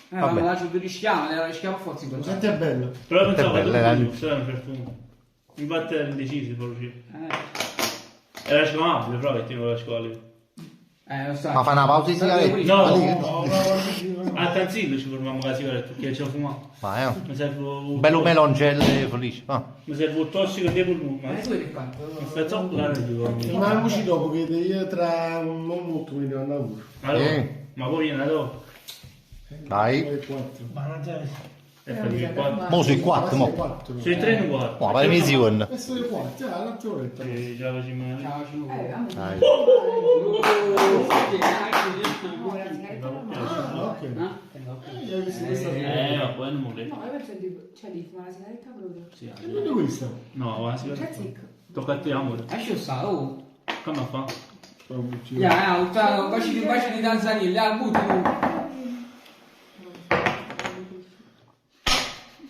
Ma la ci rischiamo, la rischiamo forse per Senti è bello. Però pensavo È che bella, tu sei un certo punto. Infatti era indeciso poi. Era scamabile, però che tiene la scuola. Lo sai. Ma fa una pausa di sigarette? No, a Tanzillo ci fermiamo con la sigaretta perché ci ho fumato. Vai, Mi serve un bello meloncello felice. mi serve un tossico di polmone. Ma Tu che fai? mi sta zoccolato dico. Ma usci dopo che io tra un non molto mi devo andare a lavoro. Allora, ma poi viene dopo. Dai. Alle 4. Ma non c'è... E poi viene qua. Mo sui 4, mo. 4. Sui 3 e 4. Ma vai missione. Adesso le 4, l'altra oretta. Già facciamo. Dai. Ok. Hai visto questa? Ma poi non muore. No, io penso di... Cioè, lì, ma la sigaretta proprio. Sì, Vedi questa? no, la C'è sigaretta. zic. Tocca a te, amore. Esci sta, oh. Come fa? Un bacio di Tanzania, al butti tu.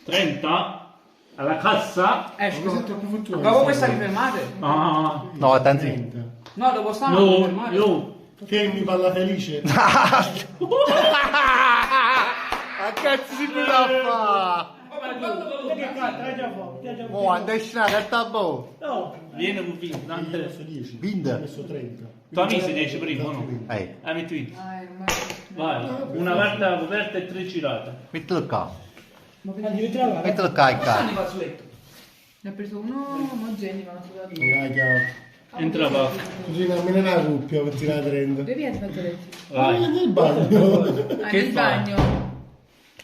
30 alla cassa. Esco. È troppo fortunato. Dopo questa vi fermate? Ah, No, attenzione. No, dopo stanno vi no, fermate. no. Che mi parla felice. A cazzo si può fare? Che cazzo, hai già fatto? Mo andai scena a tabò. No, Viene con vinto. Io ho messo 10. Vinta. Ho messo 30. Tu amici 10 prima, no? Metti vinto. Vai, una carta coperta e 3 girate. Mettilo qua. addirittura Mettilo qua e qua. Stanno i fazzoletti. Ne ho preso uno omogeneo, ma non so da dove. Vai, chiaro. Entra qua. Così almeno una cuppia per tirare 30. Dove vieni i fazzoletti? Vai. Nel bagno. Che Nel fai? bagno.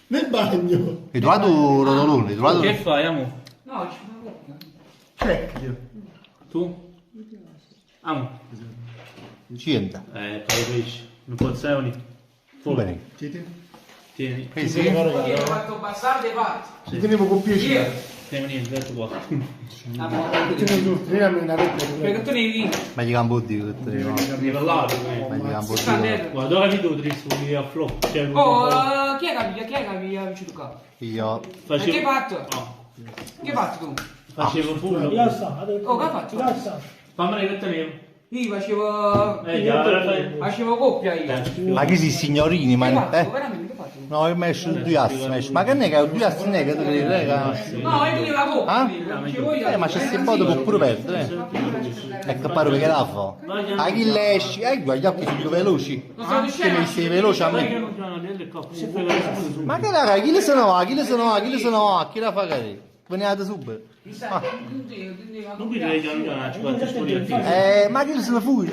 Nel bagno. Hai trovato rotolone? Hai trovato... Che fai, amo? No, ci fa guarda. Check. Tu? Amo. 100. Capisci. Non posso unire. Bene. Tieni. Sì. Io ho fatto passare fatti. Ci tenevo con piacere. Tieni niente, detto qua. Perché tu ne vinci. Ma gli campo di tutto. Devi parlare. Ma gli campo di Guarda, dove hai veduto di a flop? Cioè, Oh, chi è che ha vinto qua? Io. E che hai fatto? Che hai fatto tu? Facevo pure. Ti lascia, Oh, che hai fatto? ti lascia. Fammi che tenevo. Io facevo... Già, Facevo coppia io. Ma che si signorini, Che hai ma... fatto? Veramente, che hai fatto? No, io ho messo due assi, ma che ne è? Due assi ne è che tu credi? No, io tenevo la coppia. Ah? Dicevo io. Ma c'è sti modo può pure perdere. Ecco, pare che la fa. A chi le esci? Guarda, gli occhi sono più veloci. Non sono Che mi sei veloce a me. Ma che raga, chi le sono a? Chi le sono a? Chi le sono a? Chi la fa cadere? Venite subito. Non mi devi giocare, ci guarda storia. Ma chi le sono fuori?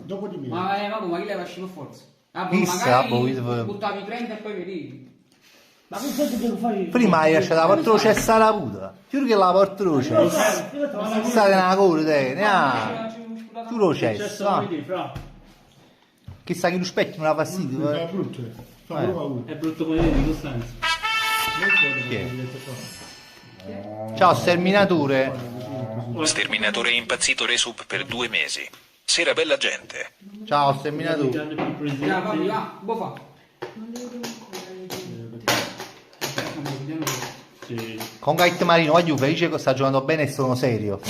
Dopo di me. Ma chi le faccio per forza? Chissà, magari buttavi 30 e poi vedi. Ma che cosa devo fare? Prima hai lasciato la porta cessa la puta. Giuro che la porta cessa. State una cosa, te. Tu lo cessa. Chissà che lo specchio non ha fastidio. È brutto. Fa proprio paura. È brutto come di Costanza. Chi è? Ciao sterminatore. Sterminatore impazzito resub per 2 mesi. Sera bella gente. Ciao sterminatore. Vai, va, boh fa. Con Gaite Marino, voglio felice che sta giocando bene e sono serio.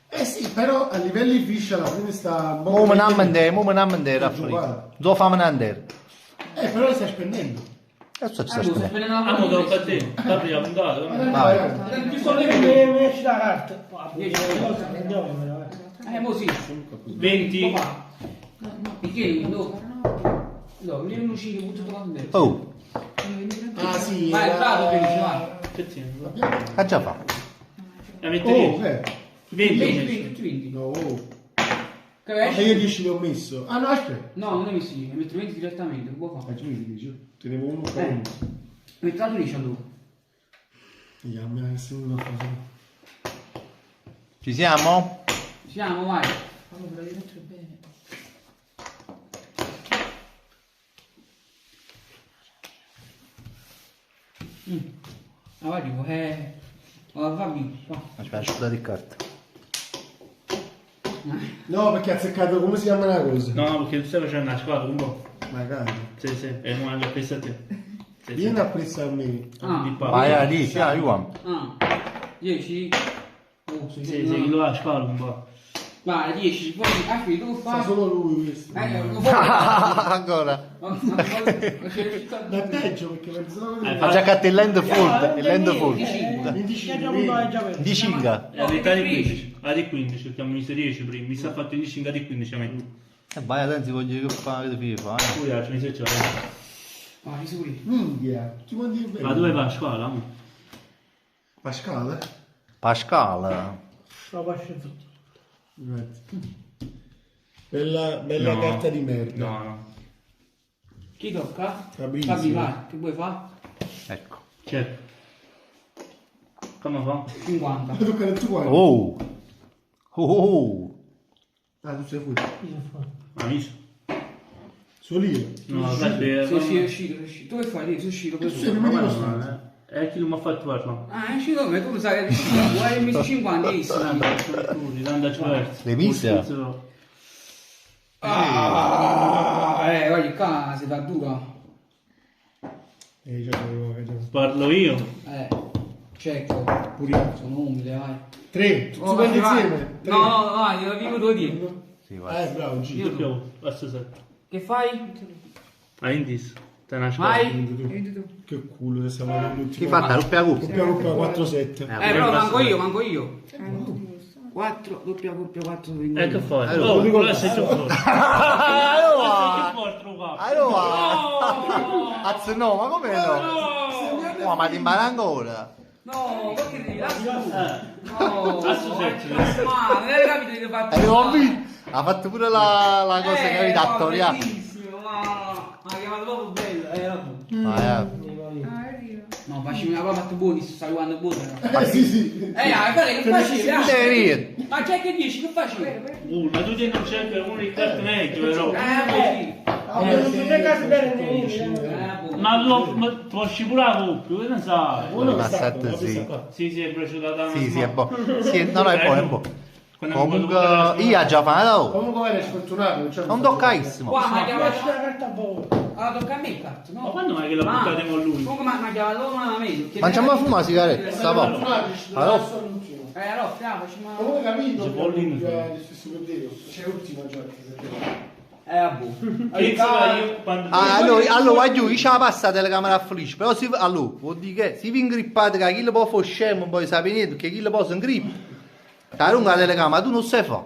Eh sì, però a livelli fish alla fine sta... Mo non andare, Raffaele. Dove fammi andare? Però li stai spendendo. Adesso ci sta spendendo. Amo da a te. Tappi la puntata. Ti sto vedendo mi esci la carta. Mo sì. 20. Perché no, mi hanno uscito tutto qua dentro. Oh, Ah sì. Vai, bravo, felice, vai. Che tieni? che già fa? La metti Oh, 20. Tutti 20. No. Che E esci? io 10 li ho messo. Ah no, aspetta. No, non è messi, mi metto 20 direttamente, che può fare? Faccio 20, tenevo uno per uno. Metti la 12 a tu. Io mi ha messo uno a fare. Ci siamo? Siamo, vai. Allora, io faccio bene. Ah, vai, dico, va bene, va. Aspetta, asciutta di carta. No, perché ha azzeccato come si chiama la cosa? No, perché tu stai facendo una squadra un po'. Magari. Sì, e non hai preso a te. Vieni a presa a me. Vai, dici, io. 10. Oh, Sì, lo ha squadra un po'. Vai, 10, poi anche tu Fa fai. solo lui questo. Ancora. Ma peggio perché pensavo che... Ha già catto il land full. Il land full. Di cinga. È l'età di 15. Ah, di 15, perché abbiamo messo 10 prima. Mi sta fatto di 5 di 15 a me. Vai, adesso voglio che fa, che devi fare. Pure, ci messo già. Vai, sicuri. Minchia. Ti vuoi dire bene? Ma dove va a scuola, amo? Pascal? Pascal. No, pasce tutto. Bella No. carta di merda. No. Chi tocca? Fabrizio. Fabi, vai, che vuoi fare? Ecco. Certo. Come fa? 50. Tocca al tuo. Oh. Oh. Ah, tu sei fuori. Amici. Solo io. No, aspetta. Sei uscito. Tu che fai? Sei uscito per Sei prima di questo. È chi non mi ha fatto parlare. Ah, è uscito come? Tu lo sai che è uscito. Vuoi messo 50? Le misse? Guarda qua si fa dura. Parlo io. Certo. Pure io. Sono umile, vai. 3. Oh, Tutti vai. insieme. No, vai, io vivo 2 di. Sì, vai. Bravo, Io Gino. più. Basta 7. Che fai? Ah, indis. Te una scuola. Vai. Che culo che stiamo all'ultimo. Chi fa la doppia cup? Doppia coppa 4-7. Però manco io. 4, doppia coppia 4. Che fai? Allora, Oh, quello sei già fuori. Allora. Azzo no, ma come no? No, ma ti impara ancora. No, perché devi lasciare? No. Asso sette. Ma non hai capito che hai fatto? Ho visto. Ha fatto pure la cosa che avevi da attoriare. Bellissimo, ma chiamato proprio bello. Ah, Ah, arriva. No, No, facevi una papà buoni, stai guardando buono. Sì. Guarda che facevi, Sì. ma c'è che dici, che facevi? Ma tu tieni un cerchio uno di cartoneggio, però. Non te cazzo bene. Ma può scivolare più, che ne sai? Ma sette sì. Sì, è piaciuta tanto. Sì, è buono. Sì, no, è buono, è buono. Quando Comunque, io ho già fatto. Comunque è sfortunato. Non toccaissimo. Qua, ma chiama Lascia la carta a voi. allora tocca a me il cazzo, no? Ma quando mai che la buttate con lui? Comunque ma chiamato ma meglio. Mangiamo a fumare la sigaretta, sta buono. Allora, facciamo... Comunque capito? Si può lì, non so. Gli stessi per c'è l'ultima giornata. Allora, voglio, io ce la passa la telecamera a felice, però allora, vuol dire che se vi ingrippate che chi lo può fare scemo, poi sapete niente, perché chi lo può si ingrippa. La telecamera tu non sai fare.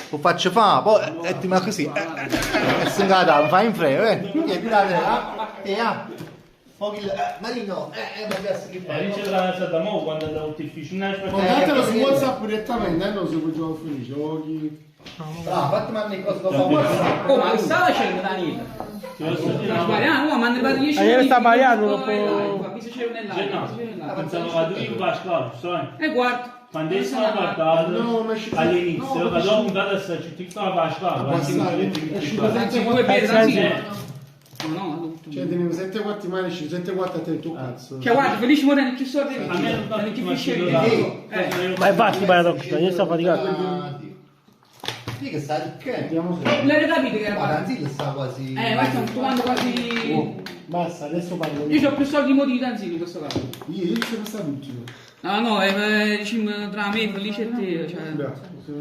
Lo faccio fare, poi e ti metto così. E si ingata, fai in frega, Marino, ma Dice la casa da mo quando è da ufficio. Contatelo su WhatsApp direttamente, non si può felice. fatti mandare cosa Oh, ma sta facendo Daniele? Sta sbagliando, ma ne va 10 Daniele sta sbagliando, non può... Pensavo vado io a scuola, sai? Guarda. Quando sono guardato all'inizio, vado a puntare a stare tutti qua a scuola. No, cioè tenevo 7 quarti male, 7 quarti a te, tu cazzo. Cioè guarda, felice modello più sordi. A me non ti faccio Ma è basta, Daniele sta faticato. Sì che sta che L'hai capito che era Tanzillo sta quasi. ma stiamo trovando quasi. Basta, adesso parlo. Io ho più soldi di di Tanzillo in questo caso. Io sono stato l'ultimo. No, diciamo tra me, felice e te, cioè.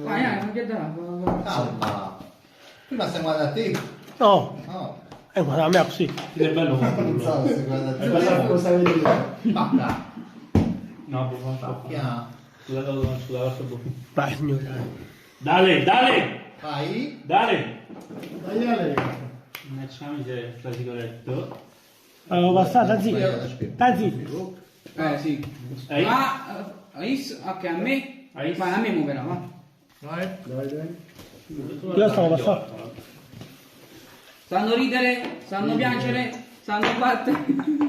Ma che dà? Calma. Prima stiamo guardando a te. No. No. Guarda, a me così. È bello. Non so se guarda a te. Cosa vedi? Bacca. No, può fare. Scusa, Vai, signore. Dale! Vai. Dai! Dai, Facciamo la sigaretta. Allora, basta, Tanzillo. Sì. Ma ok, a me. Vai, a me muoverà, va. Dai. Io stavo passando. Sanno ridere, sanno piangere, sanno battere.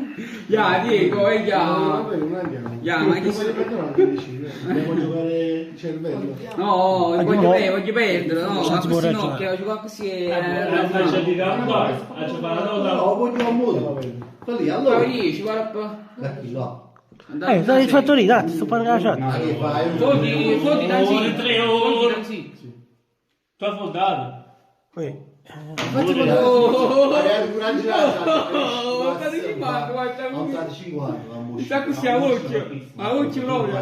Diego, Non andiamo. ma chi sei? Dobbiamo giocare cervello. No, voglio perdere, no, ma Senza così no, borraccia. che giocare così La faccia di gamba, ha giocato da... No, voglio un modo. Lì, allora. 10, guarda qua. Da chi là? Stai in fattoria, dai, sto parlando la chat. Ma che fai? Foti Tanzillo. 3 ore. Tu hai fondato. Sta così a occhio proprio.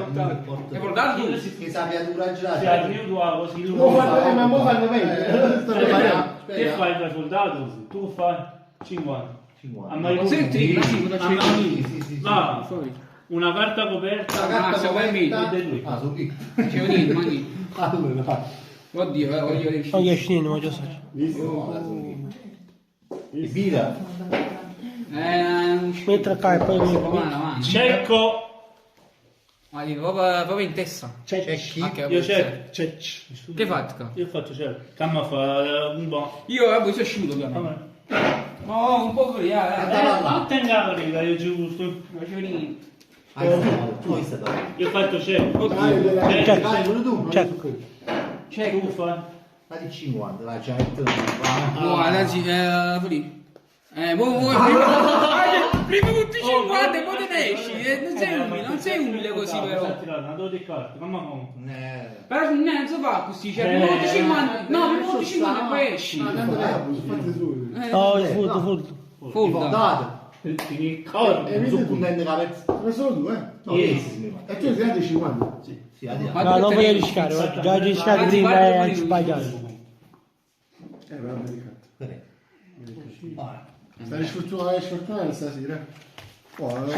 È portato tu? Che sappia durare Si è venuto a così Ma mo fanno meglio. Che fai per soldato? Tu fai 50. A mai Senti, no, una carta coperta. se vuoi meglio. su qui. C'è un niente, ma niente. Oddio, voglio vedere. Non riesci niente, ma già sai. Bira. Mentre qua e poi Cecco. Ma dico, proprio in testa. Io cerco. Che hai fatto qua? Io faccio cerco. Camma fa un po'. Io sono asciutto ovviamente. No, un po' così, Non tenga la riga, io giusto. Non c'è niente. Io ho fatto cerco. C'è Tu fai. Ma di 50, la c'è. No, anzi, lì. Prima tutti 50 e poi te ne esci. Non sei umile così però. Una dose di carta, come Però non si fa così, cioè prima tutti 50. No, prima tutti 50 e poi esci. No, Folda. Ti ricordi? Su puntende capezza. Ma sono due, E tu sei 50? Sì, no, non voglio rischiare, guarda, già rischiato prima e sbagliato. Stai sfortunato stasera?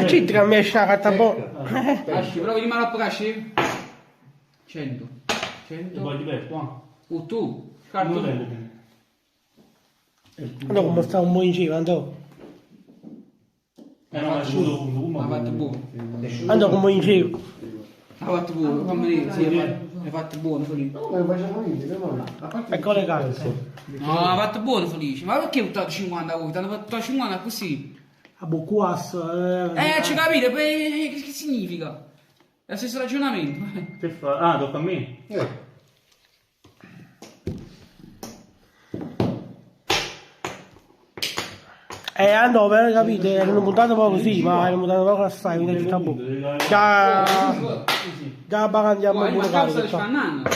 C'è che mi esce la carta buona. Casci, provi di male a casci. 100. Poi diverto, Tu, carto. No, come sta un po' in giro, andò. No, ma asciutto uno. Ha fatto buono. Andò come in giro. Ha fatto buono, fammi dire, sì, hai fatto buono, Felice. No, facciamo niente, Ecco le carte. No, ha fatto buono, Felice. Ma perché hai buttato 50 voi? Ti hanno fatto 50 così? A Boccuas. Ci capite? Che significa? È lo stesso ragionamento. Che fa? Ah, tocca a me. Andò, capite? Erano puntate poco, sì, ma erano puntate poco assai, quindi ci sta buono. Già andiamo a Ma cazzo sta andando?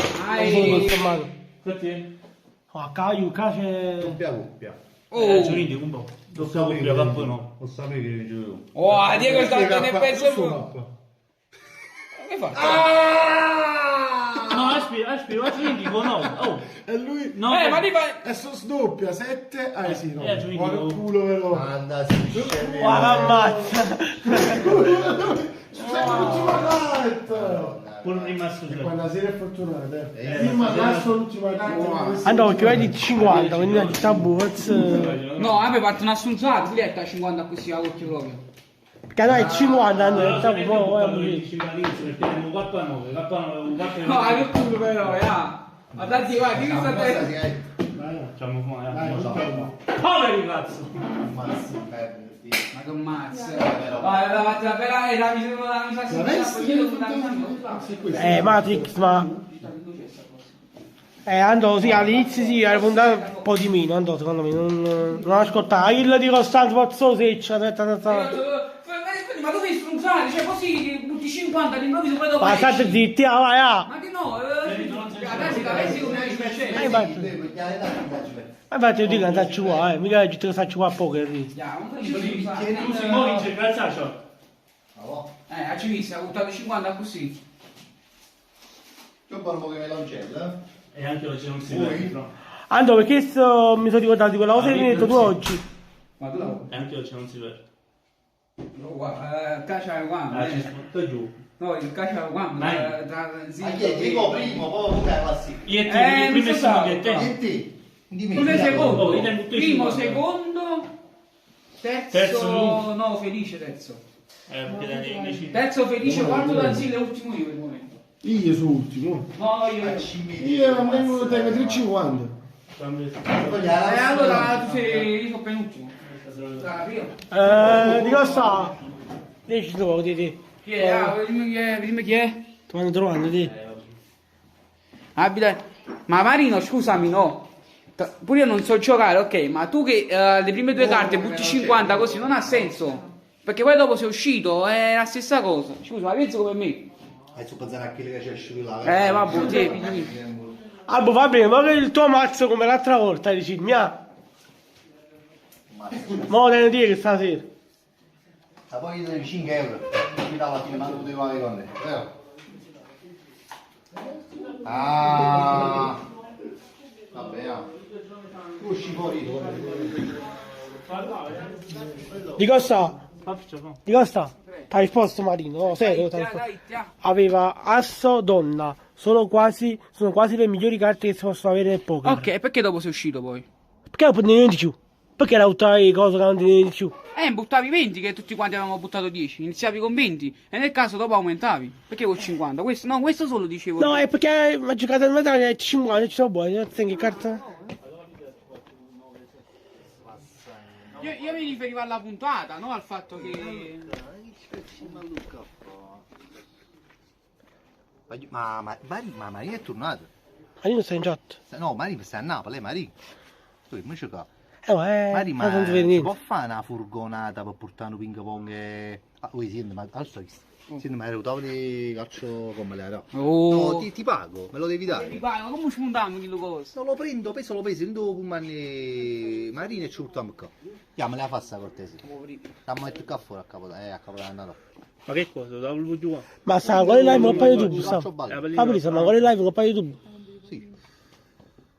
A Caio, c'è... Coppia. Giorindi, un po'. Tocca coppia, capo no. Lo sapevi che gioco. Oh, Diego sta nel pezzo pure. Che fa? No, aspetta, Giorindi, no. Oh. E lui... No, ma ti fai... E so sdoppia, 7. Sì, no. Giorindi, Buon culo, vero. Anda, si Guarda, ammazza. Sei l'ultima carta. Pure rimasto già. Quando la serie è fortunata. Prima cazzo l'ultima carta. Andò, perché vai di 50, quindi da città No, a me parte una assunzata, tu a 50 così a occhio proprio. Perché noi 50 anni, città Perché abbiamo K9, No, hai culo però, ma dai, vai, dimmi sta te. Facciamo fuori, poveri cazzo! Ma che mazza. La bella è la misura. Matrix, ma... andò, sì, all'inizio sì, era puntato un po' di meno, andò, secondo me, non ascoltava. Il di Costanzo Pozzo Seccia, Ma tu mi strunzare, cioè così, butti 50 all'improvviso poi dopo... Ma state zitti, vai, Ma che no, adesso la vesti come 10%. Ma infatti io dico andarci qua, mica ci devo farci qua a poker. Simovic, calzaccio. Ci vista, ha buttato 50 così. Io parlo che me l'angella. E anche oggi non si vede. Andò, perché mi sono ricordato di quella cosa che mi hai detto tu oggi. Ma tu la... E anche oggi non si vede. Caccia la guamma. Sto giù. No, il caccia la guamma. Dico primo, poi come la classifica. Io e te, prima siamo che te. Tu sei secondo, primo, secondo, terzo, no, felice terzo. Terzo felice, quarto Danzilla e ultimo io per il momento. Io sono ultimo. No, Io non vengo da 3,50. Allora tu sei, io sono penultimo. Di cosa sta? Dici tu, di Chi è? Dimmi chi è? ti vanno trovando, di. Abita. Ma Marino, scusami, no. Pure io non so giocare, ok, ma tu che le prime due carte butti 50 così non ha senso. Perché poi dopo sei uscito, è la stessa cosa. Scusa, ma penso come me. Sto pensando a quelli che c'è uscito là. Vabbè, sì, Va bene, ma che il tuo mazzo come l'altra volta, dici, mia. Mo devi dire che stasera. Ma poi gli dai 5 euro. Mi dà la fine, ma non devo avere con te. Vabbè, tu usci fuori. Di cosa sta? Di cosa sta? T'ha risposto Marino, no, serio, t'ha risposto. Aveva asso donna, sono quasi le migliori carte che si possono avere nel poker. Ok, perché dopo sei uscito poi? Perché non ne di più? Perché era buttare cose che non ne di più? Buttavi 20 che tutti quanti avevamo buttato 10, iniziavi con 20 e nel caso dopo aumentavi. Perché con 50? Questo solo dicevo. No, è perché mi ha giocato in metà che 50 ci sono buoni, non sai che carta. Io mi riferivo alla puntata, no al fatto che... Ma Marino è tornato. Marino sta in chat. No, Marino sta a Napoli, Marino. Tu che mi gioca? Marino, ma non si vede si niente. può fare una furgonata per portare un ping pong e... senti, ma adesso hai visto? Senti, ma ero tavolo di calcio come le era. No, ti pago, me lo devi dare. Ti pago, ma come ci montiamo quello cosa? Non lo prendo, peso lo peso, dopo pummane Marino e ci portiamo qua. Me la fa sta cortesia. Stiamo a mettere qua fuori a capo d'anno. Ma che cosa? Lo devo giù qua? Ma sta, quale live lo fai YouTube? Sta, ma quale live lo fai YouTube? Sì.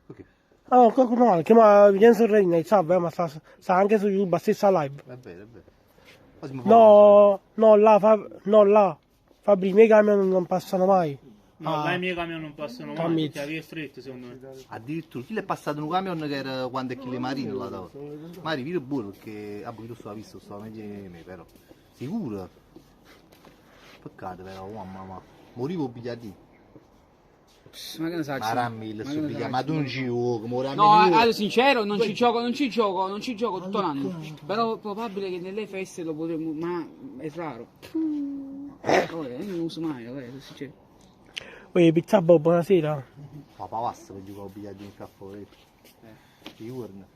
Perché? Oh, qualcuno male, chiama Vincenzo Regna, ma sta anche su YouTube, stessa live. È vero. No, là. Fabri, i miei camion non passano mai. No, là i miei camion non passano mai, perché la via è stretta secondo me. Addirittura, chi l'è passato un camion che era quando è chi le Marino là da Mari, viro buono perché... tu sto visto, sto meglio di me, però. Sicuro? Peccato però, mamma. Morivo pigliati. Ma che ne sa? Ma Ramil, ma tu non ci vuoi, come No, allora, sincero, non ci gioco tutto l'anno. Però è probabile che nelle feste lo potremmo, ma è raro. Io non uso mai, sono sincero. Uè, pizza Bob, buonasera. Papà basta per giocare a bigliardi in caffè. Diurno.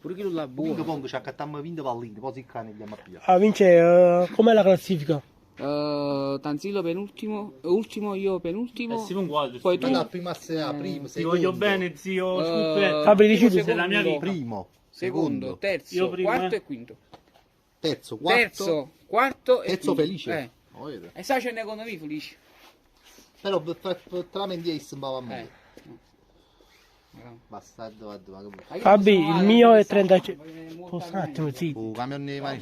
Pure chi non l'ha buono. Ping pong ci accattiamo 20 palline, poi si cane andiamo a pigliare. Ah, vince, com'è la classifica? Tanzillo penultimo, ultimo, io penultimo. Simon Quadro. Poi tu. No, prima, primo, Ti voglio bene, zio. Fabri, dici tu. Sei la mia vita. Primo, Secondo, terzo, quarto e quinto. Terzo, quarto e quinto. felice. E sai c'è un'economia felice. Però per tramendire sembra a me. Bastardo, Fabri, il mio è 35. Un attimo, sì.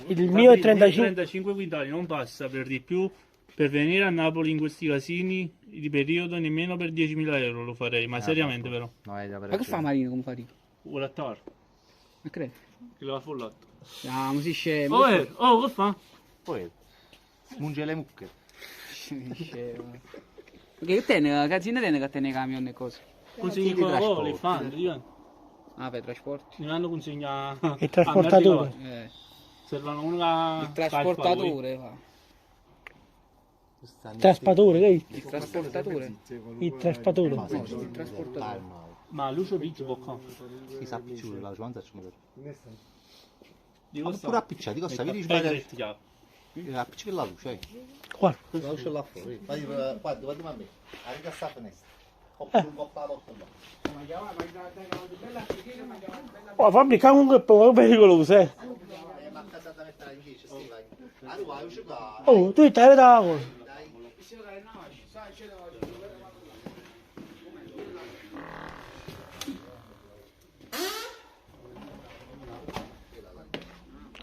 Il mio è 35. 35 quintali non passa per di più. Per venire a Napoli in questi casini di periodo nemmeno per 10.000 euro lo farei, ma seriamente però. Ma che fa Marino come fa Marino? Vuole attore. Ma credo. Che lo ha follato. Ah, ma si scemo. Oh, che fa? Poi smunge le mucche. Perché te ne cazzina te ne che te ne camion e cose. Consigli con le fan, ah, per trasporti. Mi hanno consegna Il trasportatore. Servono una il trasportatore va. Il traspatore, che Il trasportatore. Il traspatore. Il trasportatore. Ma Lucio Pizzi può qua. Si sa più la giovanza ci muore. Dico pure appicciato, dico sta, vedi sbagliare. sbagliare. Appiccica la luce, Guarda. La luce là fuori. Vai, guarda a me. Arriva sta finestra. Un po' là. Oh, fabbrica comunque è pericoloso, eh. Ma casa da mettere in 10, sì, vai. Allora, usci qua. Oh, tu stai da cosa?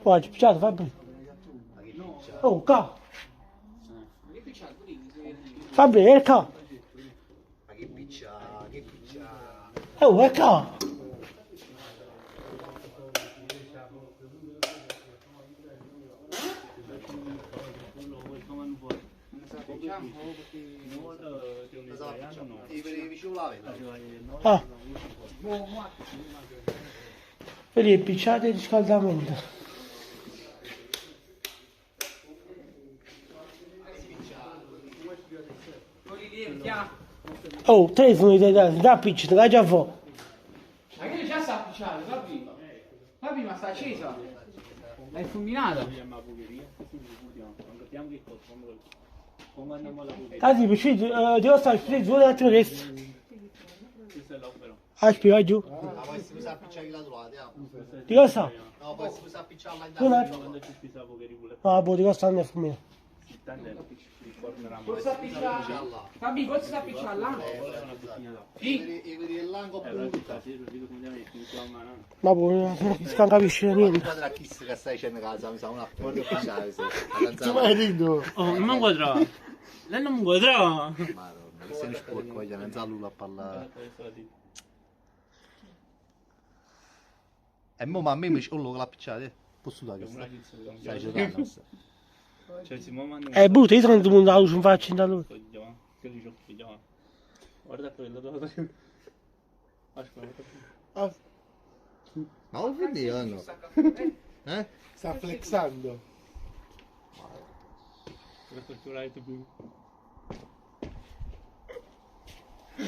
Guarda, ci picciato, Fabri. Oh, qua. Fabri, è qua. Ma che piccia. Oh, è qua. Ah. Vedi, è picciato di riscaldamento. Oh, tre sono i tedeschi, da picciato, da già fuori. Ma che già sta appicciato, Fabri? Fabri, ma sta accesa? L'hai fulminata? Ah sì, per devo stare preso un attimo adesso. Ah, spiega giù. Ma poi si usa appicciare la tua, Di cosa? No, poi si usa appicciarla in Un attimo. No, boh, di cosa stanno a fumare? Cosa appicciare? Fabri, cosa sta appicciando là? E vedi il lango brutta. Ma boh, non capisce niente. Guarda chi che stai dicendo casa, mi sa un appoggio ufficiale. Ti vai rindo? Oh, non mi guarda. Lei non mi guarda. Madonna, che sei sporco, voglio non sa lui a parlare. E mo ma a me mi con la picciata, posso dare che stai giocando. È brutto, io sono tutto il mondo la luce in faccia in da lui. Guarda quello dove. Ma lo vedi o no? Sta flexando.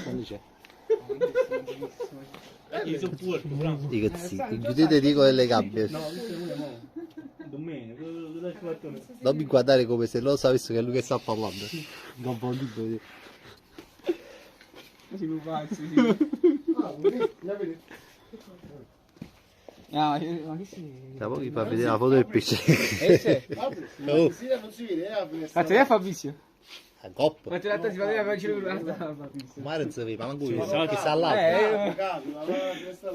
Quando c'è? Io sono porco, bravo. Dico zitti, chiudete dico delle gabbie. Non mi guardare come se lo sapessi che è lui che sta parlando. Non può dire. Si mi pazzi, sì. Ma che si... Da poco fa vedere la foto del pesce. Non si vede, Ma te ne Fabrizio? A coppa. Ma te la si vedeva per il cellulare. Ma non si vede, ma manco io. Che sta là.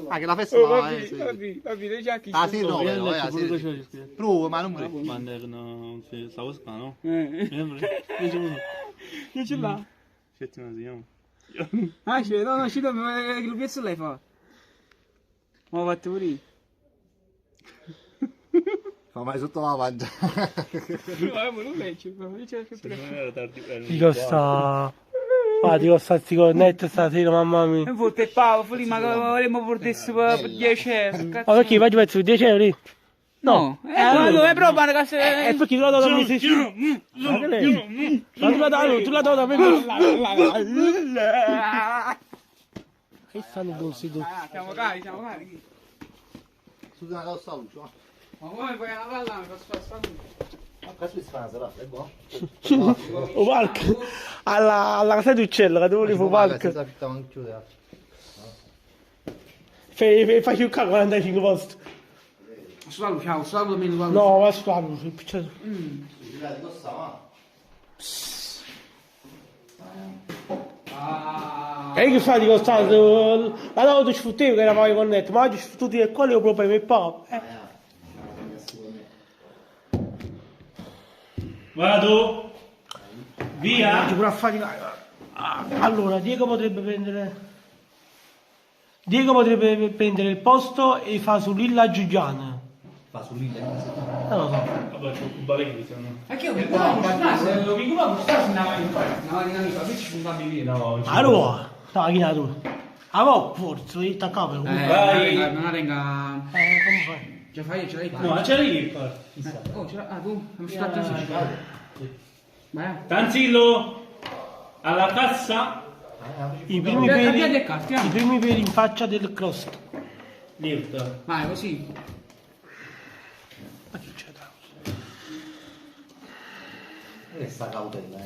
Ah, che la festa Oh, va, Fabri, dai già chi ah, sì, no, però, prova, ma non prova. Ma non stavo scano. Io ce l'ha. Settimana si chiama. Ah, c'è, no, ci dove che pezzo lei fa? Ma ho fatto pure io. Ma mai sotto la mangia. No, ma non faccio, Di cosa sta... Ah, ti costa sti cornetti stasera, mamma mia. E voi te Paolo, lì, ma vorremmo portarsi per 10 euro. Ma perché faccio pezzo di 10 euro? No, allora è proprio una casa. E perché tu la do da me? Ma che lei? Ma tu la do da me? Che stanno bolsi tu? Siamo cari. Scusa, una cosa luce, va. Ma come puoi andare là? Mi faccio spazio. Ma cazzo si fa una serata, è buono. O parco alla casa di uccello che dovevo fare parco. Fai un cacco 45 posti. Sulla luce, sulla luce meno. No, va sulla luce, picciato. E che fai di costato? La dopo ci fottevo che era poi connetto, ma oggi ci fottuti e quelli ho proprio per Paolo. Vado. Via. Oggi pure a faticare. Allora, Diego potrebbe prendere il posto e fa su Lilla Giuliana. Fa su Lilla? Non lo so. Vabbè, c'ho un balecchio, se no. E che io mi guardo questa andava in fare. No, qui ci sono da vivere. No, Allora, no, chi è tu? Ah, forse, devi attaccare. Vai. Non venga. Come fai? Ce fai, ce l'hai qua. No, ce l'hai qua. Oh, ce l'hai. Ah, tu? Non sta così. Vai. Tanzillo, alla cassa. I primi peli in faccia del crust. Lift. Vai, così. Ma che c'è da? Che sta cautela,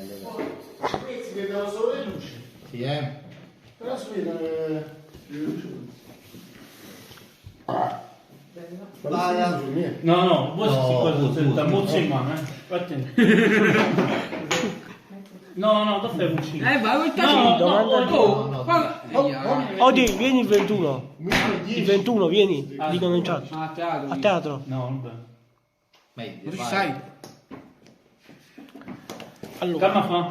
Questi vedono solo le luci. Sì, Però si vedono le luci. No, voi si sta mozzo in mano, Attenti. No, dove fai fucile? Vai, il tacino. Oggi vieni il 21. Il 21 vieni, dicono in chat. A teatro. No, vabbè. Non ci sai. Allora. Calma fa.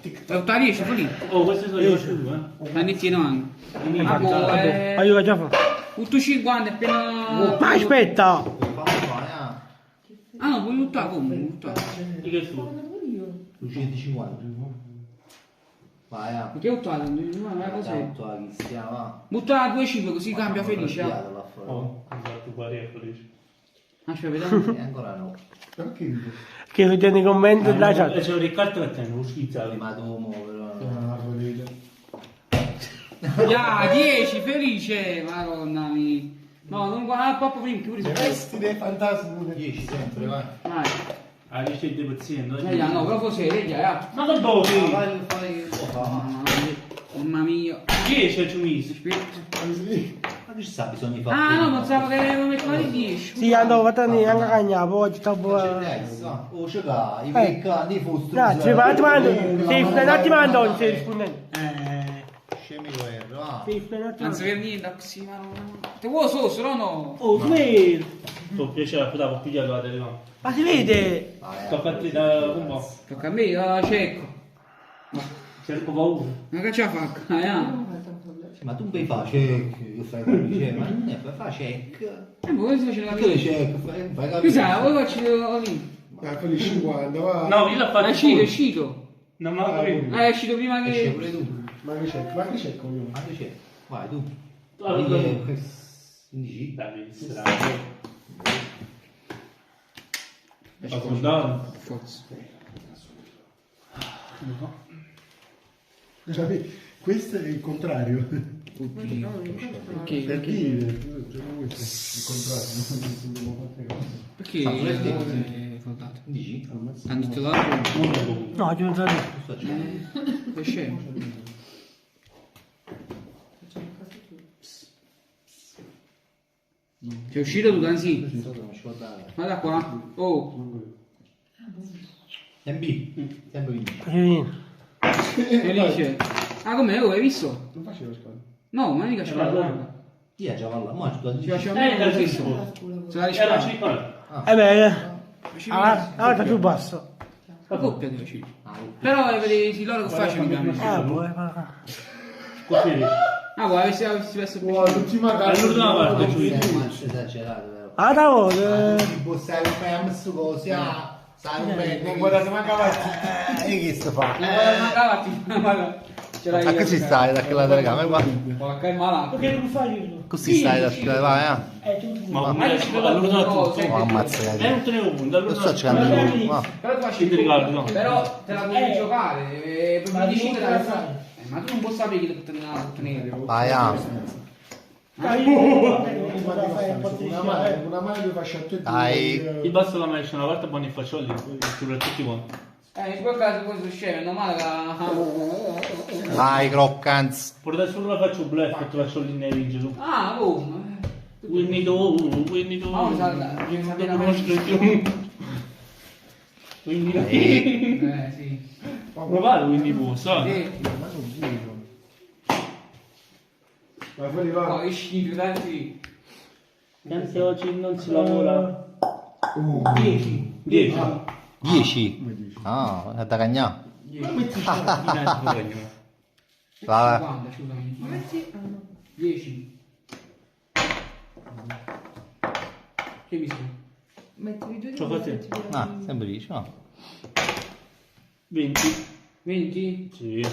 È 8:10, fuori. Oh, questi sono io più, Andiamo anche. Ma io già fa. 8:50 appena. Ma aspetta! Ah no, puoi buttare come? Di che su? Luce di 50. Vai, Perché ho buttato? Non è così. va. Butta 2 cibo così cambia felice. Oh, esatto, pare è felice. Aspetta, vediamo. Ancora no. Perché? Che vediamo i commenti della chat. C'è un Riccardo che tiene, lo schizzato. Ma tu muovere. Ya, 10, felice, madonna mia. No, non guarda proprio prima, chiudi. Resti dei fantasmi. 10 sempre, vai. Vai. Ah, dice di paziente. No, però forse vedi, Ma non devo Vai, mamma mia. 10 ci misi. Ma che sa bisogna fare? Ah, no, pensavo che avevo messo di 10. Sì, andavo a tenere anche cagna, poi stavo. Oh, c'è qua, i peccati, i fostri. Grazie, ma ti mando. Un attimo non stai rispondendo. Scemi guerra, va. Non si vede niente, così, ma non. Te vuoi solo, no? Oh, smetti. Tu piaceva, poteva pigliare la telecamera. Ma si vede? Tocca a te da un po'. Tocca a me, cieco. Cerco paura. Ma che ce la fa? Ma tu puoi fare check, che fai come ma non è per fare check. Voi faccio la Che check, fai capire. Scusa, voi faccio lì. Ma quelli 50, va. No, io l'ho fatto. È uscito. Non me la capito. È uscito prima Esce che. pure tu. Ma che c'è? Ma che c'è coglione? Ma che c'è? Vai tu. Allora, 15. dai, strano. Ma condato? Forza. Cioè, questo è il contrario. Perché? Per dire, il contrario. Perché? Soldato. Dici? Hanno detto l'altro. No, ci penso. Che scemo. Sei uscito tu, Danzi? Guarda qua. Oh. MB. Sempre vinci. Felice. Ah, com'è? Oh, hai visto? Non facevo squadra. No, ma mica c'è la guarda. Chi è già là? Ma tu Ci dici. facciamo lo stesso. Se la risposta. Allora più basso. La coppia deve uscire. Però vedi loro che facciano. Ah, poi. Ah, vuoi avessi messo più. L'ultima carta. L'ultima parte, Ma esagerato, vero? Ah, da ora. Tipo, stai messo così. Sai un bene. Non guardate manca avanti. E che sto fa? Ce l'hai Ma così stai da quella telecamera qua? Porca è malato. Perché non fai io? Così stai da quella vai, Ma Ma ci devo allora tutto. Oh, ammazza. non te ne vuoi, Lo sto cercando di qua. Però tu facci ti ricordi, no? Però te la puoi giocare. Ma Mi dici non che te la la fai. ma tu non puoi sapere che ti ottenere. Vai, ah. Una mano mi faccio a te. Dai. Ti basta la mescia una volta buoni faccioli, soprattutto quanti. In quel caso poi sono scemi, non male che... Vai, Croccans. Pure adesso non la faccio bluff e ti faccio l'inneri in Gesù. Ah, boh. Winnie do. Ma non sa, bisogna sapere Non conosco più. Winnie do. sì. Ma vale Winnie Pooh, sai? Sì. Ma fuori va. Poi schifo, dai, sì. Anche oggi non si lavora. 10. 10. 10. Ah, è da cagnà. 10. Va. 50, scusami. 10. Che mi stai? Metti i due Ciao, fate. Ah, sempre 10, no? 20. 20? Sì.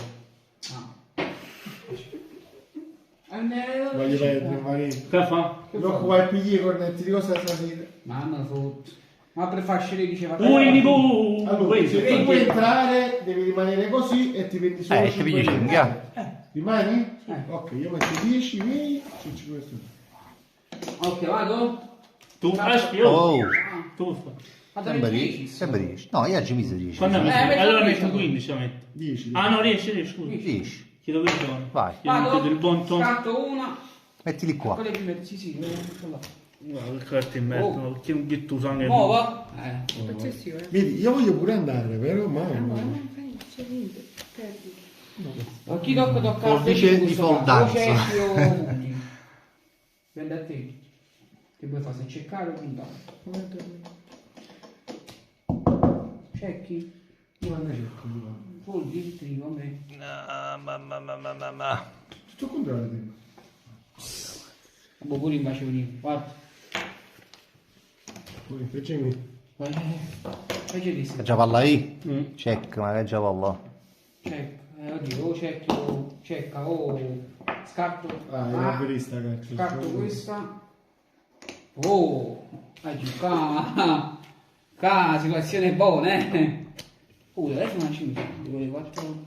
Voglio vedere, Maria. Che fa? Non puoi pigliare i cornetti di cosa stasera. Mamma foto. Ma per farci diceva... Winnie Pooh. Allora, se tu puoi entrare, devi rimanere così e ti prendi solo Ti pigli 5. Rimani? Ok, io metto 10 miei. Ok, vado? Tu fai Oh, Tu fai. sempre 10. Sempre 10. No, io oggi mi sono 10. Quando metti? metti Allora questo. metti 15 la metti. 10. Ah no, riesci, scusa. 10. Chiedo perdono. Vai, Chiedo del buon tono. Scatto una. mettili qua. Quelle prime, sì, quella. Guarda che carte in merda, perché non getto sangue. Nuova? Eccessivo, Vedi, io voglio pure andare, però ma non fai niente, perdi. Chi tocca Forbice di foldanza. Prende a te. Che vuoi fare? Se cercare o puntare? Cerchi? io non cerco. Foldi? Trigo a me. Sto controllando te. Boh, pure in bacio prima. Guarda. Poi facciamo. Facci lì. È già palla lì? Check, ma è già palla. Check. Oddio, o check o checca o scarto. Ah, è una verista carta. Scarto questa. Oh, situazione buona, eh. Adesso non ci metto, dico le 4.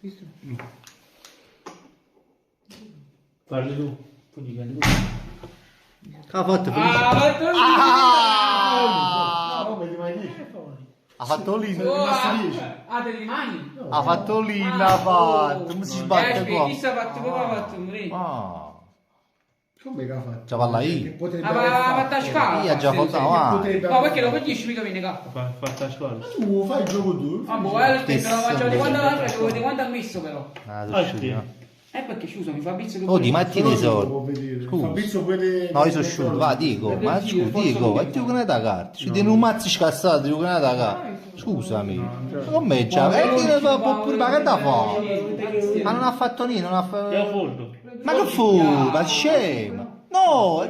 Visto? Parli tu. Poi dipende. Ha fatto Come ti mai dici? Ha fatto lì. Te li mani? Ha fatto lì, l'ha fatto. Come si sbatte qua? Chi sta fatto come ha fatto? Ah, Come che ha fatto? già palla lì. Potrebbe Ha aver fatto a scala. Io ho già fatto avanti. No, perché lo per 10 mica viene cappa. Fatta a scuola. Tu fai il gioco tu. Ah, boh, lo faccio di quando ha messo però. Ah, Perché scusa, mi fa bizzo che... Oh, di matti tesoro. Può vedere. Scusa. Fabrizio quelle. No, io sono asciutto, va, dico, ma scusa, dico, ma ti vuoi da carta? Ci tieni un mazzo scassato, ti vuoi da carta? Scusami, ma come già? Ma che da fa? Ma non ha fatto niente, non ha Che ha fatto... forno. Ma che fu? Ma scema! No,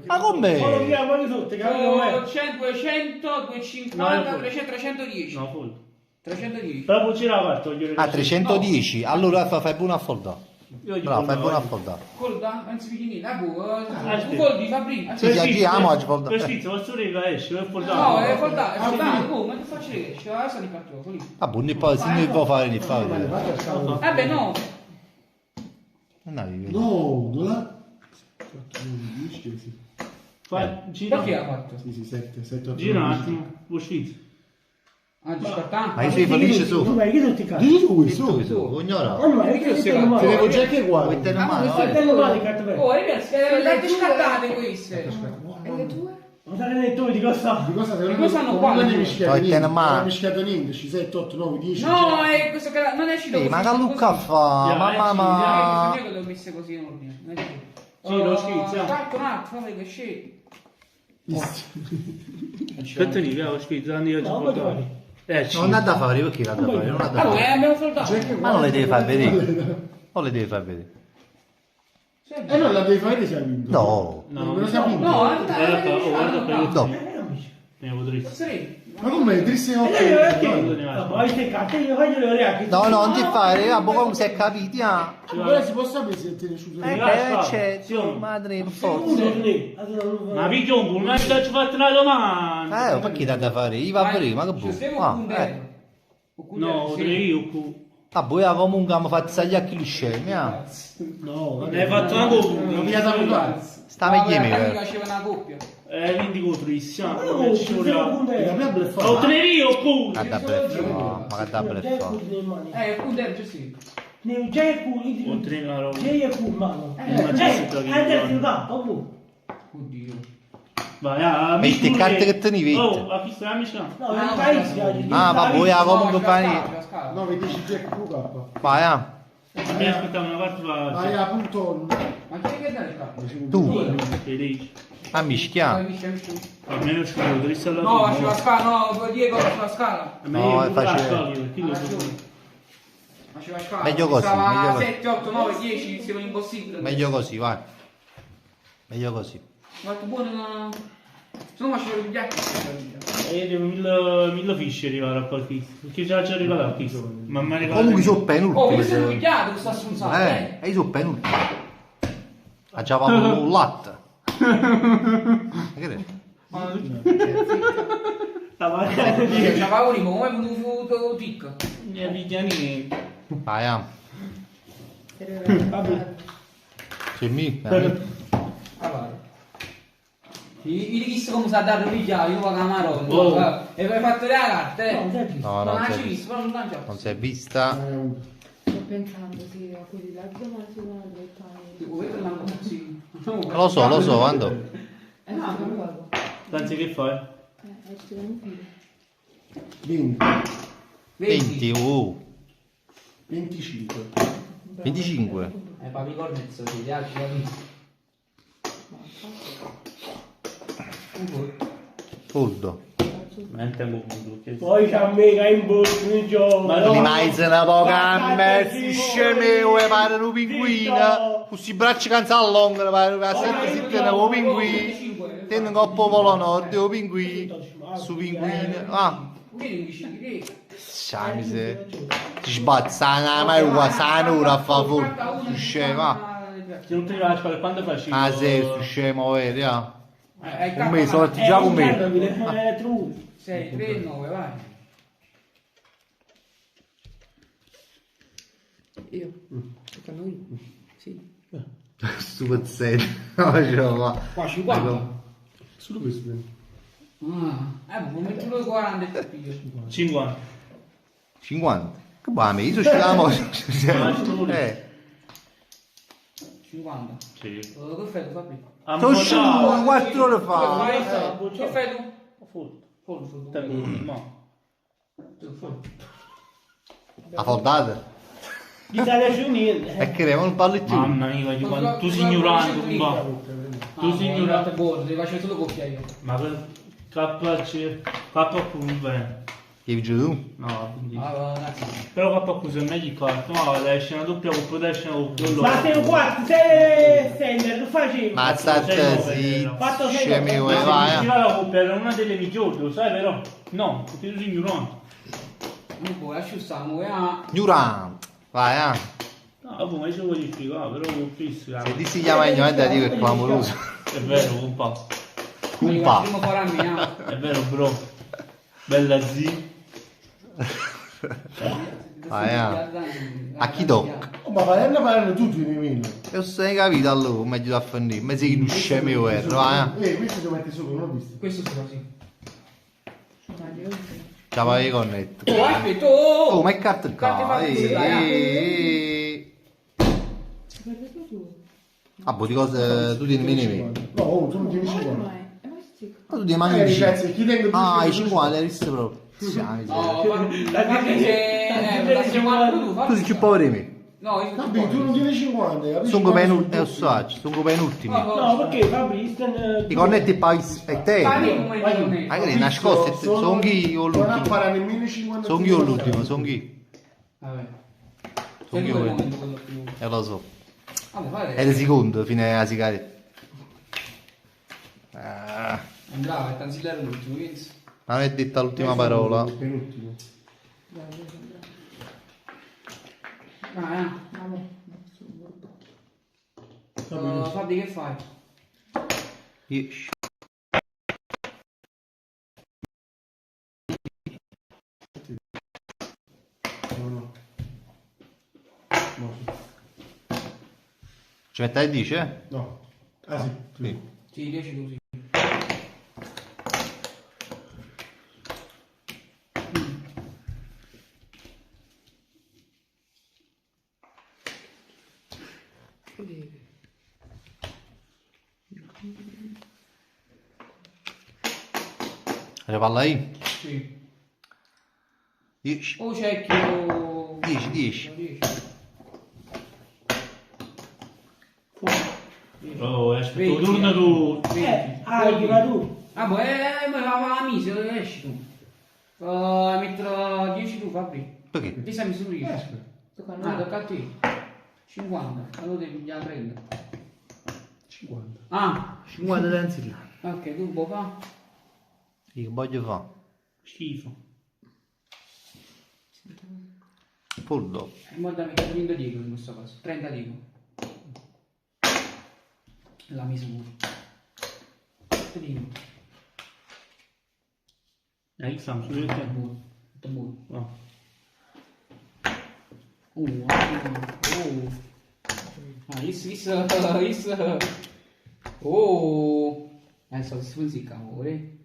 ma com'è? Ma di tutti, capito? 200, 250, 300, 310. No, forno. 310. Però poi c'era la carta, voglio vedere. Ah, 310, allora fai buona affondata. Bravo, fai buona affondata. Colda, non si vede niente. Ah, boh, tu foldi, fa prima. Sì, chiediamo oggi affondata. Per schizzo, posso dire esce, è fordato. No, è foldato, boh, ma che faccio vedere? C'è la di cartone, lì. Ah, buoni poi, se ne può fare, ne fa. Vabbè, no. No, dove l'ha? 10, sì. Gira. Perché ha fatto? Sì, 7, 8. Gira un attimo, uscite. Ah, di scartante. Ma io sei felice su? Ma che tutti i cazzo? Di lui, su. Ognora. Ma che sei male? Tenevo già che qua. Mettete una mano. Male, cazzo, per. Oh, ragazzi, le scartate queste. E le tue? Ma sai che tu di cosa? Di cosa Di cosa hanno qua? Non è mischiato Poi niente. te ne Non è mano. mischiato niente. 7, 8, 9, 10. No, è questo che non è uscito Sì, così. ma che Luca fa? Mamma. Non è che l'ho messe così in ordine. Non è che... Sì, lo schizzo. Fatto un attimo, fammi che scegli. Aspetta lì, ho schizzo, andiamo a giocare. Non ha da fare, perché l'ha da fare? Non ha da Allora, fare. abbiamo soldato. Ma non le devi far vedere. Non le devi far vedere. E non la devi fare se ha vinto. No. No, Non lo sa vinto. No, guarda per No. Ne potresti. Sì. Ma come? Triste no? Poi stai cazzo, io voglio le orecchie. No, no, non ti fare, a come si è capiti, ah. Ora si può sapere se ti è riuscito. C'è, madre, per forza. Ma piglion, non mi faccio fatto una domanda. Ma chi dà da fare? Io va prima, che buono. No, potrei io qui. Ah, poi comunque abbiamo fatto sagli a chi scemi, ah. No, ne hai fatto una coppia. Non mi ha dato tanto. Sta meglio Mi me. faceva una coppia. Quindi cotrissimo. La mia bleffa. Potrei io qui. Ma da bleffa, ma che da bleffa. Appunto era sì. Ne già è qui. Potrei una roba. Già è qui, mano. Oddio. Vai, Metti le carte che te ne vedi. Oh, a chi stai amici? No, non fai. Ah, ma poi comunque fai. No, vedi c'è QK. Vai, ah. Mi aspettavo una parte Vai a punto. Ma chi è che dà il capo? Tu, Felice. a mischia. Almeno ci vedo, triste alla No, fine. faceva la scala, no, Diego faceva la scala. No, è facile. Faceva la scala. Meglio così, Stava meglio così. 7, 8, 9, 10, siamo impossibile. Meglio così, vai. Meglio così. Fatto buono. Se no facevo il bianco. E mille fisce arrivare a qualche. Perché già ci è arrivato a qui. Ma mi arriva. Comunque sono Oh, penultimi. mi sono pigliato questa assunzata. E io sono penultimi. Ha già fatto un latte. Che è? C'aveva un come è venuto tic. Ne pigliani. Vai, ah. C'è mica. Allora. Io chissà come si è dato pigliato, io vado a Marò. Oh. E poi hai fatto le carte, No, non non hai si è visto, vista. però non l'hanno già. Non si è vista. Sto pensando, sì, a quelli là domani si vanno a lettare. Lo so, quando? No, non lo Tanzi che fai? ci vanno qui. 20. 20, 25. 25. Papi Cornezzo, sì, gli altri l'ho visto. Fuddo. Mente confuso. Poi c'ha mega in borsa in gioco. Ma Li mai se ne può cambiare, si scemeo, pare un pinguino. Questi bracci canzano all'ongolo, pare che si tiene un pinguino. Tiene un coppo polo nord, un pinguino. Su pinguino. Ah. Sciamise. Si sbazza una mai uguale, sa un'ora a favore. Si scemo, ah. Se non ti vai a fare quando faci? Ah, sì, si scemo, vedi, ah. Un mese, sono già un mese. 6, 3, 9, vai. Io? Tocca a noi? Sì. Stu pezzetto. No, Qua 50. Solo questo. Vuoi metterlo 40 e piglio. 50. 50. Che buono, io sono uscito 50. Sì. Che fai tu, Fabio? Sono uscito 4 ore fa. Che fai tu? Foto. No. La fondata? L'Italia c'è niente. E che non parli più. Mamma mia, quando tu sei ignorante, tu sei ignorante. Devi facere solo coppia io. Ma per KC, KQ bene. Che dici tu? No, quindi. Ragazzi. Però KQ se meglio il quarto, no, deve essere una doppia coppa, deve essere una doppia. Ma sei un quarto, sei standard, lo facevi. Ma state Fatto sei scemi, dopo. vai. La coppia era una delle migliori, lo sai però? No, perché tu sei ignorante. Non puoi asciussamo, a... Ignorante. Vai, ah. No, ma io voglio spiegare, però ho visto. Se ti si chiama ignorante, dico è clamoroso. È vero, un po'. Un po'. È vero, bro. Bella zia. Vai, ah. A chi tocca? Oh, ma parlano tutti di meno. E sei capito allora come meglio da fare? Ma sei un scemi vai, ah. Questo si mette sopra, non ho visto. Questo si fa sì. Ciao, vai connetto. Oh, aspetta, oh! Ma è carta qua. Ah, boh, di cose tu tieni meno. No, tu non tieni 50. Ma tu tieni manco i ragazzi, chi tengo più Ah, i sicuro? 50 hai visto proprio. Siamo tu sei più povero di me. No, io Vabbè, tu non tieni 50. capisci? Sono penultimi, sono penultimi. No, perché Fabri I cornetti poi e te. come Magari nascosti, sono chi o Non l'ultimo. appara nemmeno 50. Sono io l'ultimo, sono chi. Vabbè. Sono io. Lo so. Vabbè, È il secondo, fine alla sigaretta. Ah. Andrà, è canzillare l'ultimo, penso. Non è detta l'ultima parola. Penultimo. Fabri, che fai? 10. No. Ci mettai 10, eh? No. Ah sì. Sì. Sì, 10 così. Le palla ahí? Sì. 10. O cerchio... 10, 10. Oh, aspetta, un turno tu. Arriva tu. Ah, boh, ma la mise, dove esci tu? Metterò 10 tu, Fabri. Perché? Pesa mi sono io. Tocca a te. 50. Allora devi pigliare 30. 50. Ah, 50 danzi là. ok, tu puoi fare? Che voglio fare? Schifo. Poldo. E ora da mettere 30 dico in questo caso. 30 dico. La misura. 30 dico. X stiamo su io. Buono. Tutto buono. No. Ah, isso. Oh. Adesso si funziona, amore.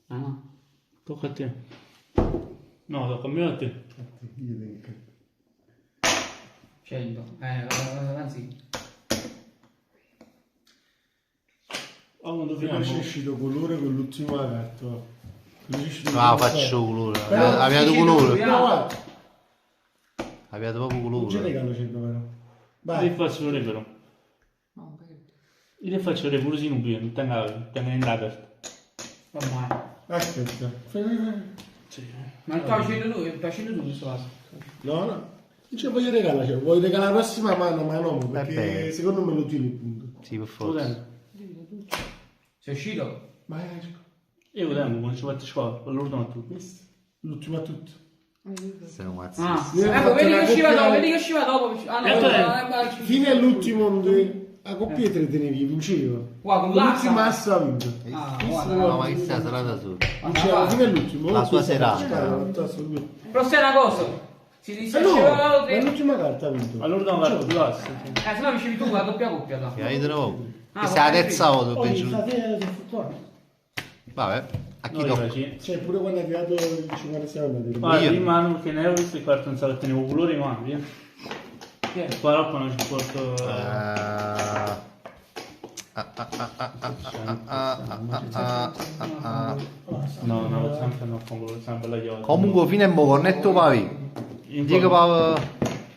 Ah no. Tocca a te. No, tocca a me o a te? 100. Anzi. Oh, quando Poi c'è finiamo? uscito colore con l'ultima carta. Ah, faccio colore. Però- Abbiate colore. No, guarda. Abbiate proprio Non c'è colore. regalo 100 però. Io Vai. ti faccio vedere però. Io ti faccio vedere pure se non più, non tengo in aperto. Ormai. Aspetta. Ma il tuo facendo tu questo caso. No, no. Non ce voglio regalare, cioè, voglio regalare la prossima mano, ma no, Vabbè. perché secondo me lo tieni il punto. Sì, per forza. Sei uscito? Vai, Io tengo, non ci faccio scuola, l'ultimo a tutti. l'ultimo a tutti. Siamo mazzi. Ah, Io ho ecco, fatto vedi una che usciva coppia- dopo, vedi che usciva dopo. Ah no, Fino all'ultimo, a coppie te le tenevi, vinceva. Qua con L'ultima l'assa. assa ha vinto. Ah, No, ma che sta serata su? Vinceva fino all'ultimo. La sua serata. Però sai una cosa. Si No, diceva è l'ultima carta ha vinto. All'ultimo carta più asse. se no dicevi tu la doppia coppia là. Che hai trovato? Ah, Questa è la vabbè, terza volta che Poi penso. stasera sono fortunato. Vabbè, a chi No, io tocca? faccio. Cioè, pure quando è arrivato il 56 anni. Guarda, Io. in mano che ne avevo visto il quarto, non so che tenevo colore in mano, via. Chi è? Qua dopo non ci porto... No, no, sempre no, con colore, sempre la chiave. Comunque fino a mo cornetto pavi. Dico pa...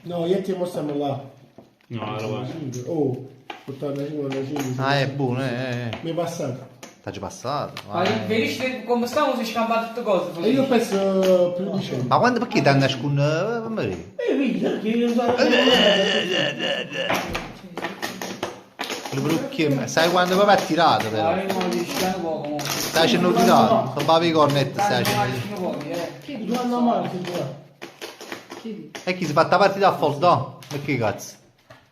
No, io ti mostriamo là. No, allora guarda. Oh, 85. Ah, è buono, Mi è passato. T'ha già passato. Ma vedi come stavo si scambia tutte cose. E io penso più di 100. Ma quando perché ti andas con... Vedi, perché io so... Le brucchie... Sai quando proprio ha tirato però? Non riesci a poco comunque. Stai facendo tirato. Con pavi cornetto stai Non facendo... riesci pochi, Chiedi, tu hanno male, E chi si fatta partita a foldò? E che cazzo?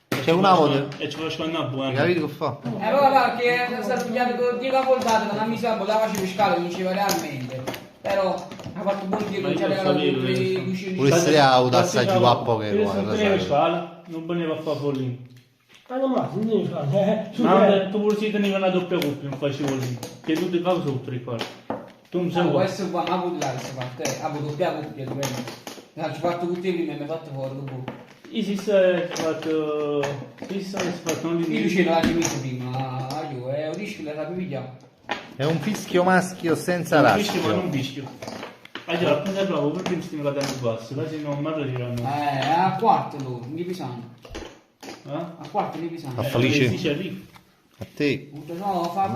C'è una volta... E ci faccio una buona. Capito che fa? Allora va che è stato pigliato con 10 volte con la misura la faccio pescare, vinceva realmente. Però ha fatto buon tiro, Ma non io c'era so la dire, cucina. Pure se le auto assaggi a poche Io sono guarda, tre sai. sciala, non veniva a fare follino. Ma non ma, non devi fare, Ma tu pure si teneva una doppia coppia, non facevi follino. Che tu ti fai sotto, ricordo. Tu non sei Può qua. essere qua, ma può là questa parte, ha doppia coppia, dipende. Ci fatto tutti i primi e mi ha fatto fuori dopo. Io si è fatto... Si è fatto un Io ce l'ho messo prima, io, è un rischio che la pigliamo. È un fischio maschio senza Un fischio ma non raschio. bischio. Allora, appena bravo, per prima stiamo cadendo basso, così non mi arriveranno. A quarto loro, non gli pisano. A A quarto gli pisano. Felice. Si c'è lì. A te. No, fa A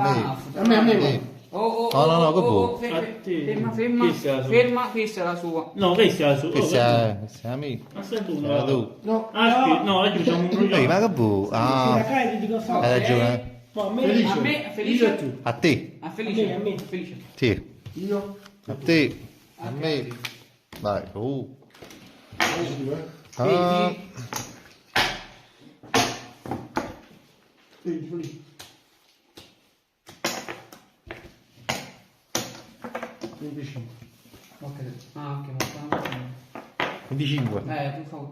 me. No, no, che può? ferma, Chi sia la sua? ferma, questa è la sua. No, questa è la sua. Questa è a me. Ma sei tu, Sei tu. No. Ah, no, oggi facciamo un Ehi, ruglione. ma che può? Ah, la carica di cosa? hai ragione. No, a me, Felice. A me, Io e Felice? tu. A te. A Felice? A me. Felice. Sì. Io. A te. A me. Vai. Felice tu, Ah. Felice, felice. 25. Ok. Ah, ok, ma 25. tu fa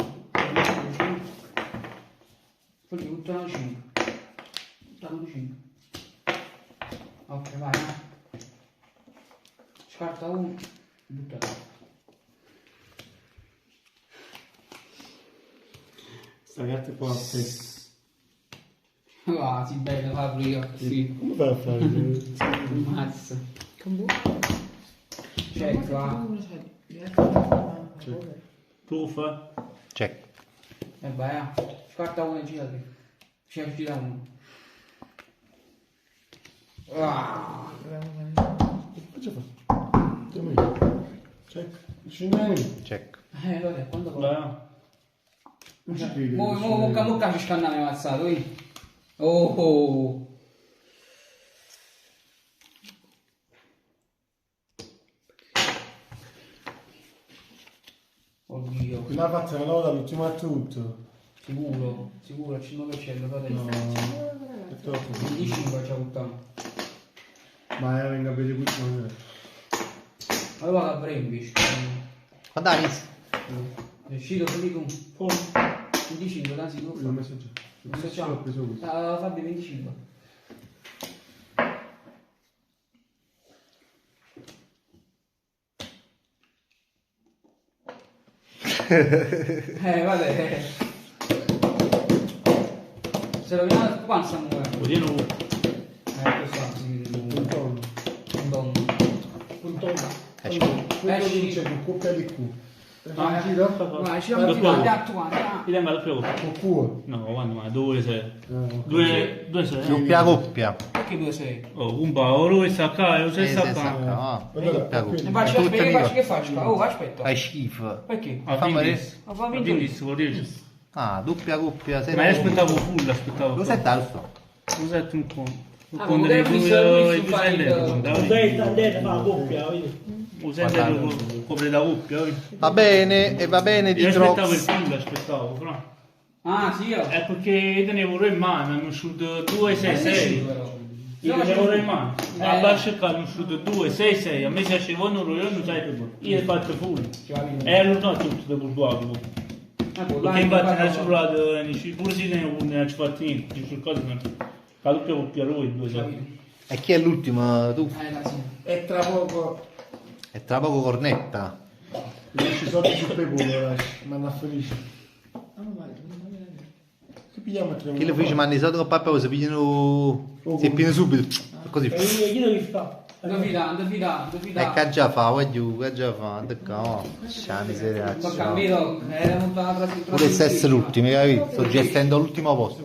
poi buttano 5. Buttano 5. Ok, vai. Scarta uno, butta. Sta carta qua a te. Ah, sì, bella, fa io. Sì. Come fai a fare? Mazza. Con Check, va. Truffa. Check. E vai, scarta uno e gira 3. Gira uno. Ah. Cosa fa? Dammi. Check. Scendi. Check. Vabbè, quando Vai. Non ci credi. Mucca ci scannare ammazzato, Oh. Oddio. La fatta una volta l'ultima a tutto. Sicuro, al 100%, fratello. No. È troppo. 25 ci ha buttato. Ma venga a vedere questo non è. Allora che invece. Quando inizi? È uscito quelli tu. 25, anzi tu. L'ho messo già. L'ho preso questo. Fabio 25. Vabbè. Se lo vediamo qua stanno muovendo. Oddio. Questo sì, Un tonno. un don. Un tonno. Quello vince con coppia di Q. Ah, Gira? Vai, ci andiamo tu quanti. Ti lembra più? Con Q. No, quando ma 2 6. No. 2 6. Doppia coppia. Perché 2 6? Oh, un paolo e sacca, e sei Sacca. sacca. Ah, Guarda, doppia coppia. E faccio, Tutte le che faccio? Oh, aspetta. Fai schifo. Perché? Ah, Fammi quindi, vedere. Ma fa quindi vinto. si può dire. Ah, doppia coppia. Ma io aspettavo full, aspettavo. Lo sai tanto? Cos'è un po'? Ah, Con ma delle magari due mi sono visto fare Sei standard fa la coppia, vedi? usando copre da coppia. Va bene, e va bene di Io aspettavo troppo. il full, aspettavo, però. Ah, sì, io. È perché tenevo ore in mano, hanno uscito 2 6 6. Io tenevo ore in mano. A Barcecca hanno uscito 2 6 6. A me se esce uno io non sai più. Io ho fatto full. E allora no, tutto dopo il tuo. Perché infatti nel cellulare pure se ne ho fatto niente, sul caso non. La doppia coppia lui 2 6. E chi è l'ultimo? Tu? E tra poco. E tra poco cornetta. Lasci soldi sul peculo, ma non felice. Che pigliamo a tre? Chi le fece manni soldi con papà si pigliano. Si pigliano subito. Così. E io chi devi fare? Dove E che già fa, voglio, che già fa, no, c'è miseria. Ho capito, era montata tra Pure se essere l'ultimo, hai capito? Sto gestendo l'ultimo posto.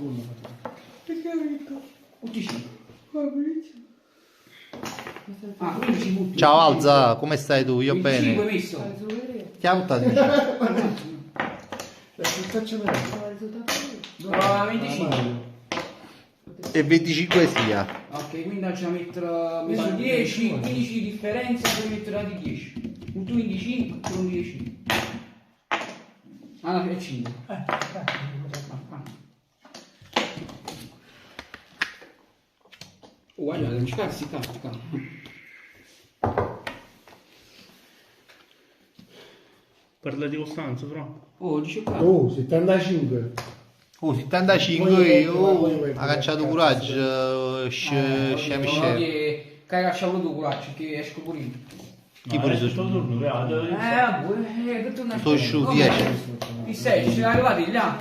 Ah, quindi ci butti. Ciao Alza, come stai tu? Io 25 bene. messo. Chi ha buttato? No, 25. E 25 sia. Ok, quindi ci messo 10, 15 di differenza, poi metterà di 10. Un tu 25, tu 10. Ah, no, è 5. Guarda, non ci cazzi, Parla di Costanzo, però. Oh, dice qua. Oh, 75. Oh, 75 io ha cacciato coraggio, scemi. Che cacciavo tu coraggio, che esco pure io. Chi pure su? Che tu non Sto giù 10. Il 6, ci sono arrivati là.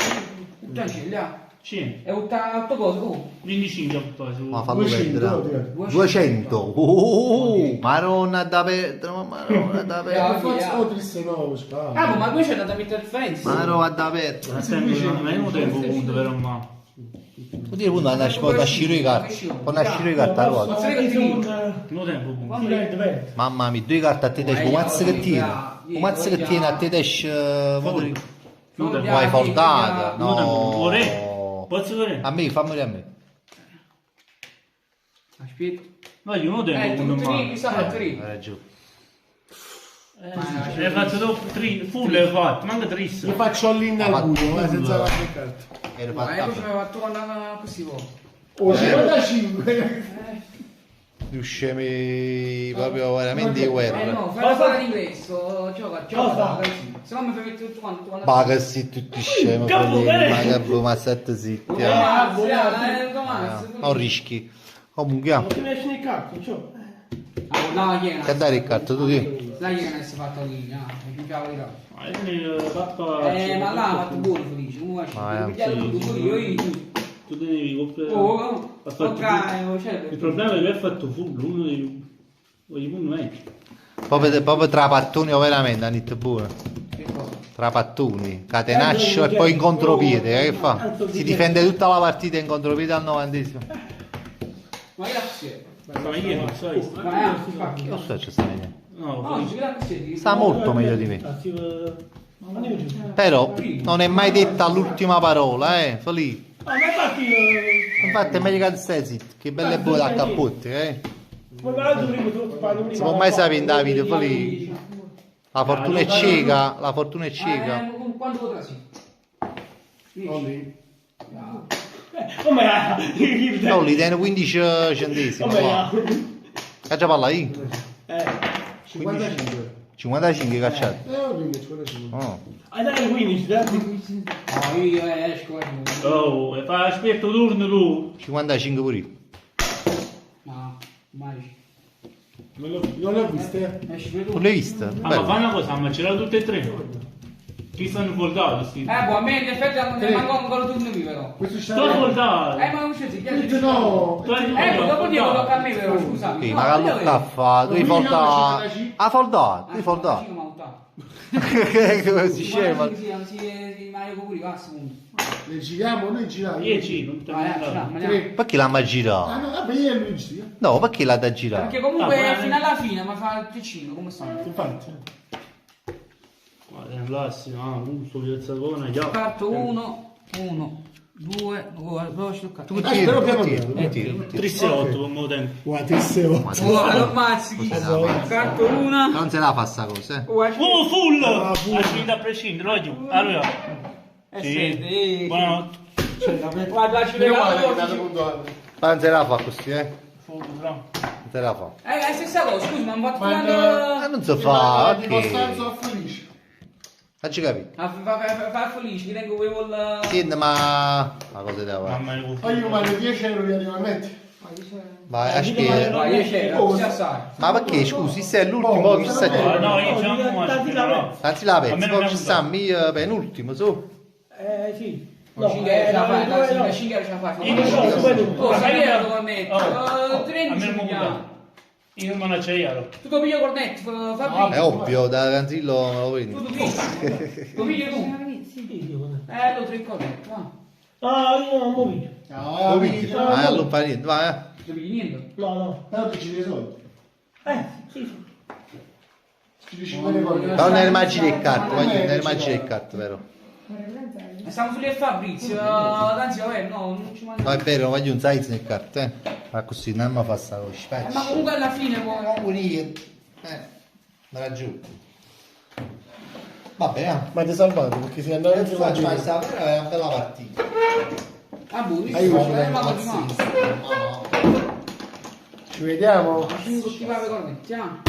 Puttana, là. Sì. È 8 cose, oh. 25 appunto. Ma fallo 200, perdere. direi. 200. Oh, maronna da perdere, maronna da Ma perdere. forza o triste no, spara. Ah, ma qui c'è da mettere differenza. Maronna da perdere. Ma sempre non è un tempo punto per un ma. Vuol dire quando nascere i carte. Quando nascere i carte a ruota. Ma sai che ti dico? Non tempo punto. Mamma mia, due carte a te desce. Come mazzo che tiene? Come mazzo che tiene a te desce? Vuoi foldata? No. No. Vorrei. Posso vedere? A me, fammi a me. Aspetta. Ma io non tengo tu un ti mano. sta fatto lì. Hai ragione. Hai fatto dopo full hai fatto, manca 3. Io faccio all-in al buio, senza la carta. Ero Ma fatta poi ci aveva fatto quando andava così poco. Oh, 55. Scemi proprio veramente di guerra. No, fai fare in inglese, gioca, se no mi fai mettere tutto quanto. Ma che si tutti scemi, ma sette zitti. Non rischi. Comunque, Non ti metti nel cazzo, ciò. che dai Riccardo, tu chi? Dai che non si è fatto lì, no, mi piaceva di là. Ma io fatto. Ma là ha fatto buono felice, come Tu devi comprare. Oh, ok, Il problema è che hai fatto full, uno dei punti meglio. Proprio tra pattoni veramente, Anit buono. Tra pattoni, catenaccio e poi in contropiede, che fa? Si difende tutta la partita in contropiede al 90esimo. Ma grazie. Ma io non so. Non so se sta bene. No, Sta molto meglio di me. Però non è mai detta l'ultima parola, Lì. Ma infatti... Infatti è meglio che stai zitto, che belle buone da cappotte, Come parlato prima, tu parli prima. Si può mai sapere in Davide, lì. La fortuna è cieca, la fortuna è cieca. Quanto potrà sì? Come No, li tiene 15 centesimi. Che già parla io? 55. 55 cacciate. Quindi 55. Oh. Dai, 15, dai. No, io esco. Oh, e fai aspetto turno tu. 55 pure io. No, mai. Non le ho viste? Non l'hai vista? Ah, ma fai una cosa, ma c'erano tutte e tre. Chi stanno foldati? Sì. Boh, a me in effetti non manco ancora turno qui però. Questo Sto foldati. Ma non c'è, ti piace? No. Dopo Dio tocca a me però, scusami. Sì, ma che lo caffa, tu hai foldato. Ah, foldato, tu hai foldato. Che si scema. Sì, ma io pure passa comunque. Le giriamo, noi giriamo. 10, non te ne Perché l'ha mai girato? Ah no, vabbè, io e Luigi. No, perché l'ha da girare? Perché comunque fino alla fine mi fa il piccino, come stanno? Infatti. Guarda, classico, uso piazzatona, già. Parto 1, 2, veloce toccato. Tu tiri. 3-8 come tempo. Guarda, se Lo ammazzi. Parto 1. Non se la fa sta cosa, Oh, full! A finita a prescindere, oggi. Allora. Sì. Buonanotte. Guarda, ci vediamo. Ma non se la fa così, Full, bravo. Non se la fa. La stessa cosa, scusi, ma mi fatto Ma non si fa, Di ok. Costanzo felice. Facci capire. Fa felice, che tengo quei vol... Senti, ma... La cosa da fare. Mamma mia. Poi io mando 10 euro di animalmente. Vai, a spiegare. Ma io c'ero, si assai. Ma perché, scusi, se è l'ultimo che sta giù. No, io c'ho un Anzi la pezza, poi ci sta io penultimo, su. Sì. No, 5 ce la fai, 5 ce la fai. Oh, sai che lo metto? 13 miliardi. Io non me la c'ero. Tu lo piglio cornetto, fa prima. È ovvio, da Canzillo me lo prendi. Tu lo pigli. Lo pigli tu. Lo 3 cornetto, va. Ah, io non lo vedo. Lo pigli? Ah, non fa niente, vai. Lo pigli niente? No. Però tu ci dei soldi. Sì. Ci dici bene poi. Ma non è immagine del carto, non è immagine del carto, vero? Stiamo sulle Fabrizio, anzi vabbè, no, non ci manca. No, è vero, voglio un size nel carto, Ma così, non mi fa sta cosa. Ma comunque alla fine poi... Me giù. Vabbè, Ma ti hai salvato perché sei andato in faccio questa, però è una bella partita. Ah, buonissimo, Aiuto, ma continuiamo. Ci vediamo. Tutti i papi cornetti, ah.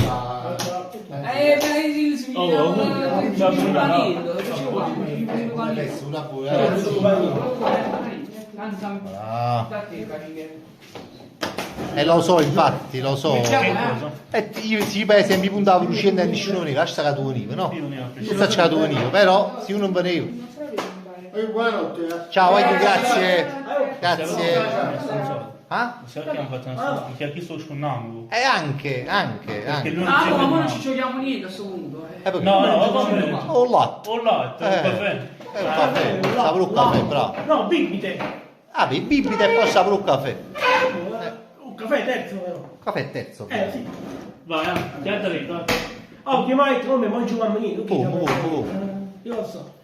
Lo so, infatti, lo so. Io si pensa mi puntavo lucendo e nessuno veniva, lascia che tu veniva, no? Non faccio che tu veniva, però se io non venivo. Buonanotte. Ciao, grazie. Grazie. Ah? Sai che hanno fatto una perché anche sto sconnando. Anche. Perché lui Ah, ma non ci giochiamo niente a questo punto. No, Ho latte. un caffè. Un caffè, sa pure un caffè, bravo. No, bibite. Ah, per bibite e poi sa pure un caffè. Un caffè terzo però. Caffè terzo. Sì. Vai, ti altri, vai. Ultimamente come mangio mamma niente. Io lo so.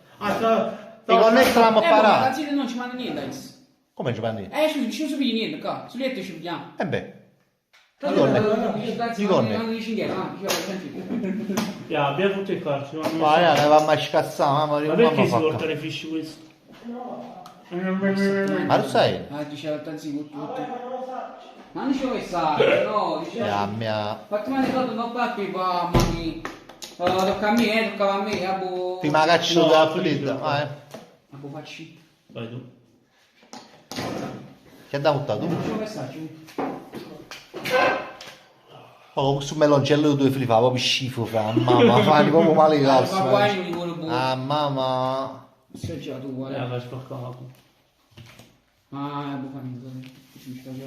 Ti connettiamo a Ma parare. anzi non ci manda niente adesso. Come ci parli? Ci non si piglia niente qua, su letto ci pigliamo. Beh. Ya, abbiamo tutte le carte. Vai, avevamo a scassare, mamma Ma perché si portano i fish questo? Ma lo sai? Ah, diceva tanzi tutto. Ma non ci vuoi stare, no, diceva. Mia... Fatti male tutto, non pappi, va, mammi. Tocca a me, toccava a me, abbo. Prima caccio da fredda, vai. Abbo facci. Vai tu. Che ha dato tu? Non ci vuoi stare, Oh, questo meloncello due fili fa proprio schifo, fra mamma, fa proprio male i calci. Ah, mamma. Se già tu vuoi. Vai spaccato. Ah, abbo fammi, mi sta già.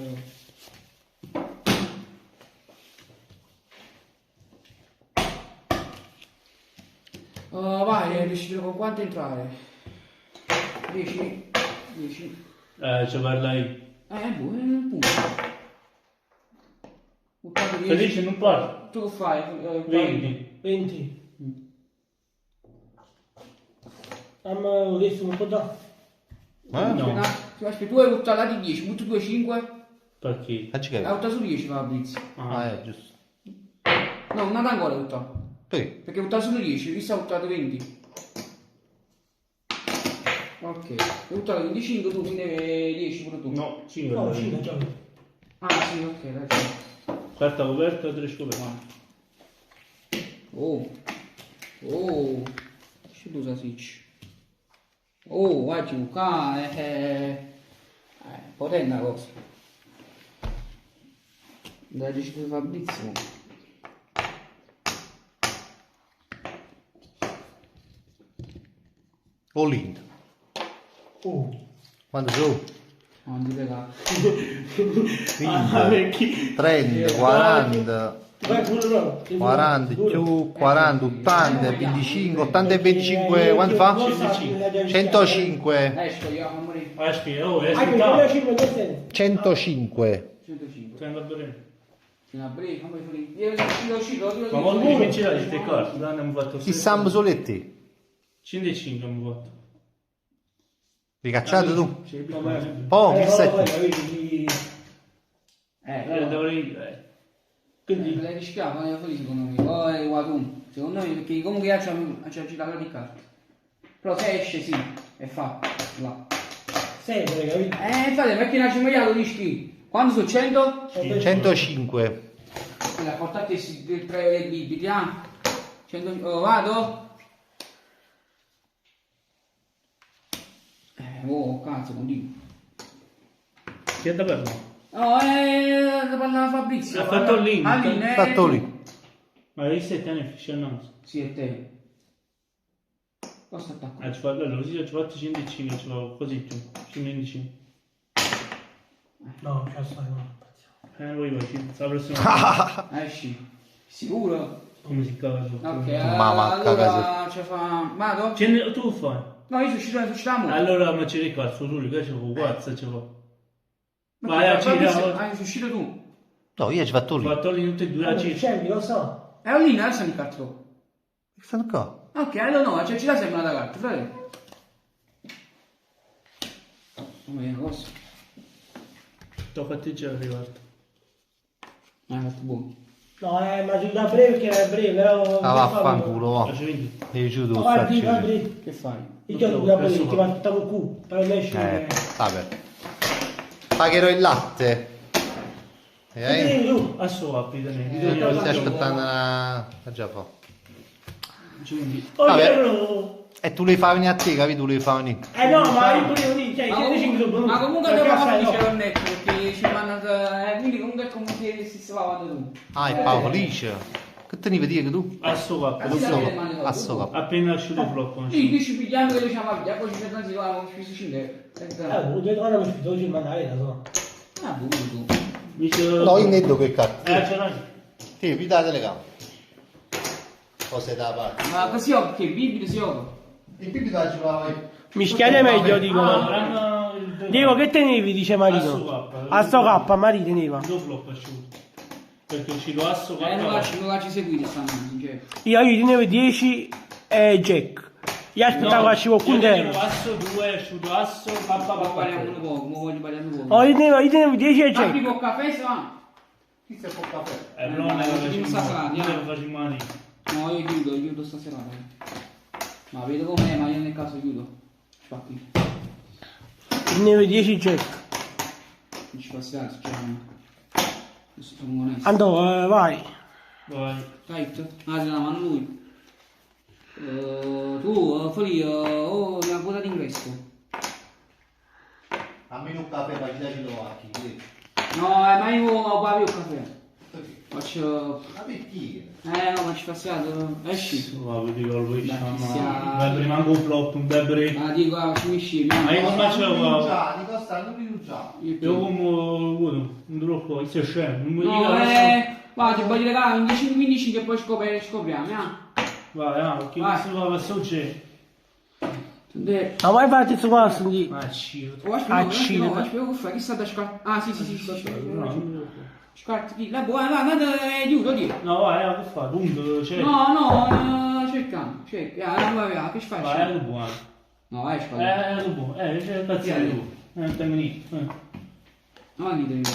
Vai, decido con quanto entrare. 10. Ci parlai. Buono, punto. Felice non parla. Tu che fai? 20. Ho detto un po' da. No. Aspetta, tu hai buttato di 10, butto 2, 5. Perché? Hai buttato su 10 Fabrizio. Ah, giusto. No, non ad ancora hai buttato. Perché? Perché hai buttato solo 10, visto hai buttato 20. Ok, hai buttato 25 tu, quindi 10 pure tu. No, 5. No, 5 già. Ah sì, ok, dai. Carta coperta, 3 scoperte. Oh, che tu sai? Oh, vai giocare, potente una cosa. Dai, dici di Fabrizio. All-in. Quando su? Non ti pregare. 30, 40, Vai pure no. 40, più 40, 80, 25, 80 e 25, quanto fa? 105. Esco io, amore. Esci, oh, Hai esci che da. 5 105. 105. Stai andando bene. Fino a breve, come fai? Io uscito. Ma quando mi ce l'hai queste carte? Dai, abbiamo fatto Chi Sam Soletti? 105 abbiamo fatto. Ricacciato tu? Come? Oh, chi sei? Dovrei... Quindi lei rischiava, non è fuori secondo me. Oh, è uguale. Secondo me perché comunque c'è girato di carte. Però se esce sì, è fatto. Là. Sempre, capito? Infatti perché non ci vogliamo rischi? Quando sono 100? 105. Quindi portate il 3 dei bibiti, ah? 100... Oh, vado? Oh, cazzo, continuo. Chi è da parlare? No, da parlare a Fabrizio. Ha fatto lì. Fatto lì. Ma hai 7 anni afficionato? Sì, è te. Posso attaccare? Ci fa allora, così ci fatto 105, ci fa così più. 125. No, c'è stato. Voi vai, la prossima. Esci. Sicuro? Come si cava? Ok, Mamma, allora ci fa... Vado? Tu fai? No, io sono uscito da molto. Allora, ma ci ricordo, il suo ruolo, che c'è un guazza, ci fa. Vai a girare. Sei uscito tu? No, io ci fatto lì. Fatto lì tutti e due a C'è, lo so. È lì, adesso mi carto. Stanno qua. Ok, allora no, cioè ci dà sempre una da carta, frate. Come è cosa? Tocca a te già arrivato. Fatto buono. No, ma giù da breve che era breve, però... Ah, vaffanculo, va. Devi giù tu, Guardi, sta guardi. Che fai? Io non da breve, ti va tutto il culo. Per me esce... vabbè. Pagherò il latte. Tu. A suo apri, Stai aspettando una... già fa. Oh, Vabbè. io... E tu li fai venire a te, capito? Tu li fai venire. no, ma io volevo dire, cioè, Ma comunque devo fare il netto perché ci fanno... quindi comunque è come se si stavate tu. Ah, è Paolo Felice. Che te ne vedi che tu? A suo capo. A suo capo. Appena uscito il blocco. Sì, qui ci pigliamo che diciamo a via, poi ci fermano di qua, ci si scende. due ore mi spiego oggi mandare da so. Ah, buono. No, io netto che cazzo. Ce l'hai. Ti vedi la telecamera. Cose da parte. Ma così ho, che bibili si ho? Il bibita ci va. Mi schiaria meglio, dicono. Diego, che tenevi, dice Marino? A sto K, Marino teneva. Due blocco asciutto. Perché uscito asso non facci seguire stamattina. Io tenevo 10 e Jack. Io aspettavo che ci qualcuno dentro. Asso 2, asciutto asso, papà. Parliamo un po', mo voglio parlare un po'. Oh, io tenevo 10 e Apri Jack. con caffè, se va. Chi si può caffè? Però non non sta serata, facciamo male. No, io chiudo stasera. Ma vedo com'è, ma io nel caso chiudo. Spacchi. Ne 10 c'è. Non ci passiamo, sono onesto. Andò, vai. Vai. Tight? Ah, la mano lui. Tu, fuori, una quota d'ingresso. A me un caffè per gli slovacchi. No, ma io bevo il caffè. Faccio... Ma perché? No, ma ci passiamo, esci. Va, vedi col voi, Cristiano. ma prima un flop, un bel break. Ma dico, finisci. Ma io non facevo... Di costa non rinunciamo. Io come un troppo, il scemo, non mi dico No, adesso. va, ti voglio regalare un 10-15 che poi scopriamo, Vai, perché questo va verso c'è. Ma vai fare questo passo di... Ma ciro. No, che sta da scartare? Ah, sì. Scarti, la buona, aiuto, lì. No, vai, che fa? Punto, c'è. No, cercando, vai, che fai? Vai, è buono. No, vai, è buono, c'è cazziare tu. Non tengo niente. No, dite.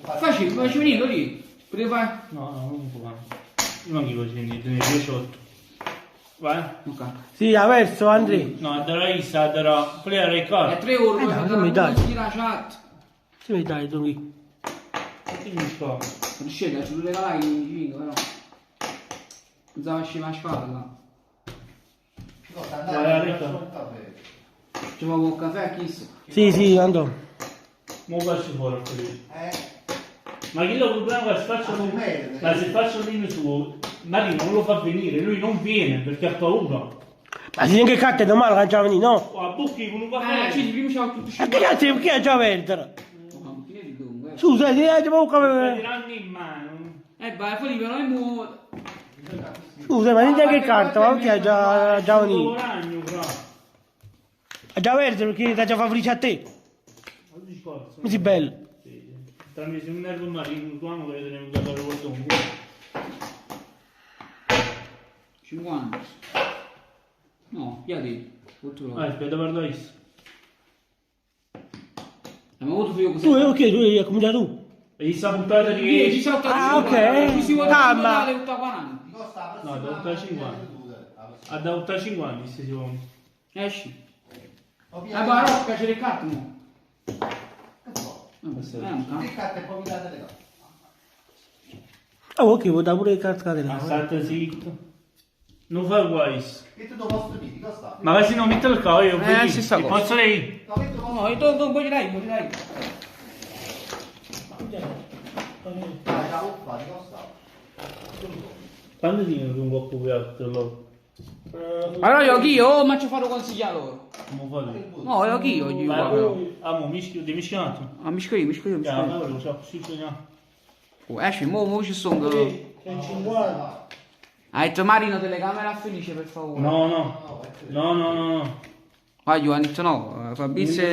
Facci venire lì. Perché fai? No, non può. Io non gli faccio niente, ne 18. Vai. Ok. Sì, ha perso, Andrea. No, darà Isa, darà... Quelli era il carro. È 3 ore, no, mi dai. la chat. Sì, mi dai, tu qui. Che mi fa? Non scegli, ci regalai il 5, però. Non sa uscire la spalla. Vai, Aretto. Ci vuole un caffè a chi? Sì, andò. Mo faccio fuori quelli. Ma chi lo problema se faccio ma se faccio l'ino suo, Marino non lo fa venire, lui non viene perché ha paura. Ma si che cazzo è normale che già venì, no? A Bucchi con un caffè. Ci prima c'ho tutto Ma che cazzo, che è già perdere? Dunque. Scusa, ti hai già poco... Tiranno in mano. Vai, fuori, però è muoio. Scusa, ma non che carta, ma che è già venito? Ragno, fra. Ha già perso perché ti ha già favorito a te. Mi si bello. Tramite un nervo marino, tu amo che ne ho dato il dongo. 50. No, piedi. Aspetta, guarda questo. Ma avuto figlio così. Tu, ok, tu hai cominciato tu. E gli sta buttata di... 10, 6, Ah, ok. Calma. No, da 85. Ha da 85 se si vuole. Esci. La barocca c'è le carte, mo. Che carte poi mi date le carte? Ah, ok, vuoi dare pure le carte Ma state zitto. Non fai guais. Che tu posto di costa? Ma vai se non metto il cavallo, io si sta cosa. posso lei? No, io non voglio dai. Quando dicono che un po' copiato loro? Allora io ma ci farò consigliare loro. Come fate? No, io gli Ma guardo. poi, mo mischio, di mischiato? Ah, mischio io. Ya, allora lo so, sì, signor. Esci, mo ci sono. C'è 50. Hai detto Marino telecamera felice per favore. No. Vai Giovanni, no, Fabrizio.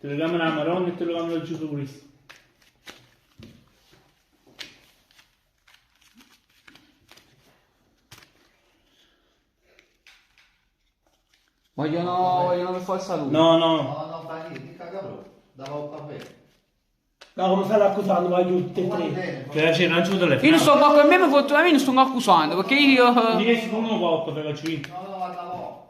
Telecamera marrone e telecamera Gesù Cristo. Vogliono per forza lui. No, fa niente, che cagabro. Dava un caffè. No, come stanno accusando, vai tutti e tre. Piace, non c'è un telefono. Io non sto a me fortunatamente non sto accusando perché io. Di che si fanno poco per faccio io.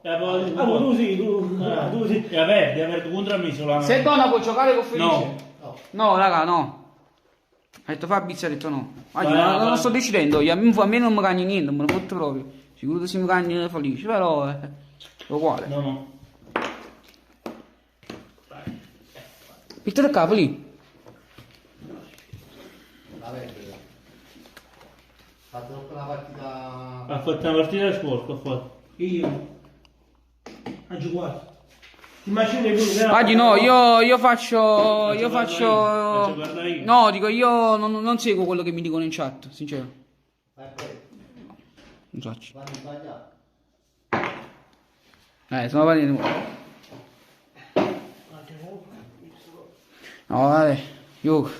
Ah, tu sì. E aver contro me solamente. Se donna può giocare con Felice. No. No, raga, no. Ha detto Fabrizio, ha detto no. Vai. Non sto decidendo, io, a me non mi cagna niente, me lo fotto proprio. Sicuro che si mi cagna Felice, però è uguale. No. Pittore capo lì. Fatto una partita. Ha fatto una partita di sport, ha fatto. Io. Ha giocato. Ti immagini pure. Maggi no, io faccio. Faccio guardare io. No, dico io non seguo quello che mi dicono in chat, sincero. Non faccio. Sono partiti. No, vabbè. Io.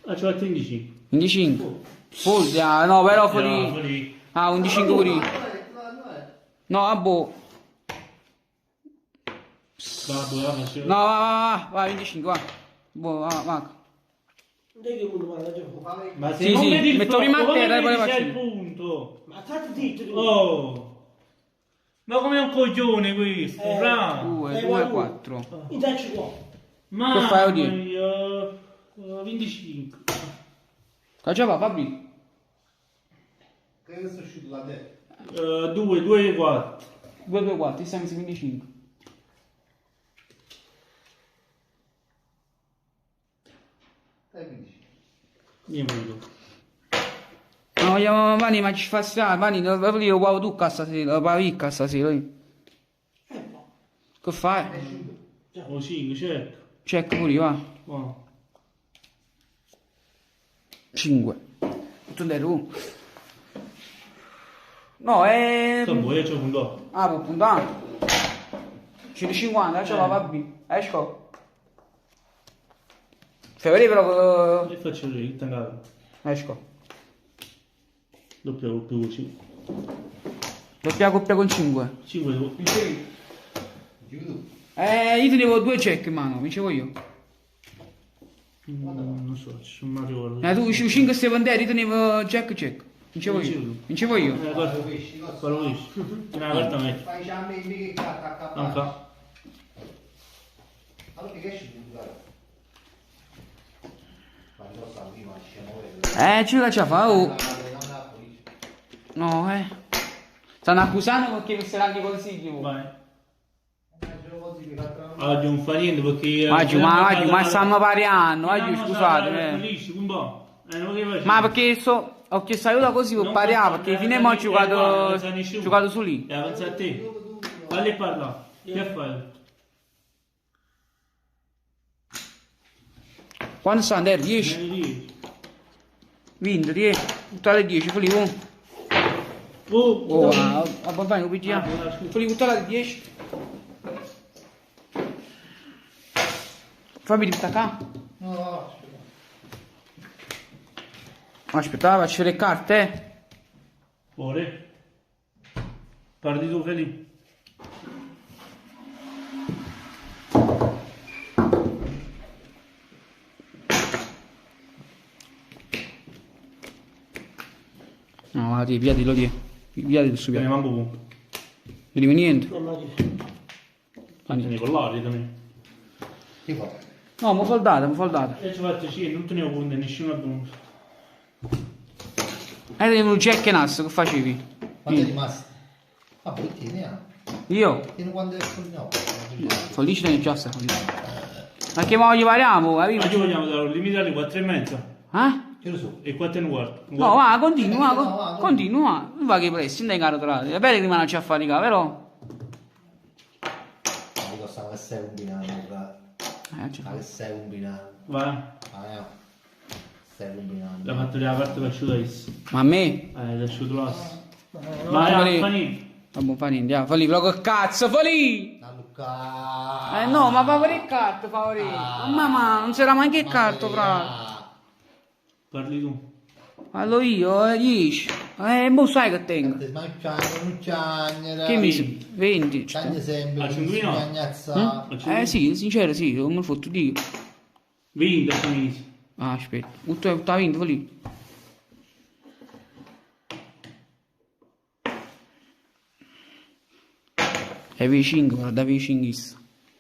Ha giocato 15. 25. Full, no, però fuori. Ah, 11 pure. No, a boh. No, va, 25, va. Boh, va. Dai che uno parla già. Ma se Sì, non sì, vedi il metto prima a flop, come terra e poi vedi le c'è il faccio. punto? Ma state zitto tu. Oh! Ma come un coglione questo, fra! 2, 2, 4. Indacci qua. Mamma Che fai, Oddio? mia, 25. Che già va, Fabri? Che sono uscito da te? 2, 2, 4. 2, 2, 4, ti siamo 25. Io vedo. No, vogliamo, Vani, ma ci fa strano, Vani, io uovo tu stasera, la ricca stasera. Che fai? Oh 5, certo. Check pure io, va. Oh. 5. Tu dai tu. No, è... Che vuoi, c'ho un do. Ah, può puntare. 150, ce la va bene. Esco. Fai vedere però E faccio io, che tangato. che... Esco. Doppia coppia con 5. Doppia coppia con 5. 5 Io tenevo 2 check in mano, vincevo io. non so, non mi ricordo. Tu 5 secondi, io tenevo check. Vincevo io. Vincevo io. Guarda, quello lì. Una carta meglio. Fai già a me che carta Non a fa. allora che esci tu, guarda. Ma lo sa prima, Ce la c'ha fa, oh. No, Stanno accusando perché mi saranno i consigli. Vai. Oggi non fa niente perché... Ma stiamo pariando, scusate. Ma perché ho chiesto aiuto così per pariare, perché fino a mo' ho giocato su lì. Avanza a te. Falli parlare. Che fai? Quando sta andando? 10? Vinto, 10. Tutte le 10, quelli con... Oh, a bambini, lo pigliamo. Quelli tutte le 10. Fammi ristaccare. No, Aspetta, faccio le carte. Ore. Parli tu, Felipe. No, va, pigliatelo, pigliatelo su Ne piano. manco un. Vediamo niente. Ne ne parlare da me. che fa? No, mi foldata. E ci faccio sì, non tenevo conto, nessuno ha venuto. Tenevo un jack e nasso, che facevi? Quanto è rimasto? Vabbè, tieni, Io? tieni quando è no. Felice ne già sta felice. Ma che voglio variamo? Ma ci vogliamo dare un limite alle 4 e mezza. Che lo so. E 4 e un quarto. No, va, continua, va. continua. Non va che presti, non dai caro tra l'altro. È bello che rimane a faticare, però... Dico, stavo che sei un binario, fra. Ma che sei un binario. Vai. No. Sei un binario. La fatto la parte per asciutare adesso. Ma a me? L'asciuto l'asso. Fali. Ma fanì. Vabbè, fa niente, Fali, però che cazzo, Fali! Luca. No, ma favore il carto, favore. Mamma, non c'era mai che carto, fra. Parli tu. Allora io, 10. Mo sai che tengo. Ma c'è, Che mi 20. c'è sempre. A 5 Sì, sincero, sì, non me lo fotto io. 20 a mesi. Ah, aspetta, tutta 20, Fali. È V5, guarda, V5.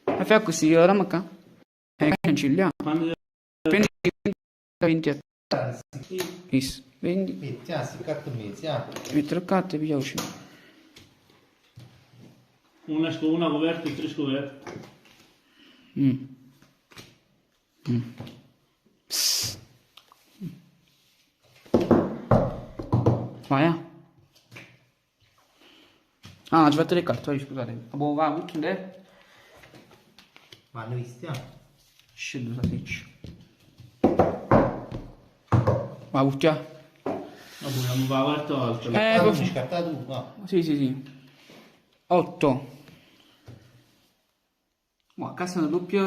E fai così, ora qua. Cancelliamo. Prendi 20. Is, 20. Metti, si carta mezzi, Mettere il carte e pigliamo. Una coperta e 3 scoperte. Vai, Ah, ci fatto le carte, vai, scusate. Va, tutto te. Ma hanno visti, Scendo la seccia. Va, buttia. Vabbè, non va a quarto alto. Poi scarta tu, no. Sì. 8. Ma cazzo una doppia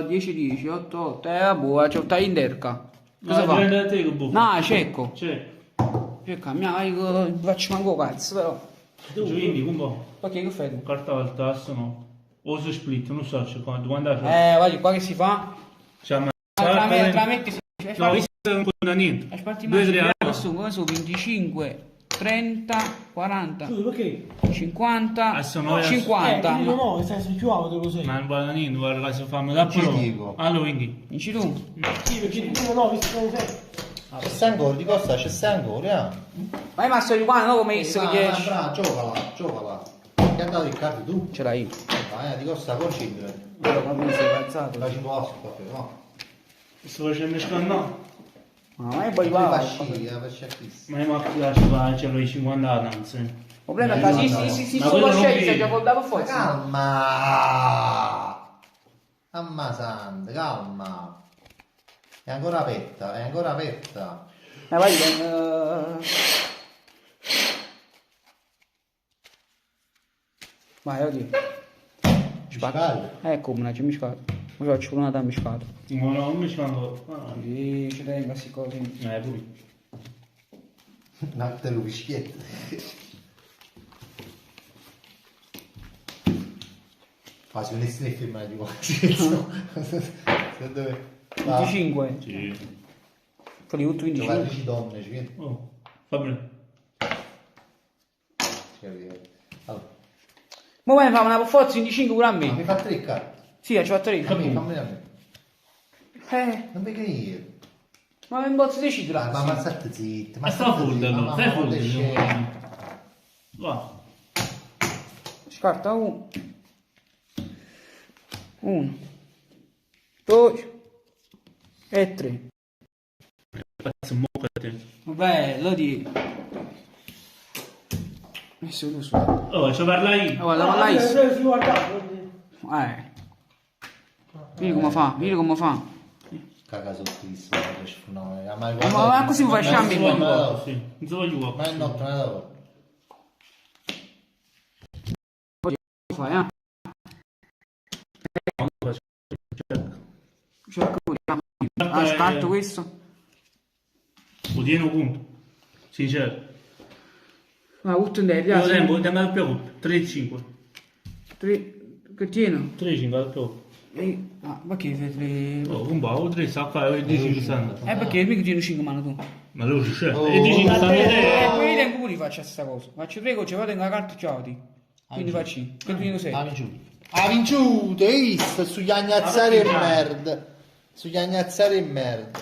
10-10, 8-8. Vabbè, c'ho tutta in derca. Cosa fa? Te che buffo. No, cecco. Cecco. Cecco, faccio manco cazzo, però. Quindi, un po'. Ok, che fai tu? Carta al tasto, no. O su split, non so, c'è quando andare. Guarda qua che si fa. Cioè, ma... Tra me e si No, questo non conta niente. Aspetti, 2-3 ma anni. sono 25, 30, 40, Scusa, perché? 50, sono 50. No, no, stai più alto così. Ma non vale niente, guarda se fammi da Ci prova. dico. Allora, quindi. Dici tu? Sì, perché tu no, visto che sei. C'è sei ancora, di cosa c'è sei ancora, Ma è masso di qua, no? Come visto che brava, 10. brava, giocala. Ti ha dato il card tu? Ce l'hai. Vai, di cosa concentrati. Ma come sei alzato? Facci un po' asco, no? Sto facendo scannare. Ma è poi Vai, va. facci acquisti. Ma io mi lascio ce l'ho i 50 anni, anzi. Il problema è che si Ma sono quello non scelti, vedi. si è dato Ma forza. calma! Mamma santa, calma! È ancora aperta, è ancora aperta. Vai, vai, oddio. Spaccato. Ecco, una c'è miscato. Mi faccio una da miscato. No, non mi scando. Sì, ci tengo questi cose. Pure. Un altro fischietto. Quasi un essere firmato di quasi. Dove? 25. Sì. Quelli tutto 25. Giocatrici donne, ci viene? Oh, fa bene. Allora, Ma vuoi fare una forza 25 pure a me? mi fa tre carte. Sì, ci ho 3. Fammi a me. Non mi io. Ma non posso decidere. Ma ammazzate zitto. Ma sta full, allora. Stai full. Va. Scarta 1. 1. 2. E 3. Cazzo, muovete. Vabbè, lo di. Messo tu su. Oh, ci parla io. Guarda, parla io. Si guardato. Vedi come fa, vedi come fa. Caga sotto questo. No, Ma così mi fai sciambi Non qua. sì. Non so io. Ma è notte, non è dopo. Fai, Cerco di scarto questo. Lo tieno conto. Sincero. Ma tutto in Io terra. tempo, tengo al più. 3-5. 3. Che tieno? 3-5 al più. Ma che fai 3? Oh, un po', 3 sta qua, e 10 stanno. Perché mica tieno 5 mano tu. Ma lo c'è. E 10 stanno vedere. Poi tempo pure faccio questa cosa. Faccio 3 cose, vado in una carta ciauti. Quindi faccio. Che tu tieno 6. Ha vinciuto, hai visto? Sugli agnazzari e merda. Sugli agnazzari e merda.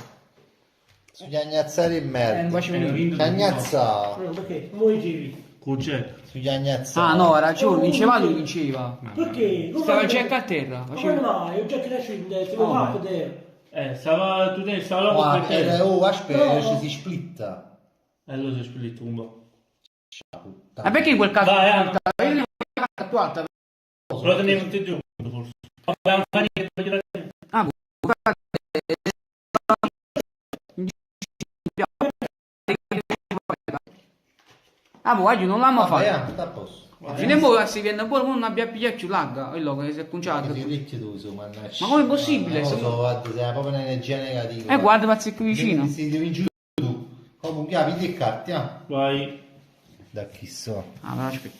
Sugli agnazzari e Non merda. facevo niente. Cagnazzato. Perché? Voi giri. Con Jack. Sugli agnazzari. Ah no, ha ragione, vinceva lui, vinceva. Perché? Stava il jack a terra. Come Faceva. mai? Io già crescendo, se lo Oh, fa beh. vedere. Stava, tu te, stava là Guarda, per te. oh, aspetta, No. si splitta. Lo si split un po'. Ma perché in quel caso Vai, io la più alta? Lo tenevo tutti e due, forse. Vabbè, non fa niente. Ah, ah, guarda, non l'hanno fatto. Sta a posto. Fino a ora si viene pure non abbia pigliato più larga, quello che si è conciato. Ti ricchi tu, su, mannaggia. Ma come è possibile? Non lo so, guarda, sei proprio un'energia negativa. Guarda, pazzi qui vicino. Si devi giù tu. Comunque, vedi che carte, Vai. Da chi so. Ah, ma aspetta.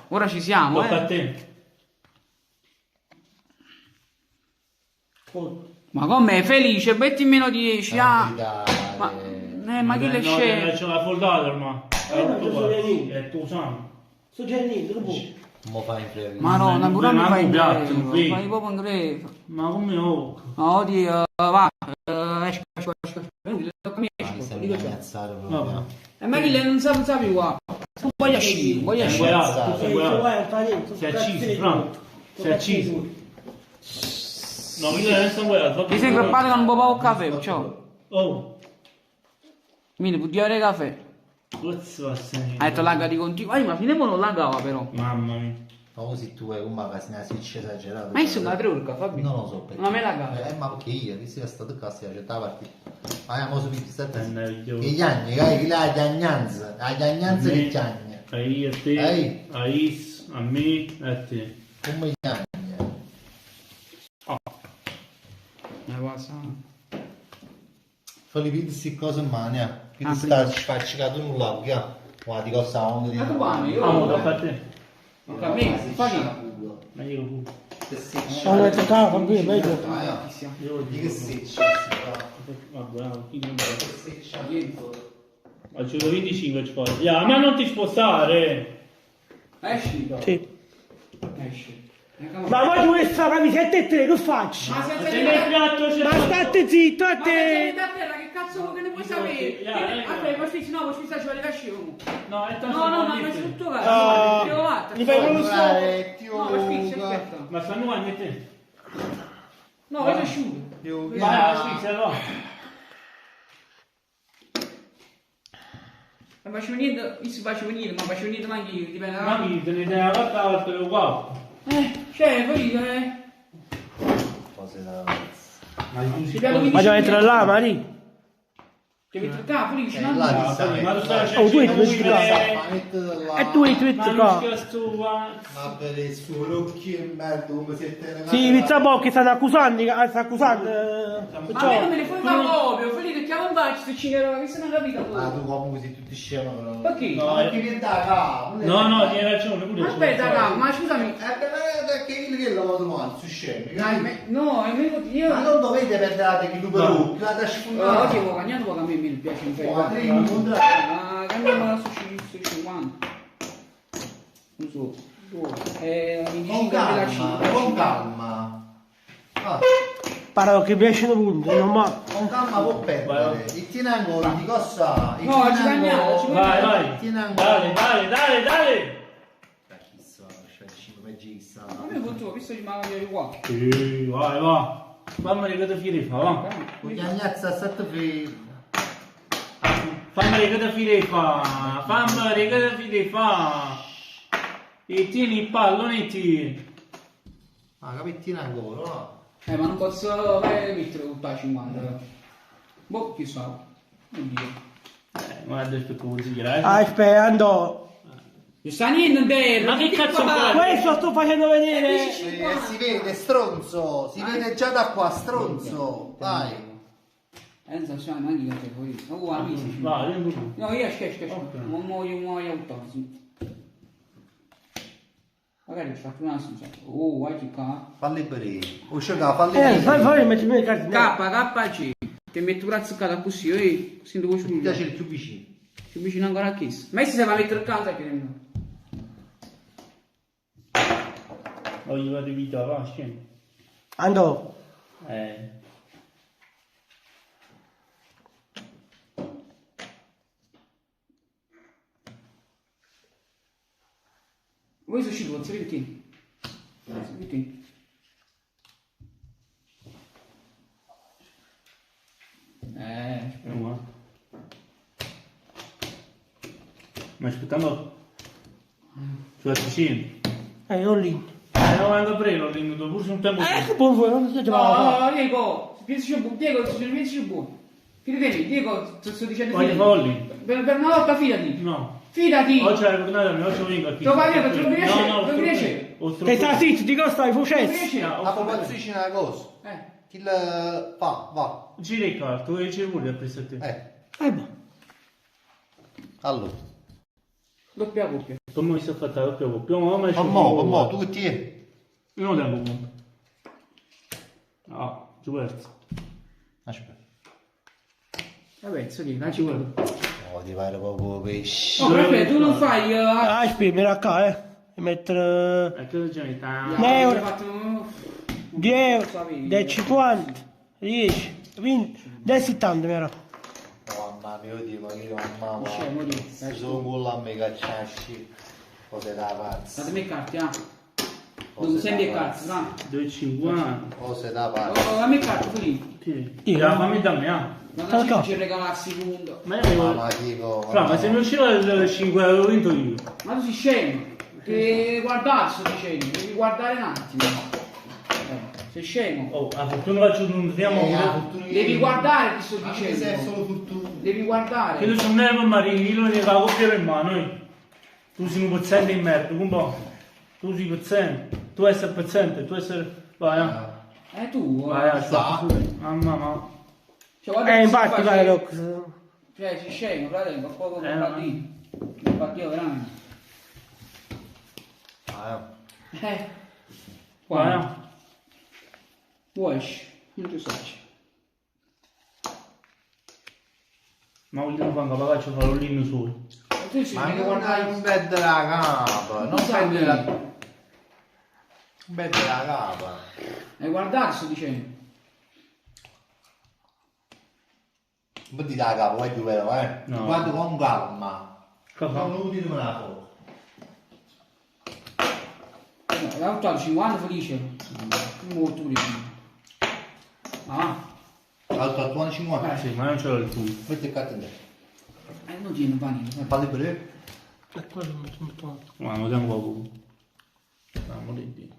Ora ci siamo, Tocca a te. Ma com'è felice? Metti meno 10, ah. Ma chi le No, sceglie? c'è la foldata ormai. non ci sono niente. È tuo sangue. Sto già niente, che puoi? Mo fai in frega. Madonna, pure mi fai in piatto, greco, qui. fai proprio in greco. Ma come ho? No, oddio, va, esci, tocca a me, Mi esci, stai dico ciao. incazzare Vabbè. proprio. Ma chi le non sa più qua? Non voglio uscire, voglio Sei uscire. guardato, tu sei guardato. Fai niente. Sei acciso, Franco. Sei acciso. No, mi dai questo guardato. Ti sei ingrappato con un po' di caffè, ciao. Oh. Mini, puoi dire caffè. Cazzo va segno. Ha detto laga di continuo. Ma fino a mo non lagava però. Mamma mia. Ma così tu hai un magazine a switch esagerato. Ma io sono una trurca, Fabio. Non lo so perché. Ma me la gava. Ma perché io, che sia stato qua, si accettava la partita. Ma andiamo su più, stai È meglio. che gli anni, che la gagnanza. La gagnanza che chiagna. A io, a te, a Is, a me e a te. Come chiagna. Fai pizzi cose in mano, che ti sta sfaccicato nulla, che guarda, di cosa onda di... Ma tu vai, io... Ah, tocca a te. Tocca a me, fai. Ma io pure. Che seccia. Ma non è toccato, vabbè, meglio. Di che seccia. Vabbè, chi non ma ci 25 ci fai. Yeah, ma non ti spostare. Esci. Sì. Esci. Ma voglio questa camisetta e te, che faccio? Ma Se nel piatto c'è. Ma state zitto a Ma te! perché da terra che cazzo che ne puoi sapere? Vabbè, ma sì, no, ci sta ci vuole cascio. No, è tanto. No, ma è tutto cazzo. Li fai con lo No, ma spingi, aspetta. Ma stanno a te. No, è asciutto. Ma sì, se no. Non facevo niente, io facevo niente, ma facevo niente manco io, dipende da... Ma chi te ne dai la carta altre uguali? Cioè, poi, Cose da... Ma già entra là, Mari? Devi trattare, poi vicino là a ti sta. Ma tu stai Oh, tu hai Ma tu hai ma qua. Ma per il suo occhio e merda come siete. Sì, inizia poco che stanno accusando, Ma a me non me ne frega proprio, quelli che chiamano un bacio, se ci era, che se non capito Ah, poi. tu comunque sei tutti scemo però. Perché? No, perché viene da capo. No, hai ragione, pure. Aspetta, raga, ma scusami. Perché che lo vado male, su scemi. No, è meglio io... Ma non dovete perdere che tu per un, la da sfumare. Oggi ho cagnato perché a me mi piace un Ma po'. te in contrario. Ma cambiamo su 50. Non so. Con calma, con calma. Ah, Parlo che piacciono punti, non ma... con calma può perdere. Il tiene ancora, di cosa? No, ci cagniamo, ci Vai. Tiene ancora. Dale. Chissà, c'è 5 megista. Ma io conto, visto che mi voglio qua. Sì, vai, va. Fammi che te fili fa, va. Con gli agnazza a 7 fili. Fammi che te fili fa. E tieni il pallonetti. Ah, capettino ancora, no? Ma non posso mettere tutta la 50. Boh, chi sa. Oddio. Ma adesso così, dai. Ah, aspetta, andò. Non sa niente, Ma che cazzo fai? Questo sto facendo vedere. Si vede, stronzo. Si vede già da qua, stronzo. Vai. Non so se neanche io te poi. Oh, amici. Vai, vieni tu. No, io esco. Non muoio autosi. Magari ho fatto una senza. Oh, vai che qua. Falli breve. Uscita, falli breve. Fai metti le carte. KC. Ti metto una zuccata così, così devo Mi subire. piace il più vicino. Più vicino ancora a questo. Ma se va a mettere a casa che ne Voglio di vita, va, scendi. Andò. Voi sono uscito, non sapete chi? Ma aspettando sulla piscina. Io lì. Non vengo preso, ho pure un tempo. Che buon vuoi, non si No, Diego, Diego, se non pensi buono. Fidati, Diego, sto dicendo Voglio folli. Per una volta fidati. No. Fidati. Oggi hai tornato a me, oggi vengo qui. Te lo fai perché non mi piace, No, non mi piace. Che sta zitto, di cosa stai facendo? A proposito c'è una cosa. Chi la fa, va. Gira il carto, e c'è pure a preso a te. Boh. Allora. Doppia coppia. Come mi sto fatta la doppia coppia? Ma Mo, tu che ti è? Io non tengo conto. No, giù perso. Aspetta. Vabbè, so che, ci vuole. Oh, ti pare proprio pesce. No, però tu non fai... Aspetta, mi qua, e mettere... E che già mi sta... Un euro, 10 euro, 10,50, 10, 20, 10,70 mi era. Mamma mia, io dico che io mamma sono con la mega ciasci. Cose da pazzo. Datemi carte, non senti carte, no? 2,50. Cose da pazzo. Oh, dammi carte, lì. Sì. La fammi da me, Ma non ci regalassi punto. Ma io... Ma tipo... Fra, ma se non usciva il 5 euro vinto io. Ma tu sei scemo. Che guardare sto dicendo, devi guardare un attimo. Sei scemo. Oh, a fortuna faccio un triamo. Devi guardare che sto Se è dicendo. solo fortuna. Devi guardare. Che tu sono nero marino, io non la coppia per mano. Tu sei un pezzente in merda, un po'. Tu sei pezzente, tu essere pezzente, tu essere... Vai, Tu? Vai, mamma. Cioè, infatti, vai, Rox. Cioè, sei scemo, fratello, ma poco per partire. Per partire veramente. Guarda. Vuoi? Non ti so. Ma vogliamo fare un cavallo farò l'inno solo. Ma anche guardare un bed della capa, non prendere la... un bed della capa. Hai guardato, sto dicendo. Un po' di da capo, è più vero, No. Guarda con calma. Cosa? Non uditemi la foto. L'ha usato 50 felice. Molto pure. Ah, L'altro attuale 50. Sì, ma non ce l'ho il tuo. Metti il cazzo in te. non tiene panino. Falli vedere. E quello mi sono fatto. Ma non siamo poco. Stiamo lì.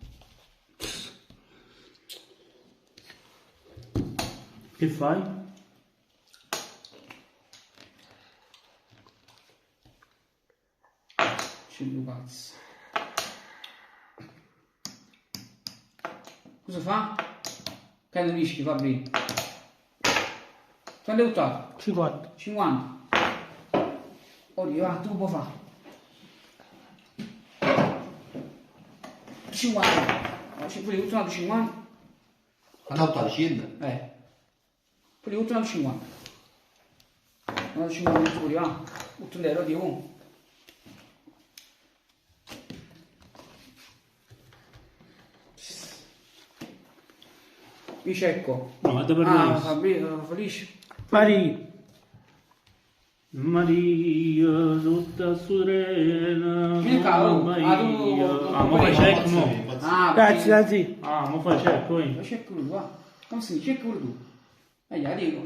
Che fai? Cellulazzo. Cosa fa? Che non rischi, va bene. Quanto hai buttato? 50. 50. Oddio, va, tu puoi fare. 50. C'è pure buttato 50. Quando ho buttato 100? Pure buttato 50. Non 50 pure, va. Butto un euro di uno. Bicecco. No, ma dove Felice. Maria, tutta serena. Vieni qua, oh. Maria. Ah, Ma fai check, mo? Grazie, grazie. Ah, ma fai check, poi. Ma check pure tu, va. Come si dice? Check pure tu. La dico.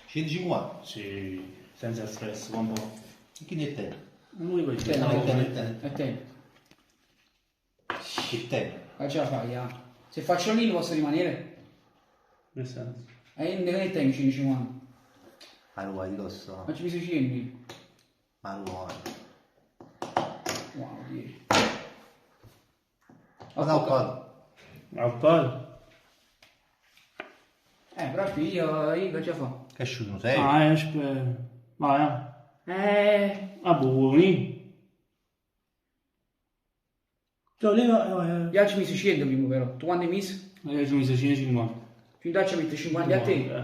150? Sì, senza stress, un po'. Chi ne è te? Non vuoi poi Te, No, no, è te. è te. Che te? Ma ce la fai, ah. Se faccio lì posso rimanere? Nel senso. E non è te 150. Ma lo vuoi di costo? Ma ci mi sei 100. Ma lo vuoi? Wow, 10. Ma no, qua. Al palo. Però io che ce la fa? Che asciutto sei? Ah, aspetta. Vai, ah, buoni. Io ci mi sei 100 prima però. Tu quanto hai messo? Io ci ho messo 150. Quindi ci metto 50 a te.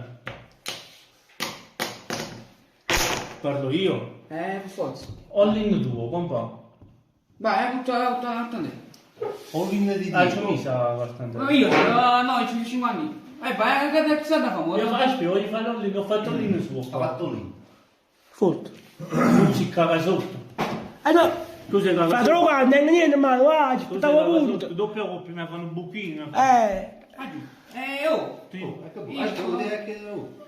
Parlo io. Per forza. Ho l'inno tuo, compà. Vai, butta te. Ho l'inno di Ah, ci Dio. ho messo abbastanza. No, io, no, ci 50. Vai, che è da famoso. Io aspetta, voglio fare l'inno, ho fatto l'inno suo. Ha fatto lì. Forte. Tu si caga sotto. No. Tu sei cagato Fatelo sotto. qua, non è niente male, va, ci Tu sei stavo cagato punto. sotto. Doppia coppia mi fanno un buchino. Oh.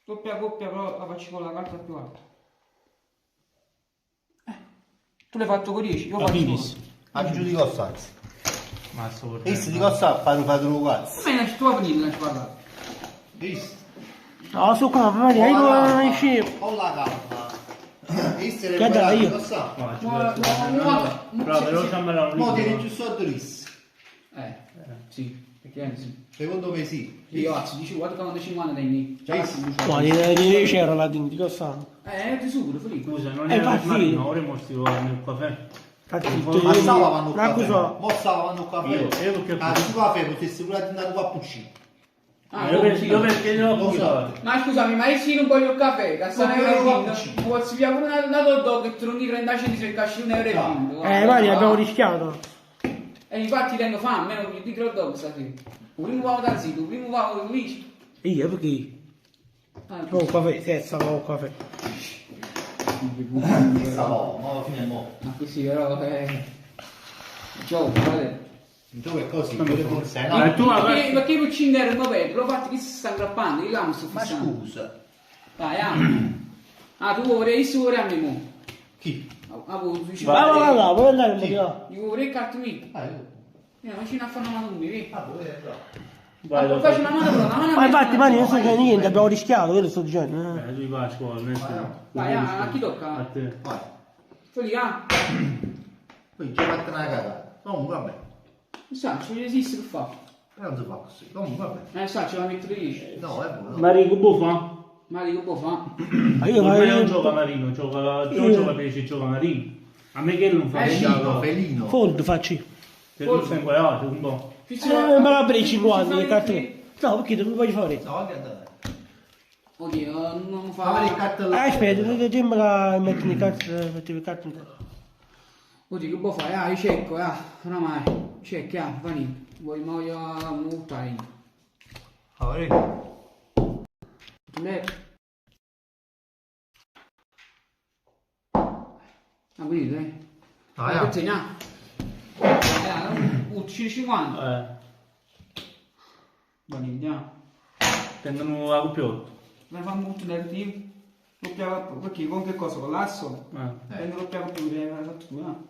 Doppia coppia però la faccio con la carta più alta. Tu l'hai fatto con 10, io faccio con... Aggiù di costanza. Ma sto per Visto di cosa fate un cazzo? Come la tua vanilla ci parla? Visto? No, su qua, va bene, io non scemo. Con la calma. Visto Che dai, io? cosa? Però velocemente Mo tieni giù sotto risso. Sì, perché sì. Secondo me sì. Io azzo, dici guarda quando 50 dai lì. Già Ma di c'era la dinti, che sta? ti subito, Felipe. Scusa, non era va il marino, ora mo stiamo nel caffè. Ma stava vanno Ma caffè. cosa? Mo stava vanno caffè. Io perché Ah, tu caffè potessi pure andare qua a puccino. io perché devo accusare? Ma scusami, ma io sì non voglio il caffè, cazzo ne euro. Posso via pure una hot dog e trondi 30 centesimi per casci un euro e vinto. Mani, abbiamo rischiato. E infatti tengo fame, almeno più di hot dog stasera. Prima va da zitto, prima va da Luigi. Io perché? Oh, caffè, senza oh, caffè. Mo fine mo. Ma così però gioco, guarda. Tu è così, forse Ma tu Perché i cucini erano aperti, però fatti che si stanno aggrappando, io là mi sto Ma fissando. scusa. Dai, tu vorrei ore a me mo. Chi? Tu dici, Va, vuoi andare un po'? io vorrei il cartolino. Ma ci a fare una mano vedi? Vai, Ma faccio una mano però, una mano. Ma infatti, Mani, non so che niente, abbiamo rischiato, quello sto dicendo. tu vai a scuola, Vai, a chi tocca? A te. Vai. Quelli là. Poi ci fate una cagata. Comunque vabbè. Sa, ci resiste che fa. Non si fa così. Comunque vabbè. Sa, ce la metto 10. No, è buono. Marico Buffa? Ma dico, può fa. Ma io Ormai non vai. gioca Marino, gioca pesce, gioca Marino. A me che non fa Felino, felino. Fold facci. Se tu sei inquadrato un po'. Ma la per i 50 le carte. No, perché tu vuoi fare? No, che dai. Oddio, non Fammi il fa... cartello. Aspetta, dimmi la metti le carte, metti le carte in terra. Oddio, che può fare? Ah, io cerco, oramai. Cerchi, fa niente. Voglio multare. Quindi dai. Questo è un 50. Va bene, andiamo. Tengono la copiotto. Ne fa molto negativo. Perché con che cosa? Con l'asso? Prendo lo piano più, l'hai fatto tu, no?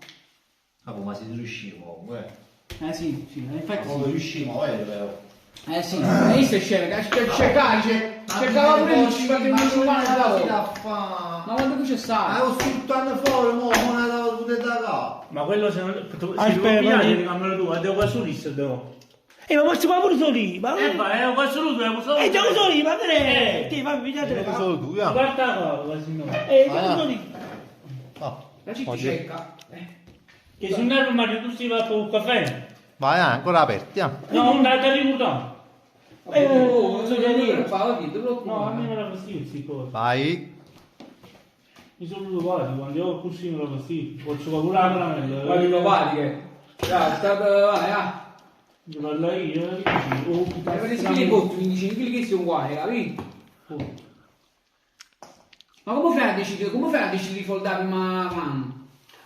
Ma se riusciamo comunque. Sì, infatti Come riusciamo, vero? sì, hai visto cercava pure il 50 da ma quando c'è stato? Ho tutto anno fuori, mo non ha dato pure da là. Ma quello se non... Aspetta, devi cambiare tu, devo quasi solista, devo. Ma posso fare pure soli? Ma Ma quasi solo tu, devo solo. siamo soli, ma te! Ti fammi vedere. Solo tu, Guarda qua, quasi no. Siamo soli. La città cerca. Che se non Mario tu si va per un caffè. Vai, ancora aperti, No, non dai da ricordare. Non so che dire, fa oddio, No, a me non era fastidio, questi cose. Vai. Mi sono preoccupato, quando io così mi era fastidio. Posso lavorare veramente. guardi lo pari che. Vai, Mi parla io, per scrivere con 15 kg che sono uguali, capito? Ma come fai a decidere di foldare ma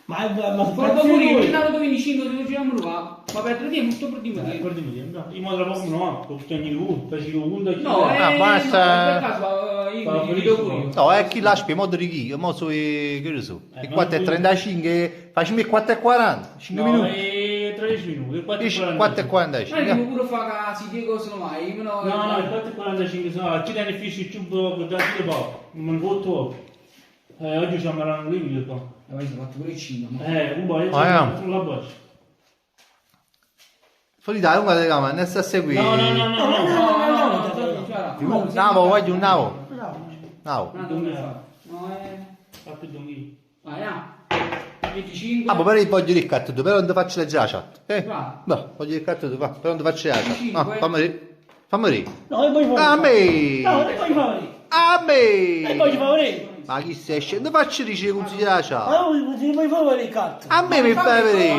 Ma Quando morì, il anno 25 dove giriamo qua, ma per 3 tempo, sto per dire. Io mi trovo no, perché ogni uno, facevo 11. No, basta. per caso io mi vedo pure. No, è chi lascia, mo di chi, mo so che ne so. Il 4,35, facciamo il 4,40, 5 No, minuti. e 13 minuti, il 4,45. 4,45. Ma devo pure fare casi, che cosa non mai? No, il 4,45 sono, chi tiene fissi il tubo da tiro poco, non voto. Oggi ci andranno un limite qua. Ma io sono fatto pure il cinema. Un po' sulla boccia. Fuori dai, un guarda che ne sta a seguire. No. Un navo, voglio un navo. Navo. Fatto donghi. Vai, 25. Ah, ma però io voglio il catto, però non ti faccio leggere la chat. Va. No, voglio il catto, però non ti faccio leggere la chat. 25. Fammi vedere. Fammi vedere. No, e poi A fare. me! No, e poi fare. A E poi me! fare. Ma chi stai scendendo? Facci dice consigli la chat. Ma non puoi fare il cazzo. A me mi fai vedere.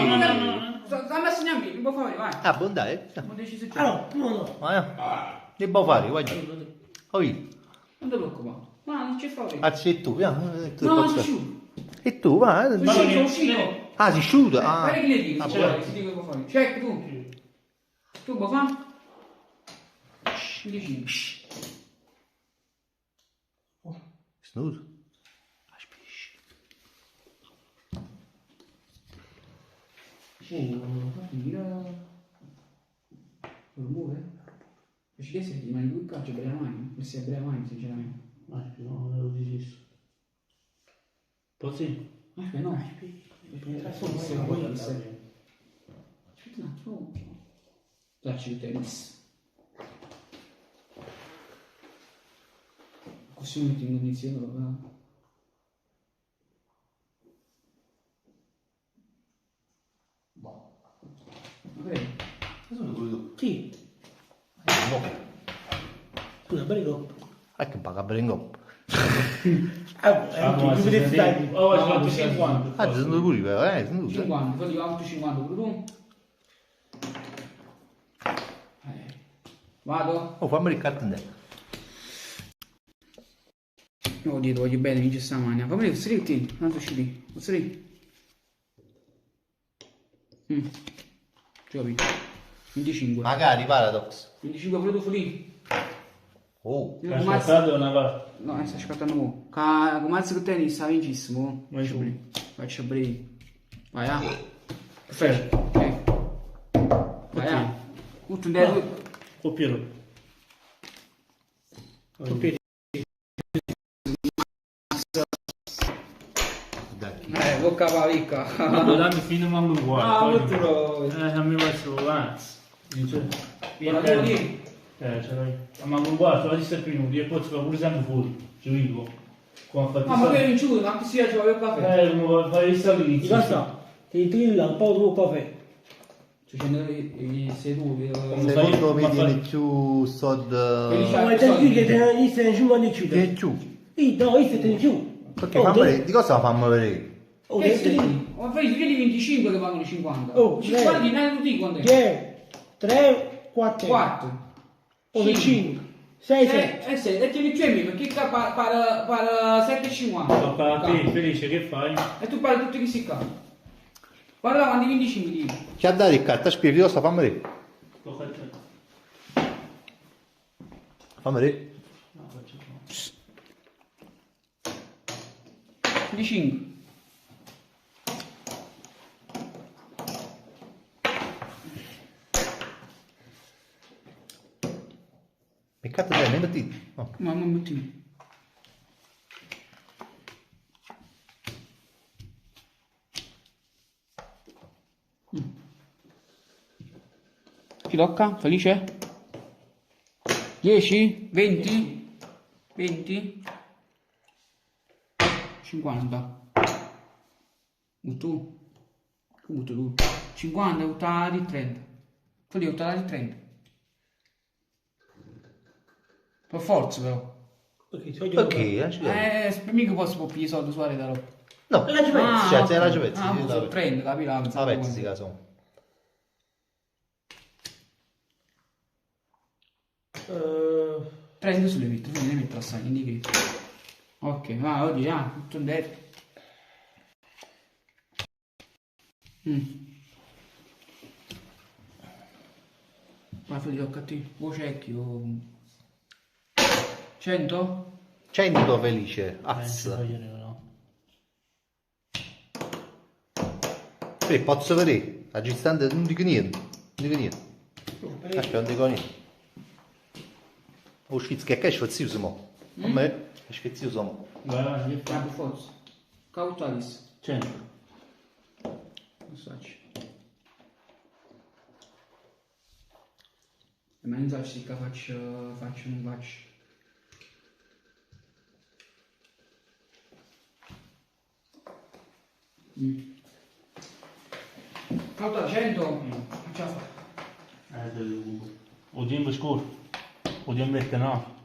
Dammi a segnare, mi può fare, vai. Ah, buon dai. Non deciso già. Ah no. Che può fare, guarda. Oi. Non ti preoccupare. Ma non ci fa vedere. Anzi, tu, via. No, si sciuga. E tu, va. Sono uscito. Ah, si sciuga. Ah. Guarda che ne dico, Ah, si dico che può fare. Check tu. Tu puoi fare? 15. Snudo. Rumore? Ci che se rimani qui calcio per la mano? E se per la mano, sinceramente. No, non lo dici. Così? Aspetta, no. Aspetta un attimo. Dacci il tennis. Così metti in condizione, va. Sì. Scusa, prego. Che paga per in coppa. Tu vedi stai. Oh, hai fatto 50. Ah, sono pure io, sono 50, poi va 50 pure tu. Vado? Oh, fammi il cartone. No, dietro, voglio bene, vince stamani. Fammi vedere, stretti, tanto usciti. Stretti. Giovi. 25. Magari, Paradox. 25 pure tu lì. Oh. Hai scattato una parte. No, sta scattando mo. Come al che tennis sta vincissimo. Faccio breve. Vai, perfetto. Ok. Vai, tutto in dentro. Copiero. Bocca pavicca. Dammi fino a manco uguale. Mi faccio avanti. Ce l'hai. Ma manco uguale, solo 17 minuti e poi ci va pure sempre fuori. Ci dico. Ma che vinciuto, ma che sia ci va il caffè. Non fai i saliti. Basta. Ti trilla un po' tuo caffè. Sei tu, Secondo me viene più sod... Ma te qui che te ne stai 55. Che più? No, io te ne più. Perché fammi vedere, di cosa fammi vedere? Che sei? Ma fai quelli 25 che pagano 50. Oh, 50 di nani tutti quanto è? 3, 4. 4. 5. 6, 7. 6. E tieni più a me, perché qua para 7,50. Ma te, Felice, che fai? E tu pari tutti questi qua. Guarda quanti 25 di. Che ha dato il carta, spieghi di cosa fammi vedere. Fammi vedere. 25. Che cazzo sei, ne metti? No. No, non metti. Chi tocca? Felice? 10? 20? 20? 50. Tu? Butto tu. 50, butta di 30. Quelli butta di 30. Per forza però. Perché? Per mica posso pigliare i soldi su da roba. No, la ci pensi. Cioè, se la ci pensi. Ah, sono 30, capito? La pensi, si caso. Prendi sulle mettere, non le mettere assai, indichi. Ok, va, oggi, tutto in detto. Ma fai tocca a te, o cecchi o... 100? 100 Felice, azz. Posso vedere? A distante non dico niente. Non dico niente. Aspetta, non dico niente. Oh, schizzo, che è sfazioso, mo? A me è sfazioso, mo. Vai, per forza. Cautalis. 100. Messaggio. Ma non so se faccio, non faccio. Cauta 100? Facciamo fare. O tempo scorso. O tempo che no.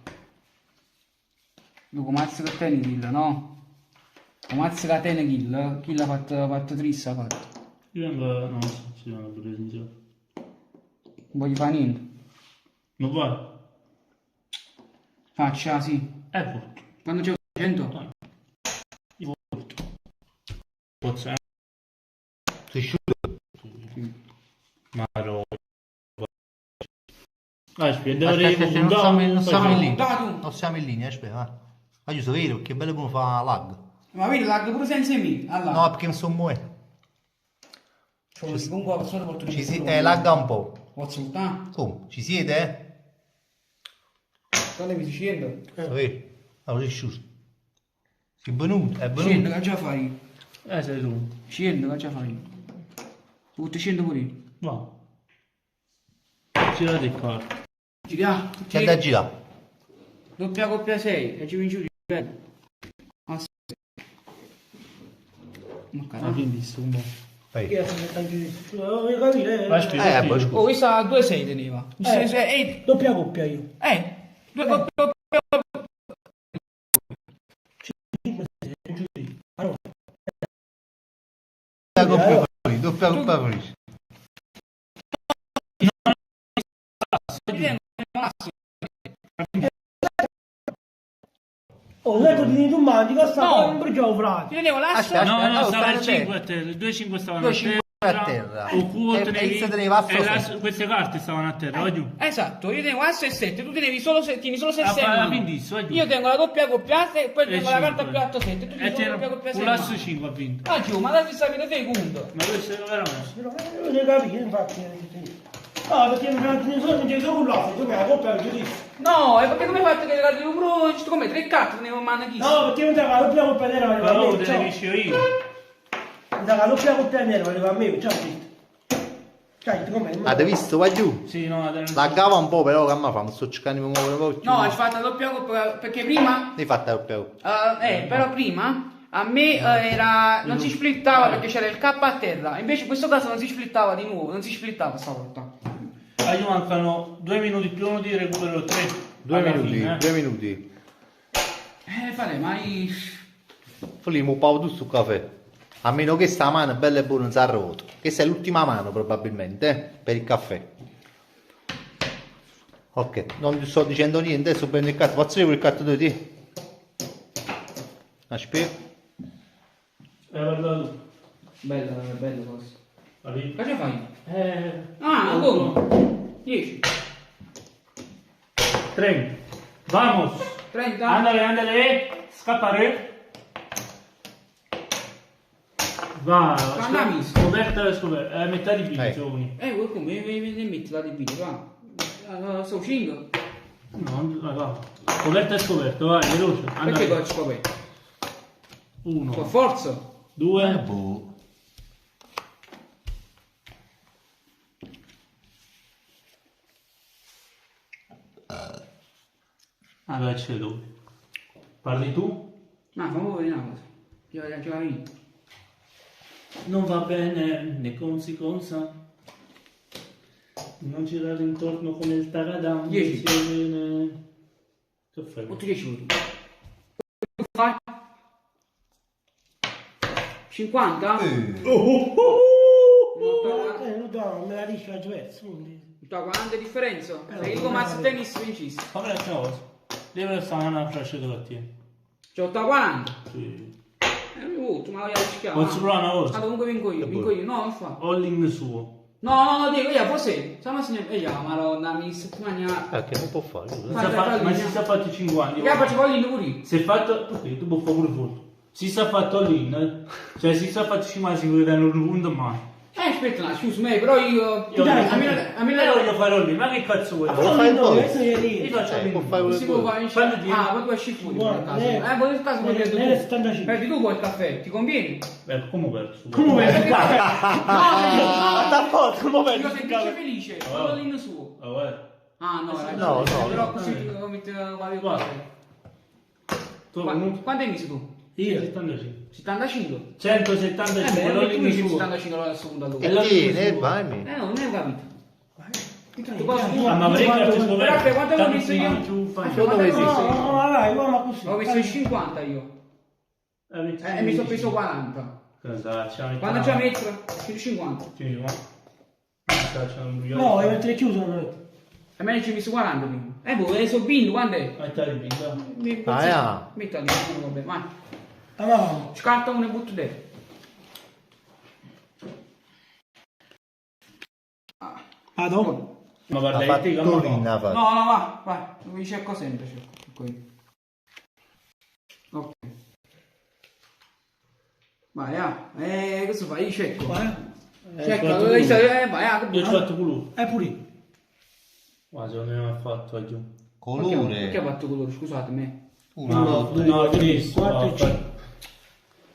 Dopo mazza che te ne kill, no? O mazza che te ne kill, chi l'ha fatto trissa, ha fatto. Io non so, si vanno pure sincero. Non voglio fare niente. Non vuoi? Faccia, sì. Porto. Quando c'è 100? Io porto. Posso, Sei sciolto? Ma no. Aspetta, non siamo in linea. Non siamo in linea, aspetta, va. Ma io so vero, che bello come fa lag. Ma vedi, lag pure senza me. Allora. No, perché non so muovere. Comunque, solo porto Ci si... lagga un po'. Posso buttare? Come? Ci siete? Quando mi scendo? Vero? Allora sei sciolto. Sei venuto, è venuto. Scendo, che già fai? sei tu. Scendo, che già fai? Butti scendo pure io. No. Girate il corpo. Giriamo. C'è da girare. Doppia coppia 6 e ci vinci di bello. Ma quindi sto un po'. Oh, questa 2-6 teneva. Doppia coppia io. Due coppie. Doppia coppia felice. Oh, letto di tu mangi, costa un brugio frate. Io tenevo l'asso. No, stavano 5 a terra, 2-5 stavano a terra. O culo tenevi, asso queste carte stavano a terra, vai giù. Esatto, io tenevo asso e 7, tu tenevi solo 6 6. Io tengo la doppia coppiata e poi tengo la carta più 8 7. Tu tieni la doppia coppiata 6. Un l'asso 5 ha vinto. Ah giù, ma la stessa vita secondo. Ma questo è veramente. Non ne capisco, infatti. Ah, perché non c'è solo un lasso, come la coppia è giudizio. No, è perché come hai fatto che le un bro, come 3 carte tenevo in mano chi? No, perché non te la doppia coppia nera valeva a me. Però te ne capisco io. La doppia coppia nera valeva a me, ciao zitto. Com'è? Avete visto qua giù? Sì, no, laggava un po', però che mi fa? Mi sto cercando di muovere un po'. No, hai fatto la doppia coppia perché prima? Hai fatto la doppia coppia? Però prima A me non si splittava perché c'era il K a terra, invece in questo caso non si splittava di nuovo, non si splittava stavolta. Gli mancano 2 minuti più uno di recupero 3. 2 minuti, 2 minuti. Fate, ma Volimo un po' tu sul caffè. A meno che sta mano è bella e buona non si è rotto. Questa è l'ultima mano probabilmente, per il caffè. Ok, non ti sto dicendo niente, adesso prendo il cartone. Faccio il cartone di te. Aspetta. Guarda tu. bella cosa. Capito? Cosa fai? Ah, come? 10. 30. Vamos. 30. Ándale. Scappare. Va. Andami. Scoperta. Metà di bini, giovani. Come ne metti la di bini, va. Sto uscendo. No, va. Scoperta e scoperto, vai, veloce. Perché poi scoperto? 1. Con forza. 2. Allora c'è dove? Parli tu? No, fammi vedere una cosa. Ci va vinto. Non va bene, ne conseguenza. Non girare intorno come il taradam. 10. Che fai? 10 minuti. 50? No, me la dici la Giuvezza. 40 differenza. Se io come a tennis vincissi. Fammi una cosa. Deve stare una flascia che la tieni. C'ho 40. Sì. Ma voglio rischiare. Posso provare una cosa? Comunque vinco io. No, non fa. All-in suo. No, Diego, io forse. Stiamo a segnare. Madonna, mi settimana. Che non può fare? Ma si sta fatto 5 anni. Che faccio all-in pure? Si è fatto. Ok, tu puoi fare pure foto. Si sta fatto all-in. Cioè si sta fatto 5 anni sicuro che non lo punto mai. Aspetta un attimo, scusa me, però io... Dai, a me la voglio fare all-in, ma che cazzo vuoi? Lo fai voi? Io faccio all-in. Si può fare in chat. Poi tu esci fuori per caso. Poi nel caso vuoi dire tu. Perdi tu poi il caffè, ti conviene? Beh, come perso? Come perdi il caffè? No, da poco, come perdi dico, sei più felice, quello lì suo. No, però così ti metto il caffè. Quanto hai messo tu? Io 75. 75? 175. Non Non è li tu suo. 75 alla seconda dopo. Vai. Non ne ho capito. Tu ma perché però quanto avevo messo io? Vai, ma così. Ho messo il 50 io. E mi sono preso 40. Quando c'è metro? Il 50. No, è mentre chiuso noi. E me ne ci ho messo 40 prima. Boh, sono bingo, quando è? Metto lì, vabbè, vai. Allora, Scarta uno e butto dentro. vado? Ma La guarda, te fattorina fa. No, vai. Mi cerco sempre, qui. Ok. Vai, questo fai? Io cerco. Cerco, vai, io ho fatto colore. Pure. Ma se non ne ho fatto aggiù. Perché ha fatto colore? Scusatemi. 1, 2, No, 3, 4, 5.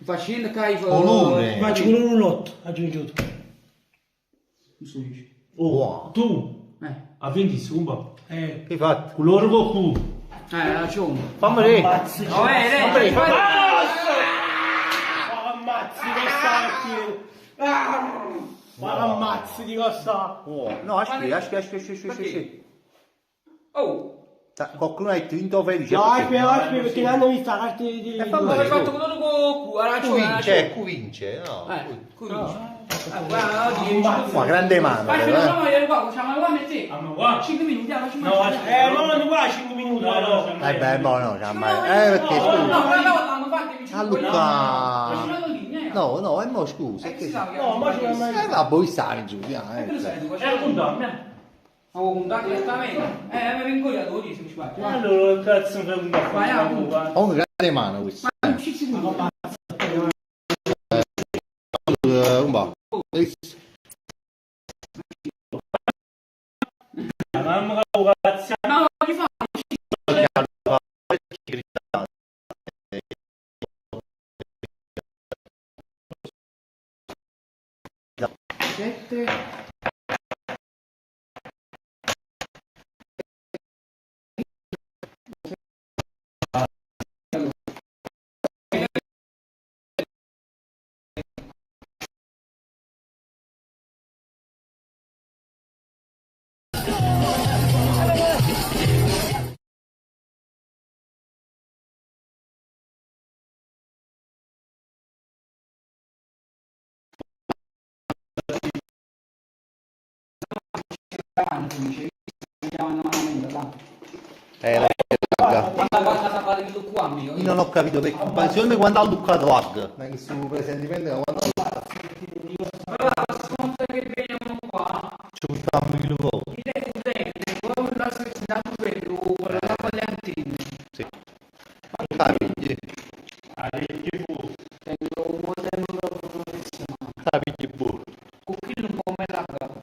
Facendo caivo. Colore. Faccio con un lotto, aggiungiuto. Tu a 20 secondi. Che hai fatto? Colore con Q. Ragione. Fammi vedere. Ammazzi. No, Ammazzi di costa. Ammazzi di costa. No, aspetta. Oh. Qualcuno ha detto vinto felice. No, aspetta, perché l'hanno vista la carta di... Ma hai fatto colore con arancione. Q vince, no. Ma grande mano. Facciamo qua a te. 5 minuti, facciamo. non qua 5 minuti. No, perché No, a Luca. No, mo scusa. No, ma ci Ma voi stavi giù, Avevo puntato direttamente. Mi vengo io a 12 mi sbaglio. Allora, cazzo, mi Vai, Ho una grande mano questo. non ci si può. Un po'. mamma cazzo. No, ti fa. 7 chiamano, tu dicevi, mi chiamano malamente, là. La Quando ha parlato qua, amico. io non ho capito perché, ma secondo me quando ha luccato Ag, ma che su presentimento quando ha Però la prossima volta che veniamo qua, ci buttiamo il luogo. mi devo bene, come la società quello, quello là con le antenne. Sì. Capigli. Tengo un modello professionale. Capigli buono. Con chi non può me la fare.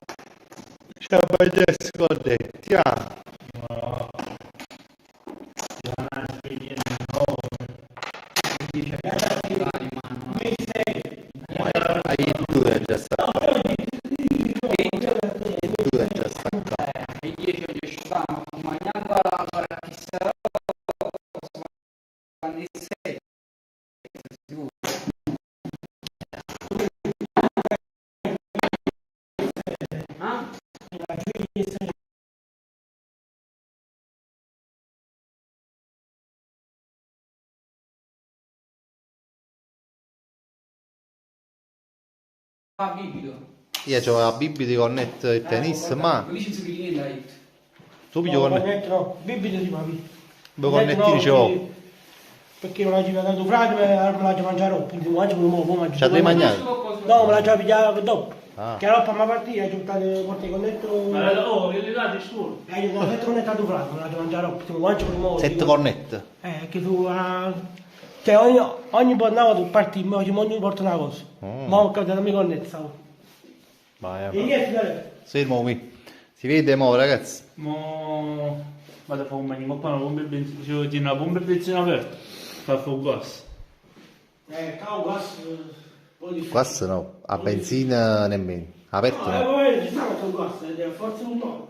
C'è un po' di scordetti, Hai due già stato. Due già stato. E 10 oggi stavamo mangiando ancora chissà quando il 6 sicuro. Ah, bibido. Io c'ho la Bibbia di Cornet e tennis, ma Dici su che niente. tu piglio Cornet. No, bibite di papi. Due cornettini c'ho. Perché me l'ha già dato frate, me l'ha già mangiato, quindi mangio come mo, mangio. C'ha devi mangiare? No, me l'ha già pigliato dopo. Ah. Che la roba mi partita, ho giuntato porte connetto. Oh, che li date scuola? Io ho 7 connettato frate, me l'ha già mangiato, perché mi mangio come mo. 7 cornet. Che tu... Cioè ogni giornata tu parti, ogni porta una cosa. Ma ho capito, non mi connetta. Vai, E niente, fermo qui. Si vede mo ragazzi. Mo vado a fare un bagno, qua una pompa e benzina, cioè, tiene una pompa e benzina aperta, fa fuoco gas. cavo gas, poi di Gas no, a benzina nemmeno. Aperto no. poi ci sta questo gas, forse un no.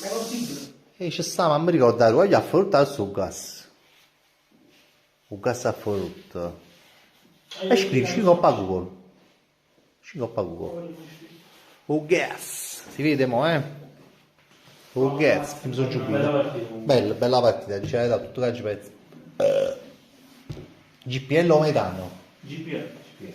Ma è possibile. E ci sta, ma mi ricordare, voglio affrontare sul gas. Un gas affrontato. E scrivi coppa Google. Coppa Google. O gas. Si vede mo, O gas. Mi sono giù. Bella, bella partita, diceva da tutto che ci pezzi. GPL o metano? GPL. GPL.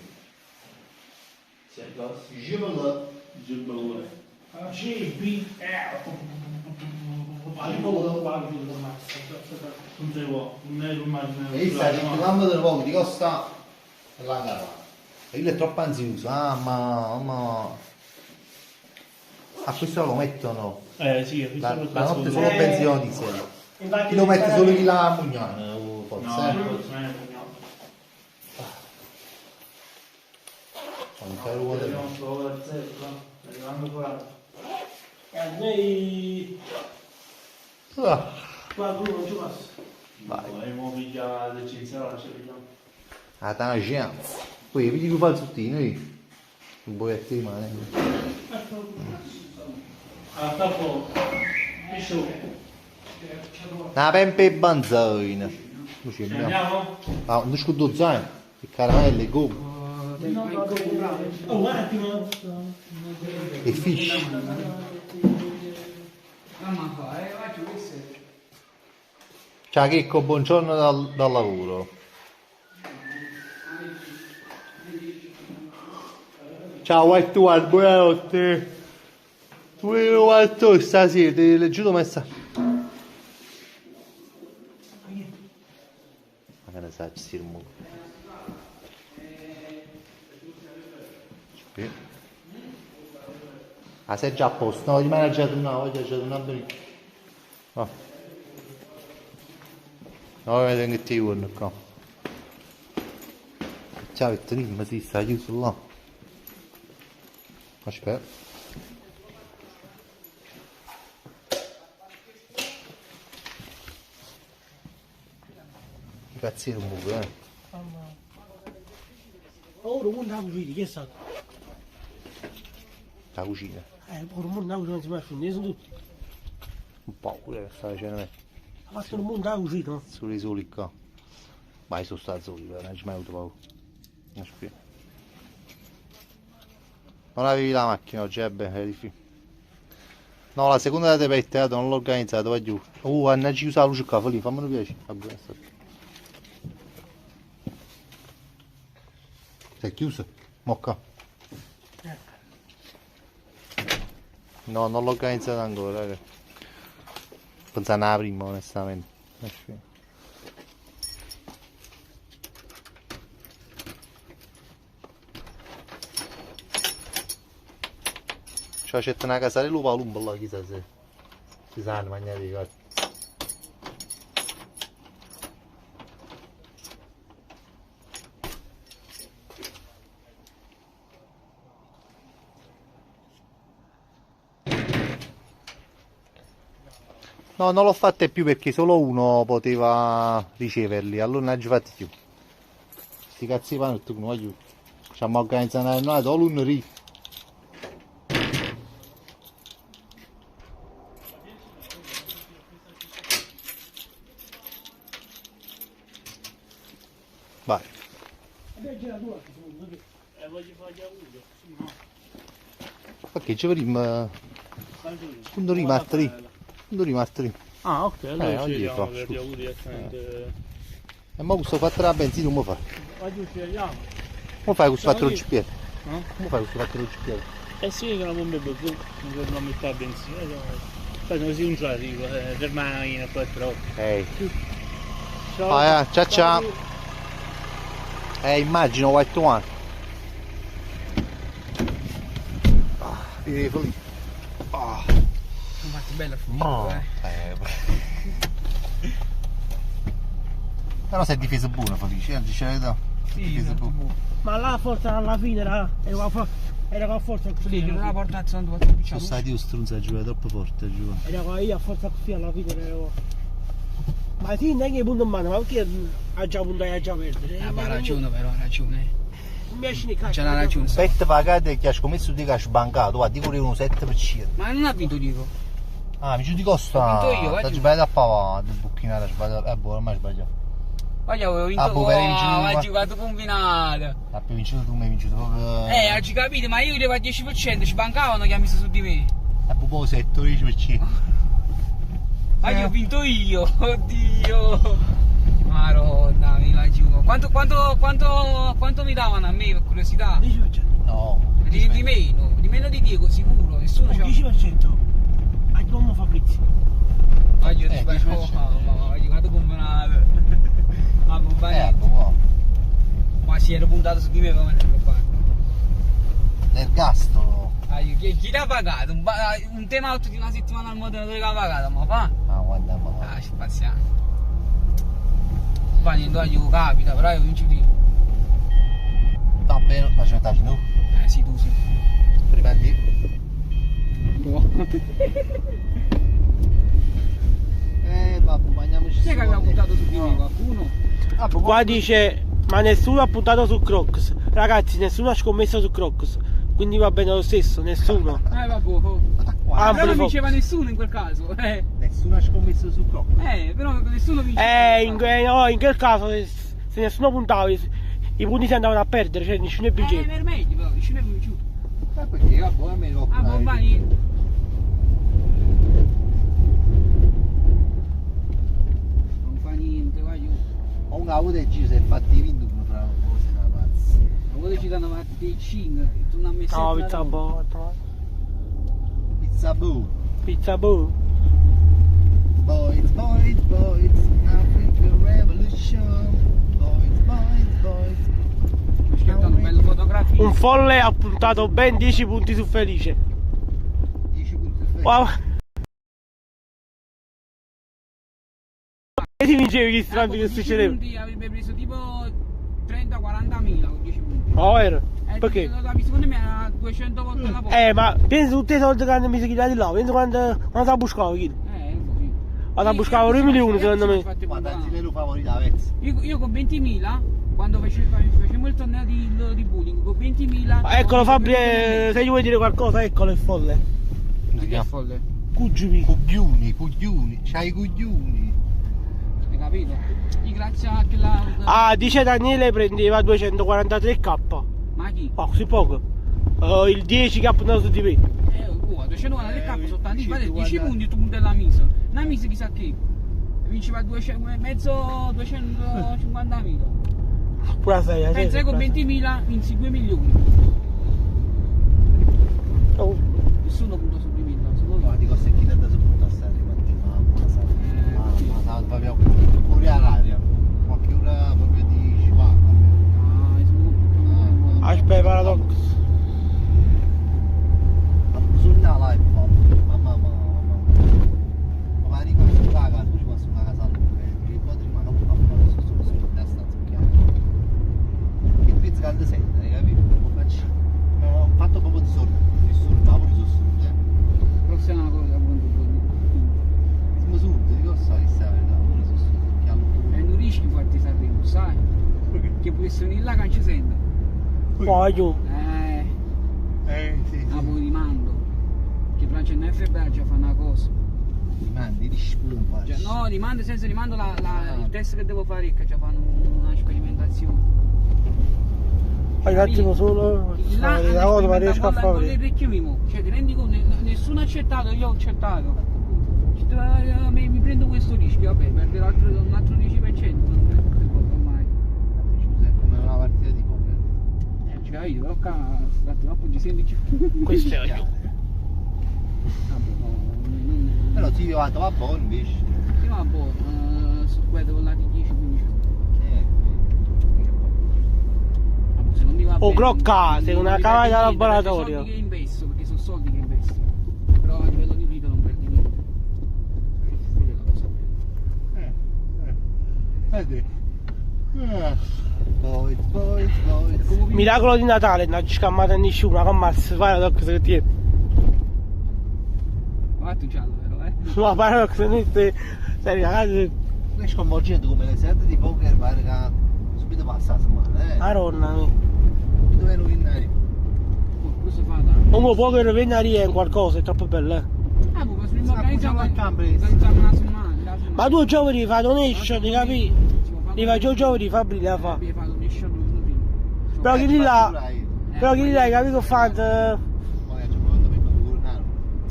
Non si può, non è l'immagine. E sta circolando del poco di costa e la gara. E lui è troppo ansioso. Ma a questo lo mettono. Sì, La notte solo benzina diesel. Chi lo mette solo chi la Mugnana, forse. No, non è Mugnana. Vediamo solo da zero, arrivando qua. Noi... Qua tu non ci passa. Vai. Abbiamo pigliato l'essenziale, ce vediamo. La tangenza. Poi vedi che fa il zuttino, un boietto rimane. Ah, sta fuoco. Pisciò. Una pempe e banzina. Andiamo? Ah, un scudo zaino. E caramelle, gomme. Un attimo. E fish. Mamma fa, faccio questo. Ciao Checco, buongiorno dal lavoro. Ciao White One, buonanotte. Buonanotte stasera, ti leggiuto messa. Ma che ne sai, ci si rimuove. Ah, sei già a posto, no, rimane già tornato, voglio già tornato bene. No. No, vedete che ti vuole qua. Ciao, è tenuto, ma si sta chiuso là. Aspetta. Cazziere un po', Ora un da cucina, che è stato? La cucina. Ora un da cucina non si può fare, sono tutti. Un po' pure per stare vicino a me. Ha fatto un mondo da cucina. Soli soli qua. Ma io sono stato soli, però non ci mai avuto paura. Aspetta. Non avevi la macchina oggi, bene, difficile. No, la seconda data per il teatro non l'ho organizzata, vai giù. Hanno chiuso la luce qua, lì, fammelo piacere. Si è chiuso? Mocca. No, non l'ho organizzato ancora, raga. Pensavo alla prima, onestamente. Cioè c'è una casale lupa lumba là, chissà se ci sanno mangiare, guarda. No, non l'ho fatte più perché solo uno poteva riceverli, allora non ci fatti più. Sti cazzi di pane tu non aiuto. Ci abbiamo organizzato una giornata, solo un rif. Vai. Perché ci vedremo quando rimartedì. Quando rimartedì. Ah, ok, allora oggi ci vediamo fa, per scusa. gli auguri direttamente. E ma questo fatto la benzina come fa? Oggi ci vediamo. Come fai questo fatto Siamo il GPL? No? Come fai questo fatto il GPL? Eh sì, che la bomba è giù, non devo mettere la benzina. Poi così non ci arrivo, fermai e poi però. Ehi. Ciao. Ciao ciao. Immagino White One. Vieni lì. Ma che bella finita, Però sei difeso buono, Felice, oggi c'è la difesa buono. Ma là forse alla fine era con forza così. non la portata sono due Sono piccioni. stati io strunza a giocare troppo forte, giù. Era con io a forza così alla fine ero. Ma sì, non è che punto in mano, ma perché ha già puntato e ha già perdere? Ha ragione però, ha ragione. Non mi esce né cazzo. C'è una ragione. 7 pagate che ha scommesso di che ha sbancato, guarda, dico uno 7%. Ma non ha vinto Dico. Ah, mi giù di costa. Ho vinto io, Sta sbagliato a pavare, il bucchinato, sbagliato. Buono, ormai sbagliato. Guarda, avevo vinto ha giocato combinato. Ha più vincito tu, mi hai vincito proprio. Oggi capito, ma io devo al 10%, ci bancavano che ha messo su di me. È proprio 7-10%. Ma io ho vinto io, oddio. Maronna, mi la giuro. Quanto mi davano a me per curiosità? 10%. No. Di meno di Diego, sicuro, nessuno c'ha. 10%. Anche l'uomo Fabrizio. Ma io ti faccio, ma ho giocato combinato. Ma buono. Ma si era puntato su di me come nel fatto. L'ergastolo. Chi l'ha pagato? Un tema out di una settimana al moderatore che l'ha pagato, ma fa? Ah, guarda, ma. Ci passiamo. Va niente, oggi capita, però io vincio io. Va bene, ma ce ne stai tu? Sì, tu sì. Prima di. Babbo, mangiamoci. Chi è che aveva puntato su di me qualcuno? Qua dice, ma nessuno ha puntato su Crocs. Ragazzi, nessuno ha scommesso su Crocs. Quindi va bene lo stesso, nessuno. Vabbè. Però non vinceva nessuno in quel caso. Nessuno ha scommesso su Crocs. Però nessuno vinceva. In quel caso, se nessuno puntava, i punti si andavano a perdere, cioè nessuno vinceva. Era meglio però, nessuno è vinciuto. Perché vabbè, a me lo va niente. Non fa niente, vai giù. Ho una volta e ci si è fatti vinto come fra cose da pazzi. La volta ci danno dei 5, tu non hai messo. No, pizza buona. Pizza boo. Pizza boo. Boys, African Revolution. Boys. Aspettando un bello fotografia. Un folle ha puntato ben 10 punti su Felice. 10 punti su Felice. Wow. Che ti vincevi gli strandi che succedeva? Avrebbe preso tipo 30-40 mila con 10 punti. Oh, vero? Perché? Secondo me era 200 volte la volta. Ma pensa tutti i soldi che hanno messo di là, pensa quando si ha buscato chi? Così. Quando ha buscato 2 milioni secondo me. Ma tanti le favorita vezza. Io con 20.000, quando facevamo il torneo di bowling, con 20.000. Eccolo Fabri, se gli vuoi dire qualcosa, eccolo il folle. Che è folle? Cugliuni, c'hai i cugliuni. Hai capito? Grazie a che la. Ah, dice Daniele prendeva 243k. Ma chi? Oh, così poco. Il 10 che ha puntato su di me. 243k sono tanti, fate 10 punti tu punti la misa. Una misa chissà che. Vinceva 250.000. Pure 6, pensa che con 20.000 vinci 2 milioni. Oh. Nessuno punta su di me. Dovessi venire là che non ci sento. Poi giù. Sì. Ah, poi rimando. Che tra gennaio e febbraio già fa una cosa. Rimandi, dici pure un po'. Cioè, no, rimando senza rimando il test che devo fare, che già fanno una sperimentazione. Fai un attimo solo. La cosa ma riesco a Non fare. le richiamo, cioè ti rendi conto, nessuno ha accettato, io ho accettato. Mi prendo questo rischio, vabbè, perderò un altro 10%, non è ormai. È come una partita di poker. Cioè, io però troppo ci senti. Questo è io. Però ti ho fatto va buono invece. Sì, ma boh, su quello con la di 10-15. Se non mi va Oh, bene, crocca, sei una cavata da niente, laboratorio. Sono soldi che investo, perché sono soldi che investo. Però a livello di vita non perdi niente. Quella è la cosa bella. Boys. Miracolo di Natale, non ci scammata nessuno, come mazzo, fai la doccia che tiene. Ma tu giallo però, No, parlo che non sei ragazzi. È sconvolgente come le serate di poker pare che subito passa la settimana, Maronna mia. Subito vengono vinnari. Questo fa da... Comunque poker venerdì è qualcosa, è troppo bello. Ah, ma se mi organizziamo a una settimana. Ma tu giovedì fai donation, ti capi? Li fai giovedì, fa brilla la fa. Fa donation Però che lì là, hai capito fatto?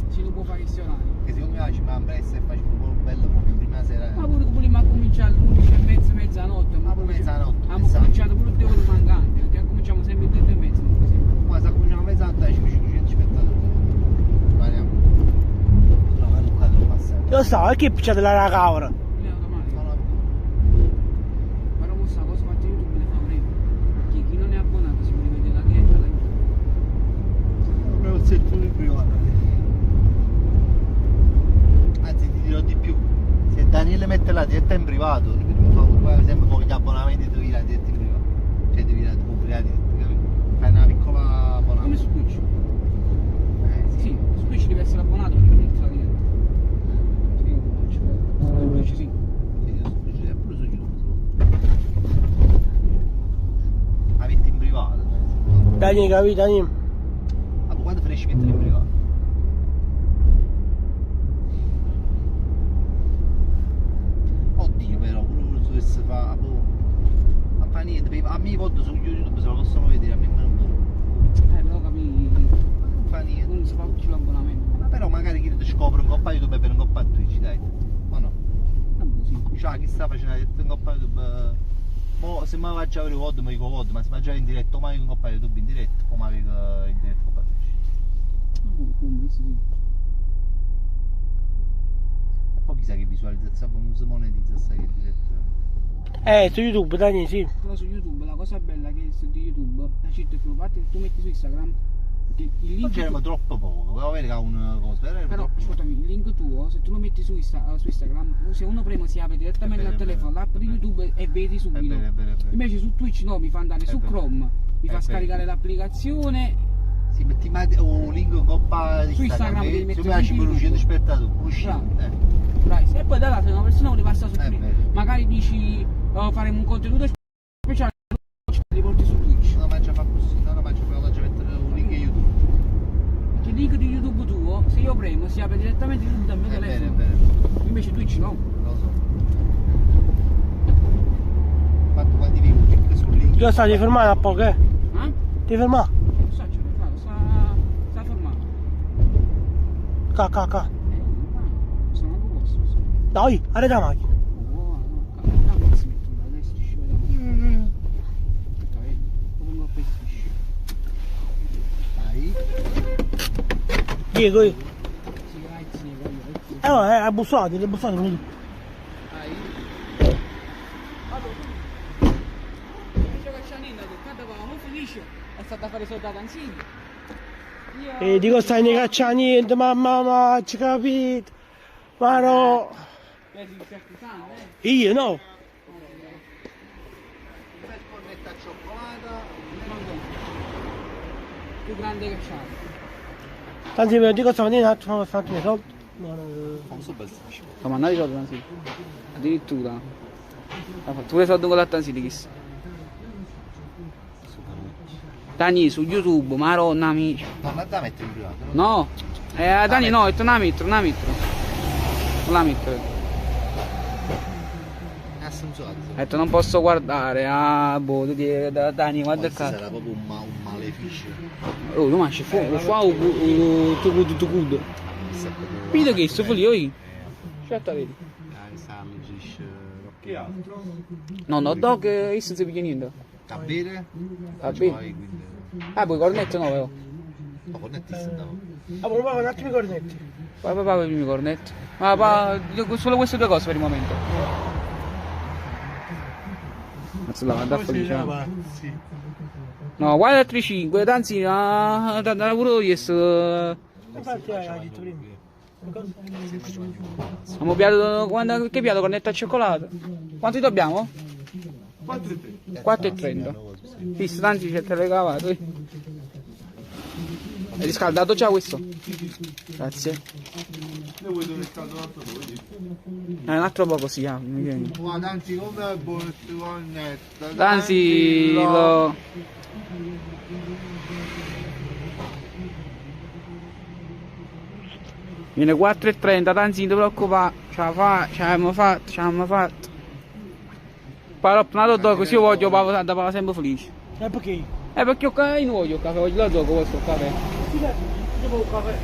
Si lo può fare questionare. Che secondo me ci va presto e facciamo un po' bello come prima sera. Ma pure prima a cominciare alle 11:30, mezzanotte. Ma pure mezzanotte. Abbiamo cominciato pure 2 ore mancanti, perché cominciamo sempre alle 2:30. Ma se cominciamo a mezzanotte ci 500 spettatori. Spariamo. Troviamo il quadro passato. Io stavo, perché picciate la cavra? Però questa cosa fatta YouTube le fa prima. Perché chi non è abbonato si può rivedere la diretta da YouTube. Proprio il settore privato. Anzi ti dirò di più. Se Daniele mette la diretta in privato, fa sempre pochi abbonamenti devi la diretta in privato. Cioè devi la pubblicare la diretta, capito? Fai una piccola abbonamento. Come su Twitch. Sì, su Twitch devi essere abbonato per vederti la diretta. Su Twitch sì. Pure su YouTube. La metti in privato. Dai, capito, Dani? Ma quando finisci mettere in privato? Oddio però, pure se dovesse fare, non fa niente, a me i pod su YouTube se lo possono vedere, a me non può. Però capì. Non fa niente. Non si fa più l'abbonamento. Ma però magari chi ti scopre un coppa YouTube per un coppa Twitch, dai. O no? Cioè, chi sta facendo la diretta in coppa YouTube? Mo, se mi faccio avere VOD mi dico VOD, ma se mi faccio in diretta o mai in coppa YouTube in diretta, o mai in diretta coppa Twitch. E poi chissà che visualizzazione, non si monetizza sta che diretta. Su YouTube, Dani, sì. Però su YouTube la cosa bella che su di YouTube la città più parte tu metti su Instagram. Perché il link C'era troppo poco, però vedi che ha una cosa, però ascoltami, il link tuo se tu lo metti su Instagram, se uno premo si apre direttamente dal telefono l'app di YouTube e vedi subito. Invece su Twitch no, mi fa andare su Chrome, mi fa scaricare l'applicazione. Sì, metti un link in coppa di su Instagram devi mettere su ci 200 spettatori, Bravi. E poi dall'altro una persona vuole passare su Twitch, magari dici faremo un contenuto speciale, li porti su Twitch. No, ma già fa così, no, ma già mettere un link in YouTube. Il link di YouTube tuo, se io premo si apre direttamente YouTube dal mio telefono. Invece Twitch no. Lo so. Infatti quando vi un clic sul link. Io sto di fermare a poco, Ti fermare? Non so, ce l'ho fatto, sta fermato. Ca. Sono anche posto. Dai, arreda la macchina. Si mettono da destra, ci vedo. Aspetta, vedi, lo vengo a pestisci. Dai. Diego, io. Sì, grazie, No, è bussato, le bussate non è stata a fare soldata insieme. E dico stai ne caccia niente, mamma, ci capito. Ma no. Vedi il certo sangue, Io no. Cornetta a cioccolata. più grande che c'ha. Tanti mi dico stamattina un attimo per farti i soldi. Ma mandare i soldi Tansini. Addirittura. Ha fatto pure soldi con la Tansini chissà. Dani su YouTube, maronna amici. Non la da mettere in privato? No, Dani no, ho detto non la metto. Non la metto. Ho detto non posso guardare, boh, Dani guarda il cazzo. Sarà proprio un maleficio. Oh, non mangi fuoco, tu good. Vedo che sto lì, oi. Certo vedi. Che altro? No, no, dog, io non si piglia niente. A bere? A bere? Poi cornetto no, però. Ma cornetti stanno. Proviamo un attimo i cornetti. Vai per i miei cornetti. Solo queste due cose per il momento. Mazzo la vado a felice. No, guarda altri 5, anzi, da lavoro io sto... Infatti hai detto prima. Abbiamo piato, che piato cornetto al cioccolato? Quanti dobbiamo? 4,30. Visto, tanti c'è telecavato. Hai riscaldato già questo? Grazie. Un altro poco si ha. Anzi, come buono cornetto. Anzi, lo... Viene 4,30, anzi non ti preoccupare, ce l'abbiamo fatto. Però un altro così io voglio da sempre felice. E perché? Perché io non voglio il caffè, voglio la gioco questo caffè. Dopo un caffè.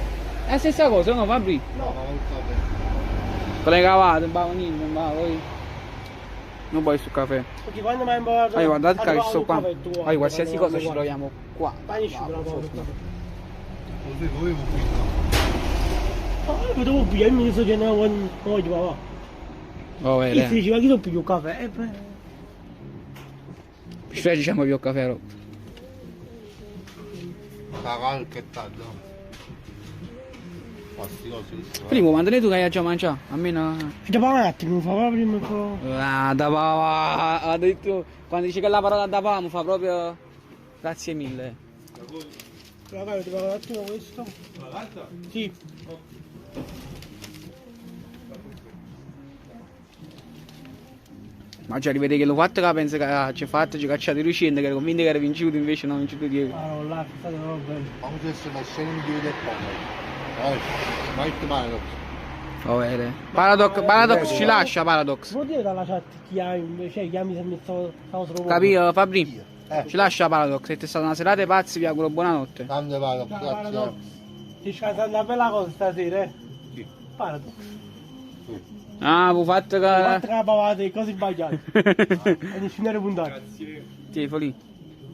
È la stessa cosa, no Fabri? No, Con le cavate, non va niente, non vuoi sul caffè. perché quando mi hai imparato... Guardate che sto qua. Qualsiasi cosa ci troviamo qua. Dopo pigliare mi dice che non voglio papà. Oh, E si diceva che non piglio un caffè. Ci diciamo più caffè, no? Cagare che taglio. Primo, mandane tu che hai già mangiato, almeno... Già un attimo, mi fa proprio prima un po'... ha detto, quando dice che la parola da pa, mi fa proprio... Grazie mille. Ragazzi, ti pago un attimo questo. Sì. Ma già rivede che l'ho fatto che pensa che ci ha fatto, ci ha cacciato i lucente, che era convinto che era vinciuto, invece non ha vinciuto dietro. No, là, è stato proprio bello. Quando c'è la scena di vedere poco. Vai male. Oh, vede. Paradox ci lascia, Paradox. Vuol dire dalla chat chi ha invece, chiami se mi stavo trovando. Capito, Fabri? Ci lascia Paradox, è stata una serata pazzi, vi auguro buonanotte. Tante Paradox, grazie. Ti c'è una bella cosa stasera, eh? Sì. Paradox. Ho fatto che... Quattro capavate, cose sbagliate. E nessuno era puntato. Sì, Folì.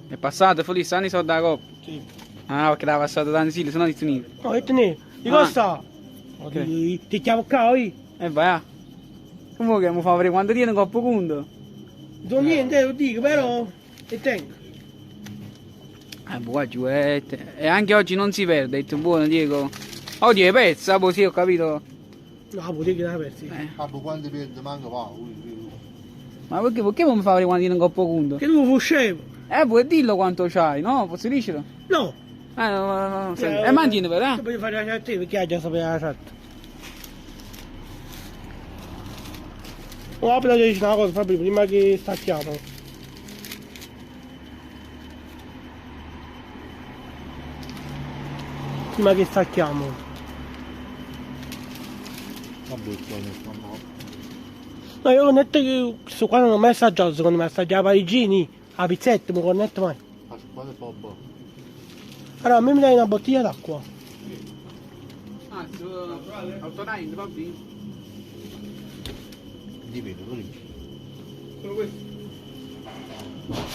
È passato, Folì, stanno i soldi da coppa. Sì. Perché l'ha passato da Ansile, se no ti finito. No, e te ne, di cosa sta? Ti chiamo qua, oi? Vai. Comunque mi fa vedere quando tiene un coppo conto. Non niente, lo dico, però... E tengo. Buono, e anche oggi non si perde, hai detto buono Diego. Oggi è pezza, poi sì, ho capito. No, vuol dire che l'ha persi. Quando perde manca va. Ma perché non mi fa vedere quando tiene un coppo conto? Che tu fuscevo. Puoi dirlo quanto c'hai, no? Posso dircelo? No. No. E mantieni per, Tu puoi fare la chat te, perché già sapeva la chat. Oh, però dici una cosa, Fabio, prima che stacchiamo. Prima che stacchiamo. No, io ho detto che questo qua non ho mai assaggiato, secondo me, assaggiare parigini, a pizzetta, ma non ho detto mai. Allora, a me mi dai una bottiglia d'acqua.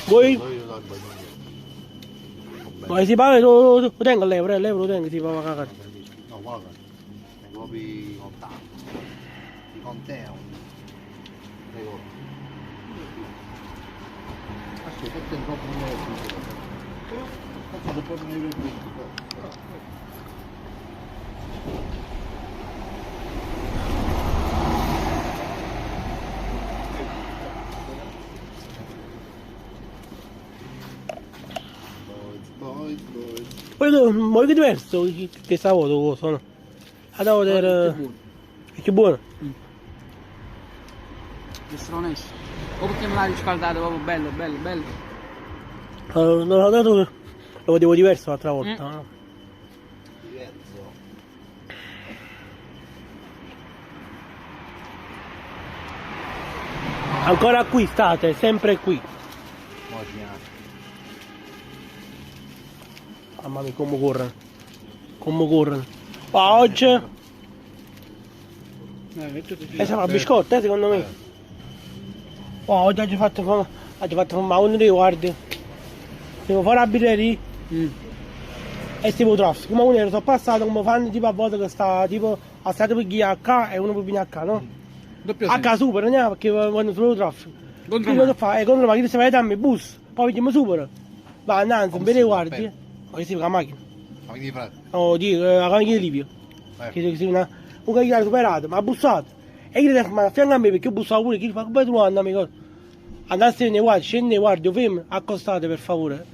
Voi? Ma si parla, lo tengo l'euro, lo tengo, si va a cagare. No, guarda, è proprio contanti. I conteo. Prego. Aspetta, questo è un po' più questo è un po' più Poi che diverso che stavo sono. Andavo per... Che buono. Essere onesto. O perché me l'hai riscaldato proprio bello. Non ho dato Lo vedevo diverso l'altra volta, no? Diverso. Ancora qui state, sempre qui. Mamma mia, come corrono. Come corrono. Ma oggi... sarà biscotto, secondo me. Oh, oggi ha fatto fumare uno dei guardi. Devo fare la birreria. E tipo traffico. Ma uno era sono passato come fanno tipo a volte che sta tipo a stato per chi a K e uno per venire a K, no? H super, no? Perché vanno solo traffico. Quindi cosa fa? Contro la macchina si va a darmi il bus, poi vediamo super. Va innanzi, un bel guardi. Ma si fa la macchina? Ma che frate? Oh, la macchina di Livio. Che si una chiara superata, ma ha bussato. E io ma a fianco a me perché ho bussato pure, chi fa come tu andare, amico? Andasse nei guardi, scende nei guardi, io fermo, accostate per favore.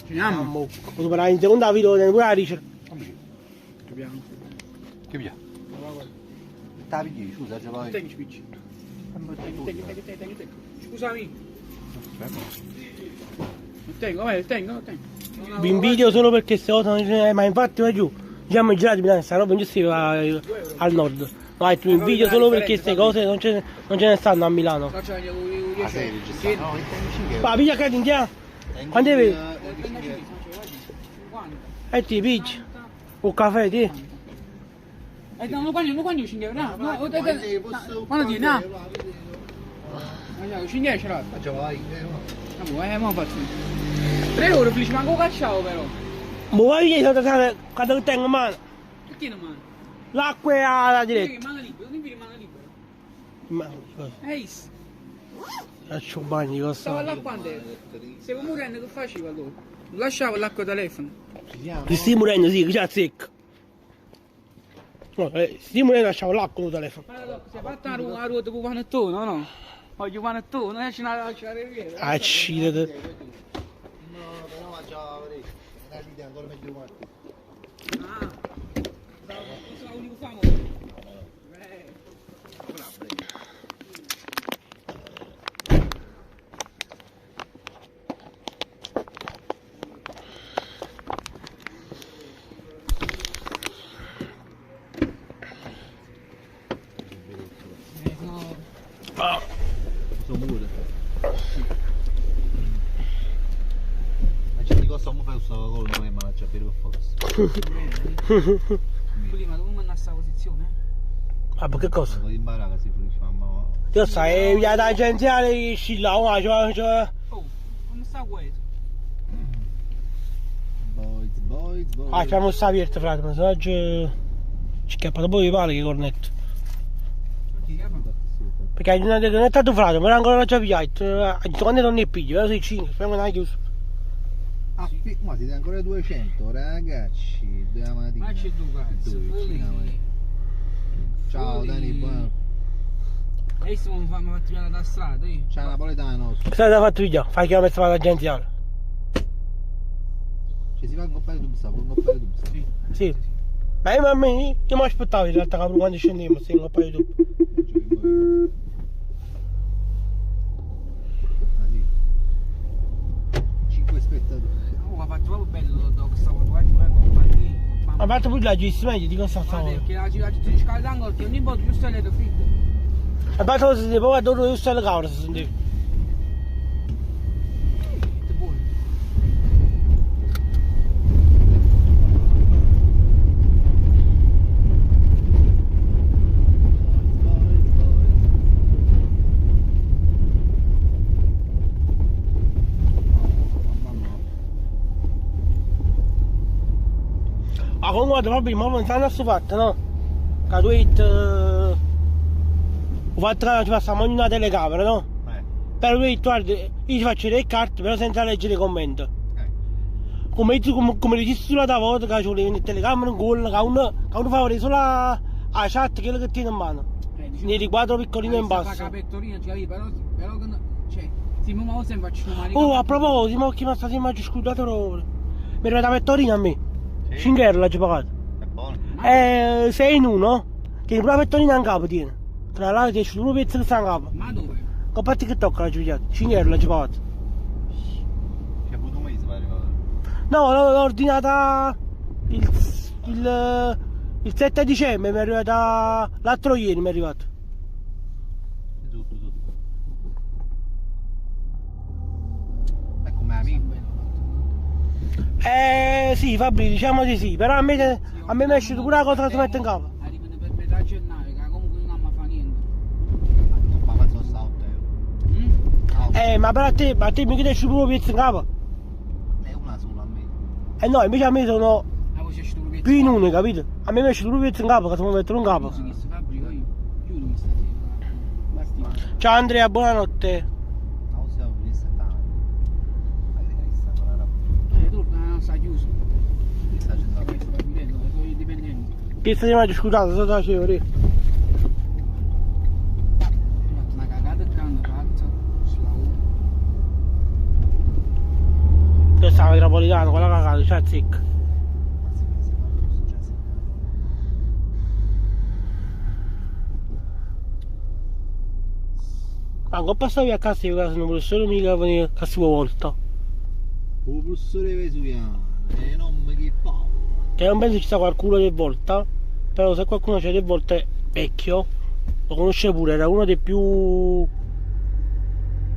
Finiamo? Ho superato in seconda video, pure la ricerca. Che via? Tavi, scusa, già vai. Tengi, spicci. Scusami. Tengo. Vi invidio solo perché queste cose non ce ne ma infatti va giù. Diciamo i gelati Milano, sta roba non si va al nord. Ma vi invidio solo perché queste cose non ce ne stanno a Milano. Ma piglia che indiano? Quanto è vero? E ti picci? Un caffè ti? Non quando ci andiamo, no? Quando ti no? 5 ce l'ha. Già vai. Ma faccio. 3 euro, felice manco cacciavo però. Ma vuoi che quando tengo in mano? Perché non mano? L'acqua è alla diretta. Che mano libera, non mi mano libera. Ma Ehi, faccio un bagno di cosa. stava là quando era? Stavo morendo, che facevo allora? Lasciavo l'acqua al telefono. Ti stai morendo, sì, che già secco. No, stai morendo lasciavo l'acqua al telefono. Si è fatta la ruota con il panettone, no? Oggi il panettone, non esce una riviera. Accidente. No, però già la vita è ancora meglio morto. Ah, sono l'unico famoso. Sono pure. Ma c'è di cosa mi fai questo gol, non è managgia per forza. Prima dove mandare sta posizione? Ma per che cosa? Poi imparare si finisce, mamma. Io sai, via da agenziale che scilla, cioè. Oh, come sta questo? Boys. Ah, c'è sta aperto, frate, ma se oggi ci chiappa dopo di pare che cornetto. Perché non è stato frate, ma ancora già pigliato. Quando non ne piglio, però sei 5, speriamo che non è chiuso. Ah, ma siete ancora 200, ragazzi. Due mattina. Ma c'è tu cazzo, Ciao Dani, buono. E stiamo facendo pigliare da strada, io. Ciao napoletano. Cosa ti ha fatto pigliare? Fai che la messa alla agenziale. Ci si fa un coppare tu, un coppare tu. Sì. Ma io mi aspettavo in realtà che quando scendiamo, sì, un paio di dubbi. 5 spettatori. Oh, ha fatto proprio bello dopo questa tatuaggio, con partire. Ma fatto pure la gesti meglio di cosa stavo. Perché la ci scalda ancora, che ogni volta giusto le tue figlie. Ma fatto così, poi guarda dove sta la cavolo se sentivo. Ma comunque vabbè, ma pensando a sto fatto, no? Che tu hai detto... Ho fatto ci passiamo ogni una telecamera, no? Però tu hai detto, guarda, io ti faccio le carte, però senza leggere i commenti. Come registri sulla tua volta, che c'è le telecamere in gol, che uno fa vedere solo la chat, quello che tiene in mano. Nei riquadro piccolino in basso. Però cioè, sì, ma sempre faccio male. Oh, a proposito, ma chi mi sta sempre scudato proprio. Mi è la pettorina a me. 5 euro l'ho pagato. È buono. 6 in 1. Tieni pure la pettorina in capo, tieni. Tra l'altro ti esce due pezzi che sta in capo. Ma dove? Con parte che tocca l'ho giocato. 5 euro l'ho pagato. C'è avuto un mese per arrivare. No, l'ho ordinata il 7 dicembre, mi è arrivata l'altro ieri, mi è arrivata. È come amico. Sì, Fabri, diciamo di sì, però a me mi è uscito pure la cosa che si mette in capo. Arrivano per metà gennaio, che comunque non mi fa niente. Ma ma sono stato Ma però a te mi chiedi pure pezzi in capo? è una sola a me. No, invece a me sono Ah, voi siete pure più in uno, capito? A me mi esce pure pezzi in capo, che se mi mettono in capo. Fabri, io chiudimi stasera. Basta. Ciao Andrea, buonanotte. Non siamo visti tanto. Ma che sta con la roba? Non sta chiuso. Che sta facendo? Sono i dipendenti. Che settimana scusate, sotto la cevere. Ho fatto una cagata grande, cazzo. Slavo. Questa è la metropolitana, quella cagata, c'è zecca. Anche passare via a casa io che sono professore mica venire a sua volta. Un professore vesuviano, non mi che paura. Che non penso ci sia qualcuno che volta, però se qualcuno c'è che volta è vecchio, lo conosce pure, era uno dei più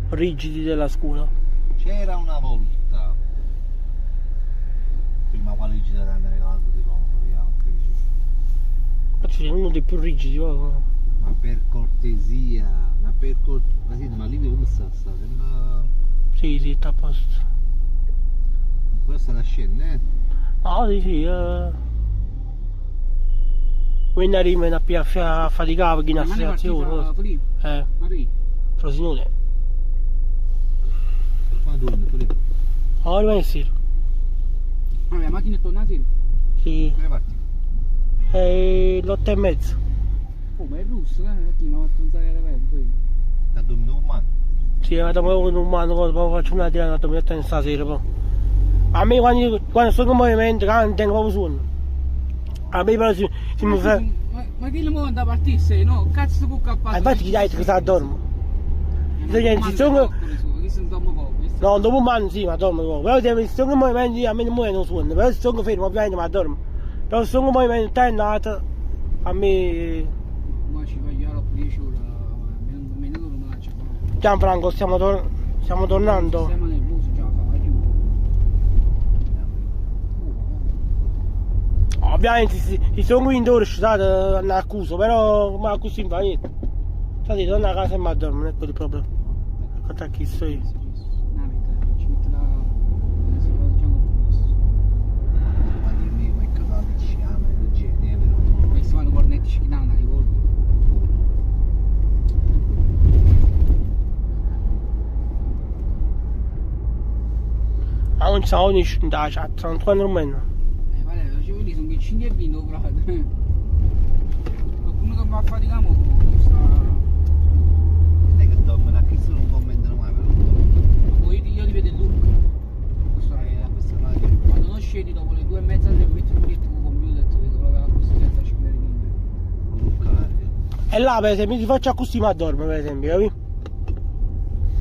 rigidi della scuola. C'era una volta. Prima quale rigida da andare regalato di Roma, C'è uno dei più rigidi, ma per cortesia, ma sì, ma lì come sta? Sembra. Sì, sta a posto. Questa è la scena, No, sì. Quindi arriva a faticare perché in associazione. Frosinone. Ma dove? Ah, rimane sera. Ah, la macchina è tornata sera? Sì. Come parti? l'8:30. Oh, ma è russo, ti mi ha fatto pensare alla pelle. Da dormito un mano? Sì, vado con un mano, poi faccio una tirata, mi metto in stasera poi. A me quando sono in movimento, non tengo proprio sonno. A me però si mi fa. Ma che non da partire, no? Cazzo può cappare. Infatti chi dai che sta a dormo? Si sono. No, dopo un anno sì, ma dormo poco. Però se sono in movimento a me non muoio non suono. Però se sono fermo ovviamente ma dormo. Però se sono in movimento è nata, a me. Ma ci voglio 10 ore, meno non la c'è. Gianfranco, stiamo tornando. Siamo nervosi già, Ovviamente si sono qui in ore state andare a Cuso, però ma così non fa niente. State torno a casa e mi addormo, non è quello il problema. Quanto a chi sto io? Ci metto la. Si può diciamo questo. Ma dimmi come è capace di sciame, del genere. Questi vanno cornetti ci danno, ricordo. Ah, non c'è nessuno da chat, non quando non meno. Vale, facevo lì, sono che 5 e vino, frate. Qualcuno che va a faticare mo', Non è che dorme, a chi non commentano mai, però. ma poi io ti vedo il look. Questa quando non scendi dopo le 2:30 devi mettere un letto con il computer, ti vedo proprio a questo senza scrivere niente. E là per esempio si faccia così ma dorme per esempio, capi?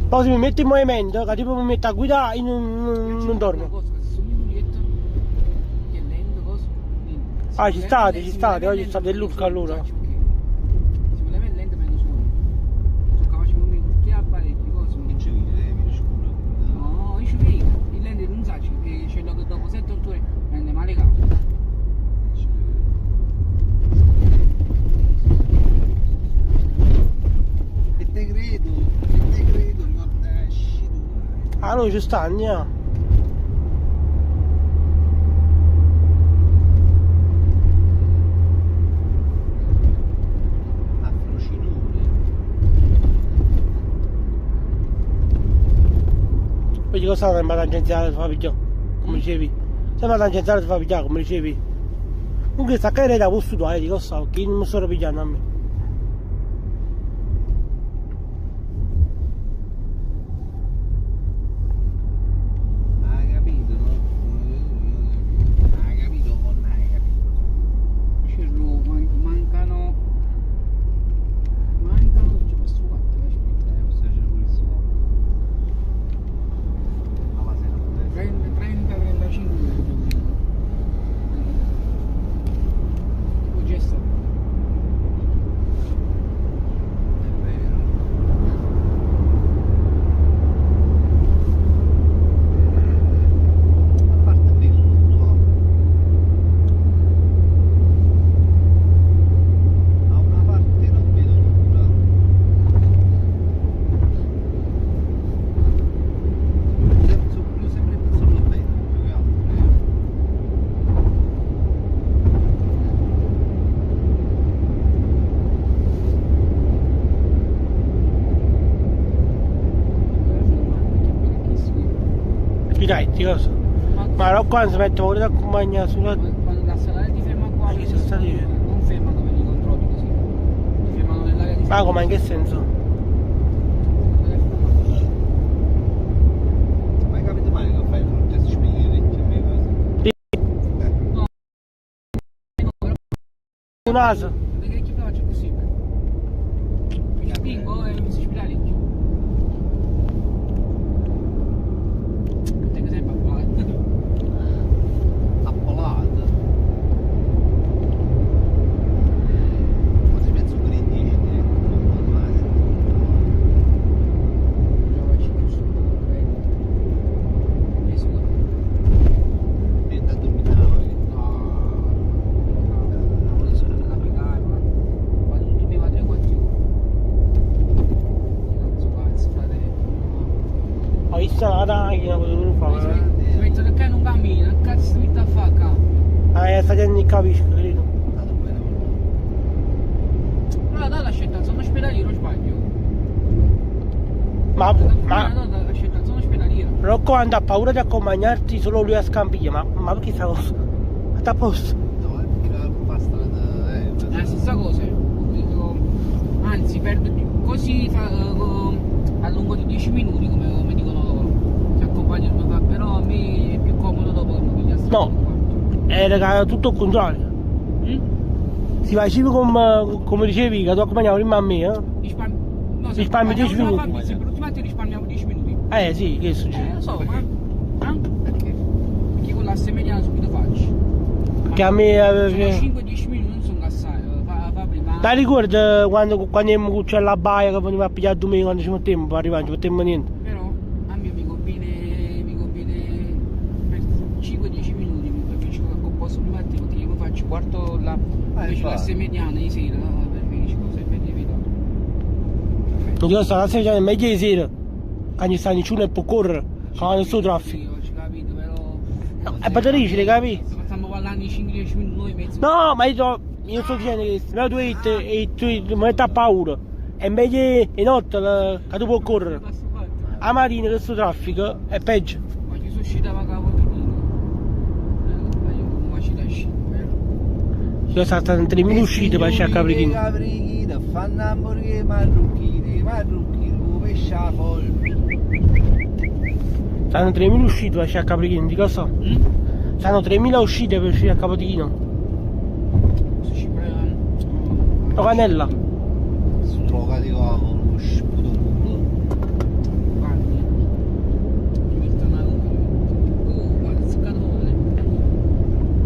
Poi se mi metto in movimento, che tipo mi metto a guidare, io non dormo. Ah, ci state, oggi sta del look allora. Se mi levi lento meno suono. Sono capace di muovere tutti a parecchi cose. Che ci vede, mi scuro. No, io ci vedo, il lento non sa, perché c'è che dopo 7-8 ore prende male capo. E te credo, non esci. Ah, noi ci sta, andiamo. Vedi cosa sembra tangenziale ti fa pigliare, come dicevi? Sembra tangenziale ti fa pigliare, come dicevi? Comunque sta carriera posso tu, di cosa? Che non mi sto pigliando a me. Hai capito, no? Hai capito o non hai capito? C'è mancano. C'è questo 4, Questo c'è pure il suo. 30-35 Dai, ti cosa? Ma non qua si mette pure da accompagnare sulla... Quando la strada ti ferma qua, Che si sta dicendo? non fermano per i controlli così. Ti fermano nell'area di... Ma come, in che senso? Ma hai capito male che fai un test spieghi a me No, però Un naso. perché che faccio così? Mi spingo e mi si spira l'occhio. Tengo sempre a parlare. appolato. Quasi penso per i 10 niente dominava. Ho visto la macchina, quello che fa. Si mettono che non cammina, che cazzo si mette a fare qua? Sta che non capisco, credo. Però la scelta zona ospedaliera, non sbaglio. Ma La scelta zona ospedaliera. Rocco ha paura di accompagnarti solo lui a Scampia, ma perché sta cosa? Ma sta a posto. È la stessa cosa. Anzi, perdo così a lungo di 10 minuti come dicono loro. Si accompagna il mio papà, però a me è più comodo dopo che mi piglia No, era tutto il contrario. Si faceva come dicevi, che tu accompagnavi prima a me, risparmi 10 minuti. Sì, per ultimamente risparmiamo 10 minuti. Sì, che succede? Lo so, ma... Perché con l'asse mediana subito faccio. Che a me... Sono 5-10 minuti, non sono assai. Fa prima... Dai, ricorda quando c'è la baia che veniva a pigliare domenica quando ci mettiamo per arrivare, non ci mettiamo niente. Però a me mi conviene per 5-10 minuti, mi capisco che composto prima di tempo, io mi faccio quarto là, invece l'asse mediana di sera, per me dico sempre di evitare. Non ti sta l'asse mediana è meglio di sera, quando sta nessuno e può correre, fa nessun traffico. Ho capito, però... È per difficile, capi? Stiamo parlando di 5-10 minuti e mezzo. No, ma io sto dicendo che se tu mi metti a paura, è meglio di notte che tu puoi correre. A mattina questo traffico è peggio. Ma ci sono uscita a capo di ma ci lasci. Io sono stato in 3.000 uscite per cercare Caprichino. Caprichino, fanno hamburger marrucchini, pesce a polvere. Stanno 3.000 uscite per cercare Caprichino, di cosa? Stanno 3.000 uscite per uscire a Caprichino. La cannella. Su droga di coco, lo sputo culo. Guardi, mi mettono guarda, scatole.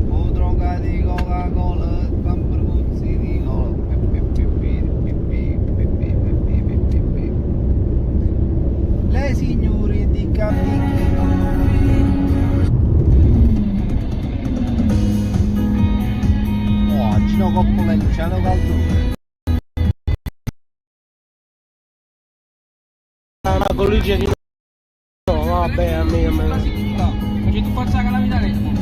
O droga di Coca-Cola, hamburguzzi di cola. Le signore di Caprichino. Oggi no coppola in Luciano Caldone. Ma con lui c'è di no, vabbè, a me. Faccio tu forza la calamità.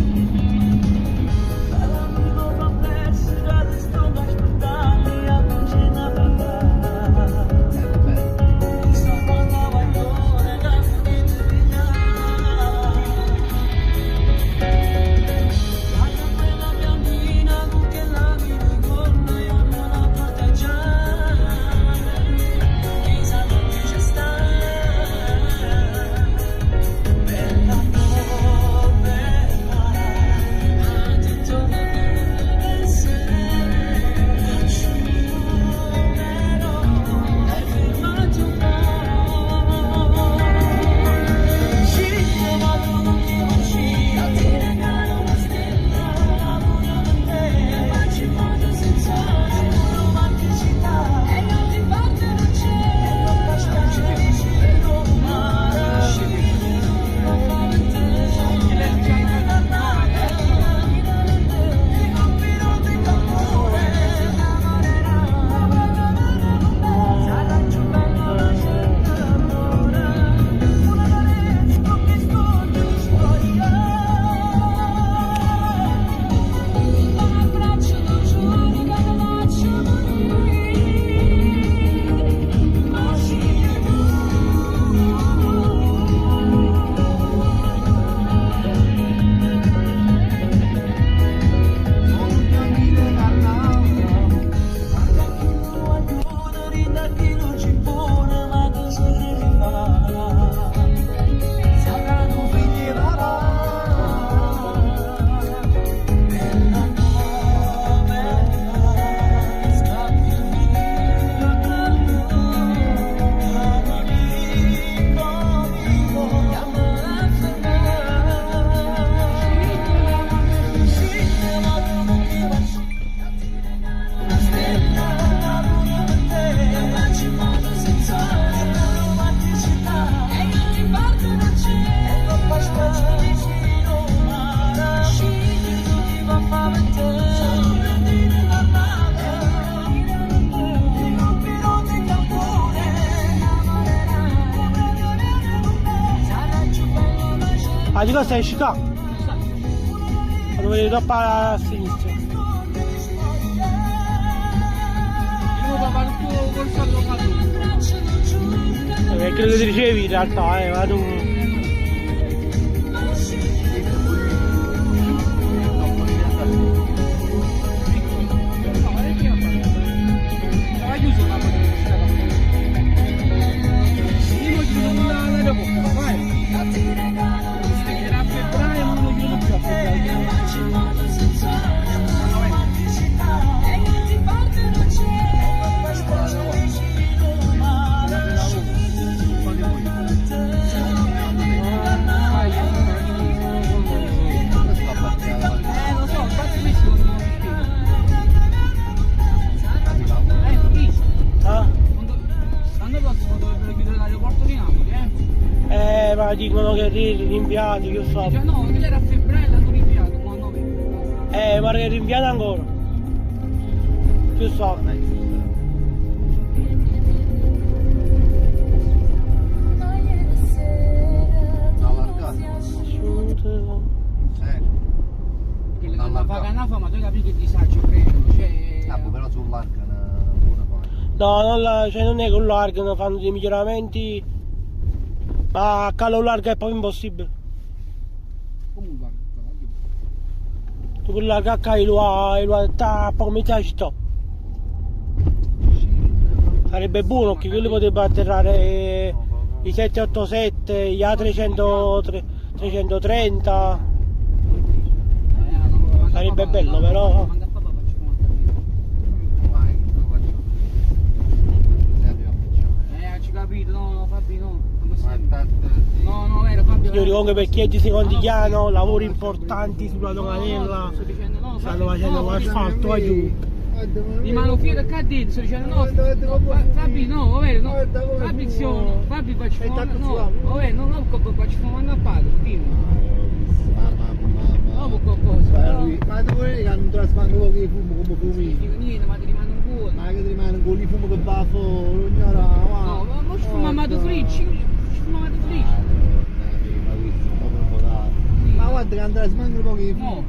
cosa esci qua? Quando vedi troppo a sinistra. Io papà tutto col soldo fatto. È quello che ti ricevi in realtà, vado. Ma dicono che rinviati, che so. No, che era a febbraio l'hanno rinviato, ma no. Ma che è rinviato ancora. Che so. La paganafa, ma tu capi che disagio prendo, cioè... però sull'arca no, non è con l'arca, fanno dei miglioramenti. Ma a calo larga è proprio impossibile. Comunque, tu con larga lo ha come te città. Sarebbe buono che quelli potrebbero atterrare i 787, gli A330. Sarebbe bello però. Ci capito, no, Fabio, no. No, vero Fabio. Signori, comunque per chiedi secondi piano, lavori importanti sulla doganella. Stanno facendo l'asfalto qua giù. Di mano fiera qua dentro, sto dicendo no, Fabio no, vabbè, no, Fabio faccio fumare, no, vabbè, non faccio fumare a padre, dimmi. No, qualcosa. Ma tu vuoi che non trasmango poco di fumo come fumi? Dico niente, ma ti rimane un buono. Ma che ti rimane un buono di fumo che va fuori, non ignora, no, ma non ci fumamato fricci, ma guarda che andrà a smangare poco di fumo,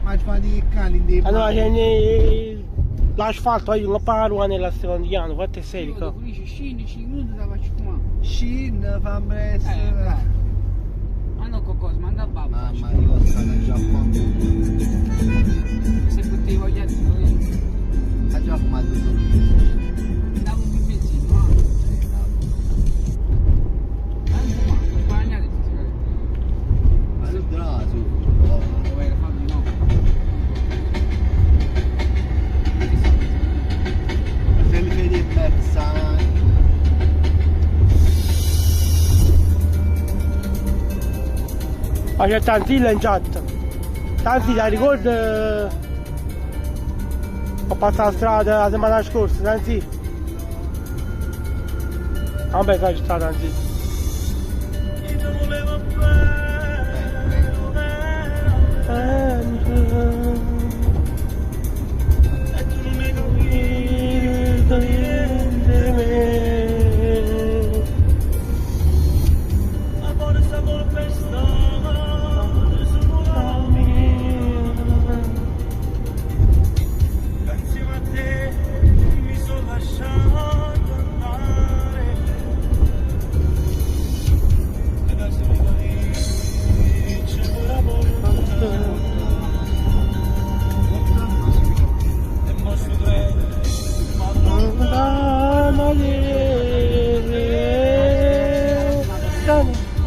ma ci fa di cani di... Allora c'è l'asfalto, io non parlo nella secondiano, fate serio. Io dico, scende 5 minuti la faccio fumare. Scende, fa presto. Ma non qualcosa, manda a babbo. Mamma, io sono già fumato. Se potevi voglia di ha già fumato solo. Davo più benzina, ma... Hai fumato, sbagliate tutti. Ma tu bravo, su. Dove era Fabio, no? Se li vedi persa. Ma c'è Tanzilla in chat. Tanzi, la ricordi? Ho passato la strada la settimana scorsa, Tanzi. Vabbè, sai, c'è stata Tanzi.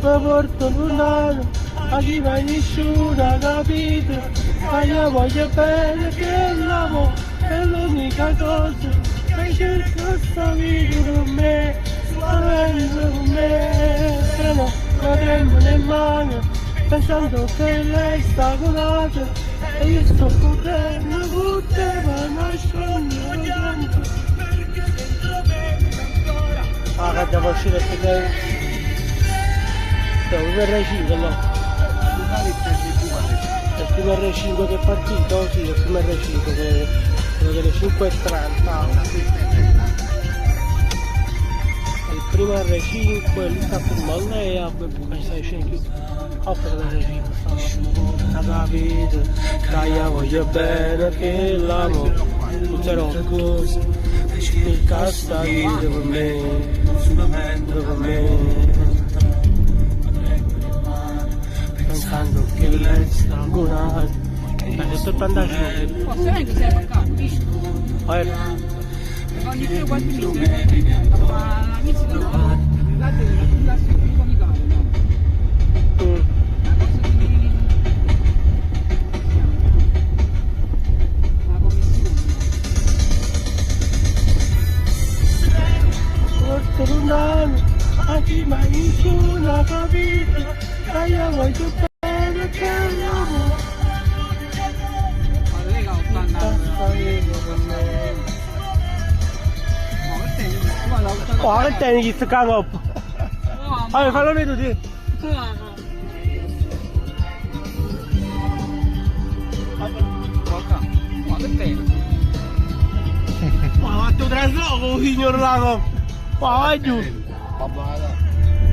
Porto lontano, a chi mai nessuno ha capito, ma io voglio bene che l'amore è l'unica cosa che cerco sta vita con me, sta con me, però la tremo nel mano, pensando che lei sta con altro, e io sto correndo con te, ma nascondere tanto. Ah, che devo uscire per un R5 no? È il primo R5 che è partito? Sì, è il primo R5 quello delle 5.30. prima R5, lì sta filmando lei, ci stai scene più. Ho preso R5, stavo. La capite, dai, voglio bene che l'amo, tutte rocco, il cassa vive per me, per me. Pensando che lei sta ancora, hai detto 85. Forse anche sei a capo, dici? Ogni 3-4 mesi, ma inizi da la seguita in Italia, no? Una cosa di... una commissione. Forse lontano, anche mai nessuna capita, che io voglio bene che l'amo. Ma lei che ha 80 anni. Oh, che te ne gli sto cagando? Vabbè, fallo vedere tu. Ma che pena. Ma ha fatto trasloco, signor Lago. Ma vai giù.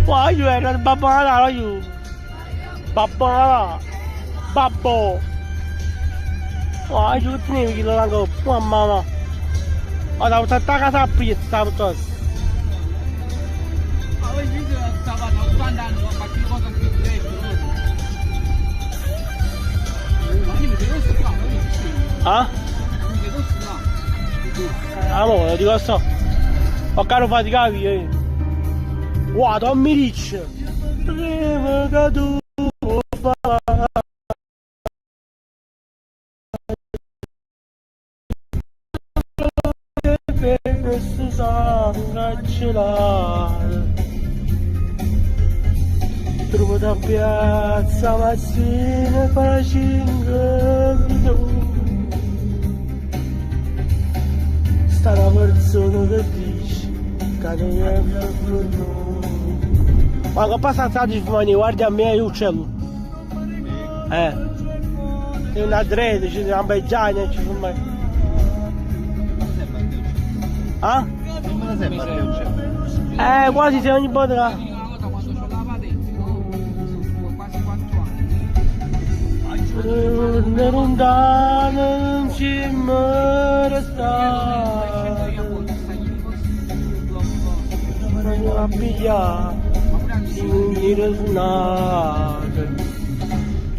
Vai giù, è una babbanata, vai giù. Babbanata. Babbo. Vai giù, che tenevi che lo Lago. Mamma. Ho dato tutta casa a prima, stavo tutto. Ma voi dite che stavano 80 anni con qualche cosa anche più vecchio, ma io mi devo stare, Ah? mi devo stare. Amore, lo dico sto. Ho caro faticavi, Wow, Tommy Rich. Prima che tu fai. Per Susanna gelata. Trovo da piazza mattina per 5 minuti. Sta una persona che dice che non è per noi. Ma che passa di fumare, guardi a me e uccello. C'è una drede, c'è una beggiana, ci fumare. Ah? Quasi sei ogni volta. Quando c'ho la patente, quasi 4 anni. Lontano non ci resta. Non la pigliare, in giro snate.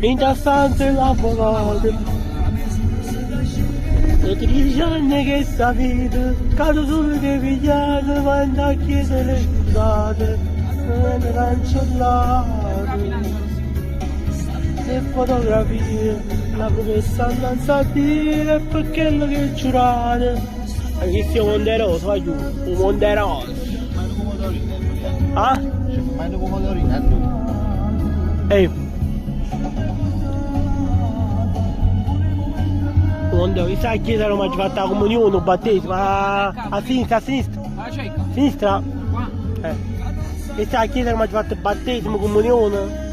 In tastante la volata. E 13 anni che sta vita, cado solo che pigliate, manda a chiedere scusate, le cancellate. Le fotografie, la promessa non a dire per quello che giurate. E che sia un monderoso, vai giù, un monderoso. Ah? Ehi. Quando mi sa che non mi ha fatto la comunione, il battesimo, a sinistra, a sinistra. La cieca? Sinistra? Qua? Mi sa che non mi ha fatto il battesimo, comunione.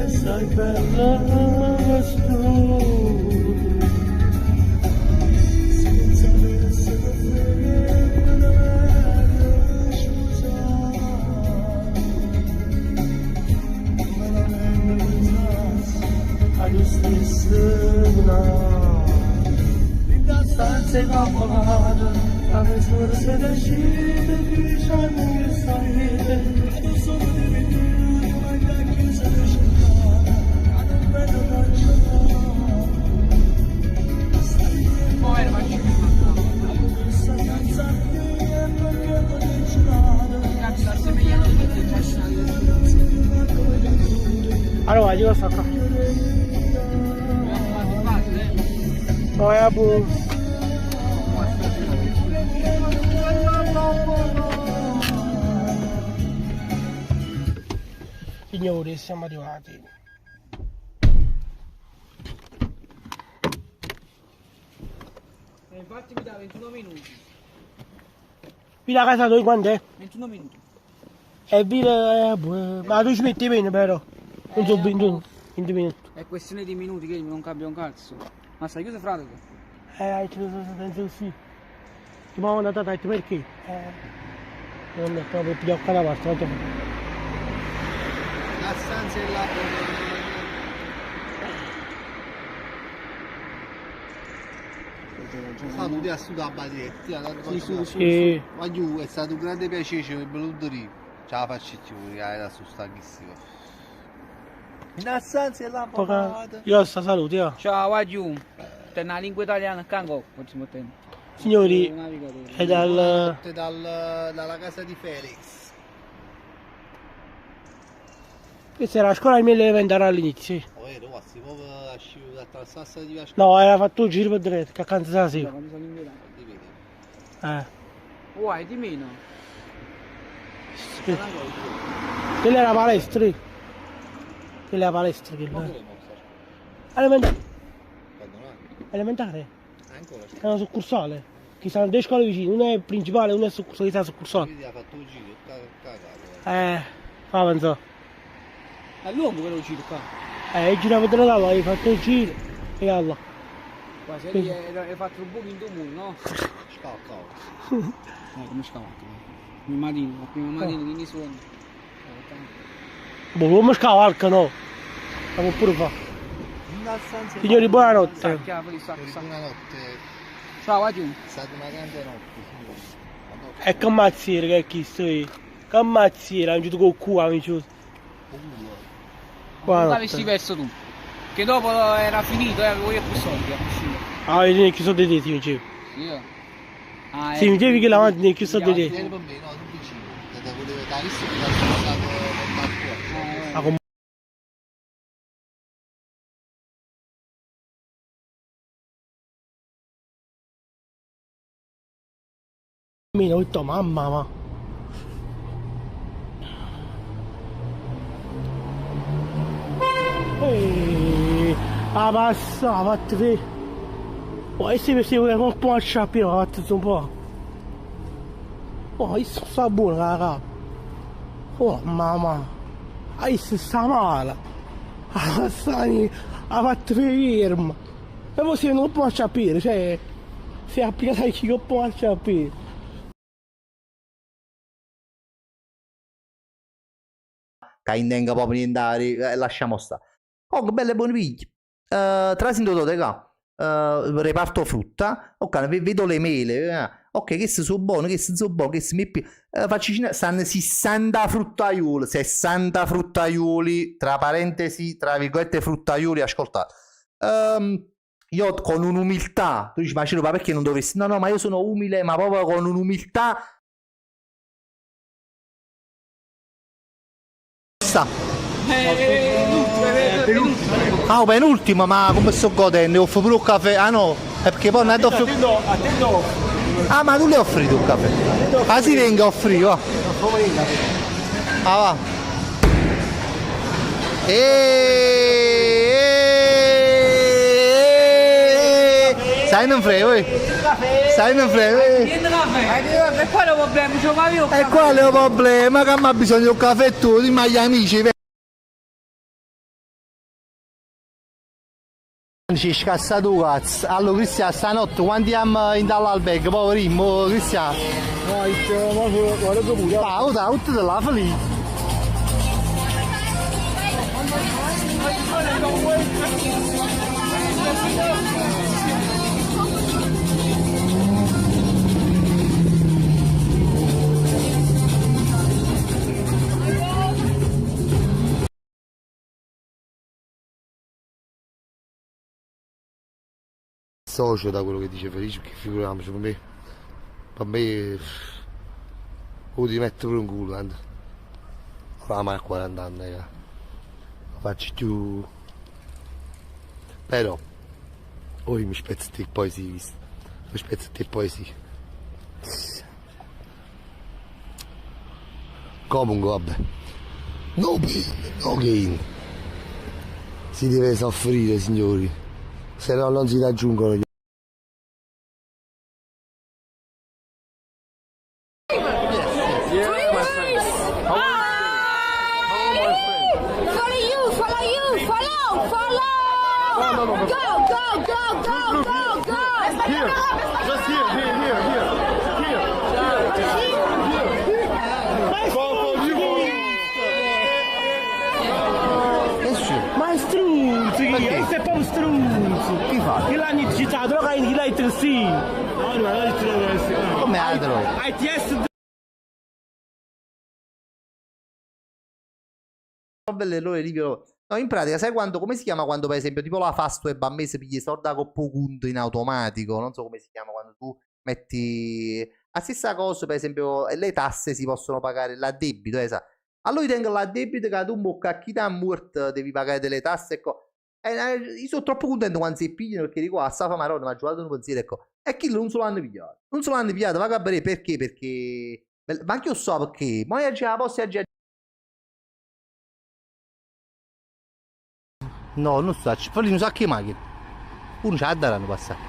Sai bella. Stanze campate, la risorsa decide, diciamo che salite, non sono divenuti, ma da chiesa di città, non vedo cancellato. Poi ma ci allora, io sto qua. Oh, è buono. Signori, siamo arrivati. Infatti mi dà 21 minuti. Qui la casa noi quando è? 21 minuti. E ma tu ci metti bene però. Non so 20 minuti. È questione di minuti che non cambia un cazzo. Ma stai chiuso frate? Penso sì. Ti muovo una tata, perché? Non è proprio più qua da parte, guarda. La stanza è là. Stato di assunta Badetti, Sì. ma giù è stato un grande piacere, ci avrebbe voluto dire. Ce la faccio più, era su stanchissimo. La stanza è là, Io sta salute, io. Ciao, va giù. È una lingua italiana, cango, possiamo tenere. Signori, è dalla casa di Felix. Questa era la scuola del 1020 all'inizio. Sì. No, era fatto un giro per dritto, che accanto la sera. Uai, di meno. Quella era palestra. Quella era palestra. Elementare. Elementare. È una succursale. Che stanno due scuole vicine, una è principale e una è succursale. Che sta succursale. Quindi ha fatto un giro, fa pensare. È lungo quello giro qua. Giravo da là, hai fatto il giro e alla. Quasi lì hai fatto un buco in tuo muro, no? Scaccato. Come scavato? La prima mattina che mi suona. Boh, come scavalcano? Stiamo pure fa. Signori, buonanotte. Buonanotte. Ciao, va giù. È stata una grande notte, signori. E che mazziere che è chi sei? Che mazziere, hanno giocato con il culo, amici. Non l'avessi perso tu. Che dopo era finito, avevo io più soldi a uscire. Ah, io ne chiuso dei denti, mi dicevo. Io? Sì, mi dicevi che la mattina ne chiuso dei denti. No, non vicino. Te volevo dare visto che l'ha spostato per Ah, ho detto mamma ma la passava a tre. Poi se mi sembra che un po' a sciappire, ho fatto un po'. Oh, questo sta buono la capa. Oh mamma, questo sta male. La passani ha fatto ferma. E poi se non può a sciappire, cioè si è applicato a chi non può a sciappire. Che intenga proprio niente, lasciamo stare. Oh, belle buone piglie. Trasito te qua. Reparto frutta. Ok, vedo le mele. Ok, queste sono buone, queste sono buone, queste mi faccio stanno 60 fruttaioli. 60 fruttaioli, tra parentesi, tra virgolette fruttaioli, ascoltate. Io con un'umiltà, tu dici, ma Ciro, ma perché non dovresti? No, ma io sono umile, ma proprio con un'umiltà. Ah, penultimo, ma come sto godendo? Offro pure un caffè? Ah no, è perché poi non è offrito. Ah, ma tu le offri tu un caffè? Ah, si venga a offrire, va. Ah, va. Sai non frega, sai non frega. E quale problema? C'ho mai io. E quale problema? Che mi ha bisogno di un caffè tu, di gli amici. Ci scassa tu cazzo. Allora Cristiano, stanotte quanti andiamo in dall'albergo, poverino, Cristiano? No, guarda pure. Ah, tutto della felice. Socio da quello che dice Felice, che figuriamoci per me lo ti metto pure un culo tanto oramai a 40 anni non faccio più, però ora mi spezzo te poi sì, mi spezzo te poi sì. Comunque vabbè, no pain, no gain, si deve soffrire signori, se no non si raggiungono gli no, no. Go, go, go, go, go, go! Here. Just here. Ma è strunzi, questo è proprio strunzi. Chi fa? Chi l'hanno citato, lo che l'hai sì. No, ma non è Come altro? ITS. L'errore Livio. No, in pratica, sai quando, come si chiama quando, per esempio, tipo la Fastweb a me si pigli soldi da coppo conto in automatico, non so come si chiama, quando tu metti la stessa cosa, per esempio, le tasse si possono pagare là a debito, esatto. Allora io tengo là a debito che tu un bocca a chi ti ha morto devi pagare delle tasse, ecco. Io sono troppo contento quando si pigliano perché dico, a Safa Marone mi ha giocato un pensiero, ecco. E chi non se l'hanno pigliato. Non se l'hanno pigliato, va a capire perché, ma anche io so perché, ma io già la posso già. No, non so, poi non sa che macchina. Uno ce la daranno passare.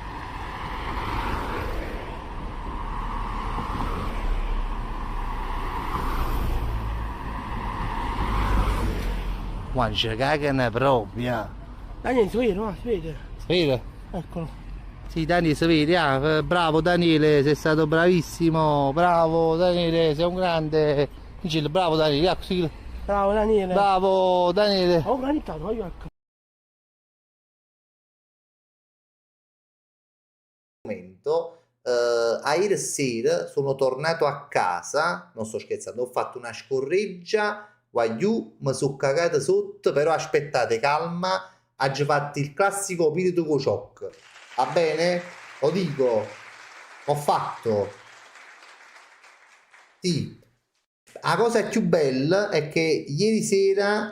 Ma c'è cagano proprio. Daniele, si vede, no? Si vede. Si vede? Eccolo. Sì, Daniele, si vede, ah. Bravo Daniele, sei stato bravissimo. Bravo Daniele, sei un grande. Dice, bravo Daniele, ecco, sì. Bravo Daniele. Bravo Daniele. Ho organizzato, vai ecco. A ieri sera sono tornato a casa, non sto scherzando, ho fatto una scorreggia, guagliù, mi sono cagato sotto, però aspettate, calma, ha già fatto il classico pirito con shock, va bene? Lo dico, ho fatto, sì. La cosa più bella è che ieri sera,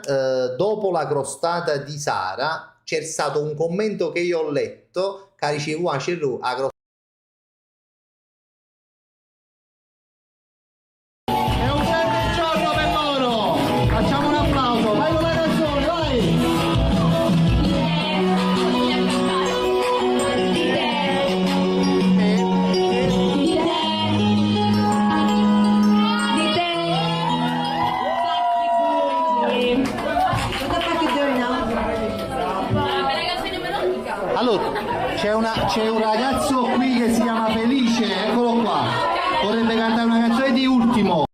dopo la crostata di Sara, c'è stato un commento che io ho letto, che ricevuto a Cerro, a crostata. È un grande giorno per loro! Facciamo un applauso, vai con la canzone, vai! Allora, c'è un ragazzo qui che si chiama Felice, eccolo qua. Vorrebbe cantare una canzone di Ultimo.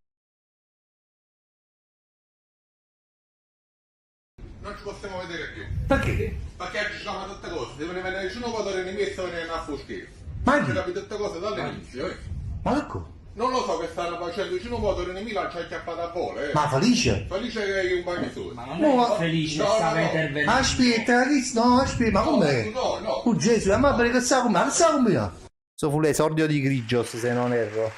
Non ci possiamo vedere più. Perché? Perché oggi ci sono tutte cose. Devono venire nessuno può dare nemici e venire a fuschire. Ma ci capite tutte cose dall'inizio, eh? Ma ecco. Non lo so che stanno facendo, vicino può dare nemici l'ha acchiappato a volo, eh? Ma Felice? Felice che è un bagno solo. Ma non è felice, stava intervenendo. Aspetta, no, aspetta, ma com'è? No. Oh Gesù, ma perché sa come? Sa come? So fu l'esordio di Grigios, se non erro.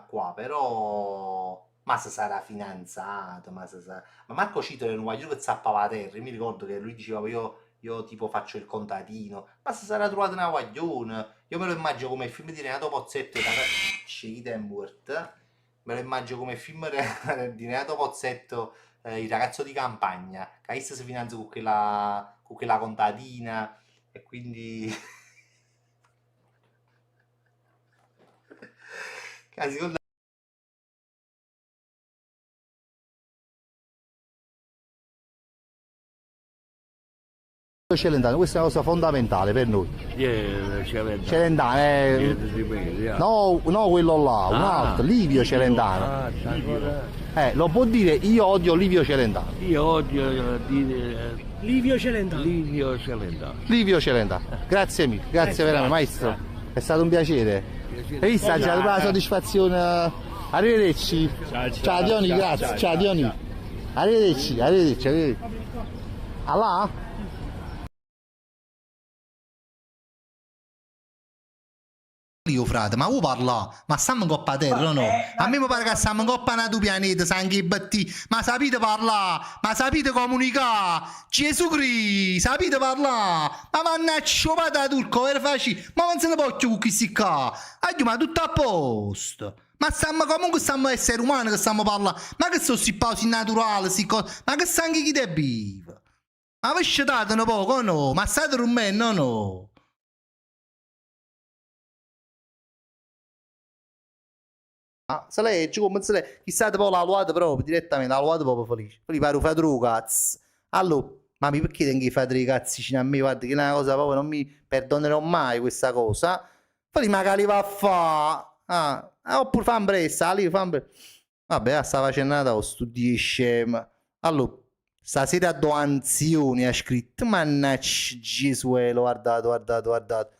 Qua però ma se sarà fidanzato, ma Marco Cito era un guaglione che zappava a terra. Io mi ricordo che lui diceva io tipo faccio il contadino, ma se sarà trovato una guaglione. Io me lo immagino come il film di Renato Pozzetto me lo immagino come il film di Renato Pozzetto, il ragazzo di campagna che adesso si fidanza con quella contadina e quindi seconda Celentano, questa è una cosa fondamentale per noi. Celentano no quello là, un altro, Livio Celentano. Lo può dire, io odio Livio Celentano. Io odio dire Livio Celentano. Livio Celentano, grazie mille, grazie veramente maestro, è stato un piacere. Hai visto già la soddisfazione? Arrivederci. Ciao Dioni, grazie, ciao Dioni. Arrivederci. Allà? Io frate, ma vuoi parlare? Ma stiamo in coppa a terra o no? A me mi pare che stiamo in coppa a tu pianeta, sangue batti. Ma sapete parlare? Ma sapete comunicare? Gesù Cristo, sapete parlare? Ma mannaggia, da turco, era facile. Ma non se ne può più con questi qua. Ma tutto a posto. Ma stiamo esseri umani che stiamo parlando. Ma che sono questi pausi naturali, questi cose? Ma che sangue chi te vive? Ma vi scetate un poco o no? Ma state rumeno o no? Se legge come se legge, chissà poi la luata proprio direttamente, la luata proprio felice. Poi pare fare un cazzo. Allora, mami, perché devi fare dei cazzi vicino a me? Guarda che è una cosa proprio non mi perdonerò mai questa cosa. Poi magari va a fa. Oppure fa un pressa, lì fa un pressa. Vabbè, sta facendo una sto di scema. Allora, stasera do anzioni, ha scritto. Mannaggia Gesuelo, guardate, guardate, guardate.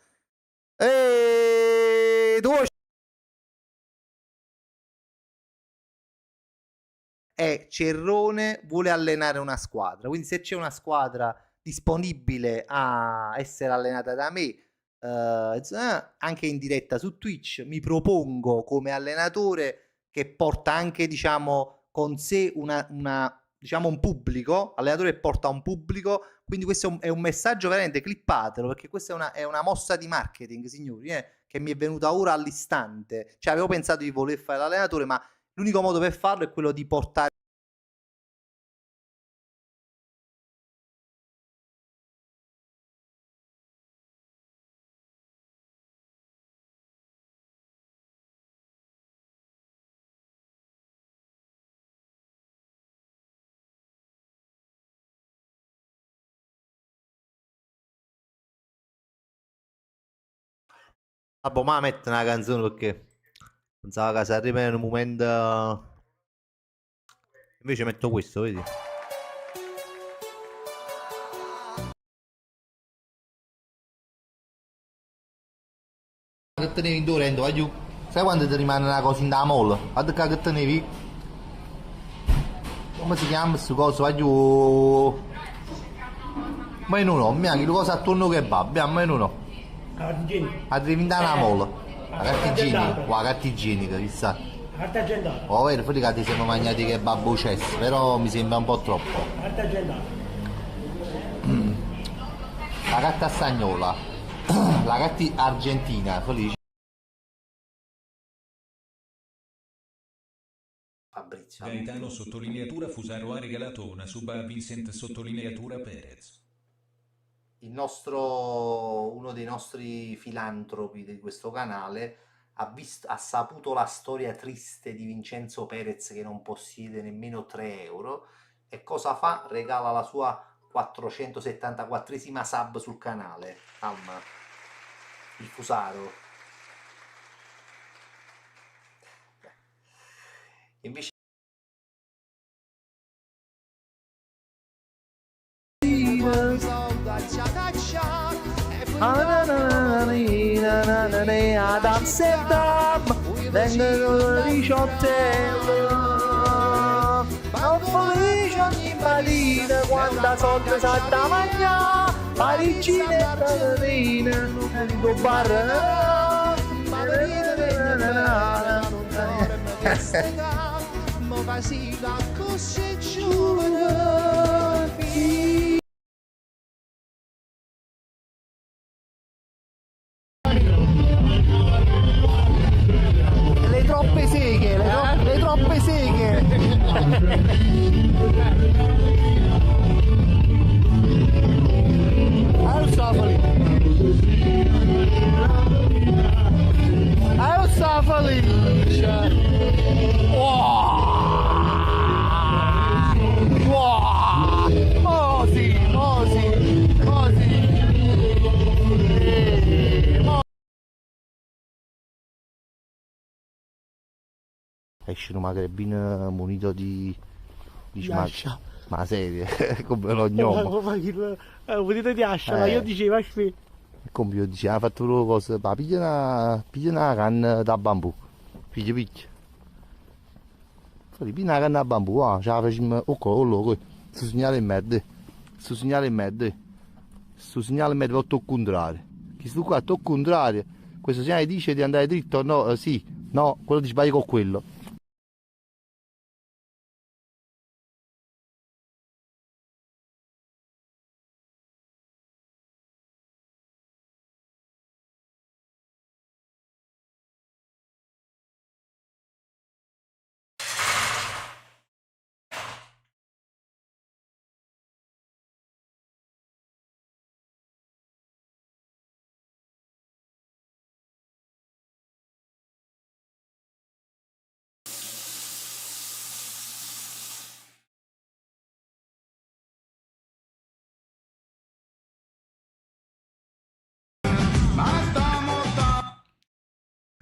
Eeeh, tu Cerrone vuole allenare una squadra, quindi se c'è una squadra disponibile a essere allenata da me, anche in diretta su Twitch, mi propongo come allenatore che porta anche, diciamo, con sé diciamo un pubblico, allenatore che porta un pubblico, quindi questo è un messaggio veramente, clippatelo, perché questa è una mossa di marketing, signori, che mi è venuta ora all'istante. Cioè avevo pensato di voler fare l'allenatore, ma l'unico modo per farlo è quello di portare. Vabbè, ma metto una canzone perché pensavo che si arriva in un momento. Invece metto questo, vedi? Che tenevi in Dorento, vai giù. Sai quando ti rimane una cosa in da molla? Guarda che tenevi. Come si chiama questo coso? Vai giù. Ma io non ho, mia, che cosa attorno che va, ma io non ho. A diventare una molla. La carta igienica, la carta igienica, chissà. Carta agendata. Oh, vero, fuori che ti siamo mangiati che babbo cesso, però mi sembra un po' troppo. Carta agendata. La carta stagnola, la carta argentina, felice. Fabrizio. Gaetano sottolineatura Fusaro ha regalato una sub a Vincent sottolineatura Perez. Uno dei nostri filantropi di questo canale ha saputo la storia triste di Vincenzo Perez che non possiede nemmeno 3 euro e cosa fa? Regala la sua 474esima sub sul canale. Calma, il Fusaro. Invece ad Amsterdam vengono 18 euro, non felice ogni balina quanta soldi sa da mangiare, Parigina e Caterina dico bar ma vai la così giovane. Le troppe seghe, le troppe seghe. Austafali. Oh sì, oh sì, oh sì. Esce un magrebino munito di ascia. ma serie, come lo gnomo. Potete di ascia, ma io dicevo aspetta. Come io dicevo, ha fatto una cosa, ma piglia una canna da bambù, piglia. Piglia una canna da bambù, ce la facciamo, quello, sto segnale in mezzo, sto segnale in mezzo, va tocco contrario. Chi sto qua tocco contrario, questo segnale dice di andare dritto, no, sì, no, quello ti sbagli con quello.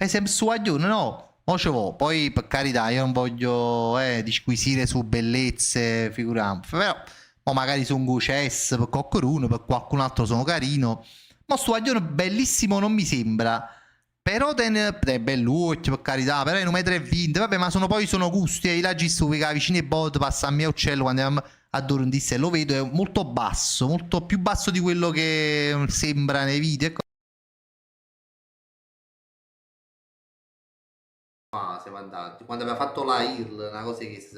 Fai sempre su aglione, no? Mo ce vo. Poi per carità, io non voglio disquisire su bellezze, figuriamo. Però, o magari su un guces, per qualcuno, per qualcun altro sono carino. Ma sto aglione bellissimo non mi sembra. Però è belluccio, per carità, però è 1,20 m, vabbè, ma sono gusti, i laggi stupi che vicino ai bot passa a mio uccello quando andiamo a Dorundisse, lo vedo, è molto basso, molto più basso di quello che sembra nei video. Ecco. Siamo andati, quando abbiamo fatto la IRL, una cosa che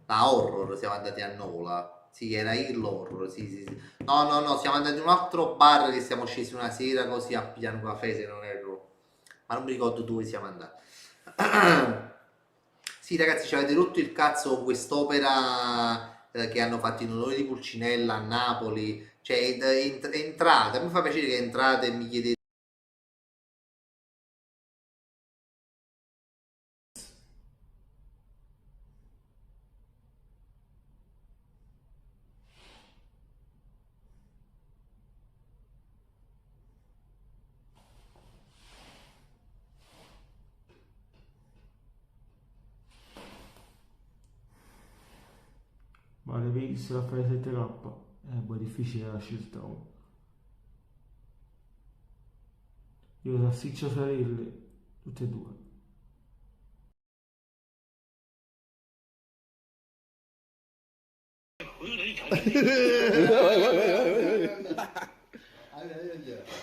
la horror, siamo andati a Nola. Sì, era IRL horror, sì. No, siamo andati in un altro bar che siamo scesi una sera così a pigliare un caffè, se non erro. Ma non mi ricordo dove siamo andati. Sì, ragazzi, ci avete rotto il cazzo con quest'opera che hanno fatto in onore di Pulcinella a Napoli. Cioè, entrate, mi fa piacere che entrate e mi chiedete. Ma le PX la fai 7K? È difficile la scelta. Oh. Io salsiccia sarelle, tutte e due.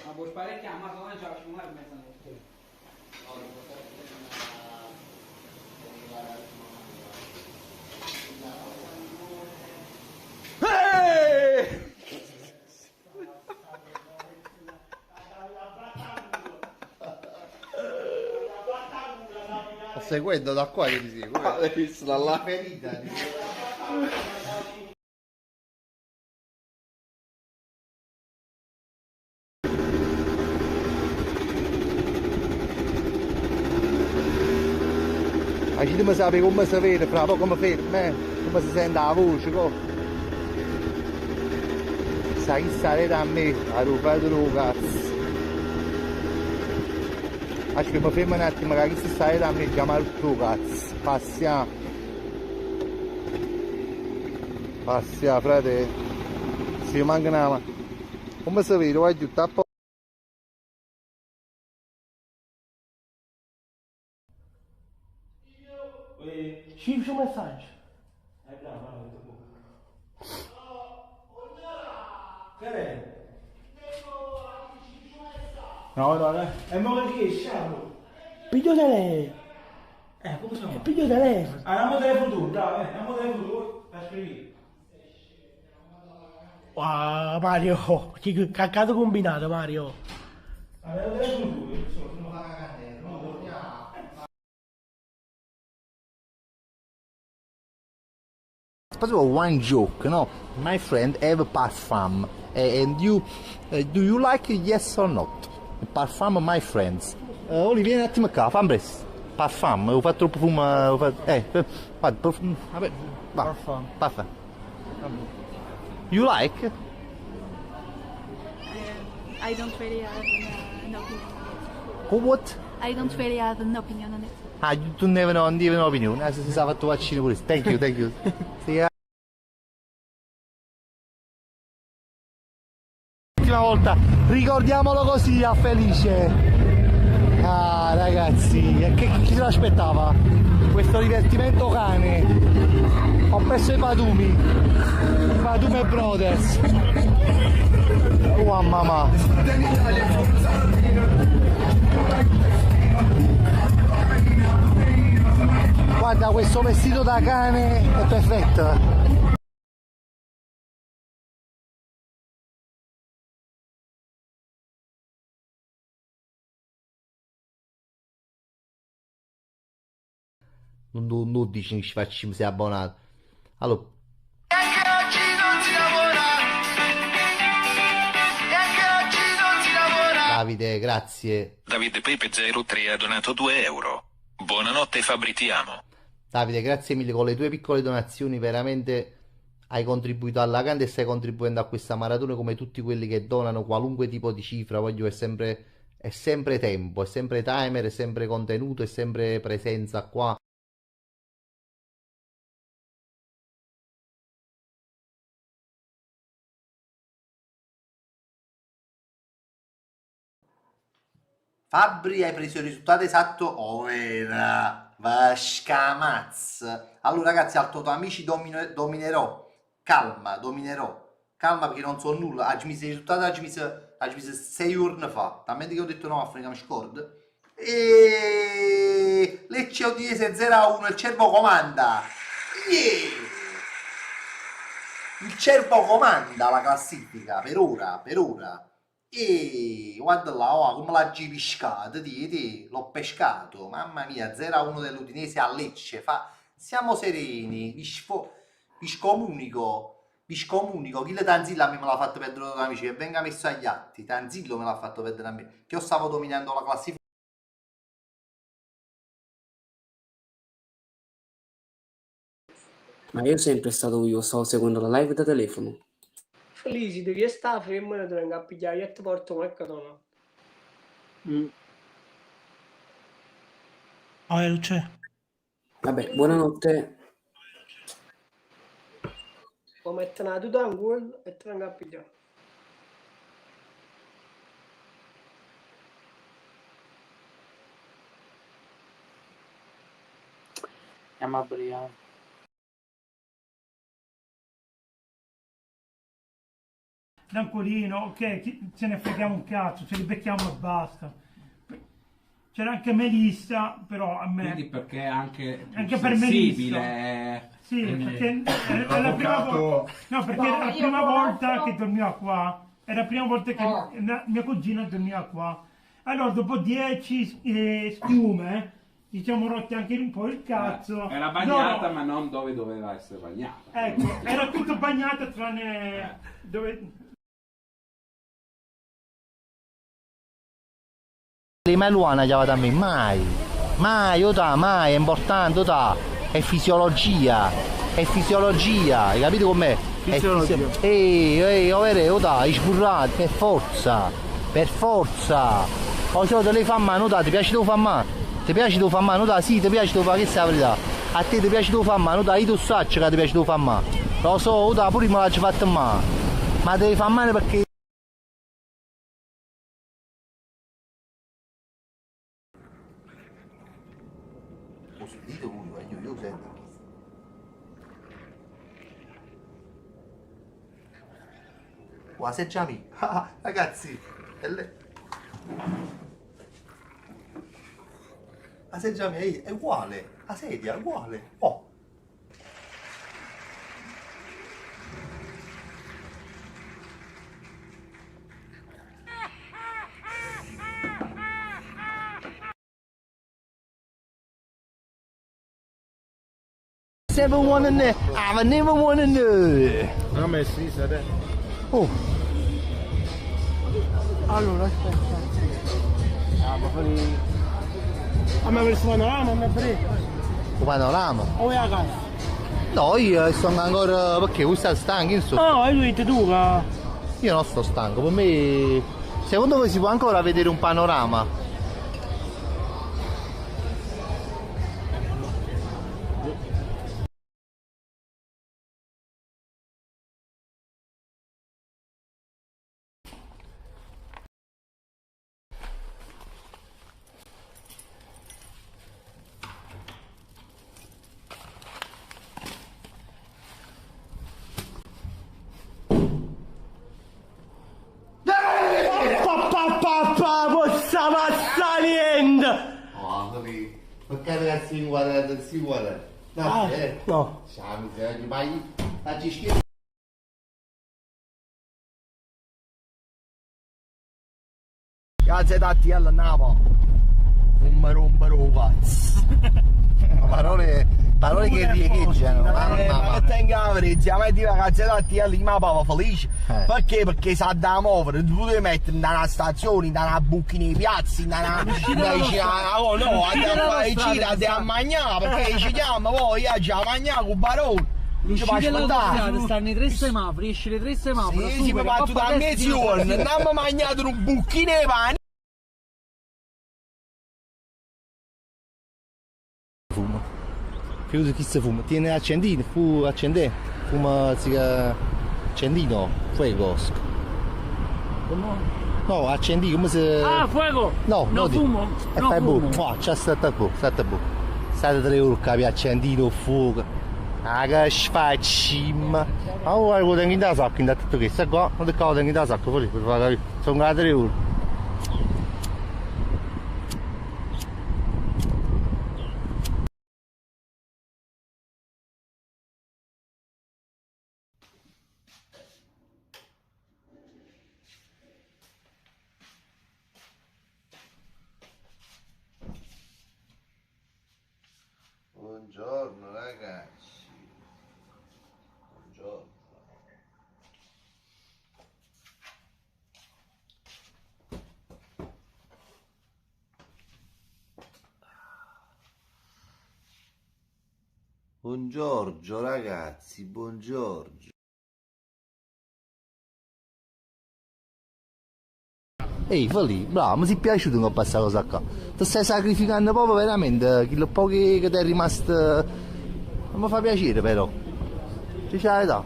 Ma puoi sparecchiare, ma come c'è la scimmia in mezzo? Sto seguendo da qua che ti seguo. L'hai visto da là? Ferita. Ma ci dobbiamo sapere come si vede, fra poco come ferma, come si sente la voce, sai chi sarete a me, a rubare lo cazzo. Acho che mi fermo un attimo, che chi sarete a me, chiamare il tuo cazzo. Passiamo, frate, si manca una mano. Come si vede, vai giù, tappo. Ciccio messaggio. No, è mo che riesci, Piglio telefono. come sono? Piglio telefono. Andiamo telefono tu, bravo, andiamo telefono tu, per scrivere. Wow, Mario, che caccato combinato, Mario. Andiamo telefono tu, Possible one joke, no? My friend have a parfum, and you, do you like it, yes or not? Parfum, my friends. Oli, vieni un attimo qua, fammi presto. Parfum, ho fatto troppo profumo, vabbè, va. Parfum. You like? I don't really have an opinion on Oh, what? it. I don't really have an opinion on it. Ah, tu non hai un'opinione, se si sa fatto vaccino pure. Thank you. Sì, L'ultima volta, ricordiamolo così a Felice. Ah, ragazzi, chi se l'aspettava? Questo divertimento cane. Ho preso i Padumi Brothers. Oh, mamma. Guarda, questo vestito da cane è perfetto. Non dici che ci facciamo, sei abbonato. Allora. Davide, grazie. Davide Pepe 03 ha donato 2 euro. Buonanotte Fabri, ti amo. Davide, grazie mille, con le tue piccole donazioni veramente hai contribuito alla grande e stai contribuendo a questa maratona come tutti quelli che donano qualunque tipo di cifra. Voglio è sempre è sempre tempo, è sempre timer, è sempre contenuto, è sempre presenza qua. Fabri, hai preso il risultato esatto? Oh, era Vascamaz. Allora, ragazzi, al tuo amici dominerò. Calma, dominerò. Calma perché non so nulla. Oggi mi sei risultato, oggi mi sei 6 giorni fa. Talmente che ho detto no, Africa mi scordo. E Lecce Udinese 0-1, il Cervo comanda. Yeah! Il Cervo comanda la classifica per ora. E guarda là, oh, come l'ha pescato, l'ho pescato, mamma mia, 0-1 dell'Udinese a Lecce, siamo sereni, vi scomunico, chi le Tanzillo a me me l'ha fatto perdere da amici, che venga messo agli atti, Tanzillo me l'ha fatto perdere a me, che io stavo dominando la classifica. Ma io sempre stato io, stavo seguendo la live da telefono. Felici, devi stare fermo e non a pigliare, io ti porto qualche donna. Ah, Luce. Vabbè, buonanotte. Può mettere una tuta in gol e ti venga a pigliare. Andiamo a Briano. Tranquillino, ok, ce ne freghiamo un cazzo, ce li becchiamo e basta. C'era anche Melissa, però a me... Quindi perché è anche per sensibile. Melissa. Sì, perché è la prima volta... No, perché era la prima volta che dormiva qua. Era la prima volta che mia cugina dormiva qua. Allora, dopo 10 schiume, ci siamo rotti anche un po' il cazzo. Era bagnata, ma non dove doveva essere bagnata. Ecco, era tutto bagnato tranne dove... Mai Luana chiamata a me, mai, mai, è importante, è fisiologia, hai capito com'è? Fisiologia. È sburrato, per forza, o se te le fa mano, ti piace tu fa mano, sì, ti piace tu fa, che sta la verità, a te ti piace tu fa mano, io tu saccio che ti piace tu fa mano, lo so, pure me l'hai fatto male, ma devi fare male perché... Dite voi, io sento. Qua seggiami. Ragazzi, la seggiami è uguale, la sedia è uguale. Oh. Never wanna know, I never wanna know. Non ho messo i sedere. Oh. Allora, aspetta. A me per il panorama, a me per Il panorama? o è a casa? No, io sto ancora... Perché? Voi state stanchi? No, io detto tu che... Io non sto stanco, per me... Secondo voi si può ancora vedere un panorama? Stava salendo! Oh, capito. Perché ragazzi si guarda? No, no. Siamo, vai, facci schifo. Grazie a te, alla Napa. Non rompere cazzo. Parole che riecheggiano, ma che tenga a vedere, siamo di ragazzi da te Lima Pava felice. Perché? Perché sa da muovere, tu devi mettere in una stazione, in una buca nei piazzi, in una vicina, oh no, andiamo a fare i giri, andiamo a mangiare, perché ci chiama poi, già a mangiare con il barone. Non ci faccio aspettare. Stanno i 3 semafori, esci le 3 semafori. Sì, si fa tutto a mezz'ora, andiamo a mangiare un bucchino di pane. Figurati chi si fuma. Tiene accendino, accende. Fuma accendino, fuego. No, accendi come se... Ah, fuego! No, no fumo, e no fai fumo. boh, c'è stata boh. State 3 euro capi accendino, fuoco. Ah, che sfaccim. Ma ora lo tengo in da sacco, in da tutto questo qua. Non te lo tengo in da sacco, così, per far capire. Sono 3 euro. Buongiorno ragazzi. Buongiorno. Buongiorno ragazzi, buongiorno. Ehi, Fali, bravo, mi si è piaciuto che ho passato cosa qua. Ti stai sacrificando proprio veramente, quello poco che ti è rimasto. Non mi fa piacere però. Dice la verità.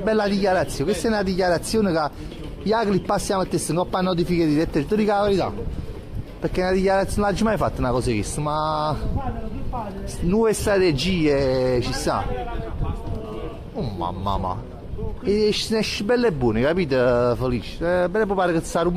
Bella dichiarazione, questa è una dichiarazione che gli agli passiamo a te se non fa notifiche dirette, ti dico la verità. Perché una dichiarazione non l'ho mai fatta una cosa che questa, ma nuove strategie ci sta. Oh mamma mia. E ne esce belle e buone, capite Felice? Bene può pare che sta un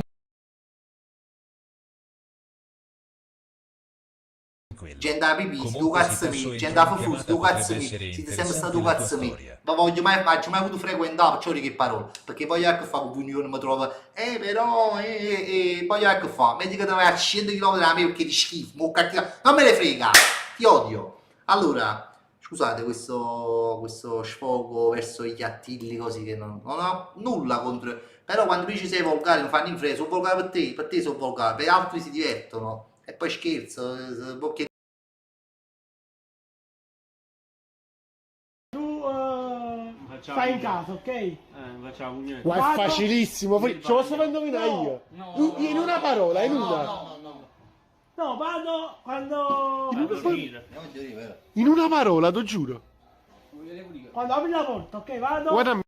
Gente da pipì, due cazzo mi, gente da fufu, due cazzo mi, siete sempre stati due cazzo mi. Ma voglio mai avuto frequentare, perciò di che parole, perché voglio che fa opinione, mi trovo, però, voglio che fa, mi dico che vai a 100 km da me perché ti schifo, non me ne frega, ti odio. Allora, scusate questo sfogo verso i chiattilli così che non ho nulla contro, però quando dici sei volgare non fanno in frega, sono volgare per te sono volgare, per altri si divertono. E poi scherzo, Tu stai in casa, ok? Facciamo un Ma è facilissimo, ce lo posso far indovinare io? In una parola, in una. No, vado quando... In una parola, ti giuro. Quando apri la porta, ok? Vado... Guarda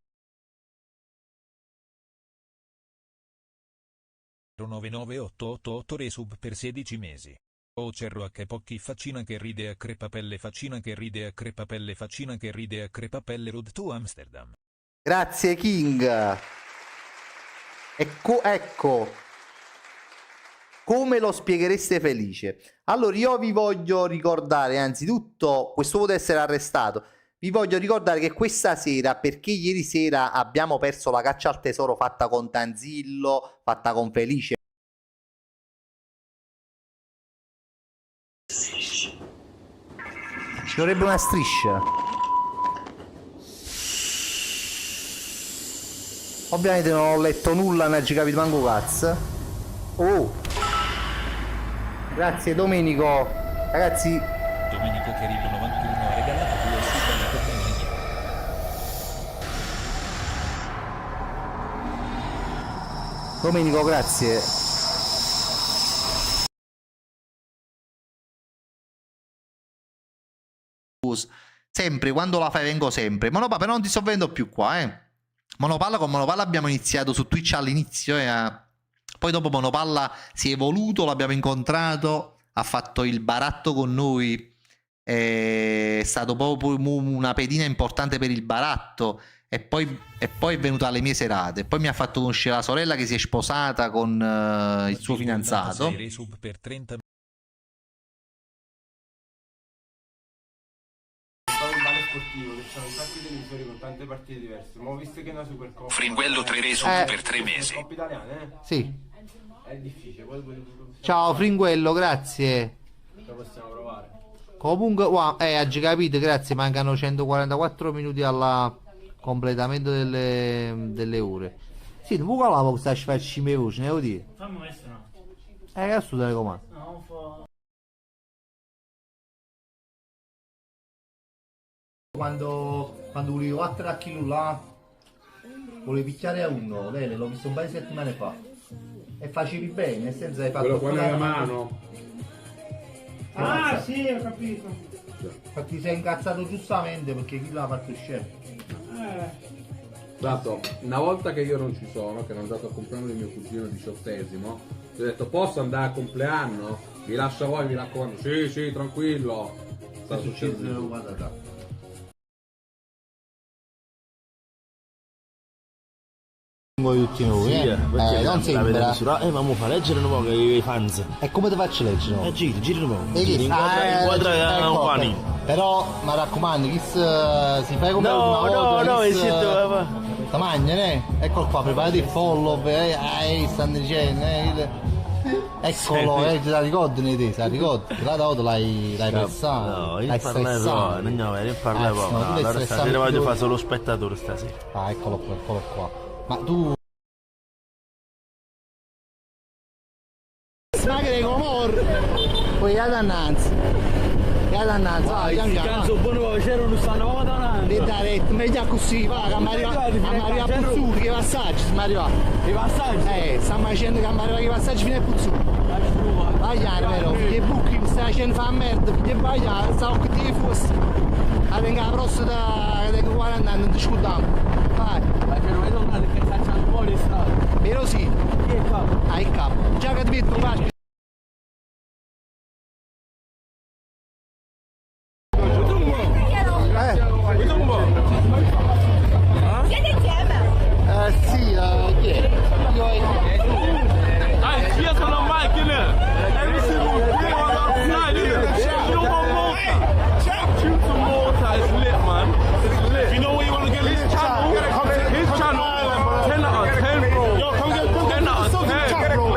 99888 resub per 16 mesi. O cerro a che pocchi faccina che ride a crepapelle faccina che ride a crepapelle faccina che ride a crepapelle road to Amsterdam. Grazie King. Ecco. Come lo spieghereste felice? Allora io vi voglio ricordare, anzitutto, questo può essere arrestato. Vi voglio ricordare che questa sera, perché ieri sera abbiamo perso la caccia al tesoro fatta con Tanzillo, fatta con Felice. Ci vorrebbe una striscia. Ovviamente non ho letto nulla, non ci capito manco cazzo. Oh! Grazie Domenico. Ragazzi, Domenico Cherillo 91 ha regalato 2 sub alla community. Domenico, grazie. Sempre, quando la fai vengo sempre. Monopalla, però non ti sto vedendo più qua, Monopalla, con Monopalla abbiamo iniziato su Twitch all'inizio, poi dopo Monopalla si è evoluto, l'abbiamo incontrato, ha fatto il baratto con noi, è stato proprio una pedina importante per il baratto. E poi è venuto alle mie serate. Poi mi ha fatto conoscere la sorella che si è sposata con il suo fidanzato. Per 30... sportivo che c'ha un sacco di televisori con tante partite diverse. Ma ho visto che è una Supercoppa. Fringuello 3 resub per 3 mesi. Coppa italiana, Sì. È difficile. Ciao Fringuello, grazie. Lo possiamo provare. Comunque, wow, oggi capite, grazie. Mancano 144 minuti al completamento delle ore. Sì, non può parlare con questa sfacci voce, ne devo dire. Fammi questo no. Che assu telecomando. No, fa... Quando volevi battere a chi là, volevi picchiare a uno, Lele, l'ho visto un paio di settimane fa. E facevi bene, nel senso hai fatto... Quello qua nella mano. Ah sì, ho capito. Infatti ti sei incazzato giustamente perché chi l'ha fatto scemo. Dato, una volta che io non ci sono, che ero andato a compleanno di mio cugino 18esimo, ti ho detto posso andare al compleanno? Vi lascio a voi, mi raccomando. Sì, tranquillo. Sta succedendo. Guarda. Voi tutti noi, non sembra. Ma mo fa leggere un po' che i fans. E come ti faccio leggere? Gira un po'. Inquadra un panino. Però, mi raccomando, chi si fa come una volta, ti mangia, ne? Ecco qua, preparati il follow, stanno dicendo, eccolo, te la ricordi, te la ricordi? La volta l'hai pressato. No, io parlerò, non parlo poco. Allora stasera voglio fare solo spettatore stasera. Ah, eccolo qua. Ma tu... Magari come morri, poi la dannanza, vai, cazzo buono c'era non stanno davanti. Meglio così, va, che mi arriva a Puzzuri, che passaggi, mi arriva. I passaggi? Stiamo dicendo che mi arriva che passaggi fino a Puzzuri. Vai, vero, che buchi, stai facendo fa merda, che vai, stavo che ti fosse. Venga la prossima da 40 anni, non ti scudiamo. Vai. Ma che non vedo nada che facciamo fuori strada. Vero sì? Chi è il capo? Ah, il capo. Già che ti metto un Siete insieme? Sì, chi è? Io sono a macchina! Every single day on outside, you don't want more. Shoot some more, it's lit, man. It's lit. You know what you want to get his channel? His channel, 10 out of 10, bro. Yo, come get 10 out of 10. Bro.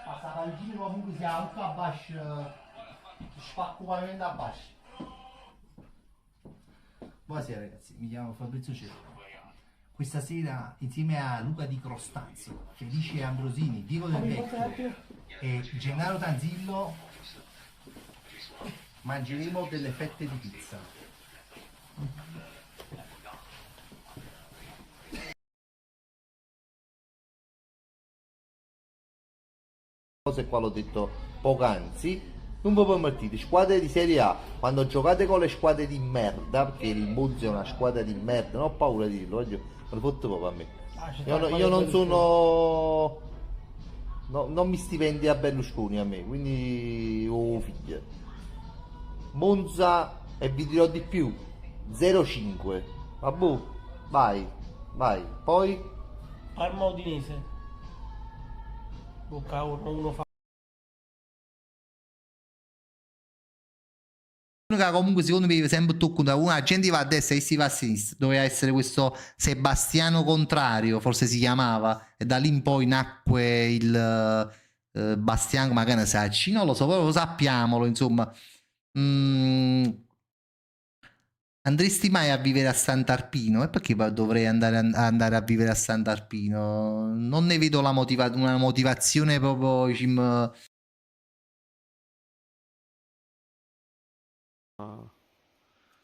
Passa il giro comunque sia tutto a basso, spacco pavimento a basso. Buonasera ragazzi, mi chiamo Fabrizio Cerro. Questa sera insieme a Luca Di Crostanzo, Felice Ambrosini, Diego Del Vecchio e Gennaro Tanzillo mangeremo delle fette di pizza. Cose qua l'ho detto poc'anzi. Non vi permettete, squadre di Serie A, quando giocate con le squadre di merda, perché il Monza è una squadra di merda, non ho paura di dirlo, me lo fotto proprio a me. Io non sono... No, non mi stipendi a Berlusconi a me, quindi ho figlia. Monza, e vi dirò di più, 0-5. Vabbè, vai. Poi? Parma Udinese. Bocca 1 fa. Comunque secondo me sempre tocco da una gente va a destra e si va a sinistra, doveva essere questo Sebastiano Contrario, forse si chiamava, e da lì in poi nacque il Bastiano Maganasacci, non lo so, però lo sappiamolo, insomma. Andresti mai a vivere a Sant'Arpino? E perché dovrei andare a vivere a Sant'Arpino? Non ne vedo una motivazione proprio.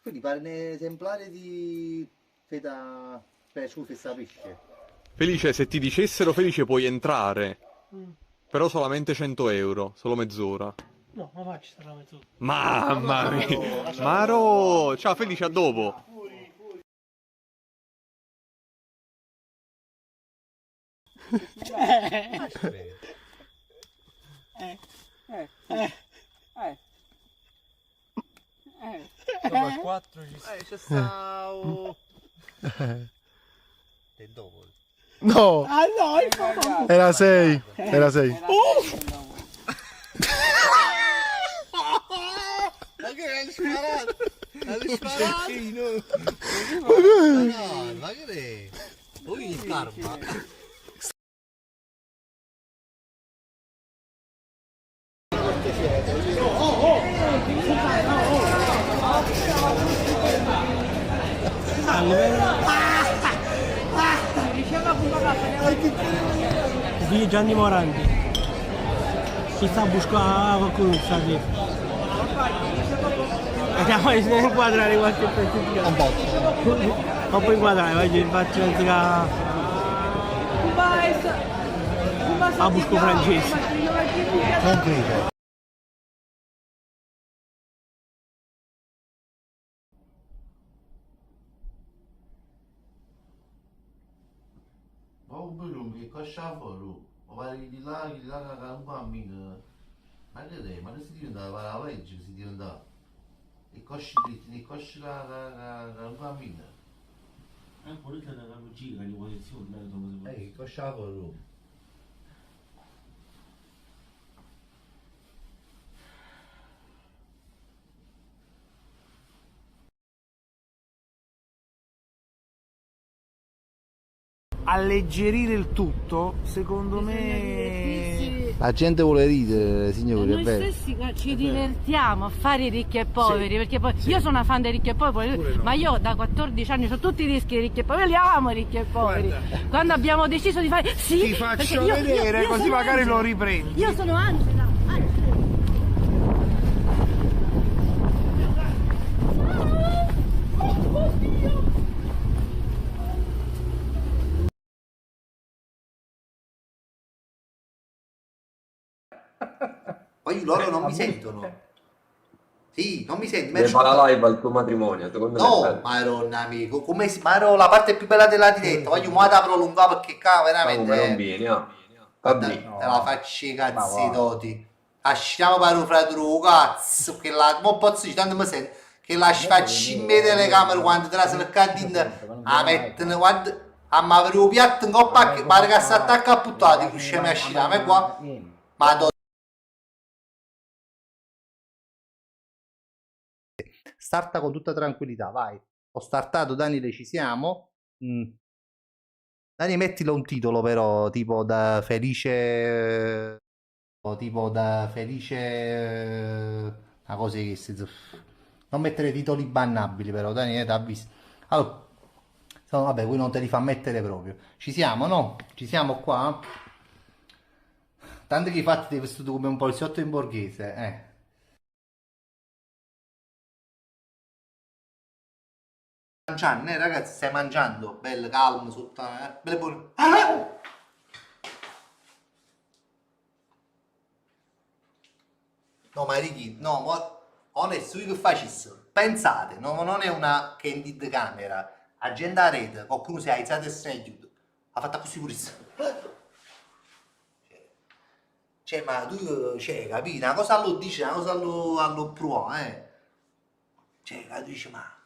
Quindi pare un esemplare di feta pesce. Felice, se ti dicessero Felice puoi entrare, però solamente 100 euro, solo mezz'ora. No, ma faccio stare mezz'ora. Mamma mia! Maro! Ciao Felice, a dopo! Dopo il 4 ci c'è stato. E dopo? No! Ah no, Era 6. Era 6. Ma che hai sparato? Hai sparato? Ma che poi in scarpa. Di Gianni Morandi. Si sta buscando qualcuno, sta dietro. Vediamo se ne inquadrare qualche pezzettino. Un po'. Non puoi inquadrare, vai il faccio la busco francese. Non credo. Ma belum che cosa farò? Ma di là che un bambino. Ma che lei, ma si diventa la legge, si diventa. E cosci dritti, e cosci un bambino. Pure che la logica di posizione, Che cosa farò? Alleggerire il tutto, secondo me. La gente vuole ridere, signori, è Noi vero. stessi ci divertiamo a fare i ricchi e poveri, perché poi io sono una fan dei ricchi e poveri, ma io da 14 anni ho tutti i dischi dei ricchi e poveri, li amo i ricchi e poveri. Quando abbiamo deciso di fare sì, Ti faccio vedere, così magari Angela. lo riprendi. Io sono Angela. Poi loro non mi sentono. Sì, non mi sentono. Devi fare la live al tuo matrimonio, secondo me. No, Maronna amico, come si... Ma ero la parte più bella della diretta, voglio mo da prolungare perché qua veramente... Ma come non vieni, ah? Guarda, te la faccio i cazzi toti. Asciamo per un fratello, cazzo, che la... Mo posso dire, tanto mi sento, che la faccio in me telecamera quando te la cercate a mettere, guarda, a mi avere un piatto in coppa che pare che si attacca a puttati, riusciamo a uscire, a me qua... Ma Starta con tutta tranquillità, vai. Ho startato, Daniele, ci siamo. Dani, mettilo un titolo però, tipo da felice... tipo da felice... una cosa che... Non mettere titoli bannabili però, Dani, t'ha visto. Allora, vabbè, qui non te li fa mettere proprio. Ci siamo, no? Ci siamo qua? Tanto che i fatti vestito come un poliziotto in borghese, Mangiando, ragazzi, stai mangiando, bello, calmo, sotto, belle buone. No, ma Ricky, no, onesto, io che facessi? Pensate, no, non è una candid camera, agenda a rete, qualcuno si è alzato e se ne chiude. Ha fatto così purissimo. Cioè, ma tu, cioè, capi? Una cosa lo dice, una cosa lo prova, Cioè, tu dici, ma...